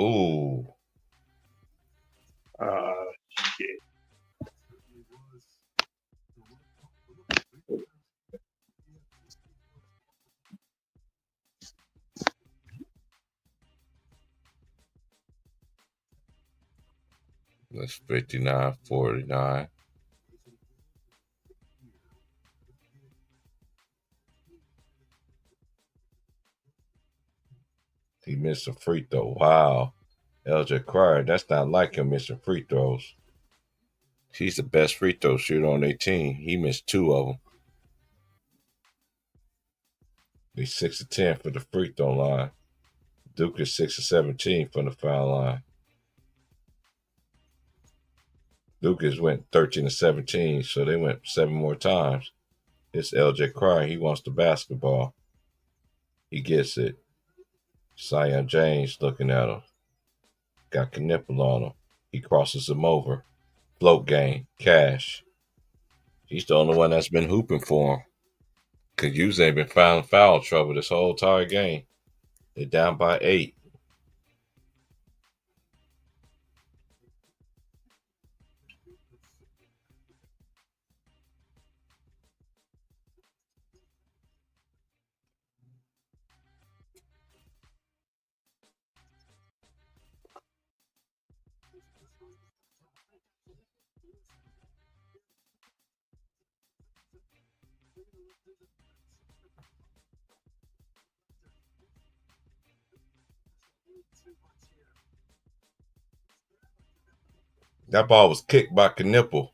Ooh. Shit. That's 59-49. He missed a free throw. Wow. LJ Cryer, that's not like him missing free throws. He's the best free throw shooter on their team. He missed two of them. He's 6 of 10 for the free throw line. Duke is 6 of 17 from the foul line. Lucas went 13 of 17, so they went 7 more times. It's LJ Cryer. He wants the basketball. He gets it. Zion James looking at him. Got Knipple on him. He crosses him over. Float game. Cash. He's the only one that's been hooping for him. Because usually they've been finding foul trouble this whole entire game. They're down by 8. That ball was kicked by Knipple.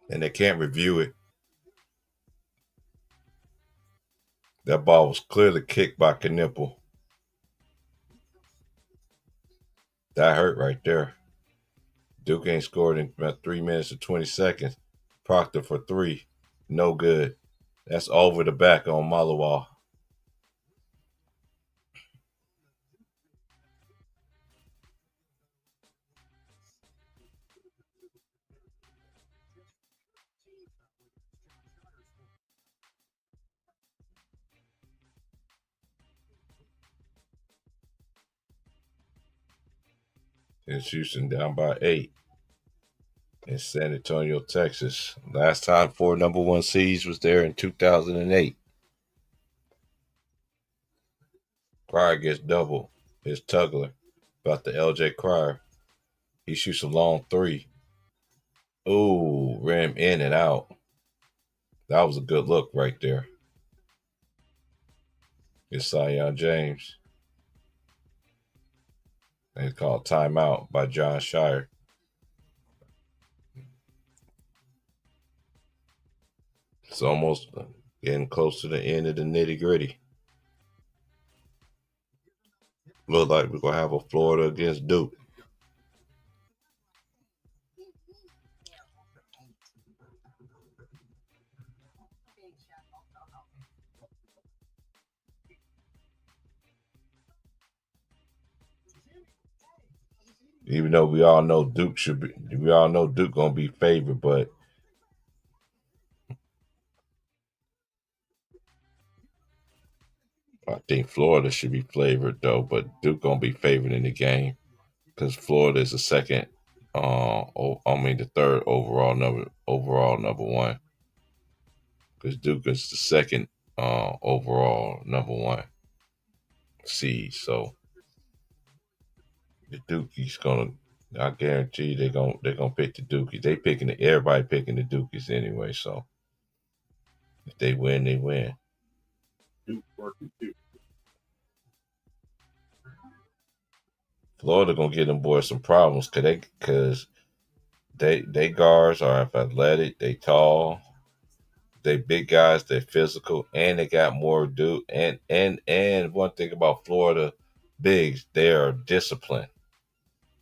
And they can't review it. That ball was clearly kicked by Knipple. That hurt right there. Duke ain't scored in about 3 minutes and 20 seconds. Proctor for 3. No good. That's over the back on Malawa. And Houston down by 8. In San Antonio, Texas. Last time 4 number 1 seeds was there in 2008. Cryer gets double. It's Tugler. About the LJ Cryer. He shoots a long three. Ooh, rim in and out. That was a good look right there. It's Sion James. And it's called timeout by John Shire. It's almost getting close to the end of the nitty gritty. Look like we're gonna have a Florida against Duke. Even though we all know Duke gonna be favored, but I think Florida should be favored though. But Duke gonna be favored in the game because Florida is the second. The third overall number one because Duke is the second overall number one seed. So the Dukies gonna. I guarantee they're gonna pick the Dukies. Everybody picking the Dukies anyway. So if they win, they win. Duke working too. Florida gonna give them boys some problems because they guards are athletic, they tall, they big guys, they're physical, and they got more do and one thing about Florida bigs, they are disciplined.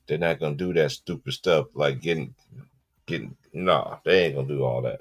They're not gonna do that stupid stuff like getting nah, they ain't gonna do all that.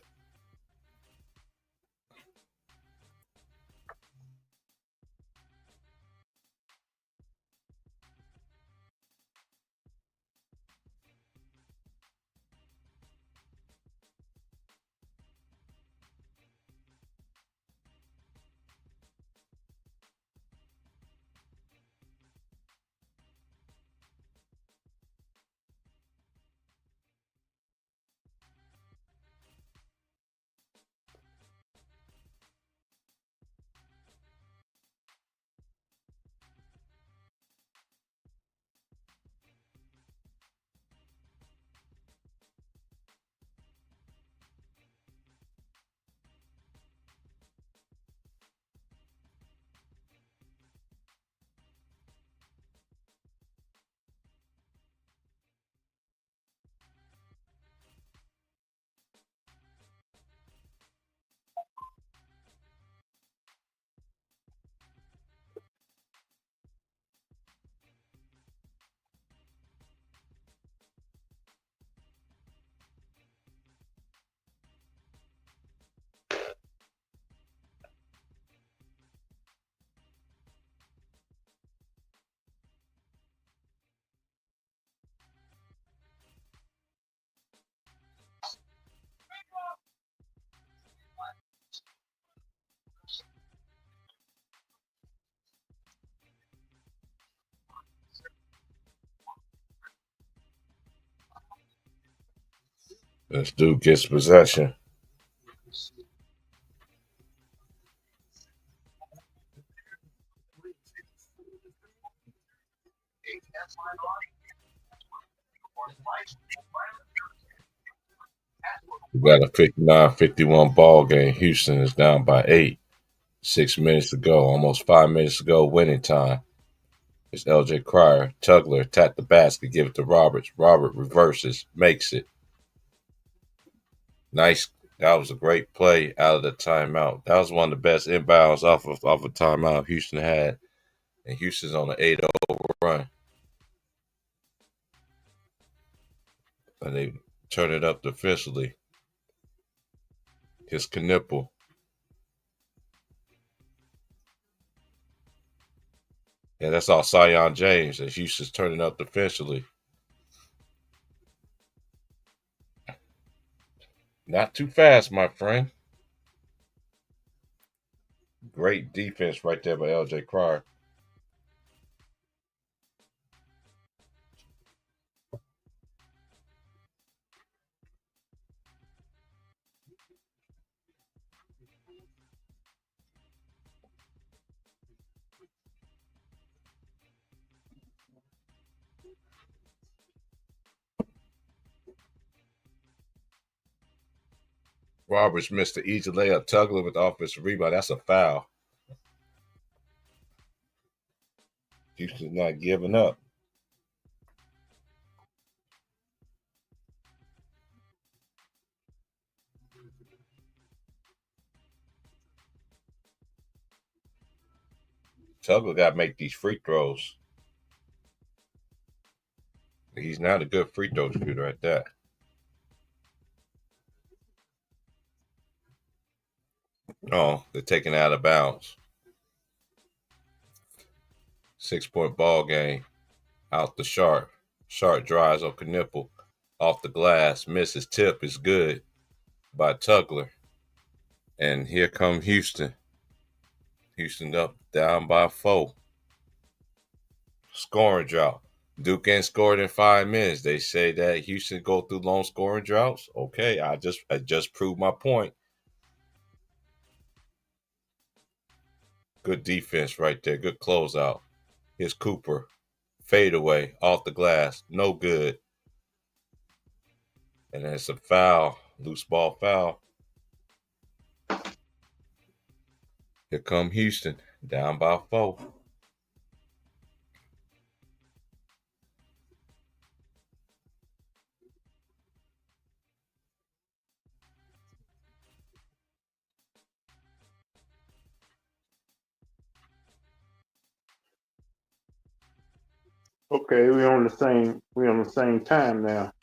This dude gets possession. We got a 59-51 ball game. Houston is down by 8. 6 minutes to go, almost 5 minutes to go, winning time. It's LJ Cryer. Tugler attack the basket, give it to Roberts. Robert reverses, makes it. Nice. That was a great play out of the timeout. That was one of the best inbounds off a timeout Houston had. And Houston's on an 8-0 run. And they turn it up defensively. His Knipple. And that's all Sion James as Houston's turning up defensively. Not too fast, my friend. Great defense right there by LJ Cryer. Roberts missed the easy layup. Tugler with the offensive rebound. That's a foul. Houston's not giving up. Tugler got to make these free throws. He's not a good free throw shooter at that. Oh, they're taking it out of bounds. 6-point ball game. Out the Sharp. Sharp drives on Knipple. Off the glass. Misses. Tip is good by Tugler. And here come Houston. Houston up down by 4. Scoring drought. Duke ain't scored in 5 minutes. They say that Houston go through long scoring droughts. Okay, I just proved my point. Good defense right there. Good closeout. Here's Cooper. Fade away off the glass. No good. And then it's a foul. Loose ball foul. Here come Houston. Down by 4. Okay, we on the same time now.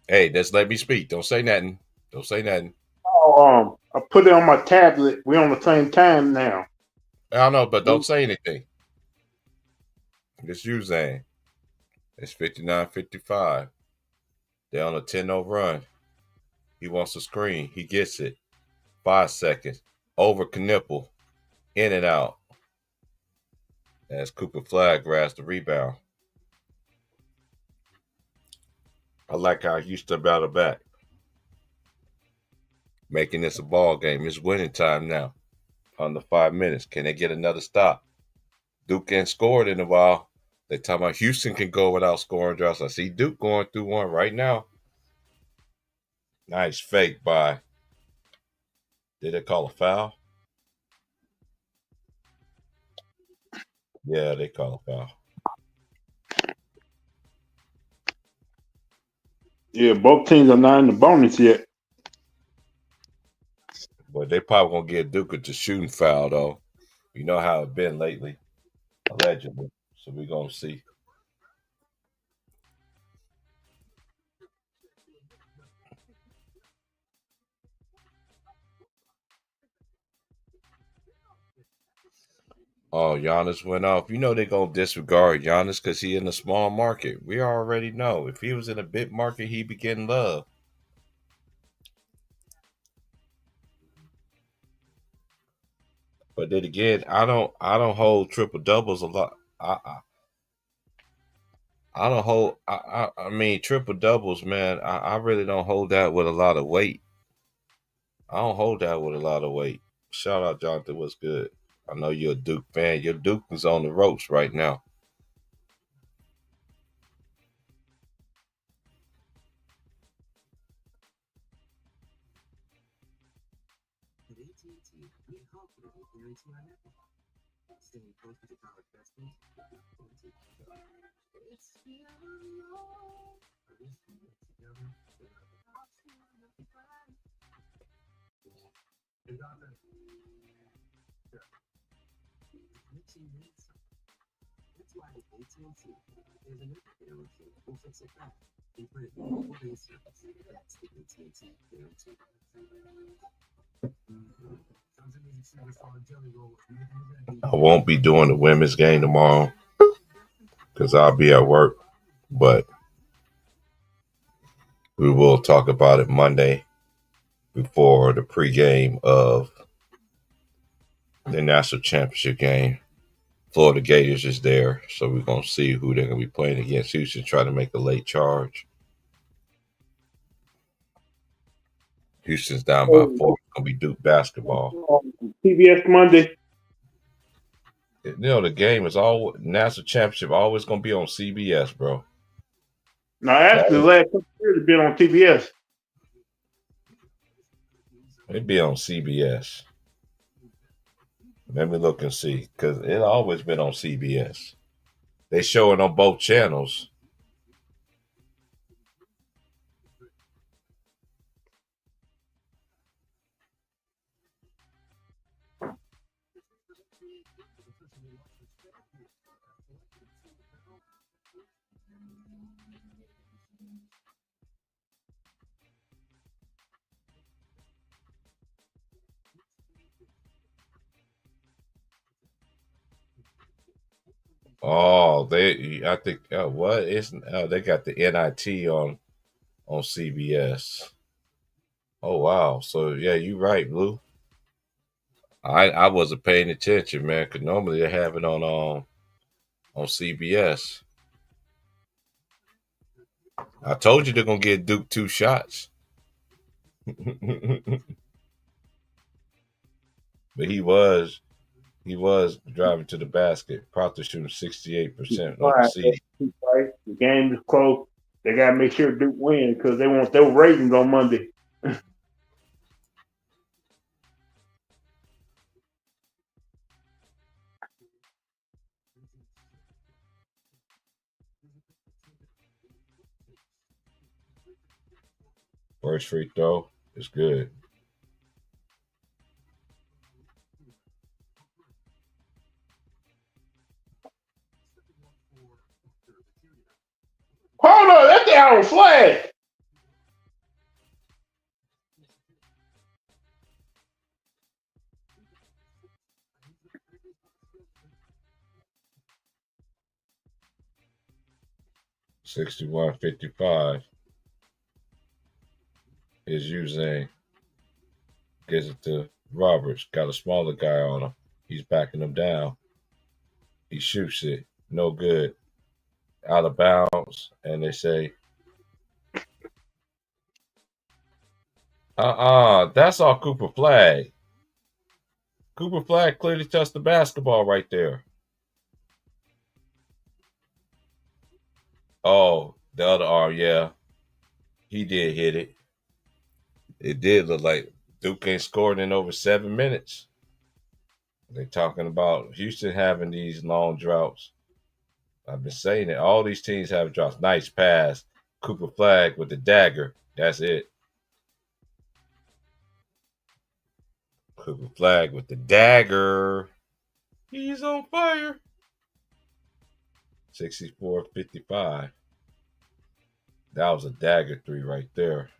Hey, just let me speak. Don't say nothing. Don't say nothing. Oh, I put it on my tablet. We on the same time now. I don't know, but don't say anything. Just you saying. It's 59-55. They're on a 10-0 run. He wants a screen. He gets it. 5 seconds. Over Knipple. In and out. As Cooper Flag grabs the rebound. I like how Houston battled back. Making this a ball game. It's winning time now. Under 5 minutes. Can they get another stop? Duke ain't scored in a while. They talking about Houston can go without scoring droughts. I see Duke going through one right now. Nice fake by. Did they call a foul? Yeah, they call a foul. Yeah, both teams are not in the bonus yet. But they probably gonna get Duke a shooting foul though. You know how it's been lately, allegedly. So we're gonna see. Oh, Giannis went off. You know they're gonna disregard Giannis because he in a small market. We already know. If he was in a big market, he'd be getting love. But then again, I don't hold triple doubles a lot. I don't hold. I mean triple doubles, man. I really don't hold that with a lot of weight. I don't hold that with a lot of weight. Shout out, Jonathan. What's good? I know you're a Duke fan. Your Duke is on the ropes right now. I won't be doing the women's game tomorrow because I'll be at work, but we will talk about it Monday before the pregame of the national championship game. Florida Gators is there, so we're gonna see who they're gonna be playing against. Houston try to make a late charge. Houston's down by 4. It's gonna be Duke basketball. CBS Monday. You know the game is all national championship always gonna be on CBS, bro. Now, actually, the last couple years have been on TBS. It'd be on CBS. Let me look and see, because it always been on CBS. They show it on both channels. Oh, I think, what is, they got the NIT on CBS. Oh wow, so yeah, you right, Blue. I wasn't paying attention, man, because normally they have it on CBS. I told you they're gonna get Duke 2 shots. But he was driving to the basket. Proctor shooting 68% on the Right. season. Right. The game is close. They gotta make sure Duke wins because they want their ratings on Monday. First free throw is good. Hold on, that's the our flag. Sixty-one 55 is using, gives it to Roberts. Got a smaller guy on him. He's backing him down. He shoots it. No good. Out of bounds. And they say, that's all Cooper Flag. Cooper Flag clearly touched the basketball right there. Oh, the other arm, yeah. He did hit it. It did look like Duke ain't scored in over 7 minutes. They're talking about Houston having these long droughts. I've been saying it. All these teams have droughts. Nice pass. Cooper Flag with the dagger. That's it. Cooper Flag with the dagger. He's on fire. 64-55. That was a dagger three right there.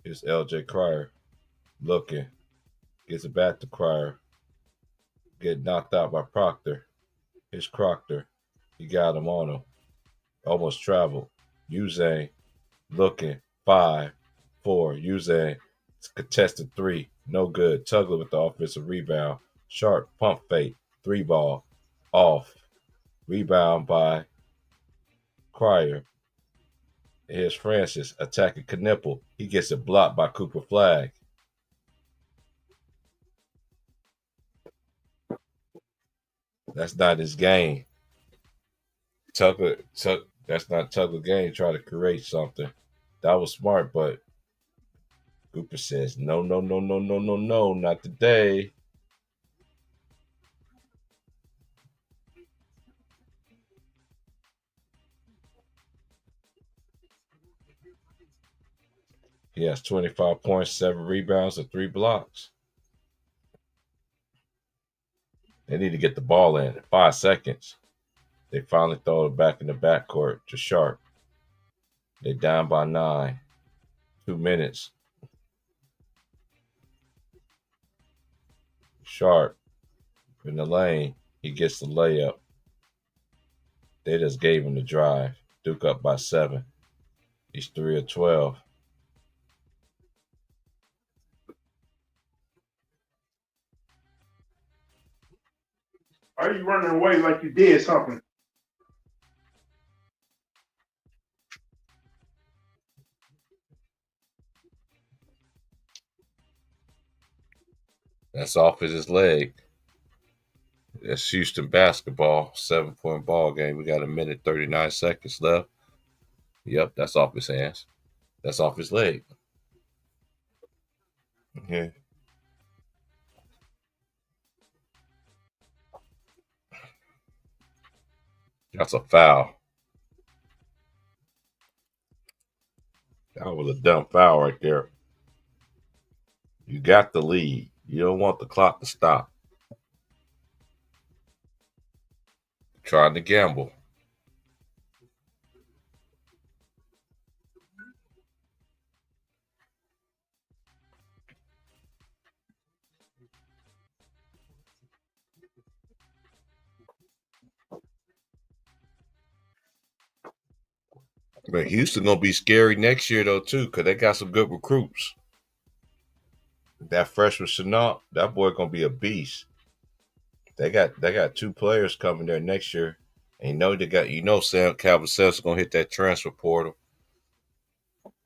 Here's LJ Cryer looking. Gets it back to Cryer. Get knocked out by Proctor. Here's Proctor. He got him on him. Almost traveled. Uzang looking. 5-4. Uzang contested three. No good. Tugler with the offensive rebound. Sharp pump fake. 3-ball. Off. Rebound by Cryer. Here's Francis attacking Knipple. He gets it blocked by Cooper Flag. That's not his game. That's not Tugler's game. Try to create something. That was smart, but Cooper says, no, no, no, no, no, no, no, not today. He has 25 points, 7 rebounds, and 3 blocks. They need to get the ball in 5 seconds. They finally throw it back in the backcourt to Sharp. They down by 9. 2 minutes. Sharp in the lane. He gets the layup. They just gave him the drive. Duke up by 7. He's 3 of 12. Why are you running away like you did something? That's off of his leg. That's Houston basketball. 7-point ball game. We got a minute 39 seconds left. Yep, that's off his hands. That's off his leg. Yeah, that's a foul. That was a dumb foul right there. You got the lead. You don't want the clock to stop. Trying to gamble. But Houston gonna be scary next year though too, cause they got some good recruits. That freshman Chenault, that boy gonna be a beast. They got two players coming there next year, and Sam Calvin Sells gonna hit that transfer portal,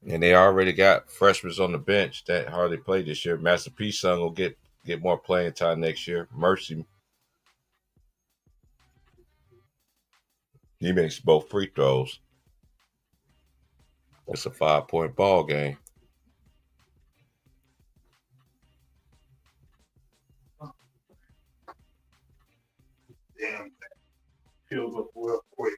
and they already got freshmen on the bench that hardly played this year. Master P son will get more playing time next year. Mercy, he makes both free throws. It's a 5-point ball game. Damn, fills up real quick.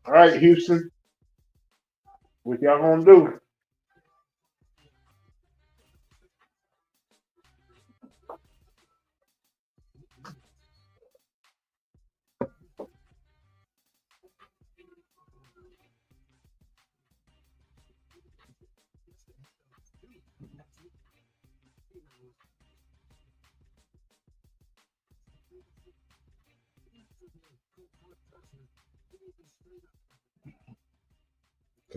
All right, Houston, what y'all gonna do?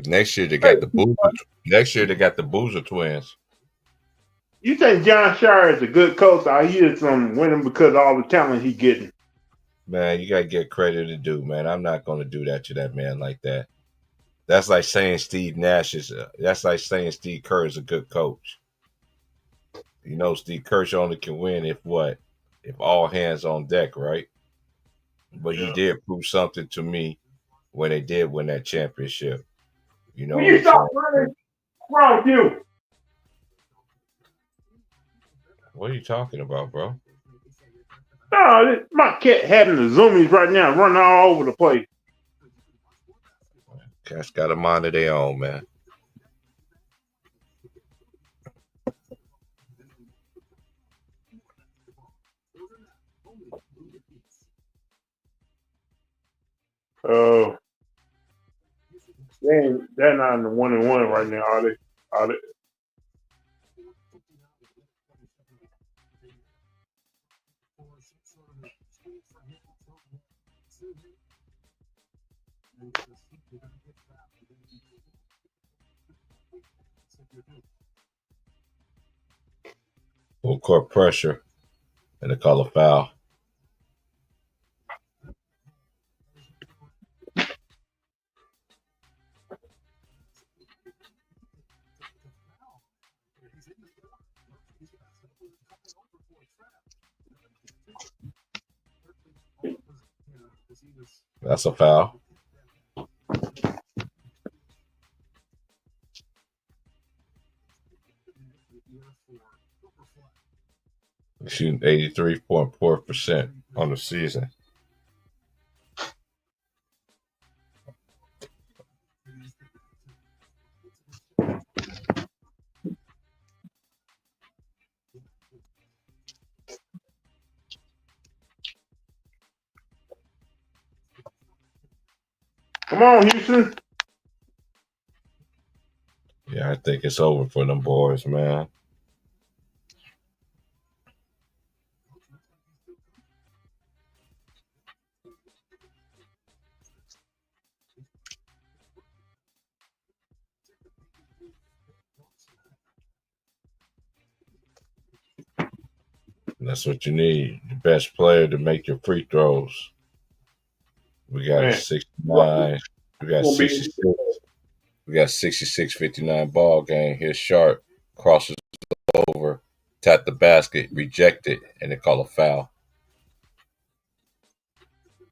Next year they got the Boozer. Next year they got the Boozer twins. You think John Shire is a good coach? I hear some winning because of all the talent he getting. Man, you gotta get credit to do, man. I'm not gonna do that to that man like that. That's like saying Steve Nash is. That's like saying Steve Kerr is a good coach. Steve Kerr only can win if all hands on deck, right? But he Yeah. did prove something to me when they did win that championship. You know Will what you I'm stop saying? running? What's wrong with you? What are you talking about, bro? No, my cat having the zoomies right now, running all over the place. Cats got a mind of their own, man. Uh, they're not in the 1-1 right now, are they? Are they? Full court pressure and a call a foul. That's a foul. Shooting 83.4% on the season. Come on, Houston. Yeah, I think it's over for them boys, man. That's what you need. The best player to make your free throws. We got a Man, what 69. We got gonna be 66. We got 66-59 ball game. Here's Sharp. Crosses over. Tap the basket. Reject it. And they call a foul.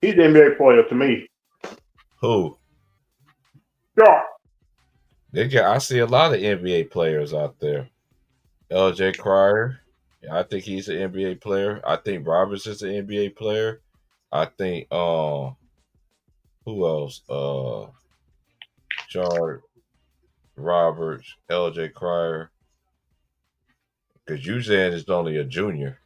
he's the NBA player to me. Who? Sure. I see a lot of NBA players out there. LJ Cryer. I think he's an NBA player. I think Roberts is an NBA player. I think who else? Chard, Roberts, LJ Cryer. Because Uzan is only a junior.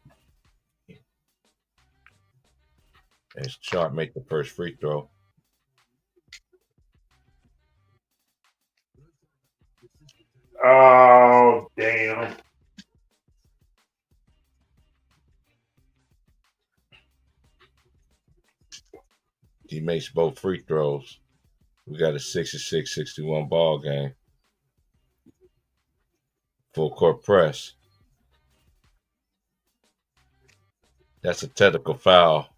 And Chard make the first free throw. Oh damn. He makes both free throws. We got a 66-61 ball game. Full court press. That's a technical foul.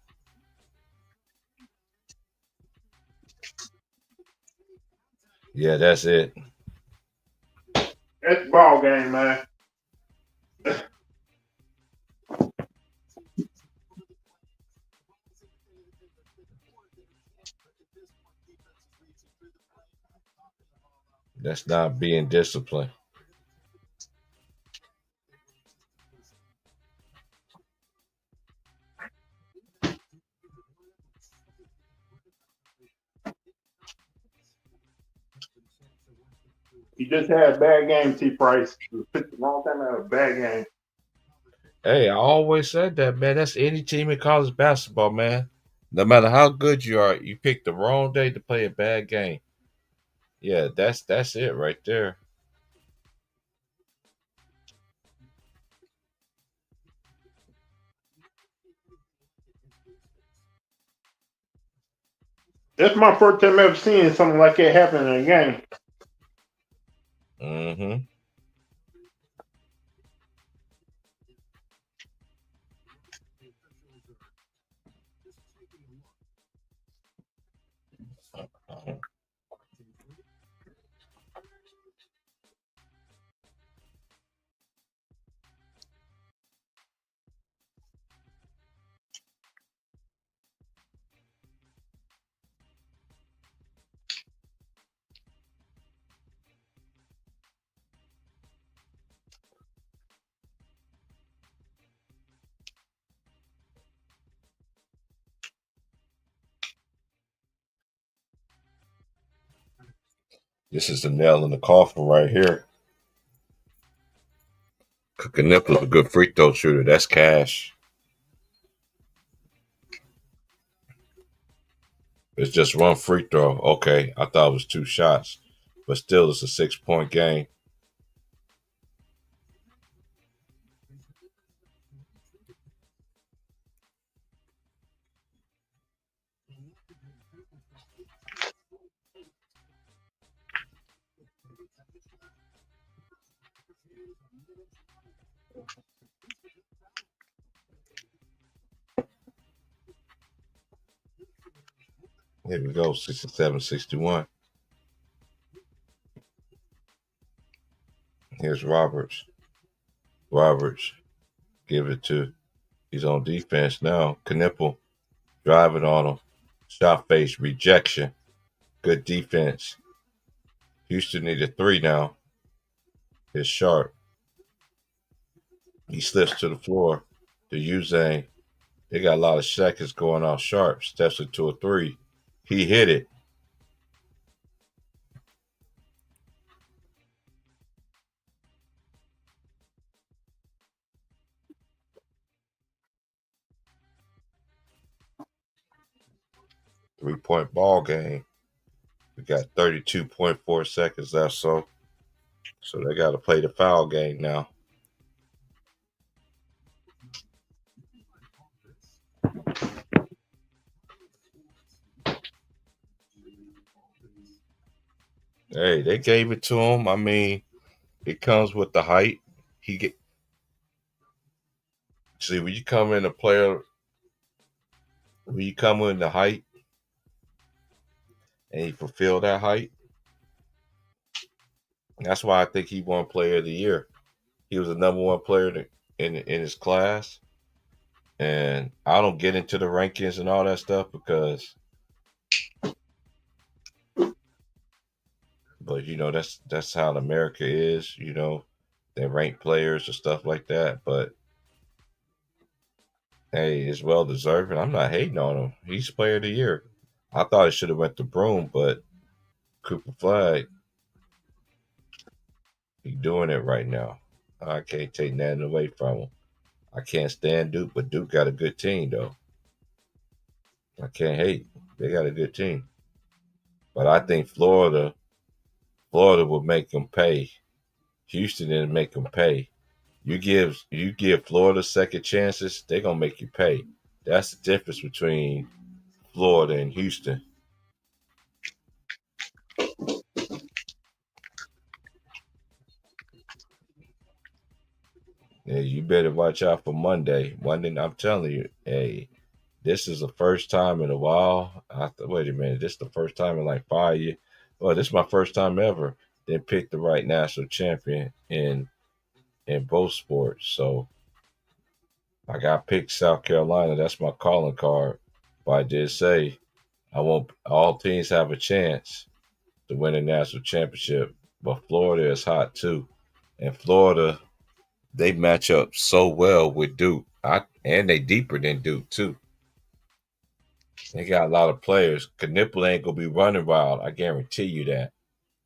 Yeah, that's it. That's ball game, man. That's not being disciplined. He just had a bad game, T Price. Picked the wrong time to have a bad game. Hey, I always said that, man. That's any team in college basketball, man. No matter how good you are, you pick the wrong day to play a bad game. Yeah, that's it right there. That's my first time ever seeing something like that happen in a game. Mm-hmm. This is the nail in the coffin right here. Cooking Nipple's a good free throw shooter. That's cash. It's just one free throw. Okay, I thought it was two shots, but still, it's a 6-point game. Here we go, 67-61. Here's Roberts. Roberts, give it to. He's on defense now. Knipple driving on him. Shot face, rejection. Good defense. Houston need a three now. It's Sharp. He slips to the floor. The Uzane. They got a lot of seconds going on. Sharp steps into a three. He hit it. Three-point ball game. We got 32.4 seconds left, so they got to play the foul game now. Hey, they gave it to him. I mean, it comes with the height. He get See, when you come in a player, when you come in the height and you fulfill that height, that's why I think he won Player of the Year. He was the number one player in his class, and I don't get into the rankings and all that stuff because, but that's how America is. They rank players and stuff like that. But hey, it's well deserved, and I'm not hating on him. He's Player of the Year. I thought it should have went to Broom, but Cooper Flag, he's doing it right now. I can't take nothing away from him. I can't stand Duke, but Duke got a good team though. I can't hate. They got a good team. But I think Florida will make them pay. Houston didn't make them pay. You give Florida second chances, they're gonna make you pay. That's the difference between Florida and Houston. Yeah, you better watch out for Monday. Monday, I'm telling you, hey, this is the first time in a while. Wait a minute, this is the first time in like 5 years. Well, this is my first time ever. They picked the right national champion in both sports. So I got picked South Carolina. That's my calling card. But I did say I want all teams have a chance to win a national championship. But Florida is hot too, and Florida they match up so well with Duke. And they deeper than Duke too. They got a lot of players. Knipple ain't gonna be running wild. I guarantee you that.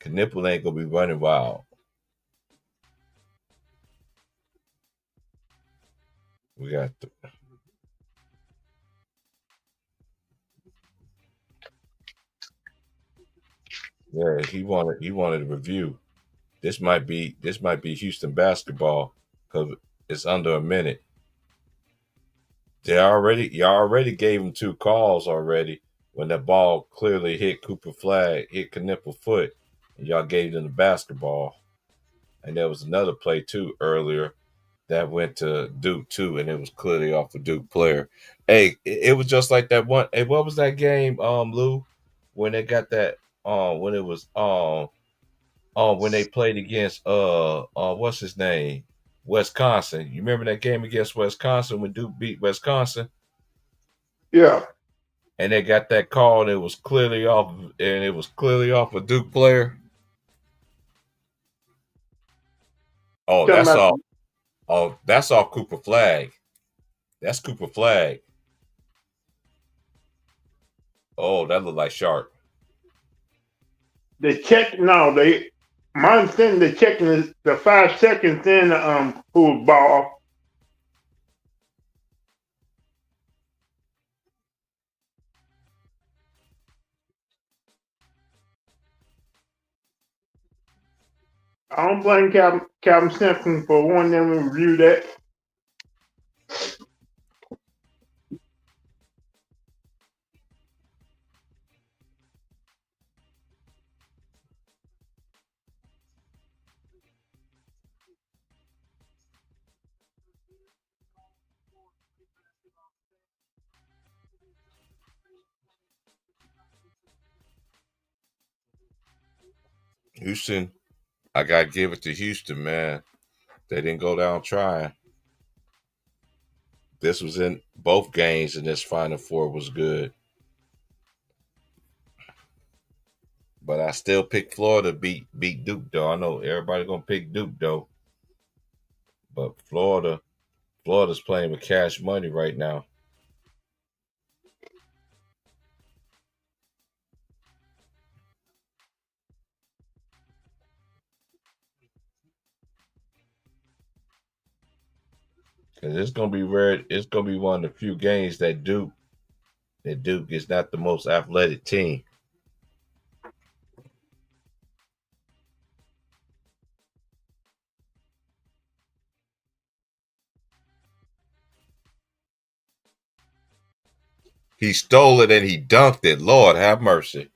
Knipple ain't gonna be running wild. We got yeah. He wanted a review. This might be Houston basketball because it's under a minute. Y'all already gave him two calls already when that ball clearly hit Cooper Flag, hit Knipple foot, and y'all gave them the basketball. And there was another play too earlier that went to Duke too, and it was clearly off a Duke player. Hey, it was just like that one. Hey, what was that game, Lou, when they got that when it was when they played against what's his name? Wisconsin. You remember that game against Wisconsin when Duke beat Wisconsin? Yeah. And they got that call and it was clearly off a Duke player. Oh, Talking that's about all. Oh, that's all Cooper Flag. That's Cooper Flag. Oh, that looked like Sharp. the check. No, my understanding the checking is the 5 seconds in pool ball. I don't blame Calvin Simpson for wanting them to review that. Houston, I gotta give it to Houston, man. They didn't go down trying. This was in both games, and this Final Four was good. But I still pick Florida beat Duke though. I know everybody gonna pick Duke though, but Florida's playing with cash money right now. Cause it's gonna be rare. It's gonna be one of the few games that Duke is not the most athletic team. He stole it and he dunked it. Lord have mercy.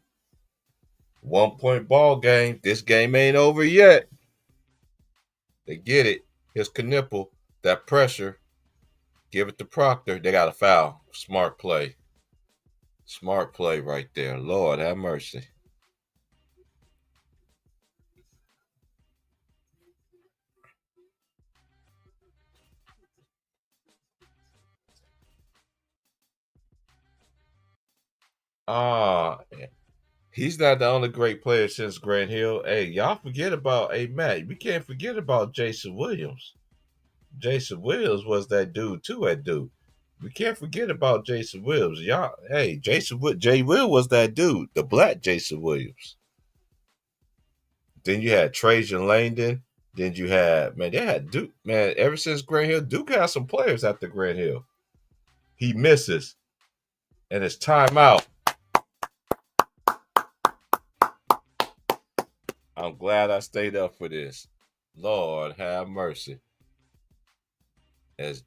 1 point ball game. This game ain't over yet. They get it. Here's Knipple. That pressure. Give it to Proctor. They got a foul. Smart play. Smart play right there. Lord have mercy. Ah, he's not the only great player since Grant Hill. Hey, y'all forget about Matt. We can't forget about Jason Williams. Jason Williams was that dude too at Duke. We can't forget about Jason Williams. Y'all, hey, Jay Will was that dude, the black Jason Williams. Then you had Trajan Langdon. Then you had, man, they had Duke. Man, ever since Grant Hill, Duke had some players after Grant Hill. He misses, and it's timeout. I'm glad I stayed up for this. Lord have mercy. As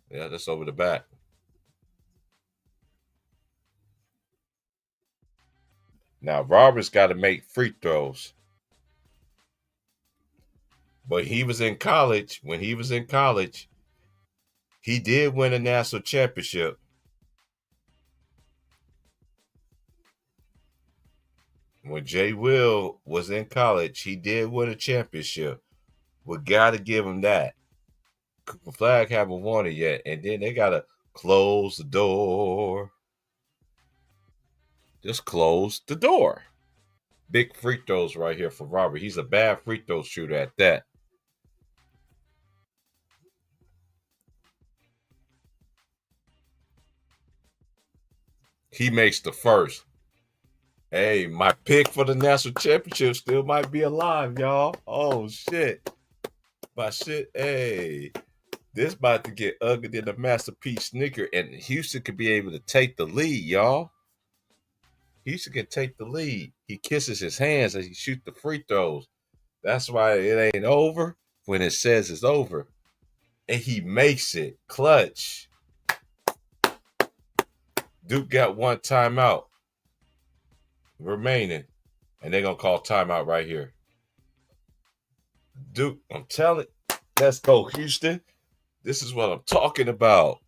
yeah, that's over the back. Now Roberts got to make free throws. But he was in college. When he was in college, he did win a national championship. When Jay Will was in college, he did win a championship. We got to give him that. Cooper Flag haven't won it yet. And then they got to close the door. Just close the door. Big free throws right here for Robert. He's a bad free throw shooter at that. He makes the first. Hey, my pick for the national championship still might be alive, y'all. Oh, shit. My shit, hey. This about to get ugly than a Masterpiece Snicker, and Houston could be able to take the lead, y'all. Houston can take the lead. He kisses his hands as he shoots the free throws. That's why it ain't over when it says it's over. And he makes it clutch. Duke got one timeout remaining, and they're going to call timeout right here. Duke, I'm telling you, let's go, Houston. This is what I'm talking about.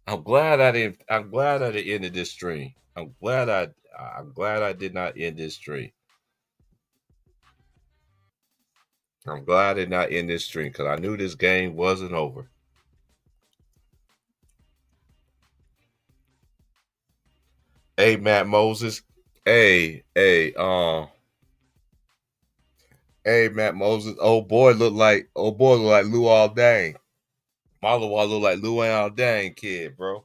I'm glad I didn't end this stream. I'm glad I did not end this stream. I'm glad I did not end this stream because I knew this game wasn't over. Hey, Matt Moses. Hey, Matt Moses. Old boy look like Lou Aldang. Marlo look like Lou Aldang kid, bro.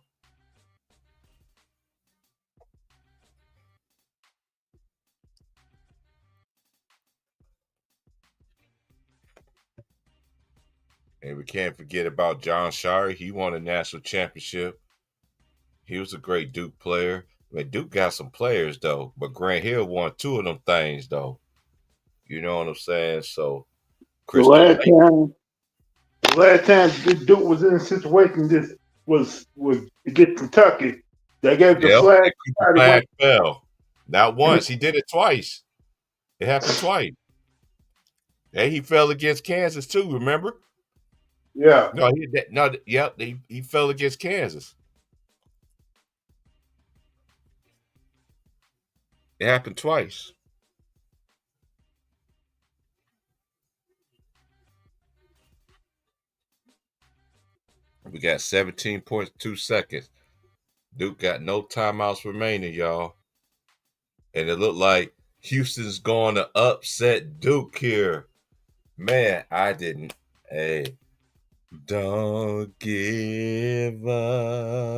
And we can't forget about John Shire. He won a national championship. He was a great Duke player. I mean, Duke got some players though, but Grant Hill won two of them things though. You know what I'm saying? So The Crystal last Lake. time, the last time this Duke was in a situation, this was against Kentucky. They gave the Yep, flag. and Cooper Flag fell. Not once. He did it twice. It happened twice. And he fell against Kansas too, remember? Yeah. He fell against Kansas. It happened twice. We got 17.2 seconds. Duke got no timeouts remaining, y'all. And it looked like Houston's going to upset Duke here. Man, I didn't. Hey, don't give up.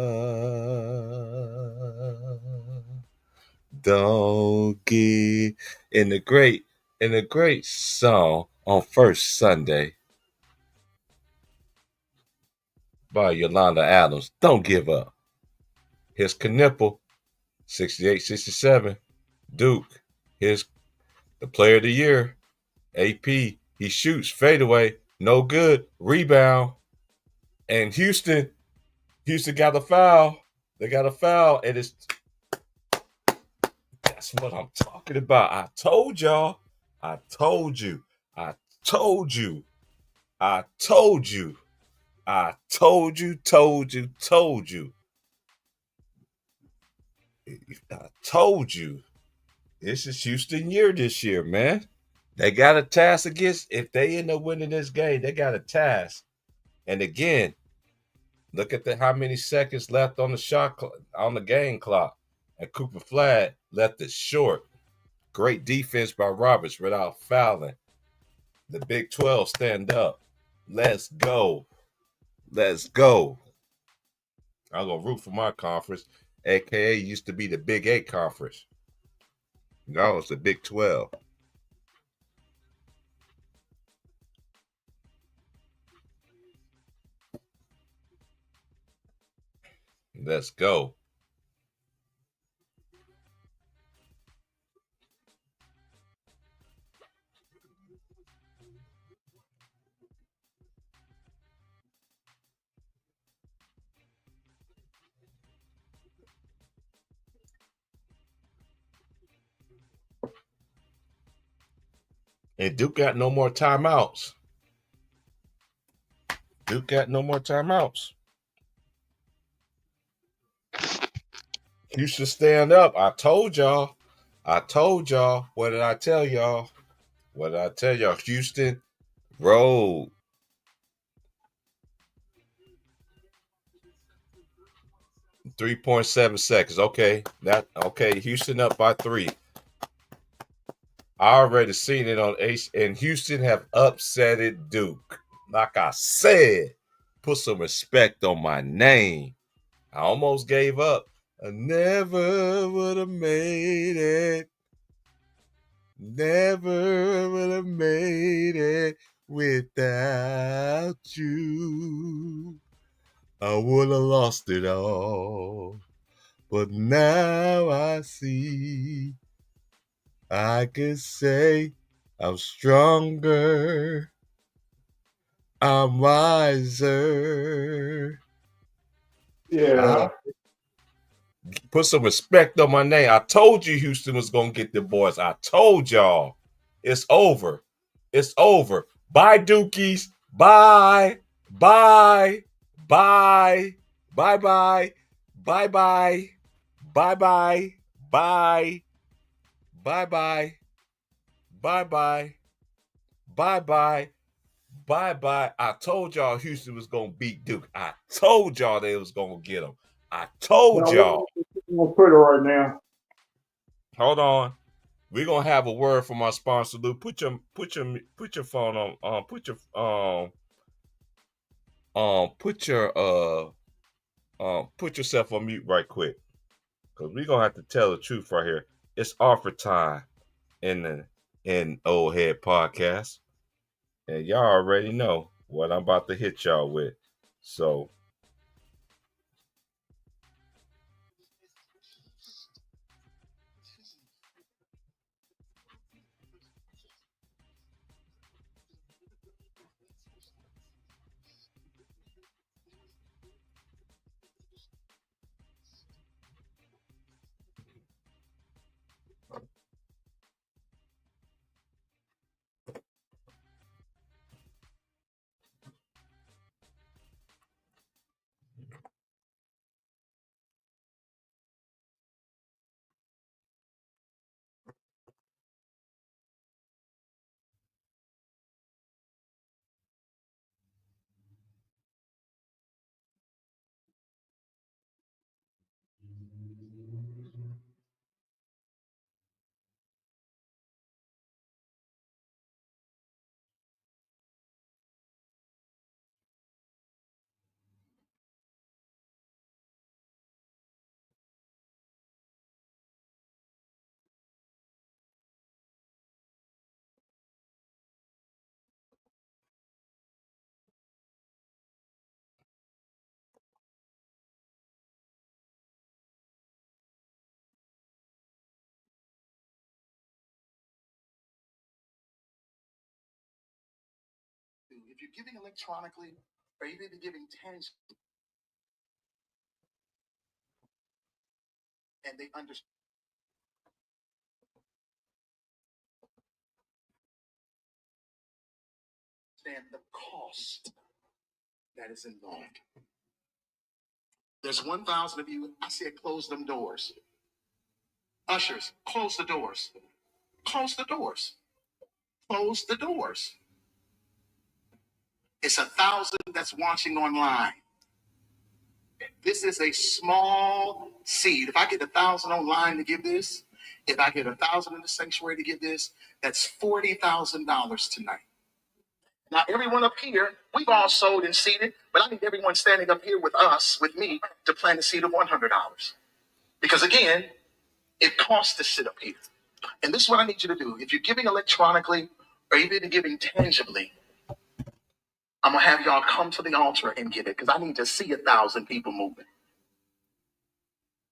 Don't give. In the great song on First Sunday by Yolanda Adams, Don't Give Up. Here's Knipple, 68-67. Duke, here's the player of the year. AP, he shoots, fadeaway, no good, rebound. And Houston got a foul. They got a foul, and that's what I'm talking about. I told y'all. I told you. I told you. I told you, told you, told you. I told you. This is Houston year this year, man. They got a task against, if they end up winning this game, they got a task. And again, look at how many seconds left on the on the game clock. And Cooper Flag left it short. Great defense by Roberts without fouling. The Big 12 stand up. Let's go. Let's go. I'm going to root for my conference, aka used to be the Big 8 conference. Now it's the Big 12. Let's go. And Duke got no more timeouts. Duke got no more timeouts. Houston stand up. I told y'all. I told y'all. What did I tell y'all? What did I tell y'all? Houston rolled. 3.7 seconds. Okay. Houston up by 3. I already seen it on H, and Houston have upset it Duke. Like I said, put some respect on my name. I almost gave up. I never would have made it. Never would have made it without you. I would have lost it all. But now I see I can say I'm stronger. I'm wiser. Yeah. Put some respect on my name. I told you Houston was going to get the boys. I told y'all. It's over. It's over. Bye, Dookies. Bye. Bye. Bye. Bye bye. Bye bye. Bye bye. Bye. Bye bye. Bye bye. Bye bye. Bye bye. I told y'all Houston was going to beat Duke. I told y'all they was going to get them. I told y'all. On Twitter right now. Hold on. We're gonna have a word from our sponsor, Lou. Put your phone on put yourself on mute right quick. Cause we're gonna have to tell the truth right here. It's offer time in Old Head Podcast. And y'all already know what I'm about to hit y'all with. So understand the cost that is involved. There's 1,000 of you. I said, close them doors. Ushers, close the doors. Close the doors. Close the doors. It's 1,000 that's watching online. This is a small seed. If I get 1,000 online to give this, if I get 1,000 in the sanctuary to give this, that's $40,000 tonight. Now, everyone up here, we've all sold and seeded, but I need everyone standing up here with us, with me, to plant a seed of $100. Because again, it costs to sit up here. And this is what I need you to do. If you're giving electronically or even giving tangibly, I'm going to have y'all come to the altar and give it because I need to see 1,000 people moving.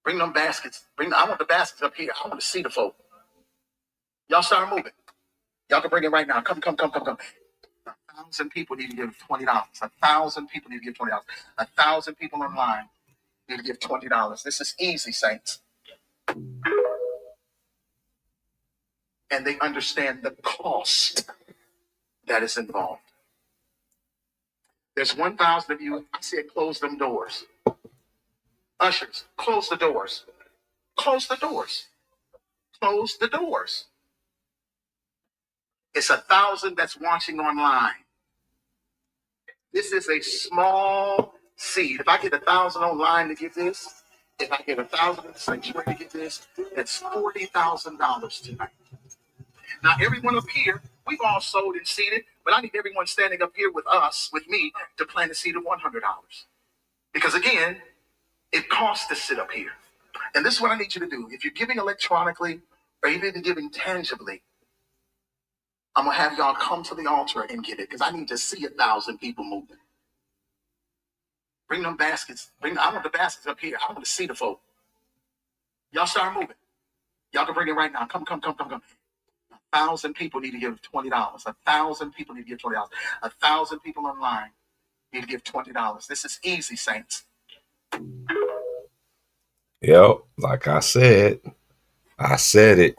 Bring them baskets. I want the baskets up here. I want to see the folk. Y'all start moving. Y'all can bring it right now. Come. 1,000 people need to give $20. 1,000 people need to give $20. 1,000 people online need to give $20. This is easy, saints. And they understand the cost that is involved. There's 1,000 of you. I said, close them doors. Ushers, close the doors. Close the doors. Close the doors. It's 1,000 that's watching online. This is a small seed. If I get 1,000 online to give this, if I get 1,000 in the sanctuary to give this, that's $40,000 tonight. Now, everyone up here, we've all sold and seeded, but I need everyone standing up here with us, with me, to plant a seed of $100. Because again, it costs to sit up here. And this is what I need you to do. If you're giving electronically or even giving tangibly, I'm going to have y'all come to the altar and get it because I need to see 1,000 people moving. Bring them baskets. I want the baskets up here. I want to see the folk. Y'all start moving. Y'all can bring it right now. Come. 1,000 people need to give $20. 1,000 people need to give $20. 1,000 people online need to give $20. This is easy, saints. Yep, like I said it.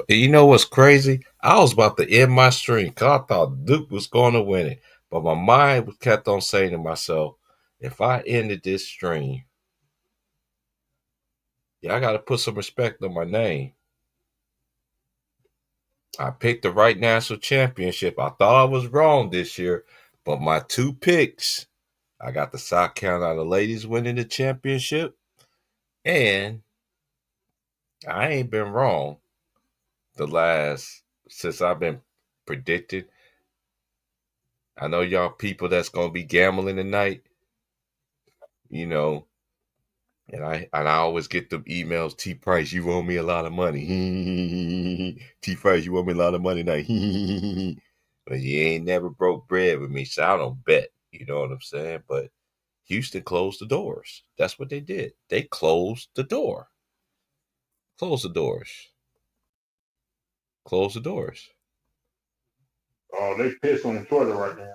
You know what's crazy? I was about to end my stream because I thought Duke was going to win it. But my mind kept on saying to myself, if I ended this stream, I got to put some respect on my name. I picked the right national championship. I thought I was wrong this year, but my two picks, I got the South Carolina ladies winning the championship, and I ain't been wrong since I've been predicting. I know y'all people that's gonna be gambling tonight, you know, and I always get the emails, T Price, you owe me a lot of money. T Price, you owe me a lot of money now. But you ain't never broke bread with me, so I don't bet. You know what I'm saying? But Houston closed the doors. That's what they did. They closed the door. Close the doors. Close the doors. Oh, they pissed on Twitter right now.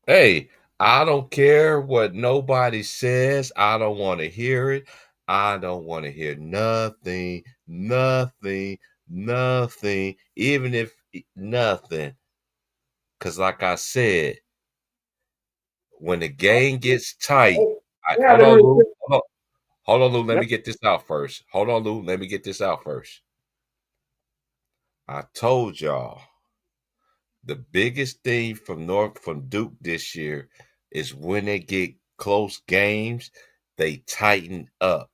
Hey, I don't care what nobody says. I don't want to hear it. I don't want to hear nothing, even if nothing. Because, like I said, when the game gets tight, hold on, Lou. Hold on, Lou. Let me get this out first. I told y'all the biggest thing from Duke this year is when they get close games, they tighten up.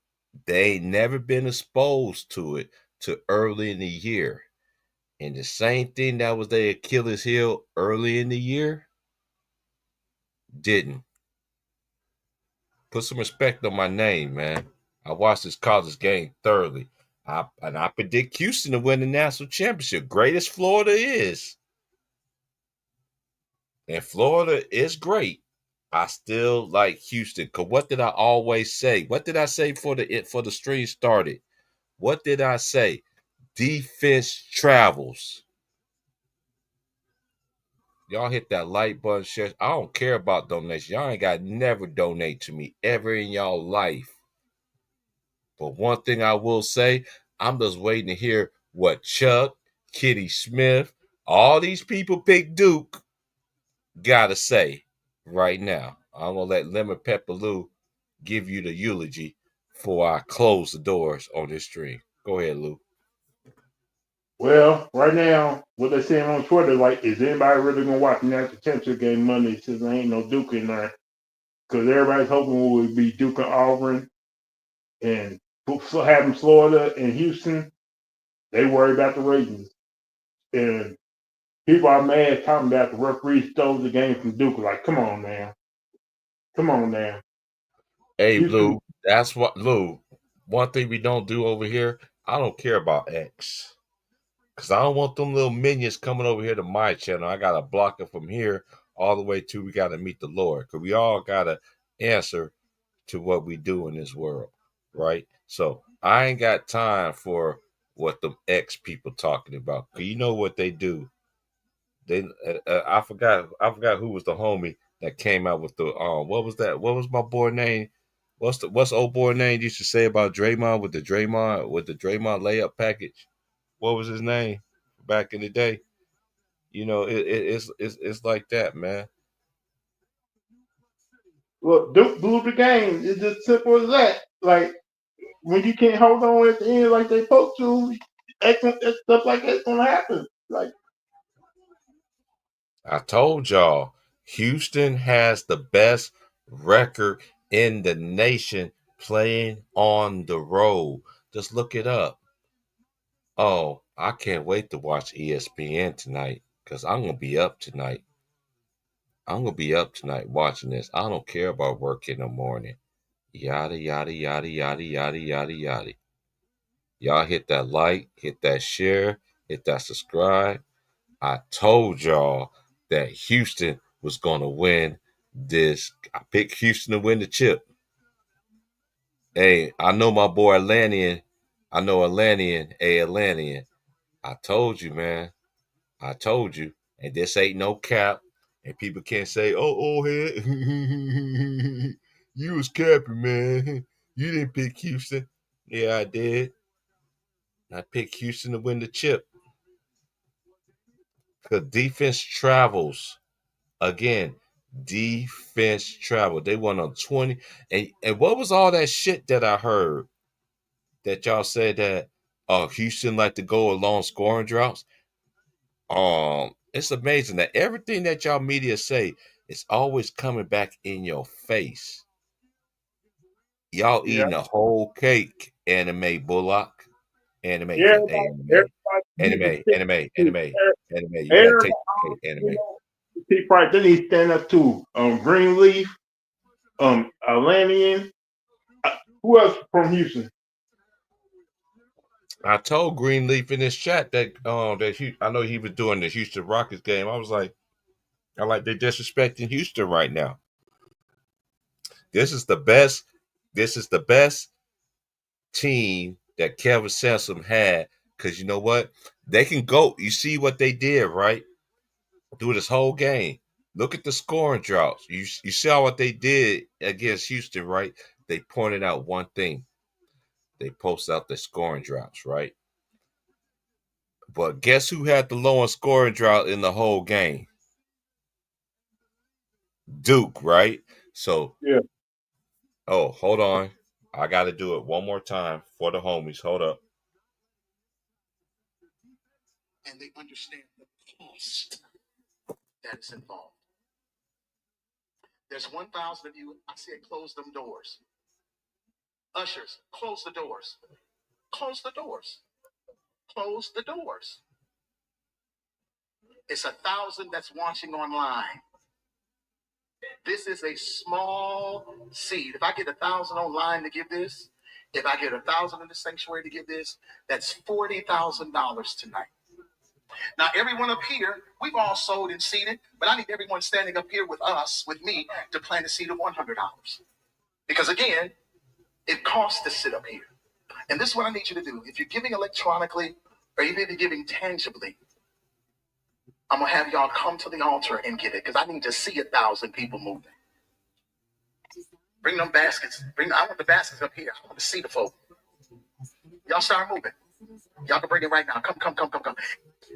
They ain't never been exposed to it till early in the year. And the same thing that was their Achilles heel early in the year didn't. Put some respect on my name, man. I watched this college game thoroughly. I predict Houston to win the national championship. Great as Florida is. And Florida is great. I still like Houston. Cause what did I always say? What did I say for the stream started? What did I say? Defense travels. Y'all hit that like button, share. I don't care about donations. Y'all ain't got to never donate to me ever in y'all life. But one thing I will say, I'm just waiting to hear what Chuck, Kitty Smith, All these people pick Duke. Gotta say, right now, I'm gonna let Lemon Pepper Lou give you the eulogy before I close the doors on this stream. Go ahead, Lou. Well, right now, what they're saying on Twitter, like, is anybody really gonna watch the national championship game Monday since there ain't no Duke in there? Because everybody's hoping it would be Duke and Auburn and having Florida and Houston. They worry about the ratings. And people are mad talking about the referee stole the game from Duke. Like, come on now. Come on now. Hey, Houston, Lou, that's what Lou. One thing we don't do over here, I don't care about X. Cause I don't want them little minions coming over here to my channel. I gotta block it from here all the way to we gotta meet the Lord. Cause we all gotta answer to what we do in this world, right? So I ain't got time for what the X people talking about. Cause you know what they do. They I forgot who was the homie that came out with the what was that? What was my boy name? What's old boy name used to say about Draymond with the Draymond layup package? What was his name back in the day? You know, it's like that, man. look, Duke blew the game. It's just simple as that. Like, when you can't hold on at the end like they supposed to, stuff like that's gonna happen. Like, I told y'all, Houston has the best record in the nation playing on the road. Just look it up. Oh, I can't wait to watch ESPN tonight because I'm gonna be up tonight. I'm gonna be up tonight watching this. I don't care about work in the morning. Yada yada yada yada yada yada yada. Y'all hit that like, hit that share, hit that subscribe. I told y'all that Houston was gonna win this. I picked Houston to win the chip. Hey, I know my boy Atlantean. I know Atlantean, Atlantean. I told you, man. I told you. And this ain't no cap. And people can't say, oh head. You was capping, man. You didn't pick Houston. Yeah, I did. I picked Houston to win the chip. Because defense travels. Again, defense travel. They won on 20. And what was all that shit that I heard that y'all said that Houston like to go along scoring droughts? It's amazing that everything that y'all media say is always coming back in your face. Y'all yeah, eating a whole cake, anime Bullock. Anime, yeah, anime, everybody needs to anime, stick anime, to anime, anime. You gotta everybody, take the cake, you anime. know, see, right, they need to stand up to Greenleaf, Atlantean. Who else from Houston? I told Greenleaf in his chat that I know he was doing the Houston Rockets game. I was like, I like they're disrespecting Houston right now. This is the best. This is the best team that Kevin Sampson had. Because you know what? They can go. You see what they did, right? Through this whole game. Look at the scoring drops. You saw what they did against Houston, right? They pointed out one thing. They posted out the scoring drops, right? But guess who had the lowest scoring drop in the whole game? Duke, right? So, Yeah, oh, hold on. I got to do it one more time for the homies. Hold up. And they understand the cost that is involved. There's 1,000 of you. I said, close them doors. Ushers, close the doors. Close the doors. Close the doors. It's 1,000 that's watching online. This is a small seed. If I get 1,000 online to give this, if I get 1,000 in the sanctuary to give this, that's $40,000 tonight. Now, everyone up here, we've all sold and seeded, but I need everyone standing up here with us, with me, to plant a seed of $100. Because again, it costs to sit up here. And this is what I need you to do. If you're giving electronically, or even if you're giving tangibly, I'm going to have y'all come to the altar and get it, because I need to see 1,000 people moving. Bring them baskets. I want the baskets up here. I want to see the folk. Y'all start moving. Y'all can bring it right now. Come.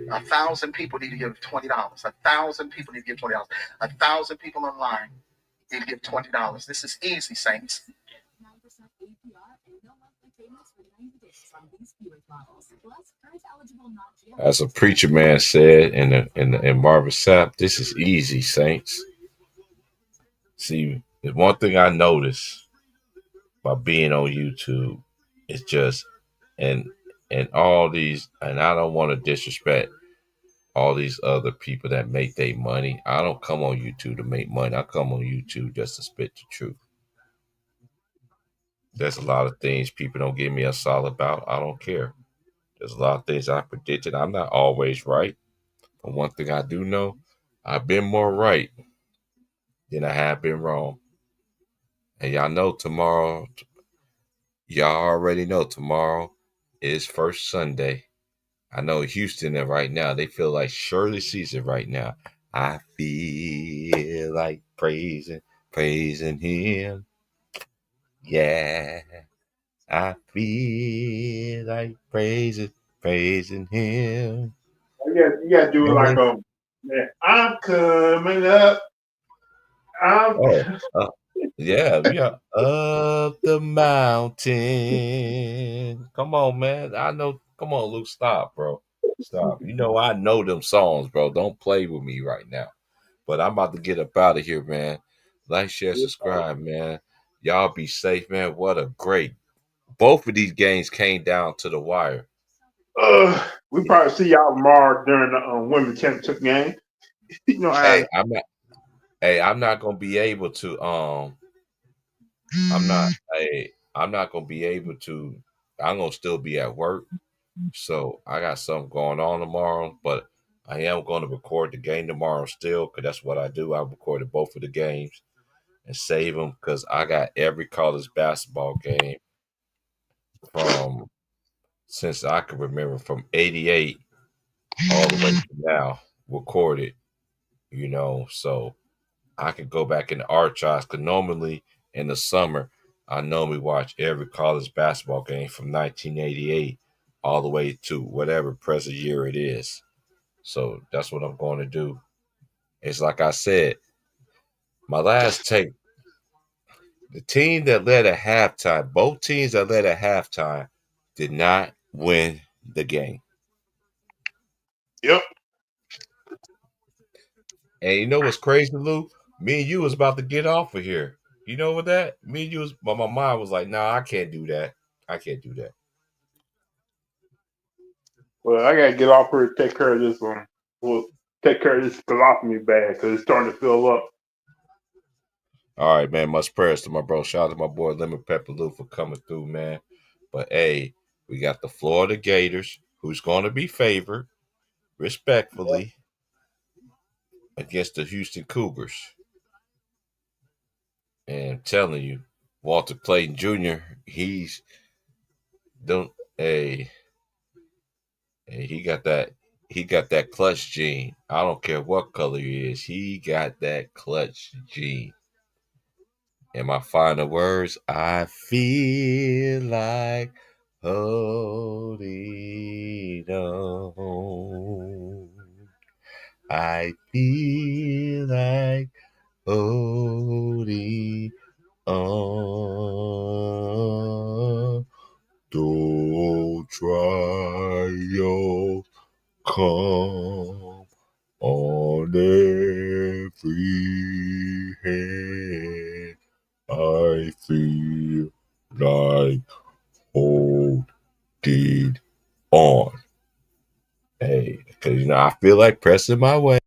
1,000 people need to give $20. 1,000 people need to give $20. 1,000 people online need to give $20. This is easy, Saints. As a preacher man said in Marvin Sapp, this is easy, Saints. See, the one thing I noticed by being on YouTube is just and all these, and I don't want to disrespect all these other people that make their money. I don't come on YouTube to make money. I come on YouTube just to spit the truth. There's a lot of things people don't give me a solid about. I don't care. There's a lot of things I predicted. I'm not always right. But one thing I do know, I've been more right than I have been wrong. And y'all know tomorrow, y'all already know tomorrow is first Sunday. I know Houston right now, they feel like Shirley Caesar right now. I feel like praising him. Yeah. I feel like praising him. You got to do it like I'm coming up. Oh, yeah, we are up the mountain. Come on, man. I know. Come on, Luke. Stop, bro. Stop. You know I know them songs, bro. Don't play with me right now. But I'm about to get up out of here, man. Like, share, subscribe, man. Y'all be safe, man. What a great. Both of these games came down to the wire. We probably see y'all tomorrow during the women's championship game. You know, Hey, I'm not gonna be able to. I'm not. Hey, I'm not gonna be able to. I'm gonna still be at work, so I got something going on tomorrow. But I am going to record the game tomorrow still, because that's what I do. I recorded both of the games and save them because I got every college basketball game from since I can remember from '88 all the way to now recorded. So I could go back in the archives because normally in the summer, I normally watch every college basketball game from 1988 all the way to whatever present year it is. So that's what I'm going to do. It's like I said, my last take, the team that led at halftime, both teams that led at halftime did not win the game. Yep. And you know what's crazy, Lou? Me and you was about to get off of here. You know what that? Me and you was, but my mind was like, nah, I can't do that. I can't do that. Well, I gotta get off here to take care of this one. We'll take care of this colostomy bag because it's starting to fill up. All right, man. Much prayers to my bro. Shout out to my boy Lemon Pepper Lou for coming through, man. But hey, we got the Florida Gators, who's going to be favored respectfully against the Houston Cougars. And I'm telling you, Walter Clayton Jr., he's don't hey, he got that clutch gene. I don't care what color he is. He got that clutch gene. In my final words, I feel like holding on. I feel like holding on. Though trials come on every hand, I feel like holding on. Hey, because I feel like pressing my way.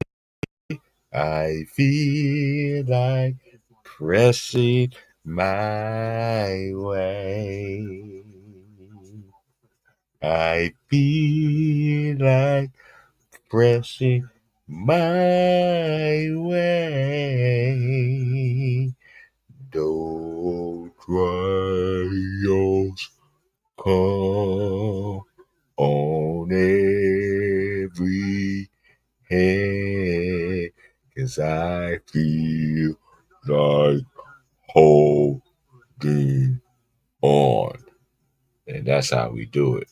I feel like pressing my way. I feel like pressing my way. Though trials come on every hand, 'cause I feel like holding on. And that's how we do it.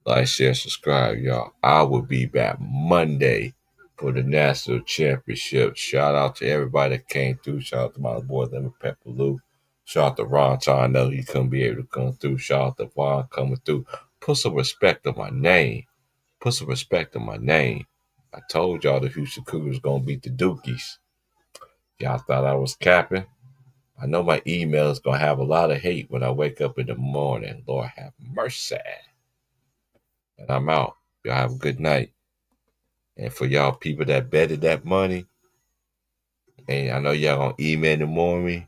Like, share, subscribe, y'all. I will be back Monday for the national championship. Shout out to everybody that came through. Shout out to my boy Lemon Pepper Lou. Shout out to Ron. I know he couldn't be able to come through. Shout out to Vaughn coming through. Put some respect on my name. Put some respect on my name. I told y'all the Houston Cougars gonna beat the Dukies. Y'all thought I was capping. I know my email is gonna have a lot of hate when I wake up in the morning. Lord have mercy. And I'm out. Y'all have a good night. And for y'all people that betted that money, and I know y'all gonna email and more me.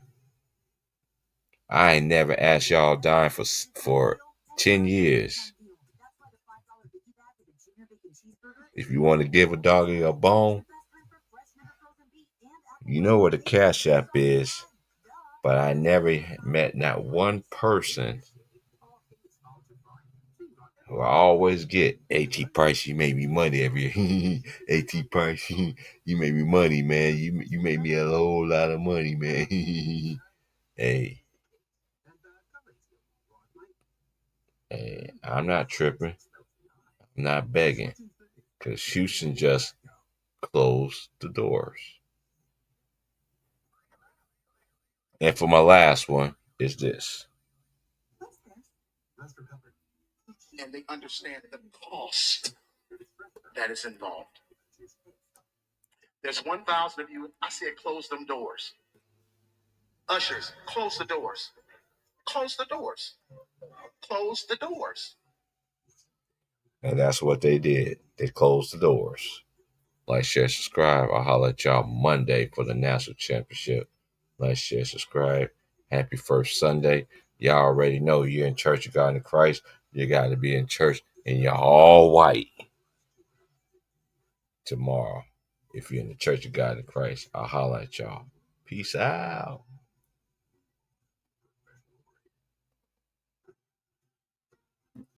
I ain't never asked y'all a dime for 10 years. If you want to give a doggy a bone, you know where the Cash App is. But I never met not one person who I always get. AT Price, you made me money every year. AT Price, you made me money, man. You made me a whole lot of money, man. Hey, I'm not tripping. I'm not begging. Because Houston just closed the doors. And for my last one is this. And they understand the cost that is involved. There's 1,000 of you. I said, close them doors. Ushers, close the doors. Close the doors. Close the doors. And that's what they did. They closed the doors. Like, share, subscribe. I'll holler at y'all Monday for the national championship. Like, share, subscribe. Happy first Sunday. Y'all already know you're in Church of God in Christ. You got to be in church and you're all white tomorrow. If you're in the Church of God in Christ, I'll holler at y'all. Peace out.